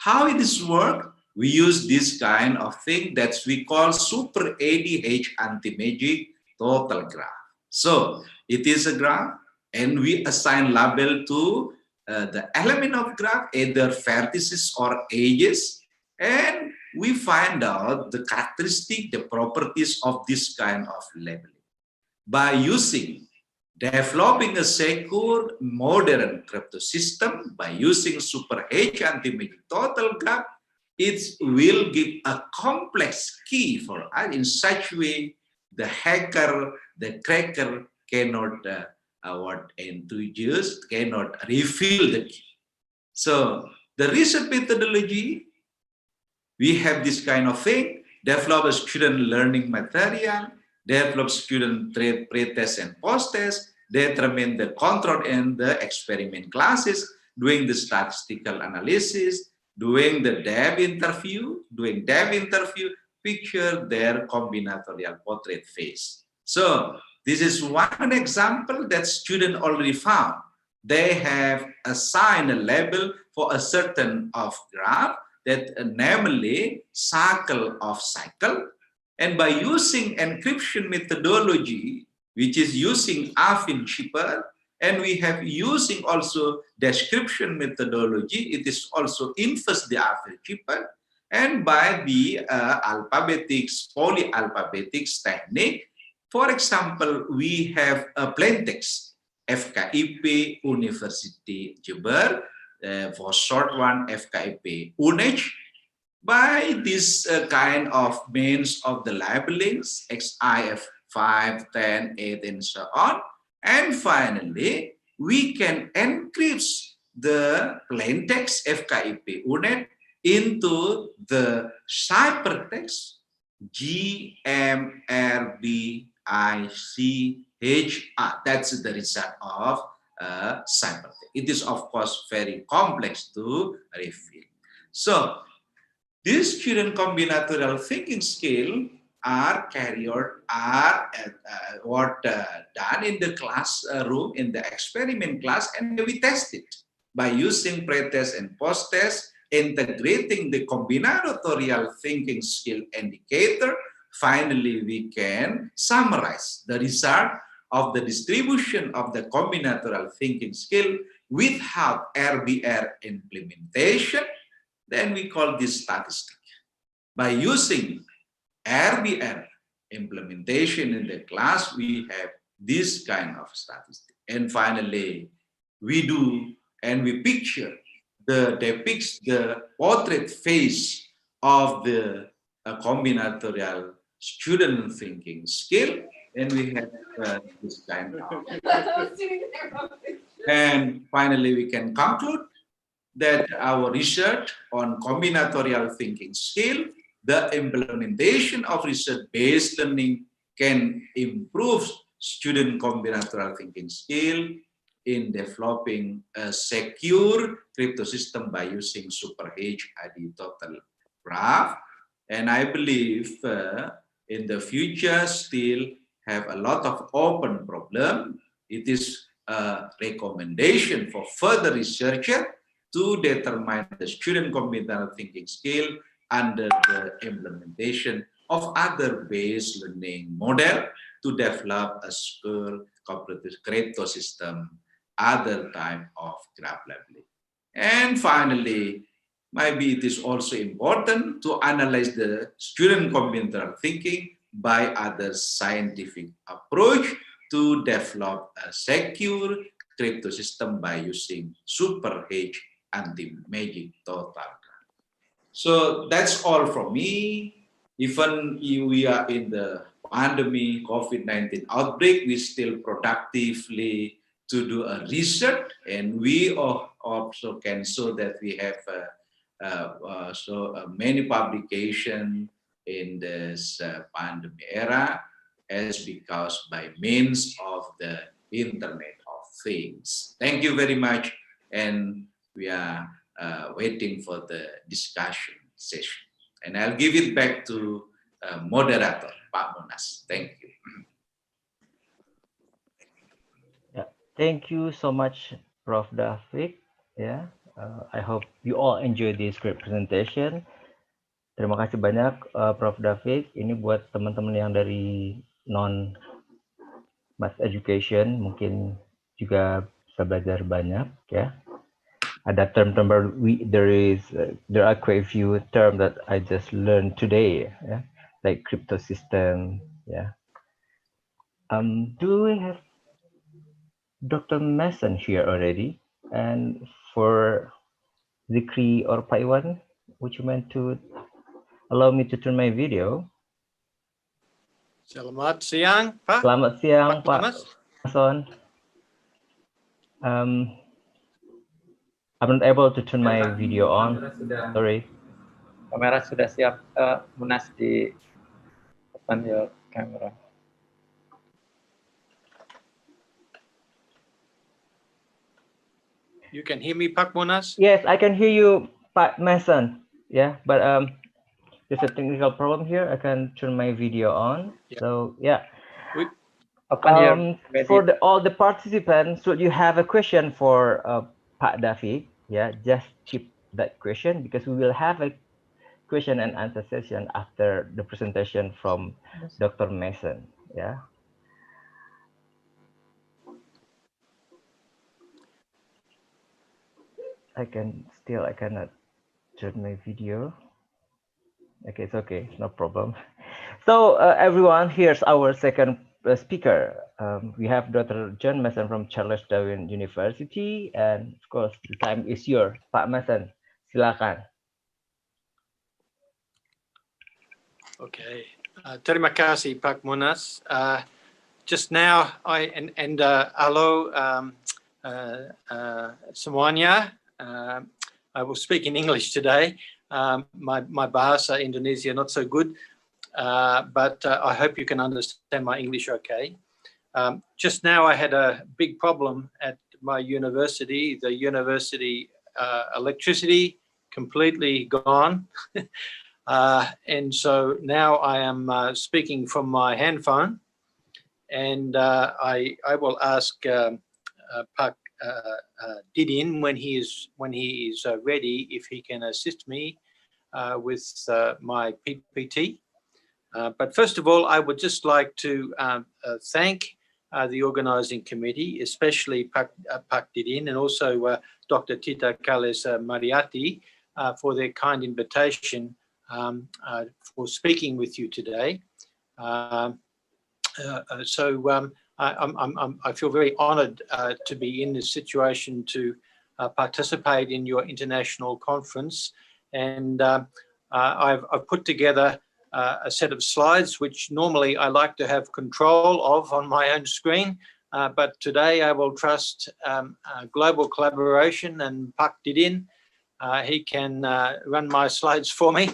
How it is work? We use this kind of thing that we call super ADH anti-magic total graph. So it is a graph and we assign label to the element of graph, either vertices or edges, and we find out the characteristic, the properties of this kind of labeling. By developing a secure modern crypto system, by using super H anti-magic total graph, it will give a complex key for us in such a way the hacker, the cracker cannot enthusiasts cannot reveal the key. So the research methodology, we have this kind of thing, develop a student learning material, develop student pre-test and post-test, determine the control in the experiment classes, doing the statistical analysis, doing the dev interview, picture their combinatorial portrait face. So this is one example that student already found. They have assigned a label for a certain of graph that namely circle of cycle. And by using encryption methodology, which is using Affine shipper, and we have using also description methodology, it is also inverse the Affine shipper, and by the alphabetics, polyalphabetics technique. For example, we have a plain text, FKIP University Jember, for short one, FKIP UNEJ. By this kind of means of the labelings, XIF 5, 10, 8, and so on. And finally, we can encrypt the plain text FKIP UNED into the ciphertext GMRBICHR. That's the result of ciphertext. It is, of course, very complex to reveal. So, these student combinatorial thinking skill are done in the classroom, in the experiment class, and we test it by using pre-test and post-test, integrating the combinatorial thinking skill indicator. Finally, we can summarize the result of the distribution of the combinatorial thinking skill without RBR implementation. Then we call this statistic. By using RBR implementation in the class, we have this kind of statistic. And finally, we do and we picture depicts the portrait face of the combinatorial student thinking skill, and we have this kind of. And finally, we can conclude that our research on combinatorial thinking skill, the implementation of research-based learning can improve student combinatorial thinking skill in developing a secure crypto system by using super HID total graph. And I believe in the future still have a lot of open problem. It is a recommendation for further researcher to determine the student combinatorial thinking skill under the implementation of other based learning model to develop a school cooperative crypto system, other type of graph labeling. And finally, maybe it is also important to analyze the student computer thinking by other scientific approach to develop a secure crypto system by using super hedge anti-magic total. So that's all from me. Even if we are in the pandemic, COVID-19 outbreak, we still productively to do a research, and we also can show that we have many publication in this pandemic era, as because by means of the Internet of Things. Thank you very much, and we are waiting for the discussion session. And I'll give it back to moderator, Pak Monas. Thank you. Yeah, thank you so much, Prof. David. Yeah, I hope you all enjoy this great presentation. Terima kasih banyak, Prof. David. Ini buat teman-teman yang dari non-mass education, mungkin juga bisa belajar banyak, ya. Ada term-term baru. There are quite a few terms that I just learned today, yeah, like crypto system, yeah. Do we have Dr. Mason here already? And for Zikri or Paiwan, would you mind to allow me to turn my video? Selamat siang, Pak. Selamat siang, Pak Mason. I'm not able to turn my video on. Sorry. Kamera sudah siap, Munas, di open your camera. You can hear me, Pak Munas? Yes, I can hear you, Pak Mason. Yeah, but there's a technical problem here. I can turn my video on. Yeah. So yeah. For all the participants, should you have a question for Pak David? Yeah, just keep that question, because we will have a question and answer session after the presentation from Dr. Mason. Yeah. I cannot turn my video. Okay, it's okay, no problem. So everyone, here's our second speaker. We have Dr. John Mason from Charles Darwin University, and of course the time is yours, Pak Mason. Silakan. Okay, terima kasih, Pak Munas. Just now, hello semuanya. I will speak in English today. My bahasa Indonesia not so good, but I hope you can understand my English okay. Just now I had a big problem at my university. The university electricity completely gone. And so now I am speaking from my handphone, and I will ask Pak Didin when he is ready, if he can assist me with my PPT. But first of all, I would just like to thank the organizing committee, especially Pak Didin, and also Dr. Tita Kales Mariati for their kind invitation for speaking with you today. I feel very honored to be in this situation to participate in your international conference. And I've put together a set of slides, which normally I like to have control of on my own screen. But today I will trust global collaboration and Pak Didin. He can run my slides for me.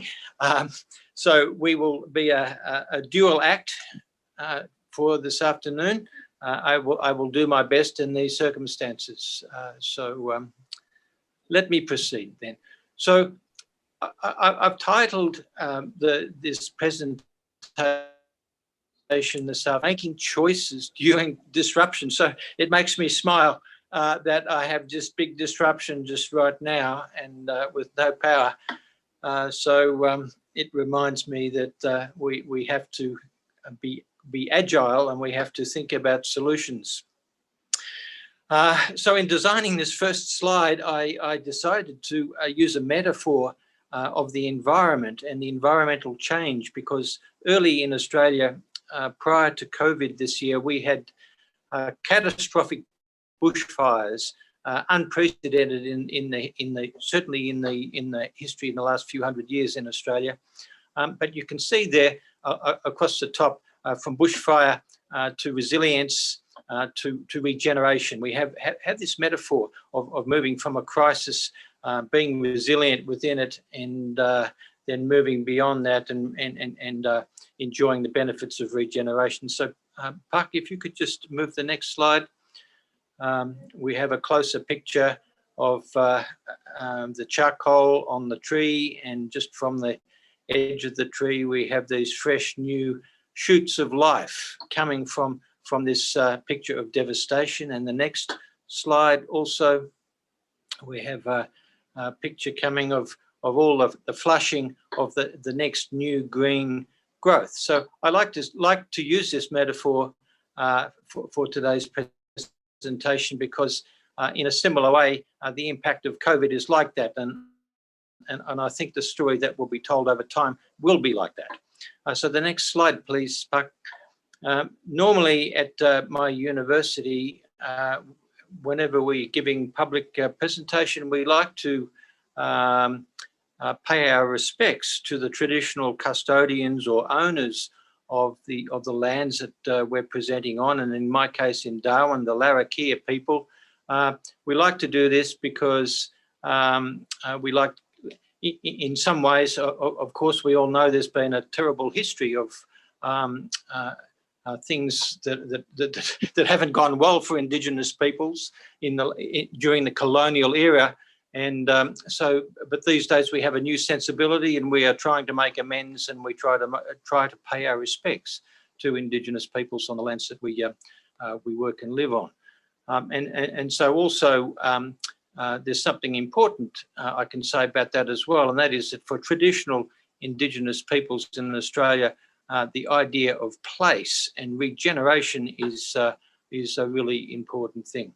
So we will be a dual act for this afternoon. I will do my best in these circumstances. Let me proceed then. So I've titled this presentation this afternoon, Making Choices During Disruption. So it makes me smile that I have just big disruption just right now, and with no power. It reminds me that we have to be agile, and we have to think about solutions. So in designing this first slide, I decided to use a metaphor of the environment and the environmental change, because early in Australia, prior to COVID this year, we had catastrophic bushfires, unprecedented certainly in the history in the last few hundred years in Australia. But you can see there across the top, from bushfire to resilience to regeneration. We have this metaphor of moving from a crisis, being resilient within it, and then moving beyond that and enjoying the benefits of regeneration. So Park, if you could just move the next slide. We have a closer picture of the charcoal on the tree, and just from the edge of the tree we have these fresh new shoots of life coming from this picture of devastation. And the next slide also, we have a picture coming of all of the flushing of the next new green growth. So I like to use this metaphor for today's presentation, because in a similar way, the impact of COVID is like that, and I think the story that will be told over time will be like that. So the next slide, please, Puck. Normally at my university, whenever we're giving public presentation, we like to pay our respects to the traditional custodians or owners of the lands that we're presenting on, and in my case in Darwin, the Larrakia people. We like to do this because we like, in some ways, of course, we all know there's been a terrible history of things that haven't gone well for Indigenous peoples during the colonial era. And but these days we have a new sensibility, and we are trying to make amends, and we try to pay our respects to Indigenous peoples on the lands that we work and live on. And so also there's something important I can say about that as well, and that is that for traditional Indigenous peoples in Australia, the idea of place and regeneration is a really important thing.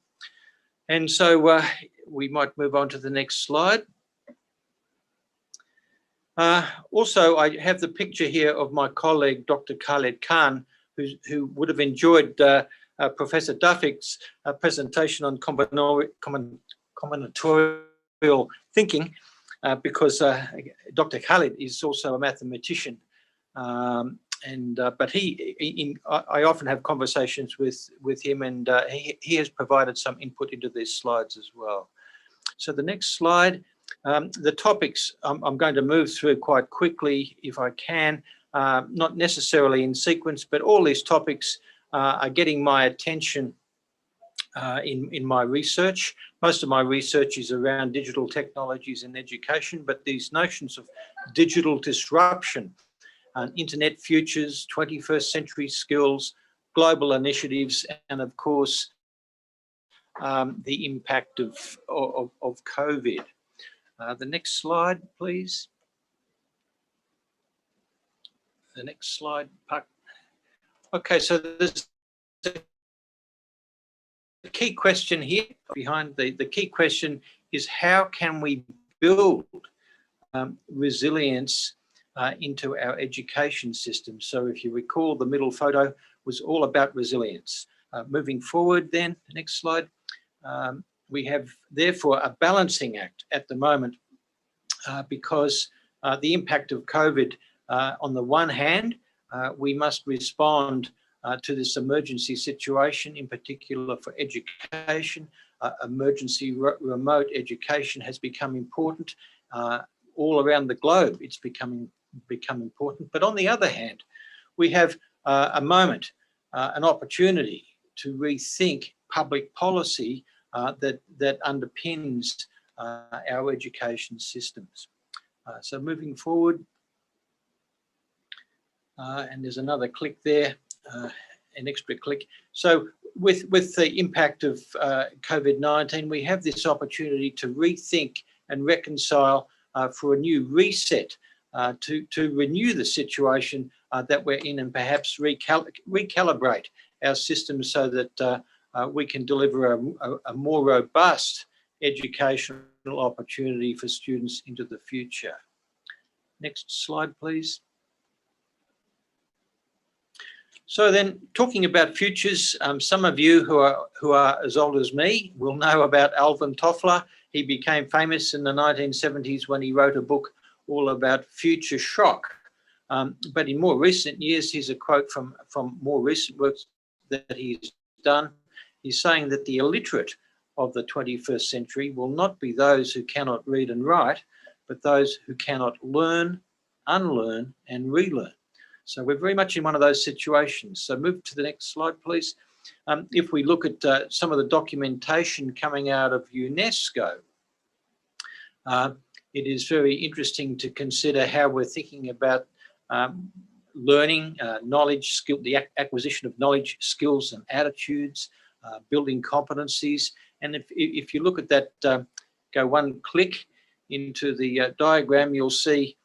And so we might move on to the next slide. Also, I have the picture here of my colleague, Dr. Khaled Khan, who would have enjoyed Professor Duffick's presentation on combinatorial thinking, because Dr. Khaled is also a mathematician. But I often have conversations with him, and he has provided some input into these slides as well. So the next slide, the topics I'm going to move through quite quickly if I can, not necessarily in sequence, but all these topics are getting my attention in my research. Most of my research is around digital technologies in education, but these notions of digital disruption, internet futures, 21st century skills, global initiatives, and of course, the impact of COVID. The next slide, please. The next slide, Puck. Okay, so there's a key question here behind the key question is, how can we build resilience into our education system? So if you recall, the middle photo was all about resilience. Moving forward then, the next slide, we have therefore a balancing act at the moment, because the impact of COVID, on the one hand, we must respond to this emergency situation, in particular for education. Emergency remote education has become important all around the globe. It's become important. But on the other hand, we have a moment, an opportunity to rethink public policy that underpins our education systems. So moving forward, and there's another click there, an extra click. So with the impact of COVID-19, we have this opportunity to rethink and reconcile for a new reset, to renew the situation that we're in, and perhaps recalibrate our systems so that we can deliver a more robust educational opportunity for students into the future. Next slide, please. So then, talking about futures, some of you who are as old as me will know about Alvin Toffler. He became famous in the 1970s when he wrote a book all about future shock. But in more recent years, here's a quote from more recent works that he's done. He's saying that the illiterate of the 21st century will not be those who cannot read and write, but those who cannot learn, unlearn, and relearn. So we're very much in one of those situations. So move to the next slide, please. If we look at some of the documentation coming out of UNESCO, it is very interesting to consider how we're thinking about learning, knowledge, skill, the acquisition of knowledge, skills, and attitudes, building competencies. And if you look at that, go one click into the diagram, you'll see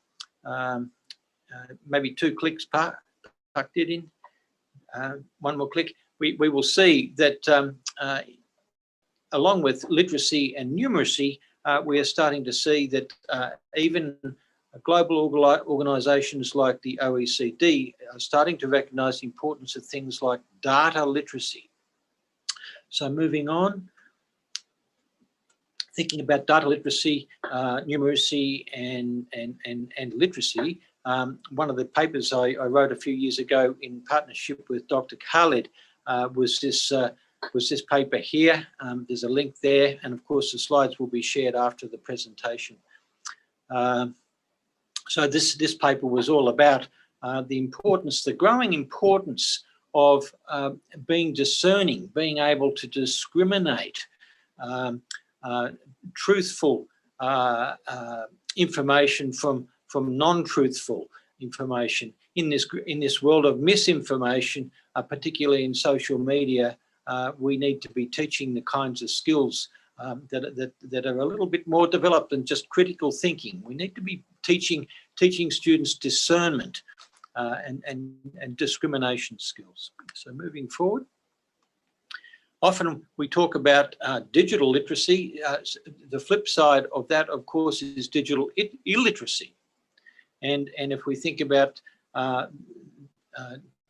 maybe 2 clicks tucked it in. One more click. We will see that along with literacy and numeracy, we are starting to see that even global organisations like the OECD are starting to recognise the importance of things like data literacy. So moving on, thinking about data literacy, numeracy, and literacy, one of the papers I wrote a few years ago in partnership with Dr. Khalid was this paper here. There's a link there, and of course the slides will be shared after the presentation. So this paper was all about the importance, the growing importance of being discerning, being able to discriminate truthful information from non-truthful information in this world of misinformation, particularly in social media. We need to be teaching the kinds of skills that are a little bit more developed than just critical thinking. We need to be teaching students discernment and discrimination skills. So moving forward. Often we talk about digital literacy. The flip side of that, of course, is digital illiteracy. And if we think about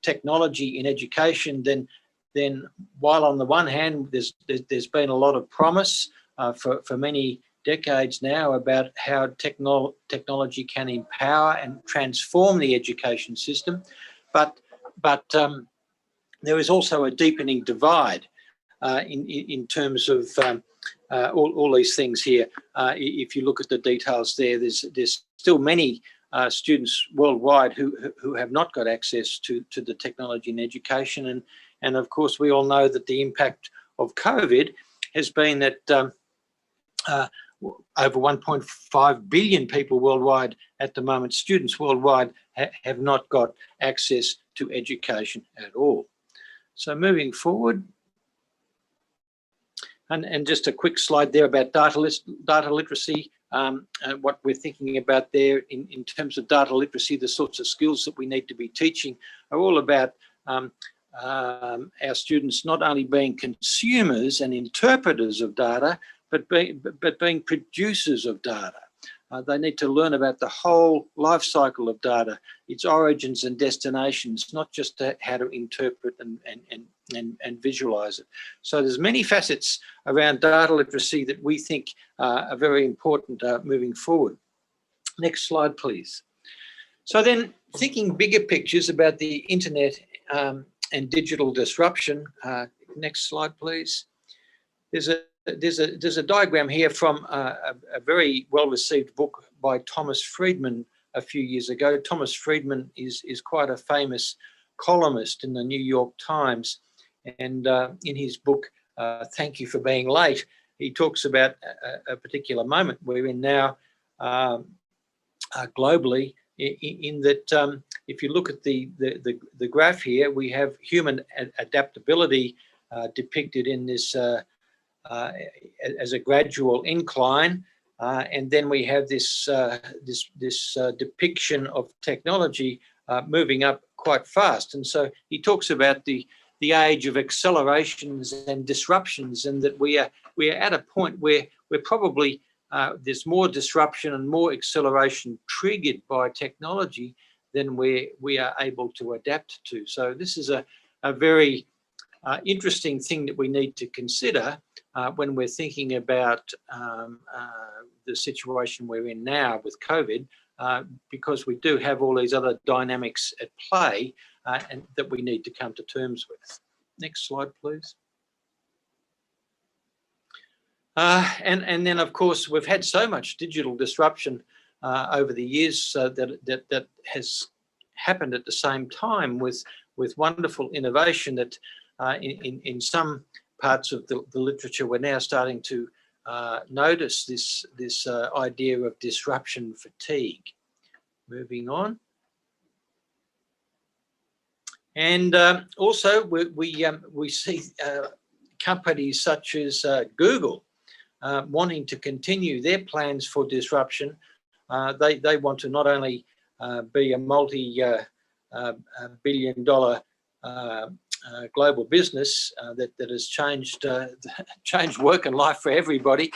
technology in education, then while on the one hand there's been a lot of promise for many decades now about how technology can empower and transform the education system, but there is also a deepening divide in terms of all these things here. If you look at the details there, there's still many students worldwide who have not got access to the technology in education, and of course we all know that the impact of COVID has been that over 1.5 billion people worldwide at the moment, students worldwide, have not got access to education at all. So moving forward, and just a quick slide there about data literacy. What we're thinking about there in terms of data literacy, the sorts of skills that we need to be teaching are all about our students not only being consumers and interpreters of data, but being producers of data. They need to learn about the whole life cycle of data, its origins and destinations, not just how to interpret and visualize it. So there's many facets around data literacy that we think are very important moving forward. Next slide, please. So then, thinking bigger pictures about the internet and digital disruption. Next slide, please. There's a diagram here from a very well-received book by Thomas Friedman a few years ago. Thomas Friedman is quite a famous columnist in the New York Times, and in his book, Thank You for Being Late, he talks about a particular moment we're in now globally, in that if you look at the graph here, we have human adaptability depicted in this as a gradual incline, And then we have this depiction of technology moving up quite fast. And so he talks about the age of accelerations and disruptions, and that we are at a point where we're probably there's more disruption and more acceleration triggered by technology than we are able to adapt to. So this is a very interesting thing that we need to consider when we're thinking about the situation we're in now with COVID, because we do have all these other dynamics at play and that we need to come to terms with. Next slide, please. And then, of course, we've had so much digital disruption over the years that has happened at the same time with wonderful innovation that in some parts of the literature we're now starting to notice this idea of disruption fatigue. Moving on. And also we see companies such as Google wanting to continue their plans for disruption. They want to not only be a multi-billion-dollar global business that has changed work and life for everybody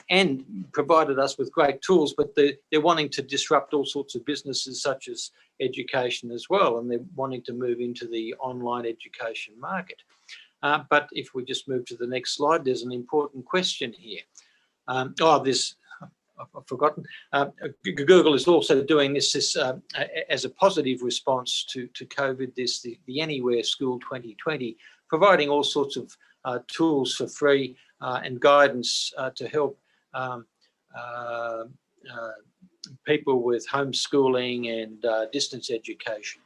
and provided us with great tools, but they're wanting to disrupt all sorts of businesses such as education as well, and they're wanting to move into the online education market. But if we just move to the next slide, there's an important question here. I've forgotten. Google is also doing this as a positive response to COVID, the Anywhere School 2020, providing all sorts of tools for free and guidance to help people with homeschooling and distance education.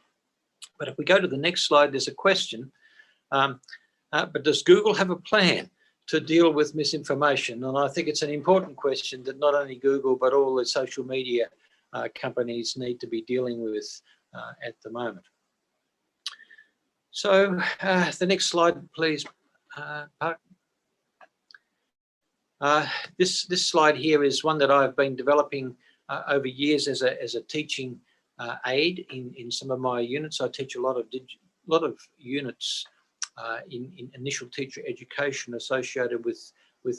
But if we go to the next slide, there's a question. But does Google have a plan to deal with misinformation? And I think it's an important question that not only Google, but all the social media companies need to be dealing with at the moment. So the next slide, please, Park. This slide here is one that I've been developing over years as a teaching aid in some of my units. I teach a lot of units in initial teacher education associated with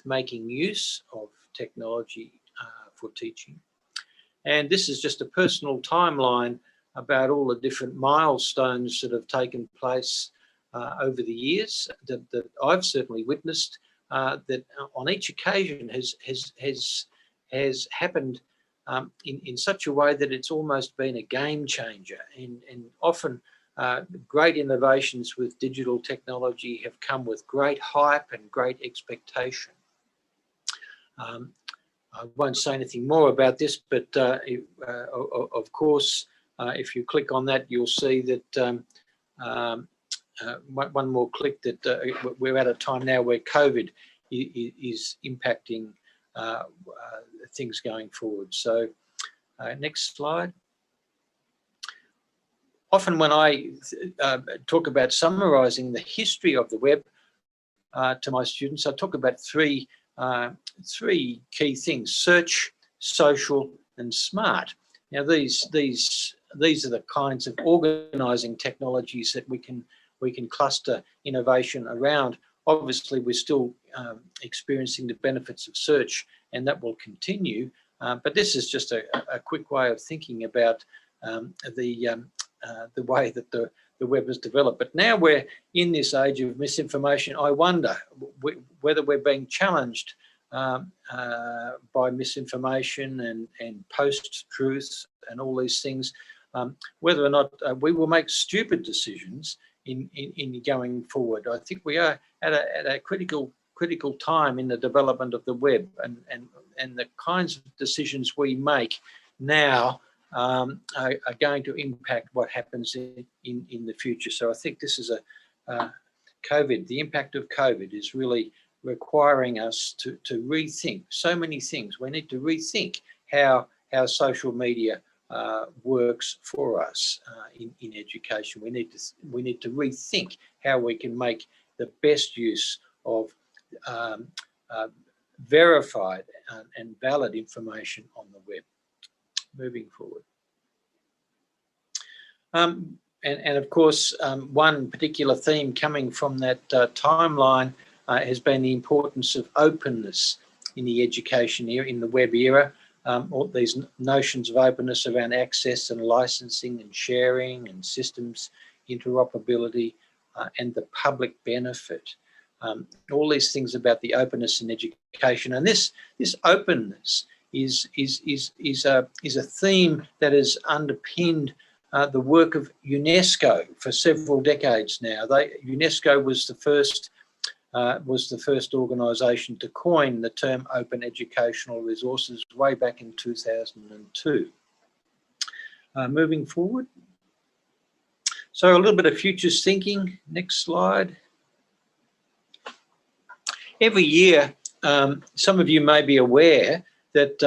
making use of technology for teaching. And this is just a personal timeline about all the different milestones that have taken place over the years that I've certainly witnessed, that on each occasion has happened in such a way that it's almost been a game changer, and often great innovations with digital technology have come with great hype and great expectation. I won't say anything more about this, but of course, if you click on that, you'll see that one more click that we're at a time now where COVID is impacting things going forward. So next slide. Often when I talk about summarizing the history of the web to my students, I talk about three key things: search, social, and smart. Now these are the kinds of organizing technologies that we can cluster innovation around. Obviously, we're still experiencing the benefits of search, and that will continue. But this is just a quick way of thinking about the way that the web has developed. But now we're in this age of misinformation. I wonder whether we're being challenged by misinformation and post-truth and all these things, whether or not we will make stupid decisions in going forward. I think we are at a critical time in the development of the web, and the kinds of decisions we make now are going to impact what happens in the future. So I think this is COVID. The impact of COVID is really requiring us to rethink so many things. We need to rethink how social media works for us in education. We need to rethink how we can make the best use of verified and valid information on the web. Moving forward. And of course, one particular theme coming from that timeline has been the importance of openness in the education era, in the web era. All these notions of openness around access and licensing and sharing and systems interoperability and the public benefit. All these things about the openness in education, and this openness is a theme that has underpinned the work of UNESCO for several decades now. UNESCO was the first organisation to coin the term open educational resources way back in 2002. Moving forward. So a little bit of futures thinking. Next slide. Every year, some of you may be aware that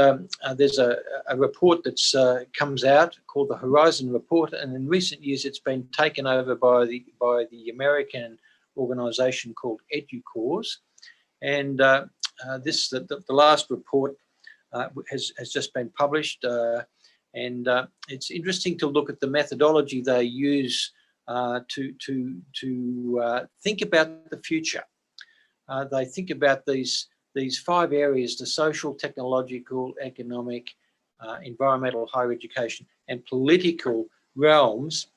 there's a report that's comes out called the Horizon Report, and in recent years it's been taken over by the American organisation called EduCause, and the last report has just been published, and it's interesting to look at the methodology they use to think about the future. They think about these 5 areas: the social, technological, economic, environmental, higher education, and political realms,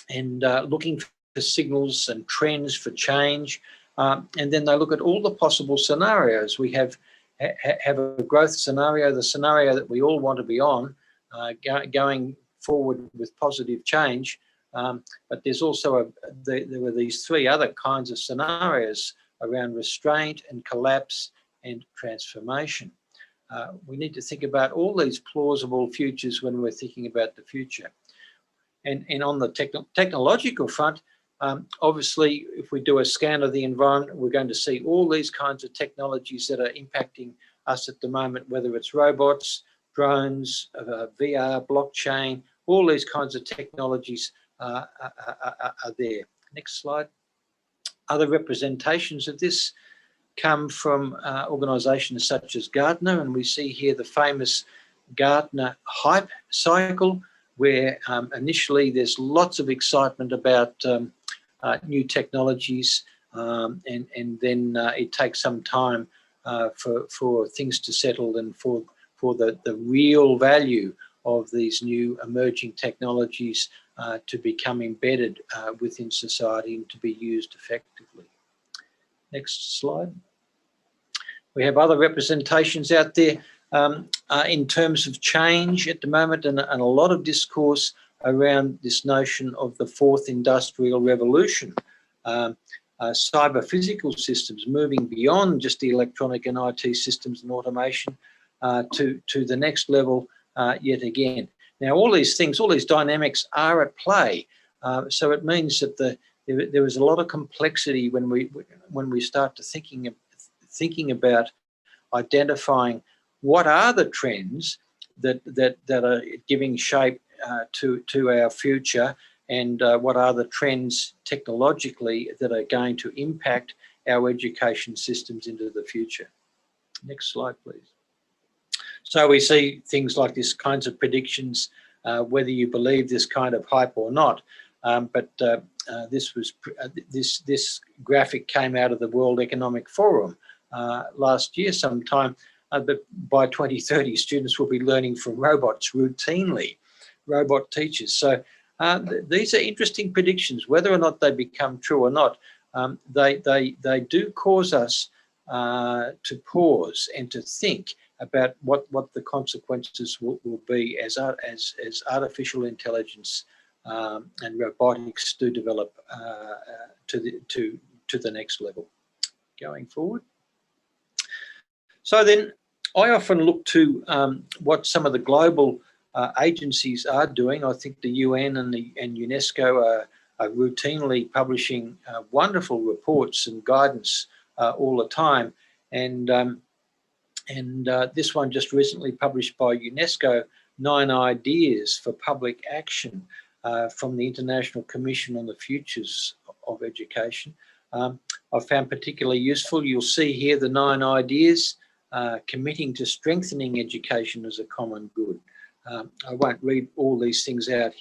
and looking for signals and trends for change. And then they look at all the possible scenarios. We have a growth scenario, the scenario that we all want to be on, going forward with positive change. But there's also there were these 3 other kinds of scenarios around restraint and collapse and transformation. We need to think about all these plausible futures when we're thinking about the future. And on the technological front, obviously, if we do a scan of the environment, we're going to see all these kinds of technologies that are impacting us at the moment, whether it's robots, drones, VR, blockchain, all these kinds of technologies are there. Next slide. Other representations of this come from organisations such as Gartner, and we see here the famous Gartner hype cycle, where initially there's lots of excitement about new technologies, and then it takes some time for things to settle and for the real value of these new emerging technologies to become embedded within society and to be used effectively. Next slide. We have other representations out there in terms of change at the moment, and a lot of discourse around this notion of the 4th industrial revolution. Cyber physical systems moving beyond just the electronic and IT systems and automation to the next level yet again. Now, all these things, all these dynamics are at play. So it means that there is a lot of complexity when we start to thinking about identifying what are the trends that are giving shape to our future, and what are the trends technologically that are going to impact our education systems into the future. Next slide, please. So we see things like this kinds of predictions, whether you believe this kind of hype or not. But this graphic came out of the World Economic Forum last year sometime. But by 2030, students will be learning from robots routinely, robot teachers. So these are interesting predictions. Whether or not they become true or not, they do cause us to pause and to think about what the consequences will be as artificial intelligence and robotics do develop to the next level going forward. So then I often look to what some of the global agencies are doing. I think the UN and UNESCO are routinely publishing wonderful reports and guidance all the time. And this one just recently published by UNESCO, 9 Ideas for Public Action from the International Commission on the Futures of Education. I found particularly useful. You'll see here the 9 ideas committing to strengthening education as a common good. I won't read all these things out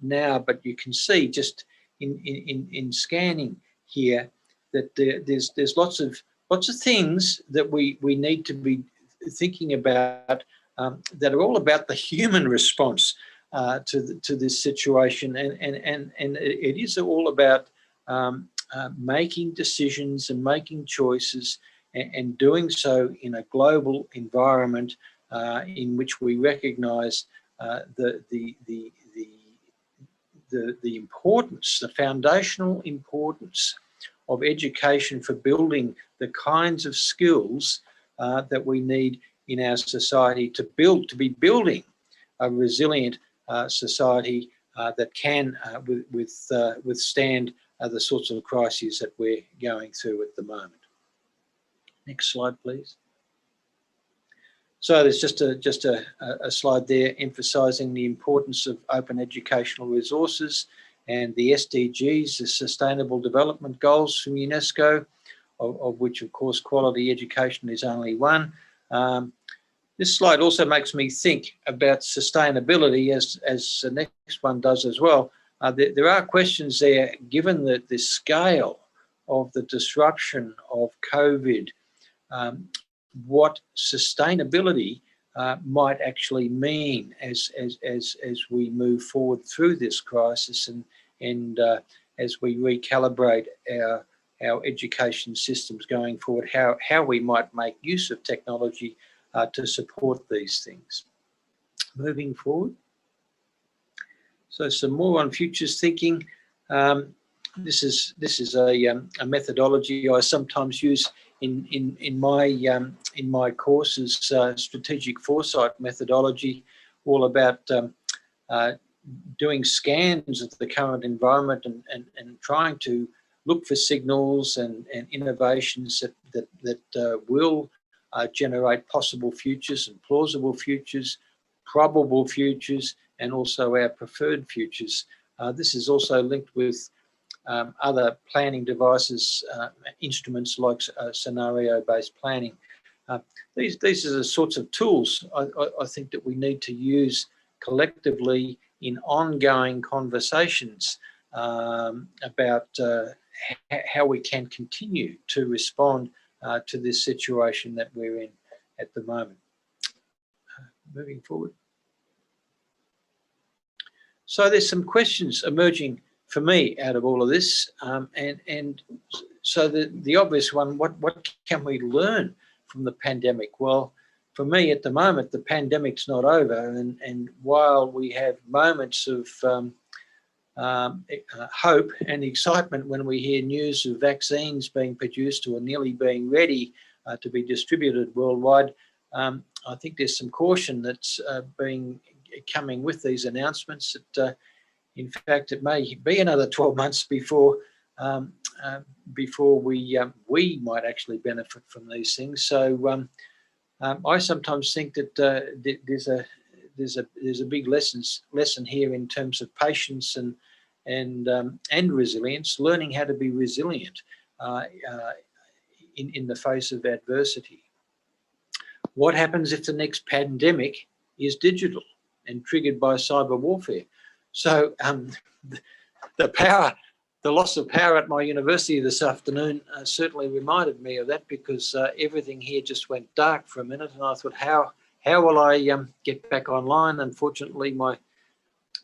now, but you can see just in scanning here that there's lots of things that we need to be thinking about that are all about the human response to this situation, and it is all about making decisions and making choices, and doing so in a global environment in which we recognise the importance, the foundational importance of education for building the kinds of skills that we need in our society to be building a resilient society that can withstand the sorts of crises that we're going through at the moment. Next slide, please. So there's just a slide there emphasising the importance of open educational resources and the SDGs, the Sustainable Development Goals from UNESCO, of which, of course, quality education is only one. This slide also makes me think about sustainability, as the next one does as well. There are questions there, given the scale of the disruption of COVID, what sustainability might actually mean as we move forward through this crisis, and as we recalibrate our education systems going forward, how we might make use of technology to support these things. Moving forward. So some more on futures thinking. This is a methodology I sometimes use in my courses, strategic foresight methodology, all about doing scans of the current environment and trying to look for signals and innovations that will generate possible futures and plausible futures, probable futures, and also our preferred futures. This is also linked with other planning devices, instruments like scenario-based planning. These are the sorts of tools I think that we need to use collectively in ongoing conversations about how we can continue to respond to this situation that we're in at the moment. Moving forward. So there's some questions emerging for me out of all of this, and so the obvious one, what can we learn from the pandemic? Well, for me at the moment, the pandemic's not over, and while we have moments of hope and excitement when we hear news of vaccines being produced or nearly being ready to be distributed worldwide, I think there's some caution that's coming with these announcements that in fact it may be another 12 months before we might actually benefit from these things. So I sometimes think that there's a big lesson here in terms of patience and resilience, learning how to be resilient in the face of adversity. What happens if the next pandemic is digital and triggered by cyber warfare? So the loss of power at my university this afternoon certainly reminded me of that, because everything here just went dark for a minute, and I thought, how will I get back online? Unfortunately,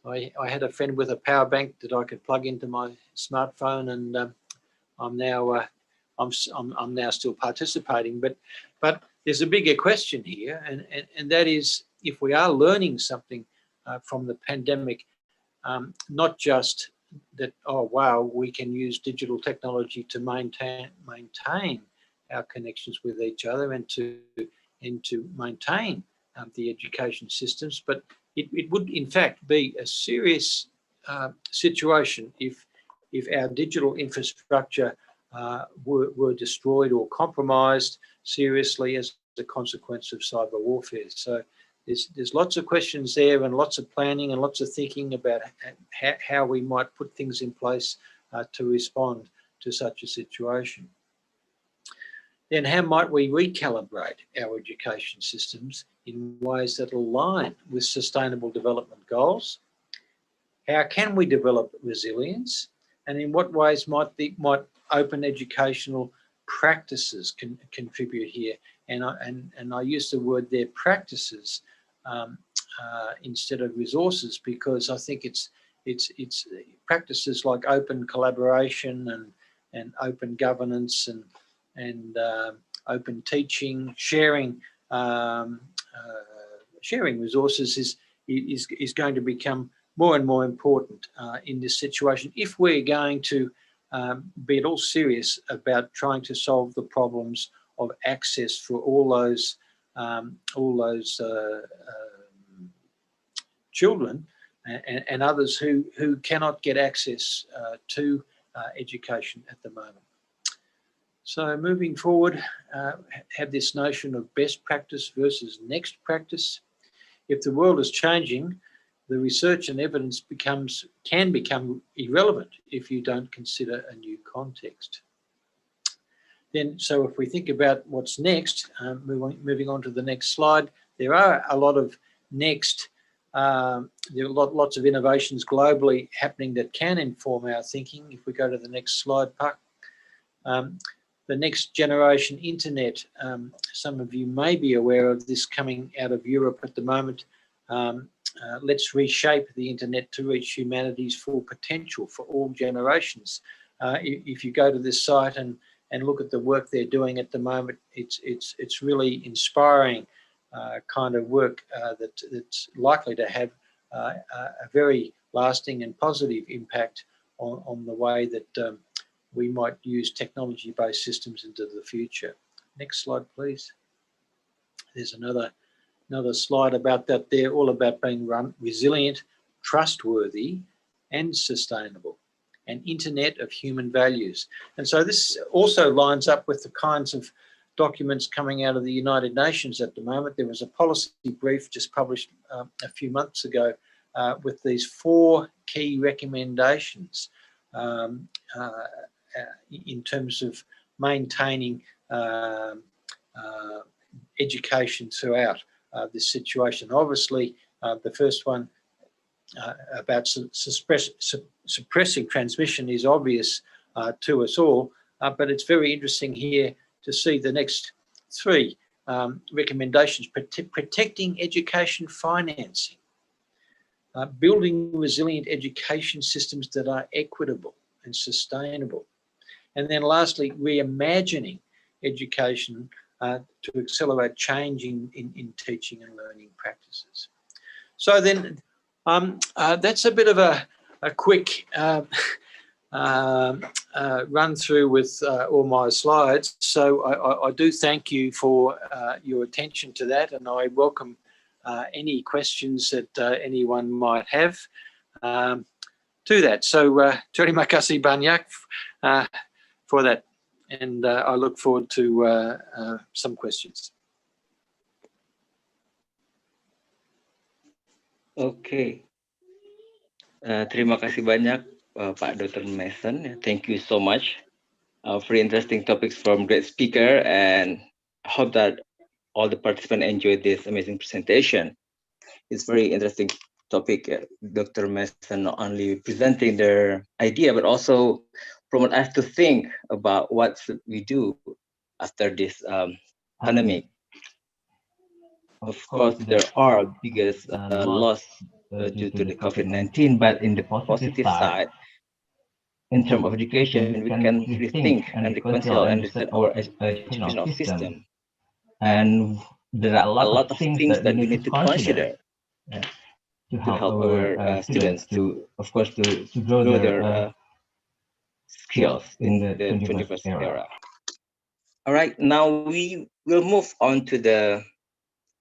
I had a friend with a power bank that I could plug into my smartphone, and I'm now still participating. But there's a bigger question here, and that is, if we are learning something from the pandemic, not just that, oh wow, we can use digital technology to maintain our connections with each other and to maintain the education systems, but it would in fact be a serious situation if our digital infrastructure were destroyed or compromised seriously as a consequence of cyber warfare. So there's lots of questions there, and lots of planning and lots of thinking about how we might put things in place to respond to such a situation. then how might we recalibrate our education systems in ways that align with sustainable development goals? How can we develop resilience? And in what ways might open educational practices contribute here? And I use the word there, practices, instead of resources, because I think it's practices like open collaboration and open governance and open teaching, sharing resources is going to become more and more important in this situation if we're going to be at all serious about trying to solve the problems of access for all those children and others who cannot get access to education at the moment. So moving forward, have this notion of best practice versus next practice. If the world is changing, the research and evidence can become irrelevant if you don't consider a new context. Then, so if we think about what's next, moving on to the next slide, there are a lot of there are lots of innovations globally happening that can inform our thinking. If we go to the next slide, Puck. The next generation internet, some of you may be aware of this coming out of Europe at the moment. Let's reshape the internet to reach humanity's full potential for all generations. If you go to this site and look at the work they're doing at the moment, it's really inspiring kind of work that's likely to have a very lasting and positive impact on the way that we might use technology-based systems into the future. Next slide, please. There's another slide about that there, all about being resilient, trustworthy, and sustainable, an internet of human values. And so this also lines up with the kinds of documents coming out of the United Nations at the moment. There was a policy brief just published a few months ago with these 4 key recommendations in terms of maintaining education throughout this situation. Obviously, the first one about suppressing transmission is obvious to us all, but it's very interesting here to see the next 3 recommendations: protecting education financing, building resilient education systems that are equitable and sustainable, and then lastly, reimagining education to accelerate change in teaching and learning practices. So then that's a bit of a quick run through with all my slides. So I do thank you for your attention to that, and I welcome any questions that anyone might have to that. So terima kasih banyak for that, and I look forward to some questions. Okay. Terima kasih banyak Pak Dr. Mason. Thank you so much for interesting topics from great speaker, and I hope that all the participants enjoyed this amazing presentation. It's very interesting topic. Dr. Mason not only presenting their idea, but also promote us to think about what should we do after this pandemic. Of course, there are biggest loss due to the COVID-19, but in the positive side, in terms of education, we can rethink and reconcile and understand our educational system. And there are a lot of things that we need to consider to help our students to, of course, to grow their skills in the 21st era. All right, now we will move on to the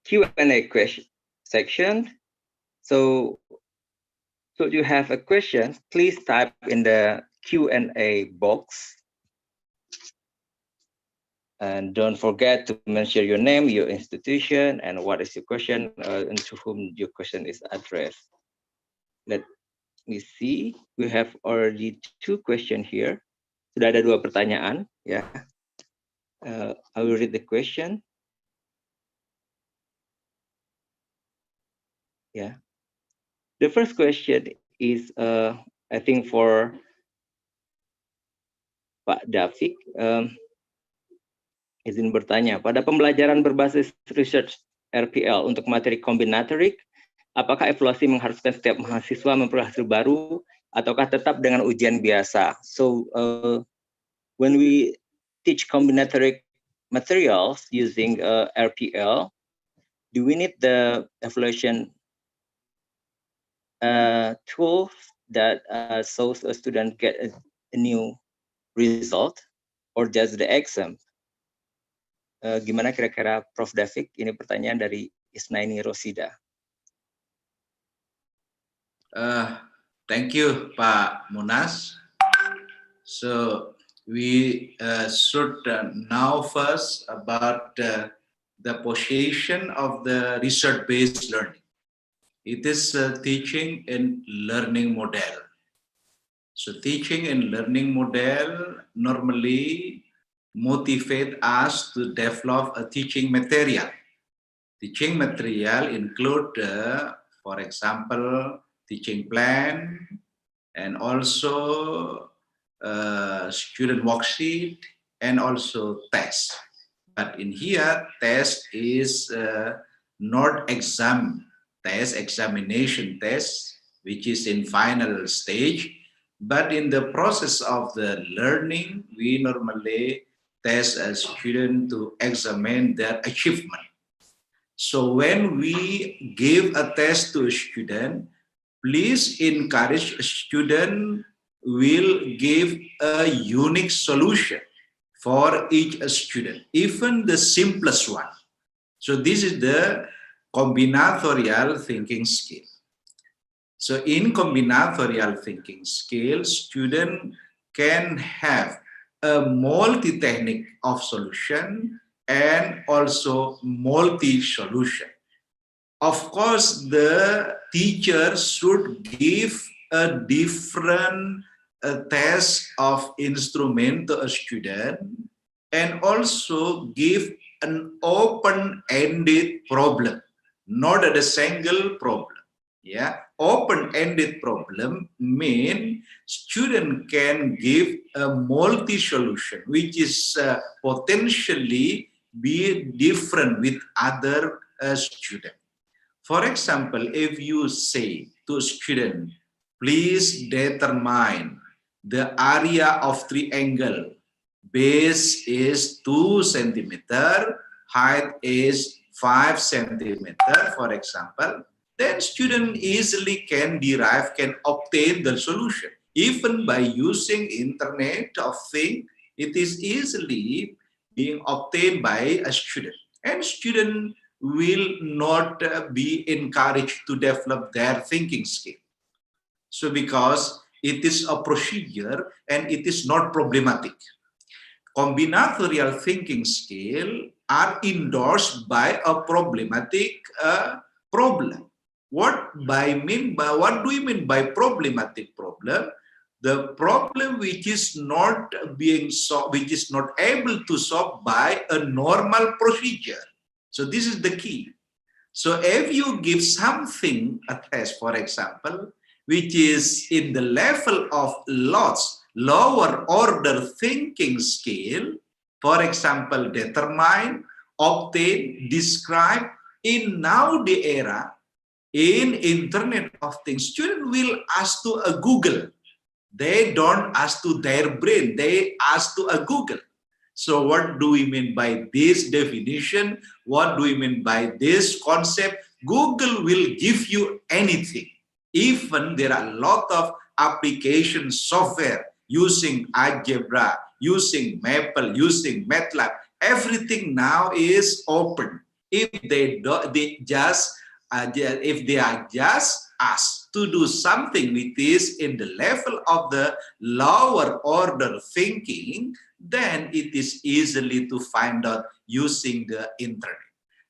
Q&A question section. So should you have a question, please type in the Q&A box. And don't forget to mention your name, your institution, and what is your question, and to whom your question is addressed. Let me see. We have already 2 questions here. Sudah ada 2 pertanyaan, ya. I will read the question. Yeah. The first question is, I think for Pak David. Izin bertanya, pada pembelajaran berbasis research RPL untuk materi kombinatorik, apakah evaluasi mengharuskan setiap mahasiswa memperoleh hasil baru, ataukah tetap dengan ujian biasa? So, when we teach combinatoric materials using RPL, do we need the evaluation tools that shows a student get a new result, or just the exam? Gimana kira-kira Prof. David? Ini pertanyaan dari Isnaini Rosida. Thank you, Pak Munas. So we should know first about the position of the research-based learning. It is a teaching and learning model. So teaching and learning model normally motivate us to develop a teaching material. Teaching material include, for example, teaching plan, and also student worksheet, and also test. But in here, test is not exam test, examination test, which is in final stage. But in the process of the learning, we normally test a student to examine their achievement. So when we give a test to a student, please encourage a student will give a unique solution for each student, even the simplest one. So this is the combinatorial thinking skill. So in combinatorial thinking skill, student can have a multi-technique of solution and also multi-solution. Of course, the teacher should give a different test of instrument to a student, and also give an open-ended problem, not a single problem. Yeah, open-ended problem mean student can give a multi-solution, which is potentially be different with other student. For example, if you say to a student, please determine the area of triangle. Base is 2 centimeter, height is 5 centimeter, for example, then student easily can derive, can obtain the solution. Even by using Internet of Things, it is easily being obtained by a student. And student will not be encouraged to develop their thinking skill. So because it is a procedure and it is not problematic. Combinatorial thinking skill are endorsed by a problematic problem. What do we mean by problematic problem? The problem which is not being solved, which is not able to solve by a normal procedure. So this is the key. So if you give something, a test, for example, which is in the level of lower order thinking scale, for example, determine, obtain, describe, in now the era, in Internet of Things, student will ask to a Google. They don't ask to their brain, they ask to a Google. So what do we mean by this definition? What do we mean by this concept? Google will give you anything. Even there are a lot of application software using algebra, using Maple, using MATLAB. Everything now is open. If they are just asked to do something which is in the level of the lower order thinking, then it is easily to find out using the internet.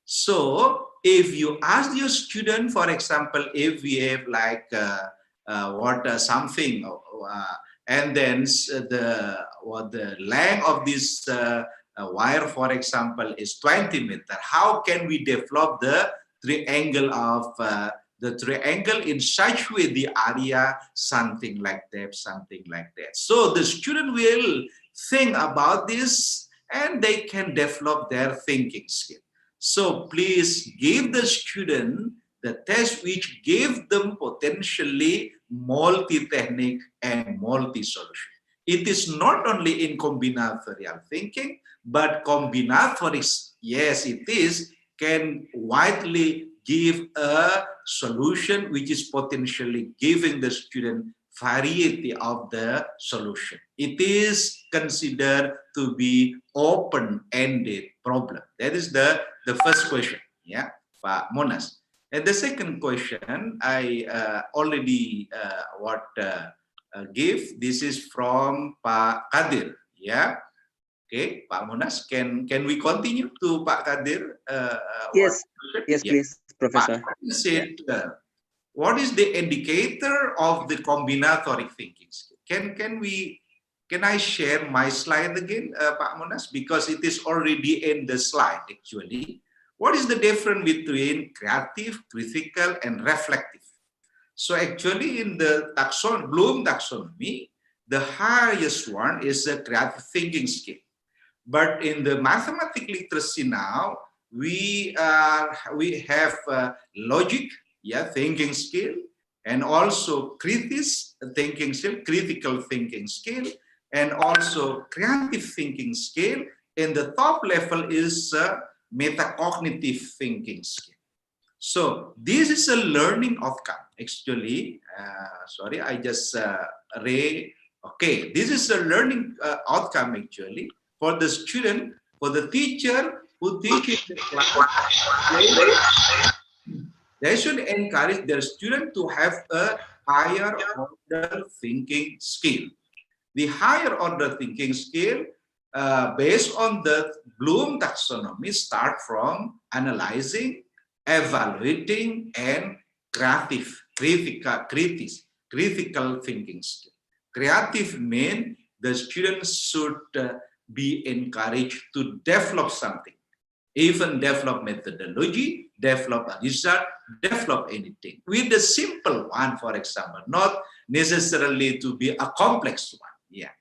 So if you ask your student, for example, if we have like something, and then the length of this wire, for example, is 20 meters. How can we develop the triangle of the triangle in such way the area, something like that, something like that. So the student will think about this and they can develop their thinking skill. So please give the student the test which gave them potentially multi-technique and multi-solution. It is not only in combinatorial thinking, but combinatorics, yes, it is, can widely give a solution which is potentially giving the student variety of the solution. It is considered to be open-ended problem. That is the first question, yeah, Pak Monas. And the second question, I already give. This is from Pak Kadir, yeah. Okay, Pak Monas, can we continue to Pak Kadir? Yes, yes, please, Professor. Pak Kadir said, what is the indicator of the combinatory thinking skill? Can I share my slide again, Pak Monas? Because it is already in the slide, actually. What is the difference between creative, critical, and reflective? So actually in the Bloom taxonomy, the highest one is the creative thinking skill. But in the mathematical literacy now, we have logic, yeah, thinking skill, and also thinking skill, critical thinking skill, and also creative thinking skill. And the top level is metacognitive thinking skill. So this is a learning outcome. Actually, sorry, I just okay, this is a learning outcome actually for the student, for the teacher who teaches the class. They should encourage their student to have a higher order thinking skill. The higher order thinking skill, based on the Bloom taxonomy, start from analyzing, evaluating, and critical thinking skill. Creative means the students should be encouraged to develop something, even develop methodology, develop a result, develop anything with a simple one, for example, not necessarily to be a complex one. Yeah,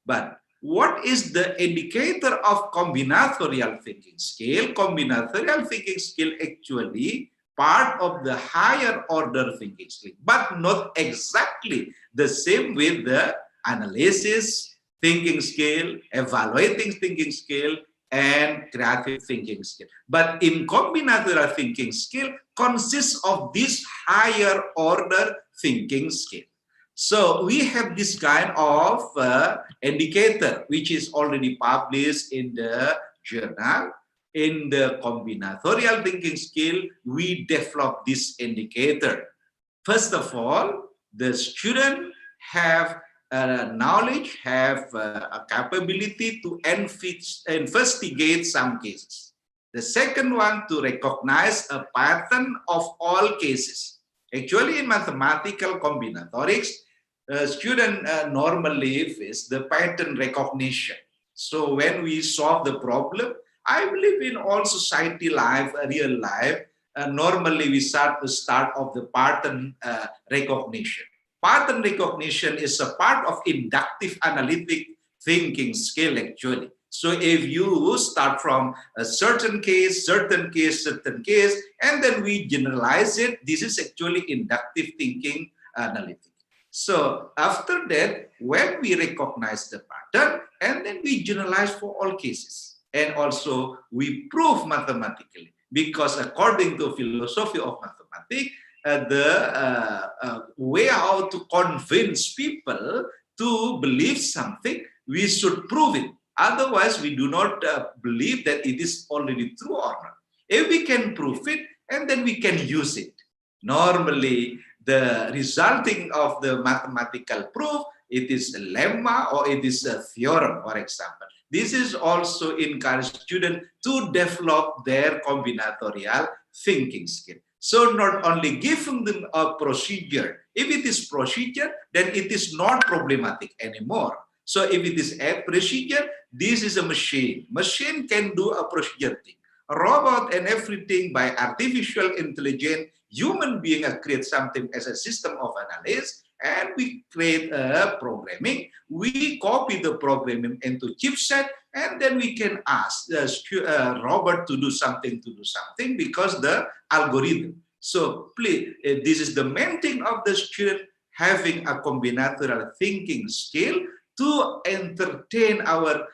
but what is the indicator of combinatorial thinking skill? Combinatorial thinking skill actually part of the higher order thinking skill, but not exactly the same with the analysis thinking skill, evaluating thinking skill, and creative thinking skill. But in combinatorial thinking skill consists of this higher order thinking skill. So we have this kind of indicator, which is already published in the journal. In the combinatorial thinking skill, we develop this indicator. First of all, the student have knowledge, have a capability to investigate some cases. The second one, to recognize a pattern of all cases. Actually, in mathematical combinatorics, student normally face the pattern recognition. So when we solve the problem, I believe in all society life, real life, normally we start of the pattern recognition. Pattern recognition is a part of inductive analytic thinking skill actually. So if you start from a certain case, and then we generalize it, this is actually inductive thinking analytic. So after that, when we recognize the pattern, and then we generalize for all cases. And also we prove mathematically, because according to philosophy of mathematics, the way how to convince people to believe something, we should prove it. Otherwise, we do not believe that it is already true or not. If we can prove it, and then we can use it. Normally, the resulting of the mathematical proof, it is a lemma or it is a theorem, for example. This is also encourage students to develop their combinatorial thinking skill. So not only giving them a procedure. If it is procedure, then it is not problematic anymore. So if it is a procedure, this is a machine. Machine can do a procedure thing. A robot and everything by artificial intelligence, human being create something as a system of analysis, and we create a programming. We copy the programming into chipset, and then we can ask the robot to do something because the algorithm. So please, this is the main thing of the student having a combinatorial thinking skill to entertain our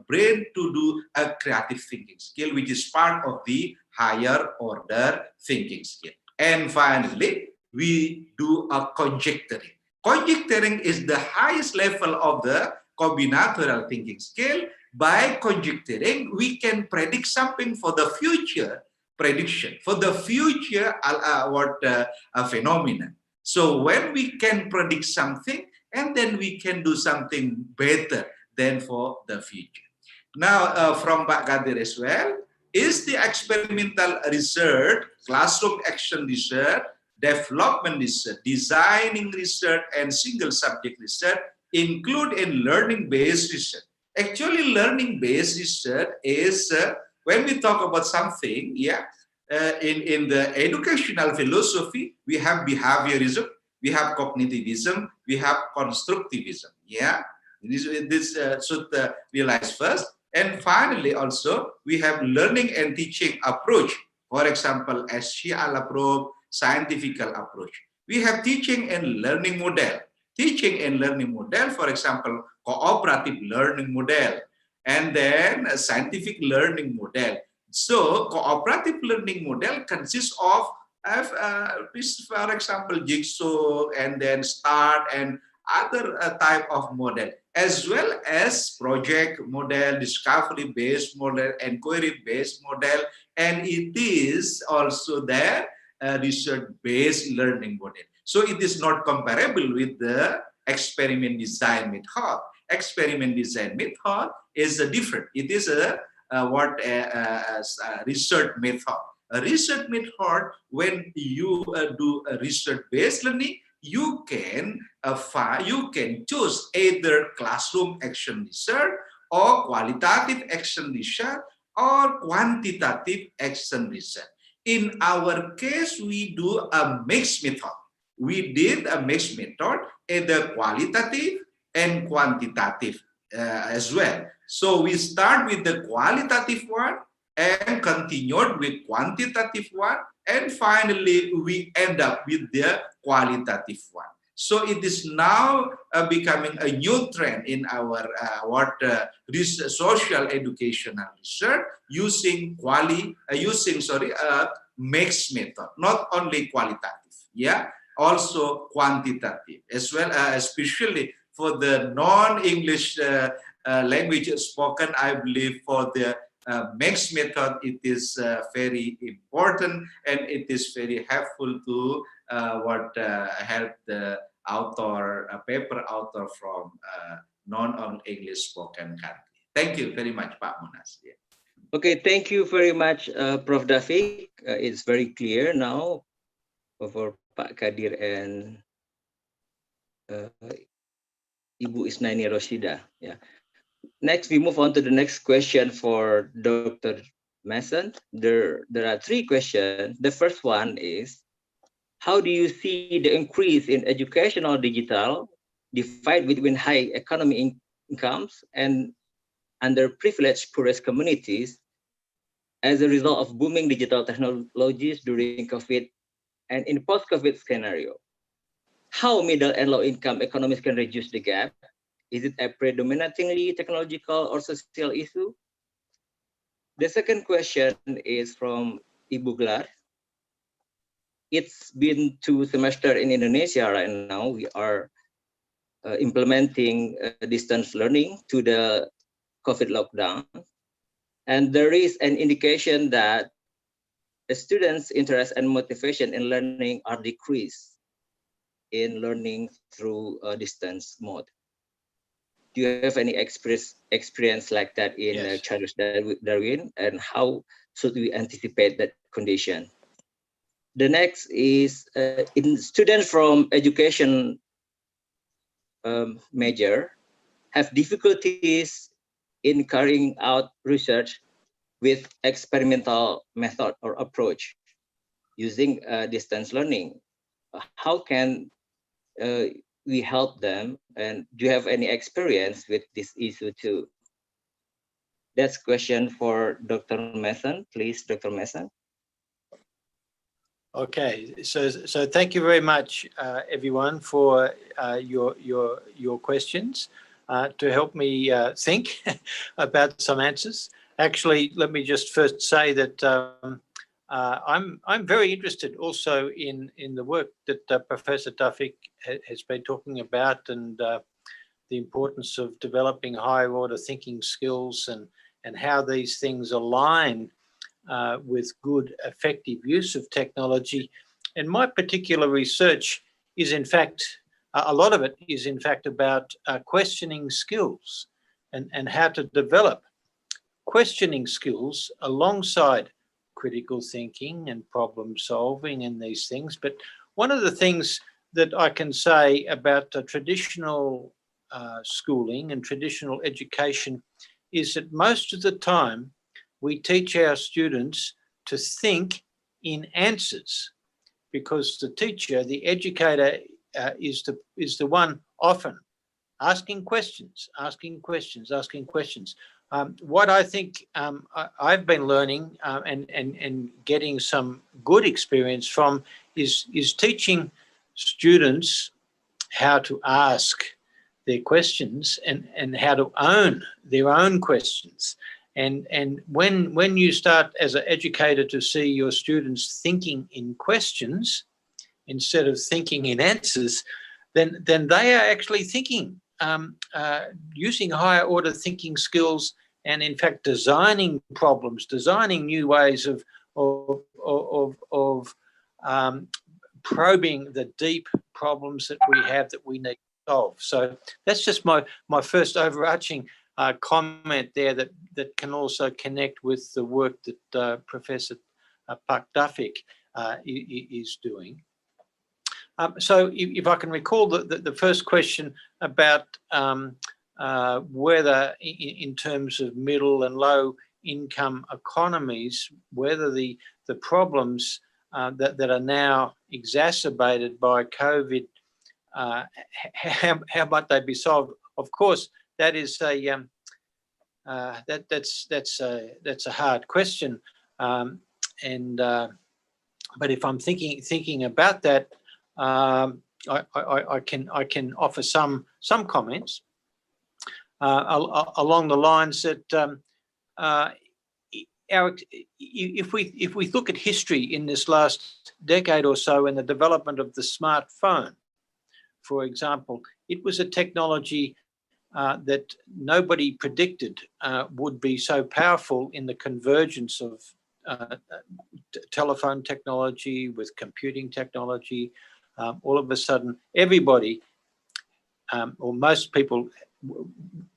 brain to do a creative thinking skill, which is part of the higher order thinking skill. And finally, we do a conjecturing. Conjecturing is the highest level of the combinatorial thinking skill. By conjecturing, we can predict something for the future prediction, for the future phenomenon. So when we can predict something, and then we can do something better than for the future. Now, from Pak Kadir as well, is the experimental research, classroom action research, development research, designing research, and single subject research include in learning-based research. Actually, learning-based research is when we talk about something, in the educational philosophy, we have behaviorism, we have cognitivism, we have constructivism. This should realize first. And finally, also, we have learning and teaching approach. For example, SCL approach, scientific approach. We have teaching and learning model. Teaching and learning model, for example, cooperative learning model, and then a scientific learning model. So, cooperative learning model consists of for example, jigsaw, and then start, and other type of model, as well as project model, discovery-based model, and query-based model, and it is also the research-based learning model. So it is not comparable with the experiment design method. Experiment design method is different. It is a research method. A research method, when you do a research-based learning, you can choose either classroom action research, or qualitative action research, or quantitative action research. In our case, we do a mixed method. We did a mixed method, either qualitative and quantitative as well. So we start with the qualitative one, and continued with quantitative one, and finally we end up with the qualitative one. So it is now becoming a new trend in our social educational research, using mixed method, not only qualitative, also quantitative as well, especially for the non-English language spoken. I believe for the mixed method, it is very important, and it is very helpful to help the author, paper author from non-English spoken country. Thank you very much, Pak Munas. Okay, thank you very much, Prof. Dafiq. It's very clear now for Pak Kadir and Ibu Isnaini Roshida. Next, we move on to the next question for Dr. Mason. There are three questions. The first one is, how do you see the increase in educational digital divide between high economic incomes and underprivileged poorest communities as a result of booming digital technologies during COVID and in post-COVID scenario? How middle and low income economies can reduce the gap? Is it a predominantly technological or social issue? The second question is from Ibu Glar. It's been 2 semesters in Indonesia right now. We are implementing distance learning to the COVID lockdown. And there is an indication that the students' interest and motivation in learning are decreased in learning through a distance mode. Do you have any experience like that in Charles Darwin, and how should we anticipate that condition? The next is in students from education major have difficulties in carrying out research with experimental method or approach using distance learning. How can we help them? And do you have any experience with this issue too? That's question for Dr. Mason. Please, Dr. Mason. Okay, so thank you very much, everyone, for your questions to help me think about some answers. Actually, let me just first say that I'm very interested also in the work that Professor Tawfik has been talking about, and the importance of developing higher order thinking skills and how these things align with good, effective use of technology. And my particular research is, in fact, a lot of it is, in fact, about questioning skills and how to develop questioning skills alongside critical thinking and problem solving and these things. But one of the things that I can say about traditional schooling and traditional education is that most of the time we teach our students to think in answers, because the teacher, the educator, is the one often asking questions. What I think I've been learning and getting some good experience from is teaching students how to ask their questions and how to own their own questions. And when you start as an educator to see your students thinking in questions instead of thinking in answers, then they are actually thinking, using higher order thinking skills, and in fact designing problems, designing new ways of probing the deep problems that we have that we need to solve. So that's just my first overarching comment there that can also connect with the work that Professor Pak Tawfik is doing. So if I can recall the first question about whether in terms of middle and low income economies, whether the problems that are now exacerbated by COVID, how might they be solved? Of course, that is that's a hard question, but if I'm thinking about that, I can offer some comments along the lines that if we look at history in this last decade or so and the development of the smartphone, for example, it was a technology that nobody predicted would be so powerful in the convergence of telephone technology with computing technology. All of a sudden, everybody or most people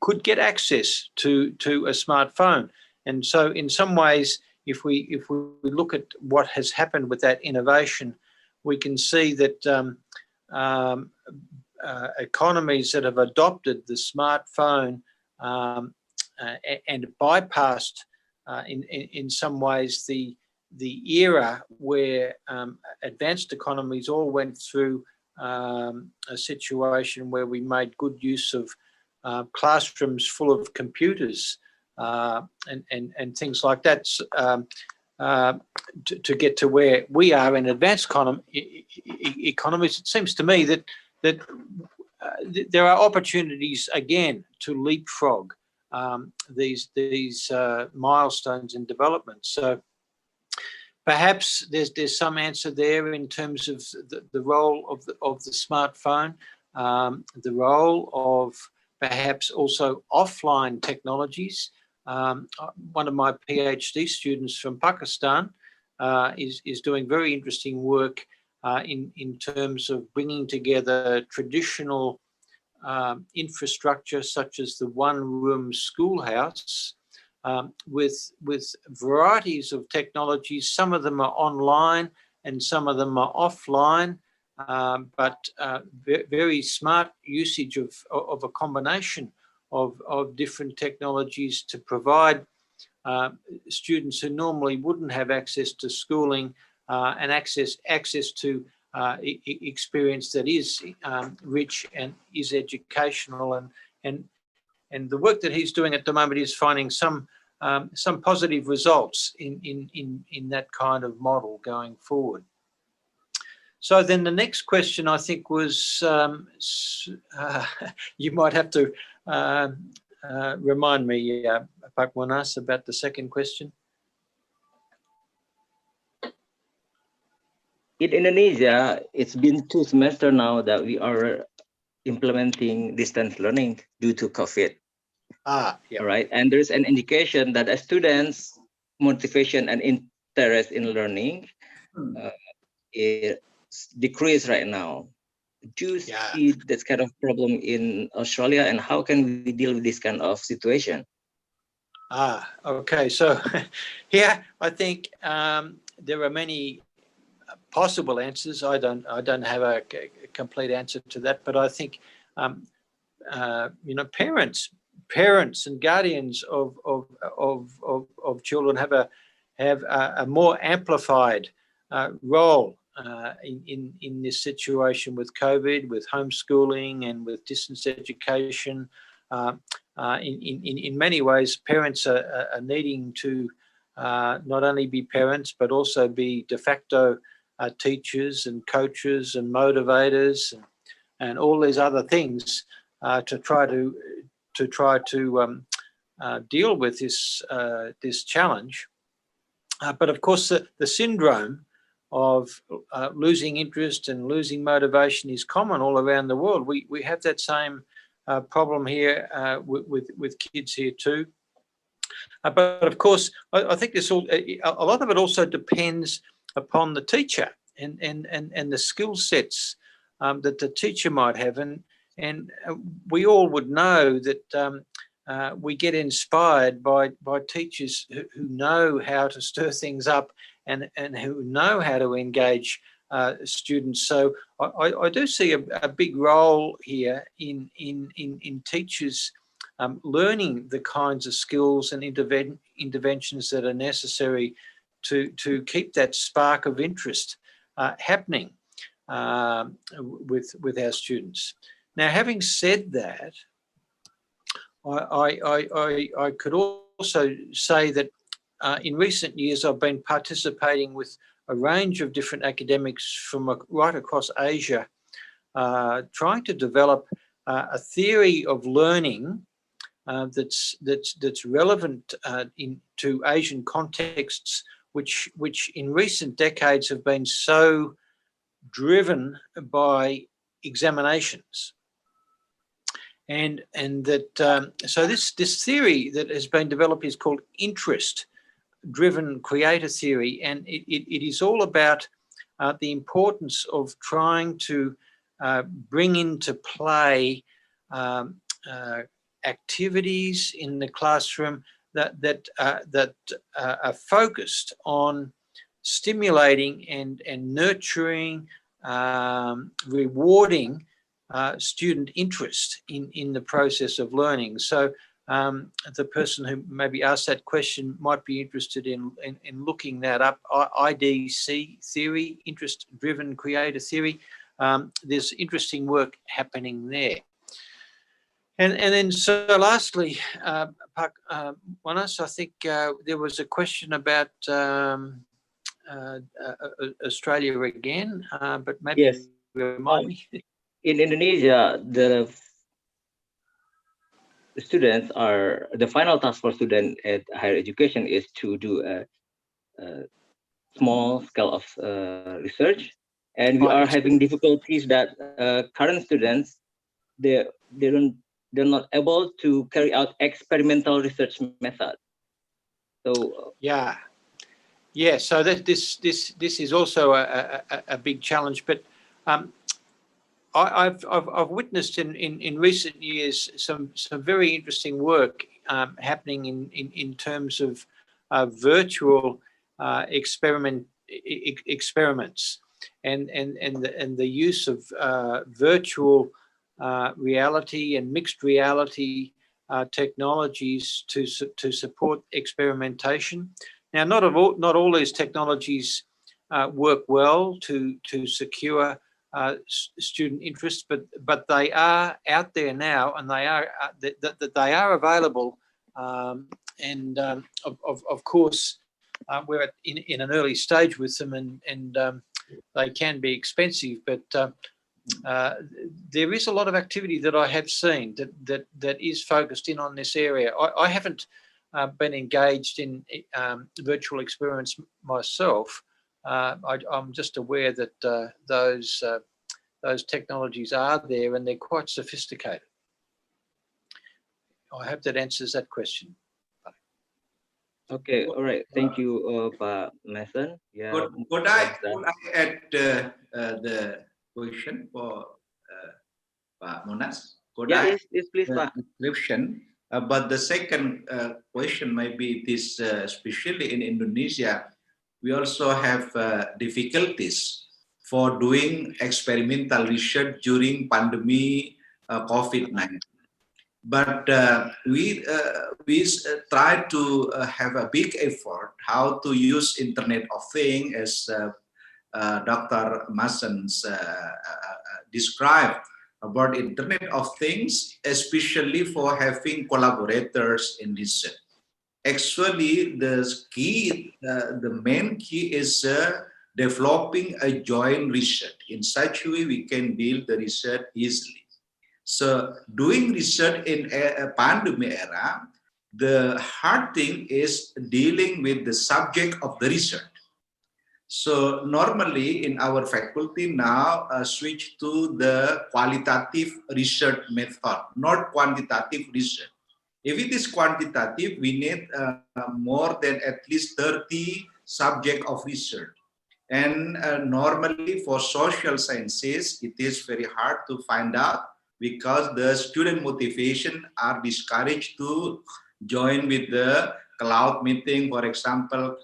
could get access to a smartphone. And so in some ways, if we look at what has happened with that innovation, we can see that economies that have adopted the smartphone and bypassed in some ways the era where advanced economies all went through a situation where we made good use of classrooms full of computers and things like that to get to where we are in advanced economies. It seems to me that there are opportunities again to leapfrog these milestones in development. So perhaps there's some answer there in terms of the role of the smartphone, the role of perhaps also offline technologies. One of my PhD students from Pakistan is doing very interesting work in terms of bringing together traditional infrastructure such as the one-room schoolhouse with varieties of technologies. Some of them are online and some of them are offline, but very smart usage of a combination of different technologies to provide students who normally wouldn't have access to schooling and access to experience that is rich and is educational, and the work that he's doing at the moment is finding some positive results in that kind of model going forward. So then the next question, I think, was you might have to remind me, Pak Monas, about the second question. In Indonesia, it's been 2 semesters now that we are implementing distance learning due to COVID. Yeah. Right, and there's an indication that a student's motivation and interest in learning is decreased right now. Do you see this kind of problem in Australia, and how can we deal with this kind of situation? Okay. So here, I think there are many possible answers. I don't have a complete answer to that, but I think parents and guardians of children have a more amplified role in this situation with COVID, with homeschooling, and with distance education. In many ways, parents are needing to not only be parents but also be de facto teachers and coaches and motivators and all these other things to try to deal with this challenge. But of course, the syndrome of losing interest and losing motivation is common all around the world. We have that same problem here with kids here too. But of course, I think a lot of it also depends upon the teacher and the skill sets that the teacher might have. And we all would know that we get inspired by teachers who know how to stir things up and who know how to engage students. So I do see a big role here in teachers learning the kinds of skills and interventions that are necessary to keep that spark of interest happening with our students. Now, having said that, I could also say that in recent years I've been participating with a range of different academics from right across Asia, trying to develop a theory of learning that's relevant to Asian contexts, which in recent decades have been so driven by examinations. And that so this theory that has been developed is called interest-driven creator theory, and it is all about the importance of trying to bring into play activities in the classroom that are focused on stimulating and nurturing, rewarding student interest in the process of learning. So the person who maybe asked that question might be interested in looking that up. IDC theory, interest-driven creator theory. There's interesting work happening there. And then so lastly, Pak Monas, I think there was a question about Australia again, but maybe yes. Remind me. In Indonesia, the students are, the final task for students at higher education is to do a small scale of research, and we are having difficulties that current students they're not able to carry out experimental research method. So yeah. So that this is also a big challenge, but I've witnessed in recent years some very interesting work happening in terms of virtual experiments. and the use of virtual reality and mixed reality technologies to support experimentation. Now, not all these technologies work well to secure student interest, but they are out there now, and they are available. Of course, we're in an early stage with them, and they can be expensive, but there is a lot of activity that I have seen that is focused in on this area. I haven't been engaged in virtual experiments myself. I'm just aware that those technologies are there, and they're quite sophisticated. I hope that answers that question. Okay, all right. Thank you, Pak Mason. Yeah. Could I add the question for Pak Monas? Yes, please, Pak. Description. But the second question, maybe it is especially in Indonesia, we also have difficulties for doing experimental research during pandemic COVID-19. But we try to have a big effort how to use Internet of Things, as Dr. Mason described about Internet of Things, especially for having collaborators in research. Actually, the key, the main key is developing a joint research. In such a way, we can build the research easily. So doing research in a pandemic era, the hard thing is dealing with the subject of the research. So normally in our faculty now switch to the qualitative research method, not quantitative research. If it is quantitative, we need more than at least 30 subject of research. And normally for social sciences, it is very hard to find out, because the student motivation are discouraged to join with the cloud meeting, for example,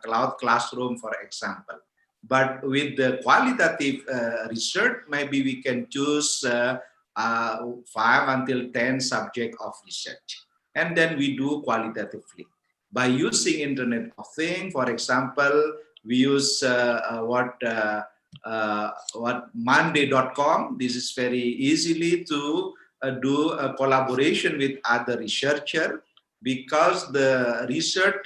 cloud classroom, for example. But with the qualitative research, maybe we can choose 5 until 10 subject of research. And then we do qualitatively. By using Internet of Things, for example, we use Monday.com. This is very easily to do a collaboration with other researcher, because the research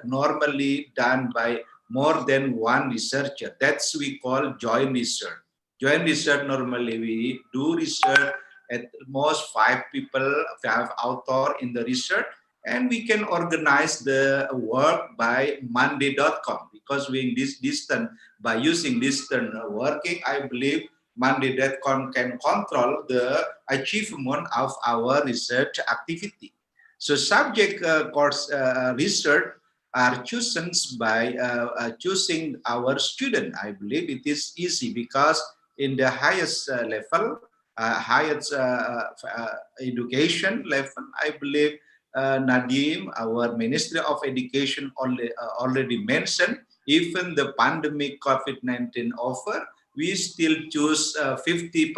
normally done by more than one researcher. That's we call joint research. Joint research, normally we do research at most 5 people, 5 author in the research, and we can organize the work by Monday.com, because we this distance, by using distance working, I believe Monday.com can control the achievement of our research activity. So subject course research are chosen by choosing our student. I believe it is easy, because in the highest level, highest education level, I believe Nadim, our Ministry of Education, already mentioned, even the pandemic COVID-19 offer, we still choose 50%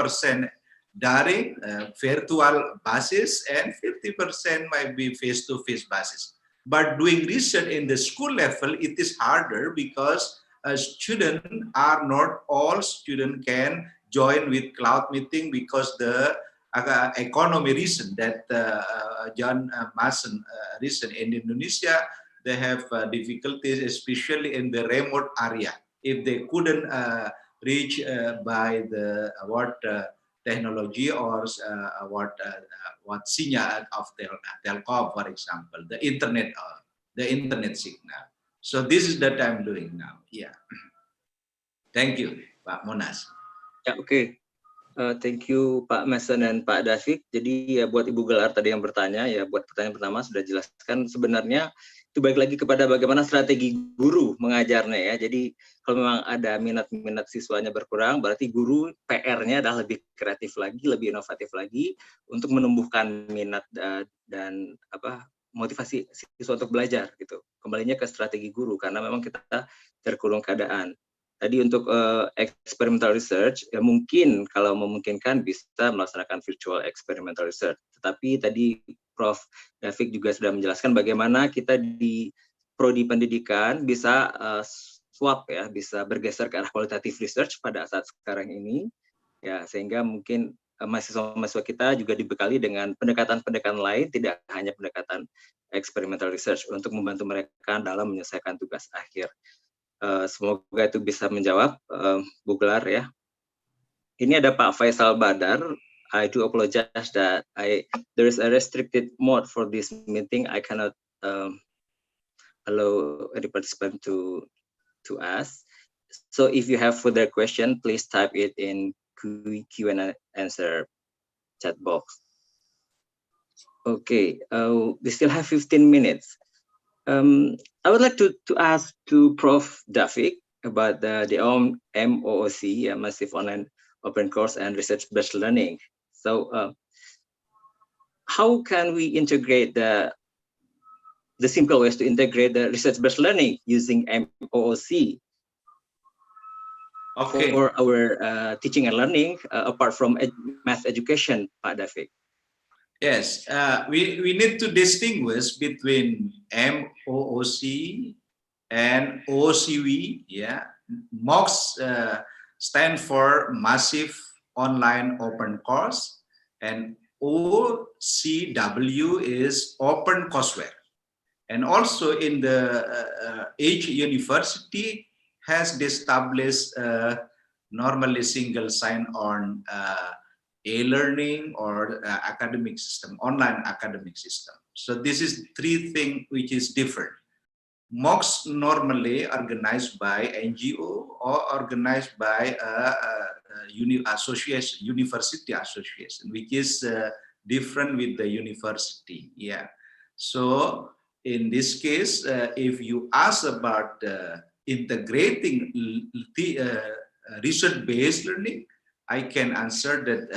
daring, virtual basis, and 50% might be face-to-face basis. But doing research in the school level, it is harder, because students are not all students can join with cloud meeting, because the economy reason that John Mason reason in Indonesia, they have difficulties, especially in the remote area. If they couldn't reach by the technology or what signal of telcom, for example, the internet signal. So this is that I'm doing now. Yeah. Thank you, Pak Monas. Ya, oke. Thank you Pak Mason dan Pak David. Jadi ya buat Ibu Gelar tadi yang bertanya, ya buat pertanyaan pertama sudah jelaskan, sebenarnya itu balik lagi kepada bagaimana strategi guru mengajarnya ya. Jadi kalau memang ada minat siswanya berkurang, berarti guru PR-nya adalah lebih kreatif lagi, lebih inovatif lagi untuk menumbuhkan minat dan motivasi siswa untuk belajar gitu. Kembalinya ke strategi guru, karena memang kita terkurung keadaan. Tadi untuk experimental research, ya mungkin kalau memungkinkan bisa melaksanakan virtual experimental research. Tetapi tadi Prof. David juga sudah menjelaskan bagaimana kita di prodi pendidikan bisa swap ya, bisa bergeser ke arah qualitative research pada saat sekarang ini, ya sehingga mungkin mahasiswa-mahasiswa kita juga dibekali dengan pendekatan-pendekatan lain, tidak hanya pendekatan experimental research untuk membantu mereka dalam menyelesaikan tugas akhir. Semoga itu bisa menjawab Bu Gelar ya. Ini ada Pak Faisal Badar. I do apologize that there is a restricted mode for this meeting. I cannot allow any participant to ask. So if you have further question, please type it in Q&A answer chat box. Okay, we still have 15 minutes. I would like to ask to Prof. David about the MOOC, Massive Online Open Course and Research-Based Learning. So how can we integrate the simple ways to integrate the research-based learning using MOOC for our teaching and learning apart from math education, Pak David? Yes, we need to distinguish between MOOC and OCV. Yeah, MOOC stand for Massive Online Open Course, and OCW is Open Courseware. And also in the each university has established normally single sign-on e-learning or academic system, online academic system. So this is three things which is different. MOOCs normally organized by NGO or organized by university association, which is different with the university. Yeah. So in this case, if you ask about integrating research-based learning, I can answer that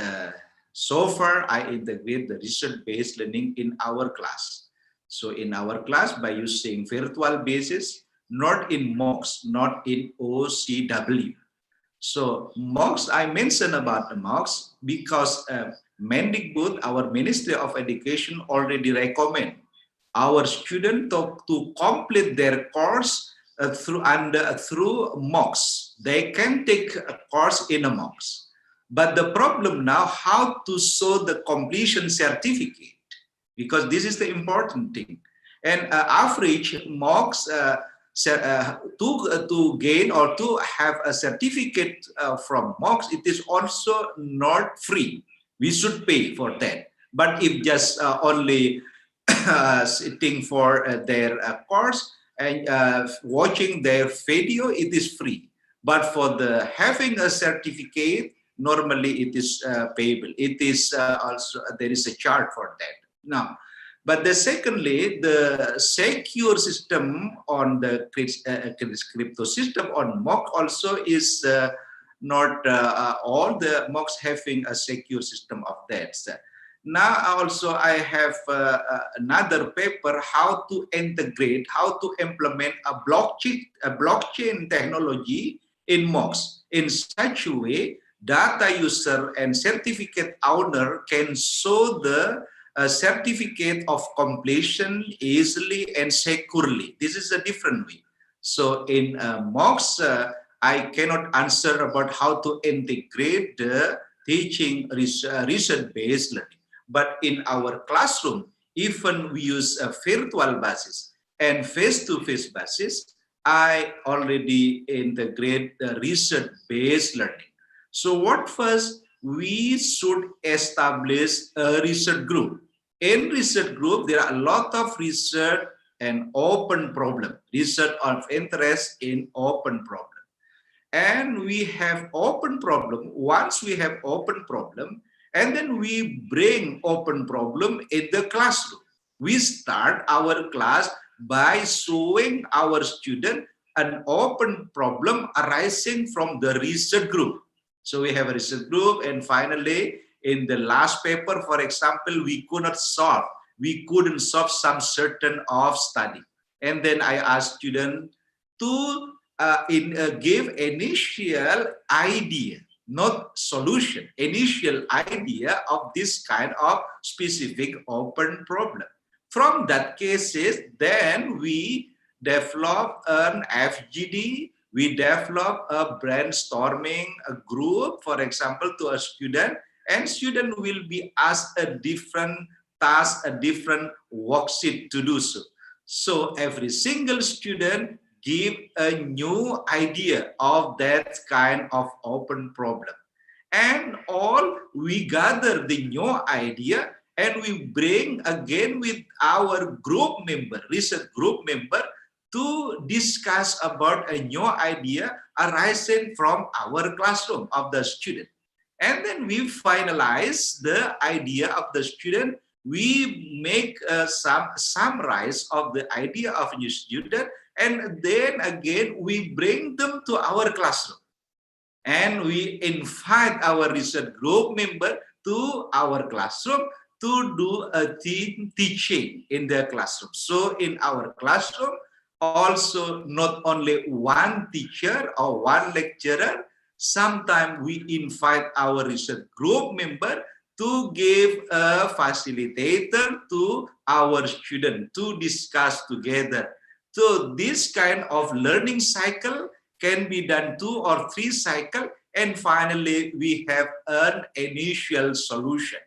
so far I integrate the research-based learning in our class. So in our class by using virtual basis, not in MOOCs, not in OCW. So MOOCs, I mentioned about the MOOCs because Mendikbud, our Ministry of Education, already recommend our students to complete their course through MOOCs. They can take a course in a MOOCs. But the problem now, how to show the completion certificate, because this is the important thing. And average MOOCs to gain or to have a certificate from MOOCs, it is also not free. We should pay for that. But if just only sitting for their course and watching their video, it is free. But for the having a certificate, normally it is payable. It is also, there is a charge for that. Now, but the secondly, the secure system on the crypto system on MOOC also is not all the MOOCs having a secure system of that. Now also I have another paper, how to integrate, how to implement a blockchain technology in MOOCs in such a way data user and certificate owner can show the certificate of completion easily and securely. This is a different way. So in MOOCs, I cannot answer about how to integrate the teaching research-based learning. But in our classroom, even we use a virtual basis and face-to-face basis, I already integrate the research-based learning. So what first, we should establish a research group. In research group, there are a lot of research and open problem, research of interest in open problem. And we have open problem. Once we have open problem, and then we bring open problem in the classroom. We start our class by showing our student an open problem arising from the research group. So we have a research group, and finally, in the last paper, for example, we couldn't solve some certain of study. And then I asked students to give initial idea, not solution, initial idea of this kind of specific open problem. From that cases, then we develop an FGD, we develop a brainstorming a group, for example, to a student, and student will be asked a different task, a different worksheet to do so. So every single student give a new idea of that kind of open problem. And all we gather the new idea and we bring again with our group member, research group member, to discuss about a new idea arising from our classroom of the student. And then we finalize the idea of the student. We make some summarize of the idea of a new student, and then again we bring them to our classroom. And we invite our research group member to our classroom to do a teaching in their classroom. So in our classroom, also not only one teacher or one lecturer, sometimes we invite our research group member to give a facilitator to our student to discuss together. So this kind of learning cycle can be done 2 or 3 cycles, and finally we have an initial solution.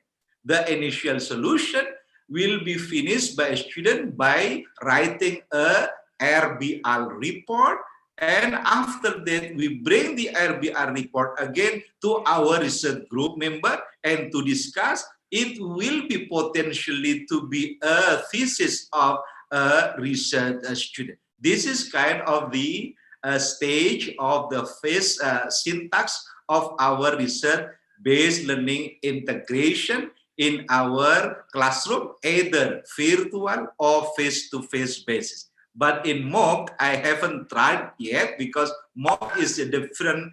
The initial solution will be finished by a student by writing a RBR report, and after that we bring the RBR report again to our research group member and to discuss. It will be potentially to be a thesis of a research student. This is kind of the stage of the phase syntax of our research-based learning integration in our classroom, either virtual or face-to-face basis. But in MOOC, I haven't tried yet because MOOC is a different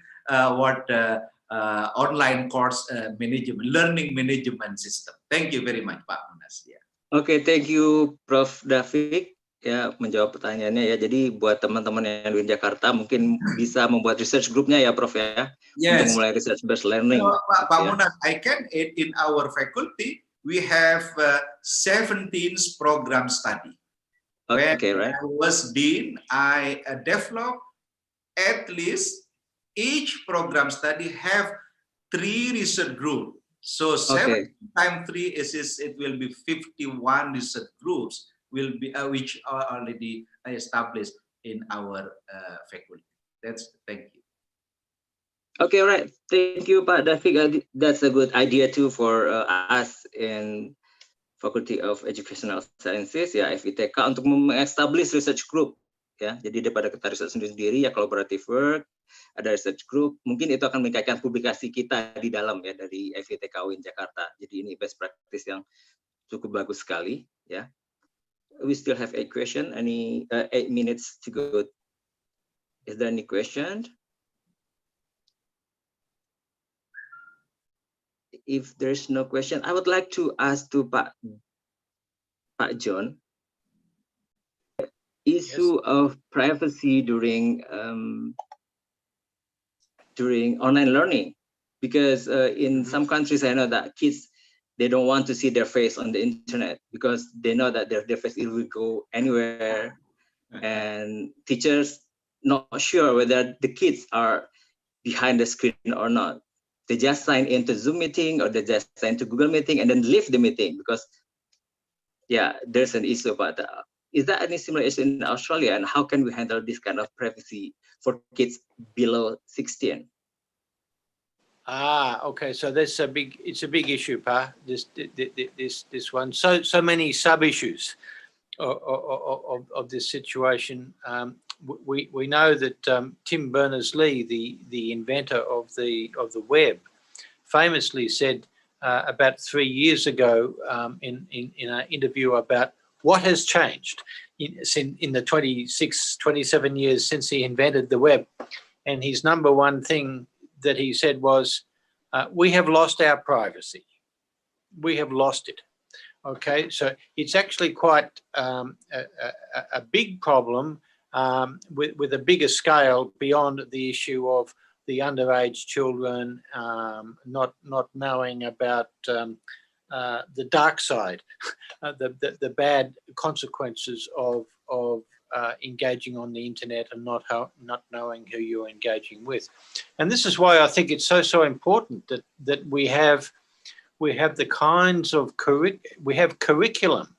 online course management, learning management system. Thank you very much, Pak Munas. Yeah. Oke, thank you, Prof. David. Ya, menjawab pertanyaannya ya. Jadi buat teman-teman yang di Jakarta mungkin bisa membuat research groupnya ya, Prof ya, yes, untuk mulai research based learning. Pak Munas, I can add in our faculty we have 17 program study. Okay, right. When I was dean, I developed at least each program study have 3 research group. So 7 times 3 is it will be 51 research groups will be which are already established in our faculty. Thank you. Okay, right. Thank you, Pak David. That's a good idea too for us in Faculty of Educational Sciences ya, FITK, untuk meng-establish research group ya. Jadi daripada kita research sendiri ya, collaborative work, ada research group, mungkin itu akan meningkatkan publikasi kita di dalam ya dari FITK UIN Jakarta. Jadi ini best practice yang cukup bagus sekali ya. We still have 8 questions. 8 minutes to go. Is there any question? If there's no question, I would like to ask to Pak John. Issue of privacy during online learning, because in some countries I know that kids, they don't want to see their face on the internet because they know that their face will go anywhere, and teachers not sure whether the kids are behind the screen or not. They just sign into Zoom meeting or they just sign to Google meeting and then leave the meeting because, yeah, there's an issue about that. Is that any similar issue in Australia, and how can we handle this kind of privacy for kids below 16? Okay. So it's a big issue, Pa. This one. So many sub issues of this situation. We know that Tim Berners-Lee, the inventor of the web, famously said about 3 years ago in an interview about what has changed in the 27 years since he invented the web, and his number one thing that he said was, we have lost our privacy. We have lost it. Okay, so it's actually quite a big problem with a bigger scale beyond the issue of the underage children not knowing about the dark side, the bad consequences of engaging on the internet and not knowing who you're engaging with. And this is why I think it's so important that we have the kinds of curriculum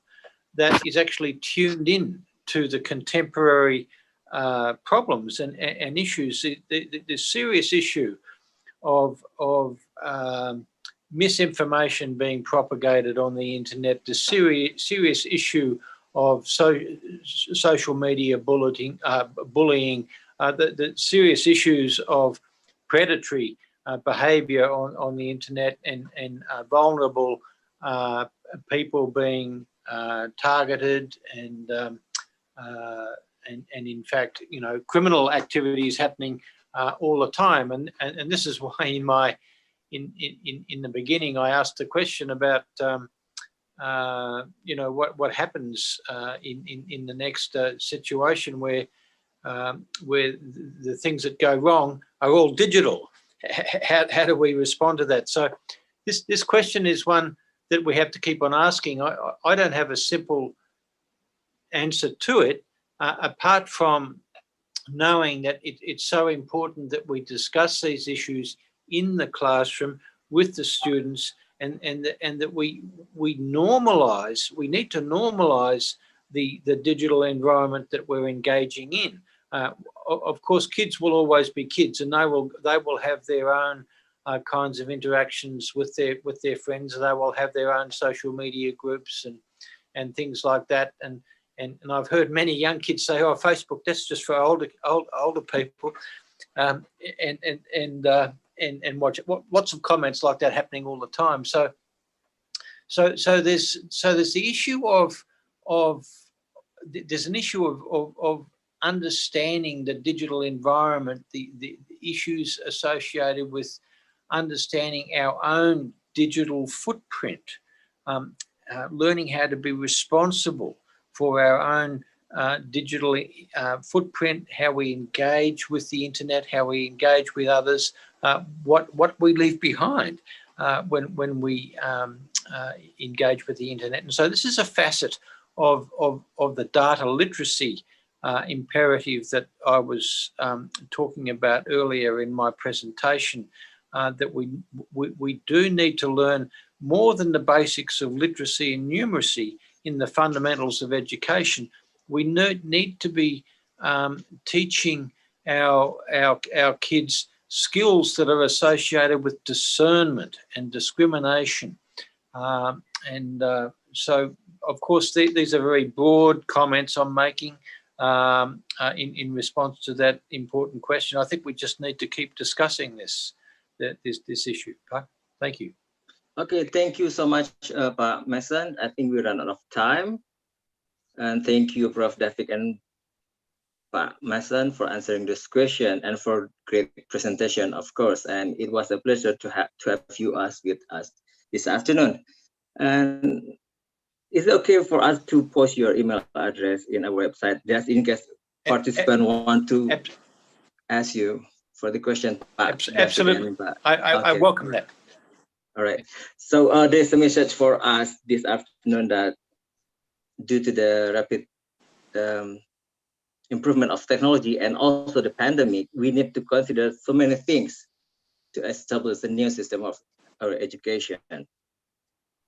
that is actually tuned in to the contemporary problems and issues. The serious issue of misinformation being propagated on the internet, the serious issue of social media bullying, the serious issues of predatory behavior on the internet and vulnerable people being targeted and in fact, criminal activities happening all the time. And this is why in the beginning I asked the question about what happens in the next situation where the things that go wrong are all digital. How do we respond to that? So this question is one that we have to keep on asking. I don't have a simple answer to it, apart from knowing that it's so important that we discuss these issues in the classroom with the students, and that we normalize. We need to normalize the digital environment that we're engaging in. Of course, kids will always be kids, and they will have their own kinds of interactions with their friends. They will have their own social media groups and things like that. And I've heard many young kids say, "Oh, Facebook, that's just for older people," and watch it. Lots of comments like that happening all the time. So there's the issue of there's an issue of understanding the digital environment, the issues associated with understanding our own digital footprint, learning how to be responsible for our own digital footprint, how we engage with the internet, how we engage with others, what we leave behind when we engage with the internet. And so this is a facet of the data literacy imperative that I was talking about earlier in my presentation, that we do need to learn more than the basics of literacy and numeracy in the fundamentals of education. We need to be teaching our kids skills that are associated with discernment and discrimination. So, of course, these are very broad comments I'm making in response to that important question. I think we just need to keep discussing this issue. Thank you. Okay, thank you so much, Pak Mason. I think we ran out of time. And thank you, Prof. David and Pak Mason, for answering this question and for great presentation, of course. And it was a pleasure to have you with us this afternoon. And is it okay for us to post your email address in our website, just in case participants want to ask you for the question? Absolutely. I welcome that. All right. So there's a message for us this afternoon that due to the rapid improvement of technology and also the pandemic, we need to consider so many things to establish a new system of our education.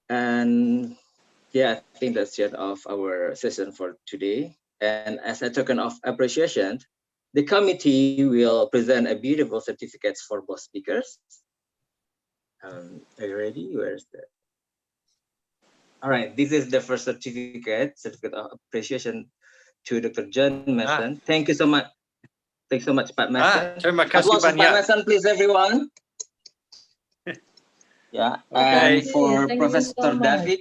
And yeah, I think that's the end of our session for today. And as a token of appreciation, the committee will present a beautiful certificates for both speakers. Are you ready? Where's that? All right, this is the first certificate of appreciation to Dr. John Mason. Thank you so much. Thank you so much, Pak Mason. Terima kasih Applause for banyak. Pak Mason, please, everyone. Yeah, Okay. and for Thank you Professor so much. David,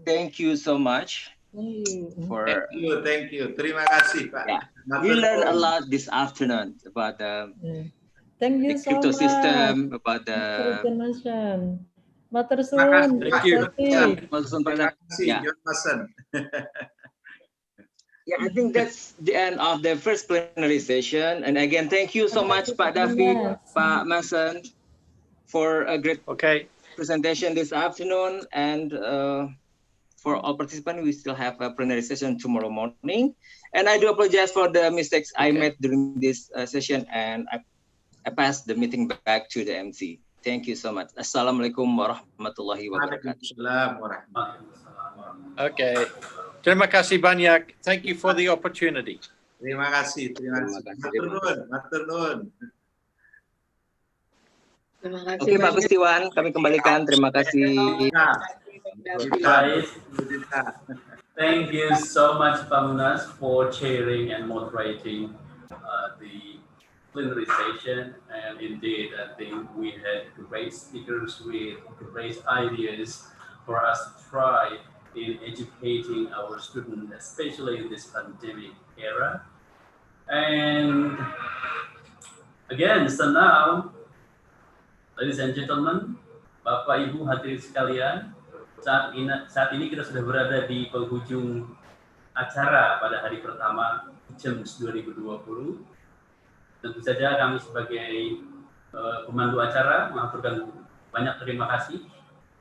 thank you so much. For Thank you. Terima kasih, Pak. Yeah, we learned a lot this afternoon about Thank you the so crypto much. system, about the. Matur suwun, Thank you. Pak David. Terima kasih, Yeah. John Mason. Yeah, I think that's the end of the first plenary session. And again, thank you so much, Pak David, Pak Mason, for a great presentation this afternoon. And for all participants, we still have a plenary session tomorrow morning. And I do apologize for the mistakes I made during this session. And I pass the meeting back to the MC. Thank you so much. Assalamualaikum warahmatullahi wabarakatuh. Okay. Terima kasih banyak. Thank you for the opportunity. Terima kasih. Matur nuwun. Terima kasih. Oke, Pak Gustiwan, kami kembalikan. Terima kasih. Thank you so much, Pak Munas, for chairing and moderating the plenary session. And indeed, I think we had great speakers with great ideas for us to try in educating our students, especially in this pandemic era. And again, so now, ladies and gentlemen, Bapak Ibu hadirin sekalian, saat ini kita sudah berada di penghujung acara pada hari pertama ICEMS 2020. Tentu saja kami sebagai pemandu acara mengaturkan banyak terima kasih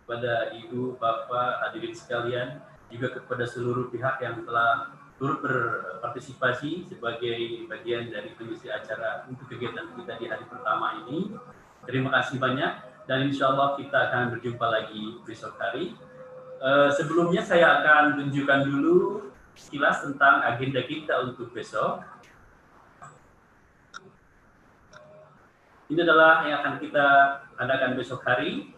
kepada Ibu, Bapak, hadirin sekalian, juga kepada seluruh pihak yang telah turut berpartisipasi sebagai bagian dari pengisi acara untuk kegiatan kita di hari pertama ini. Terima kasih banyak dan insya Allah kita akan berjumpa lagi besok hari. Sebelumnya saya akan tunjukkan dulu sekilas tentang agenda kita untuk besok. Ini adalah yang akan kita adakan besok hari.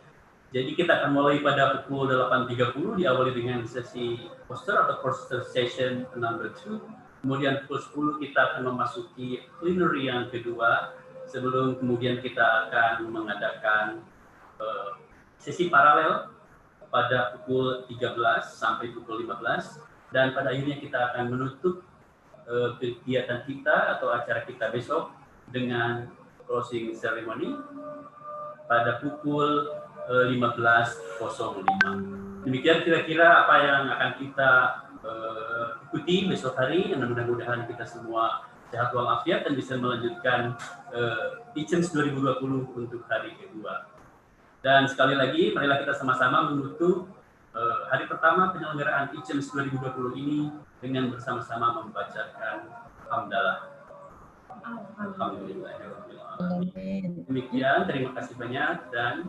Jadi kita akan mulai pada pukul 8.30, diawali dengan sesi poster atau poster session number 2. Kemudian pukul 10 kita akan memasuki plenary yang kedua, sebelum kemudian kita akan mengadakan sesi paralel pada pukul 13 sampai pukul 15. Dan pada akhirnya kita akan menutup kegiatan kita atau acara kita besok dengan closing ceremony pada pukul 15.05. Demikian kira-kira apa yang akan kita ikuti besok hari. Mudah-mudahan kita semua sehat walafiat dan bisa melanjutkan ICEMS 2020 untuk hari kedua. Dan sekali lagi, marilah kita sama-sama menutup hari pertama penyelenggaraan ICEMS 2020 ini dengan bersama-sama membacakan hamdalah. Alhamdulillahirrahmanirrahim. Demikian, terima kasih banyak dan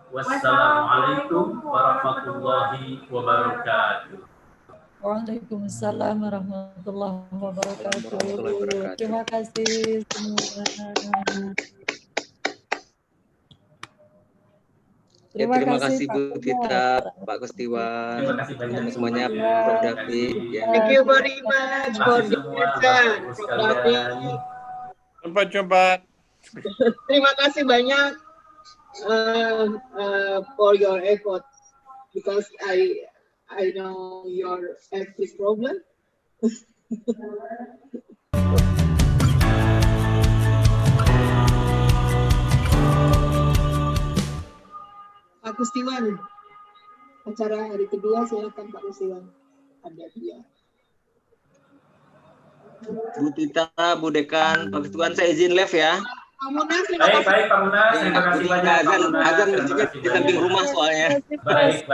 wassalamualaikum warahmatullahi wabarakatuh. Waalaikumsalam warahmatullahi wabarakatuh. Terima kasih semua. Terima kasih Bu Tita, Pak Gustiwan, terima kasih banyak semuanya, Prof. David. Ya. Thank you very much for the presentation, Prof. David. Sampai jumpa. Terima kasih banyak for your effort because I know your every problem. Pak Gustiwan, acara hari kedua silakan Pak Gustiwan. Ada dia. Bu Tita, Bu Dekan, Pak Gustiwan, saya izin live ya. Pak Munas, terima kasih. Baik, Pak Munas, terima kasih banyak. Azan mestinya di samping rumah soalnya. Baik.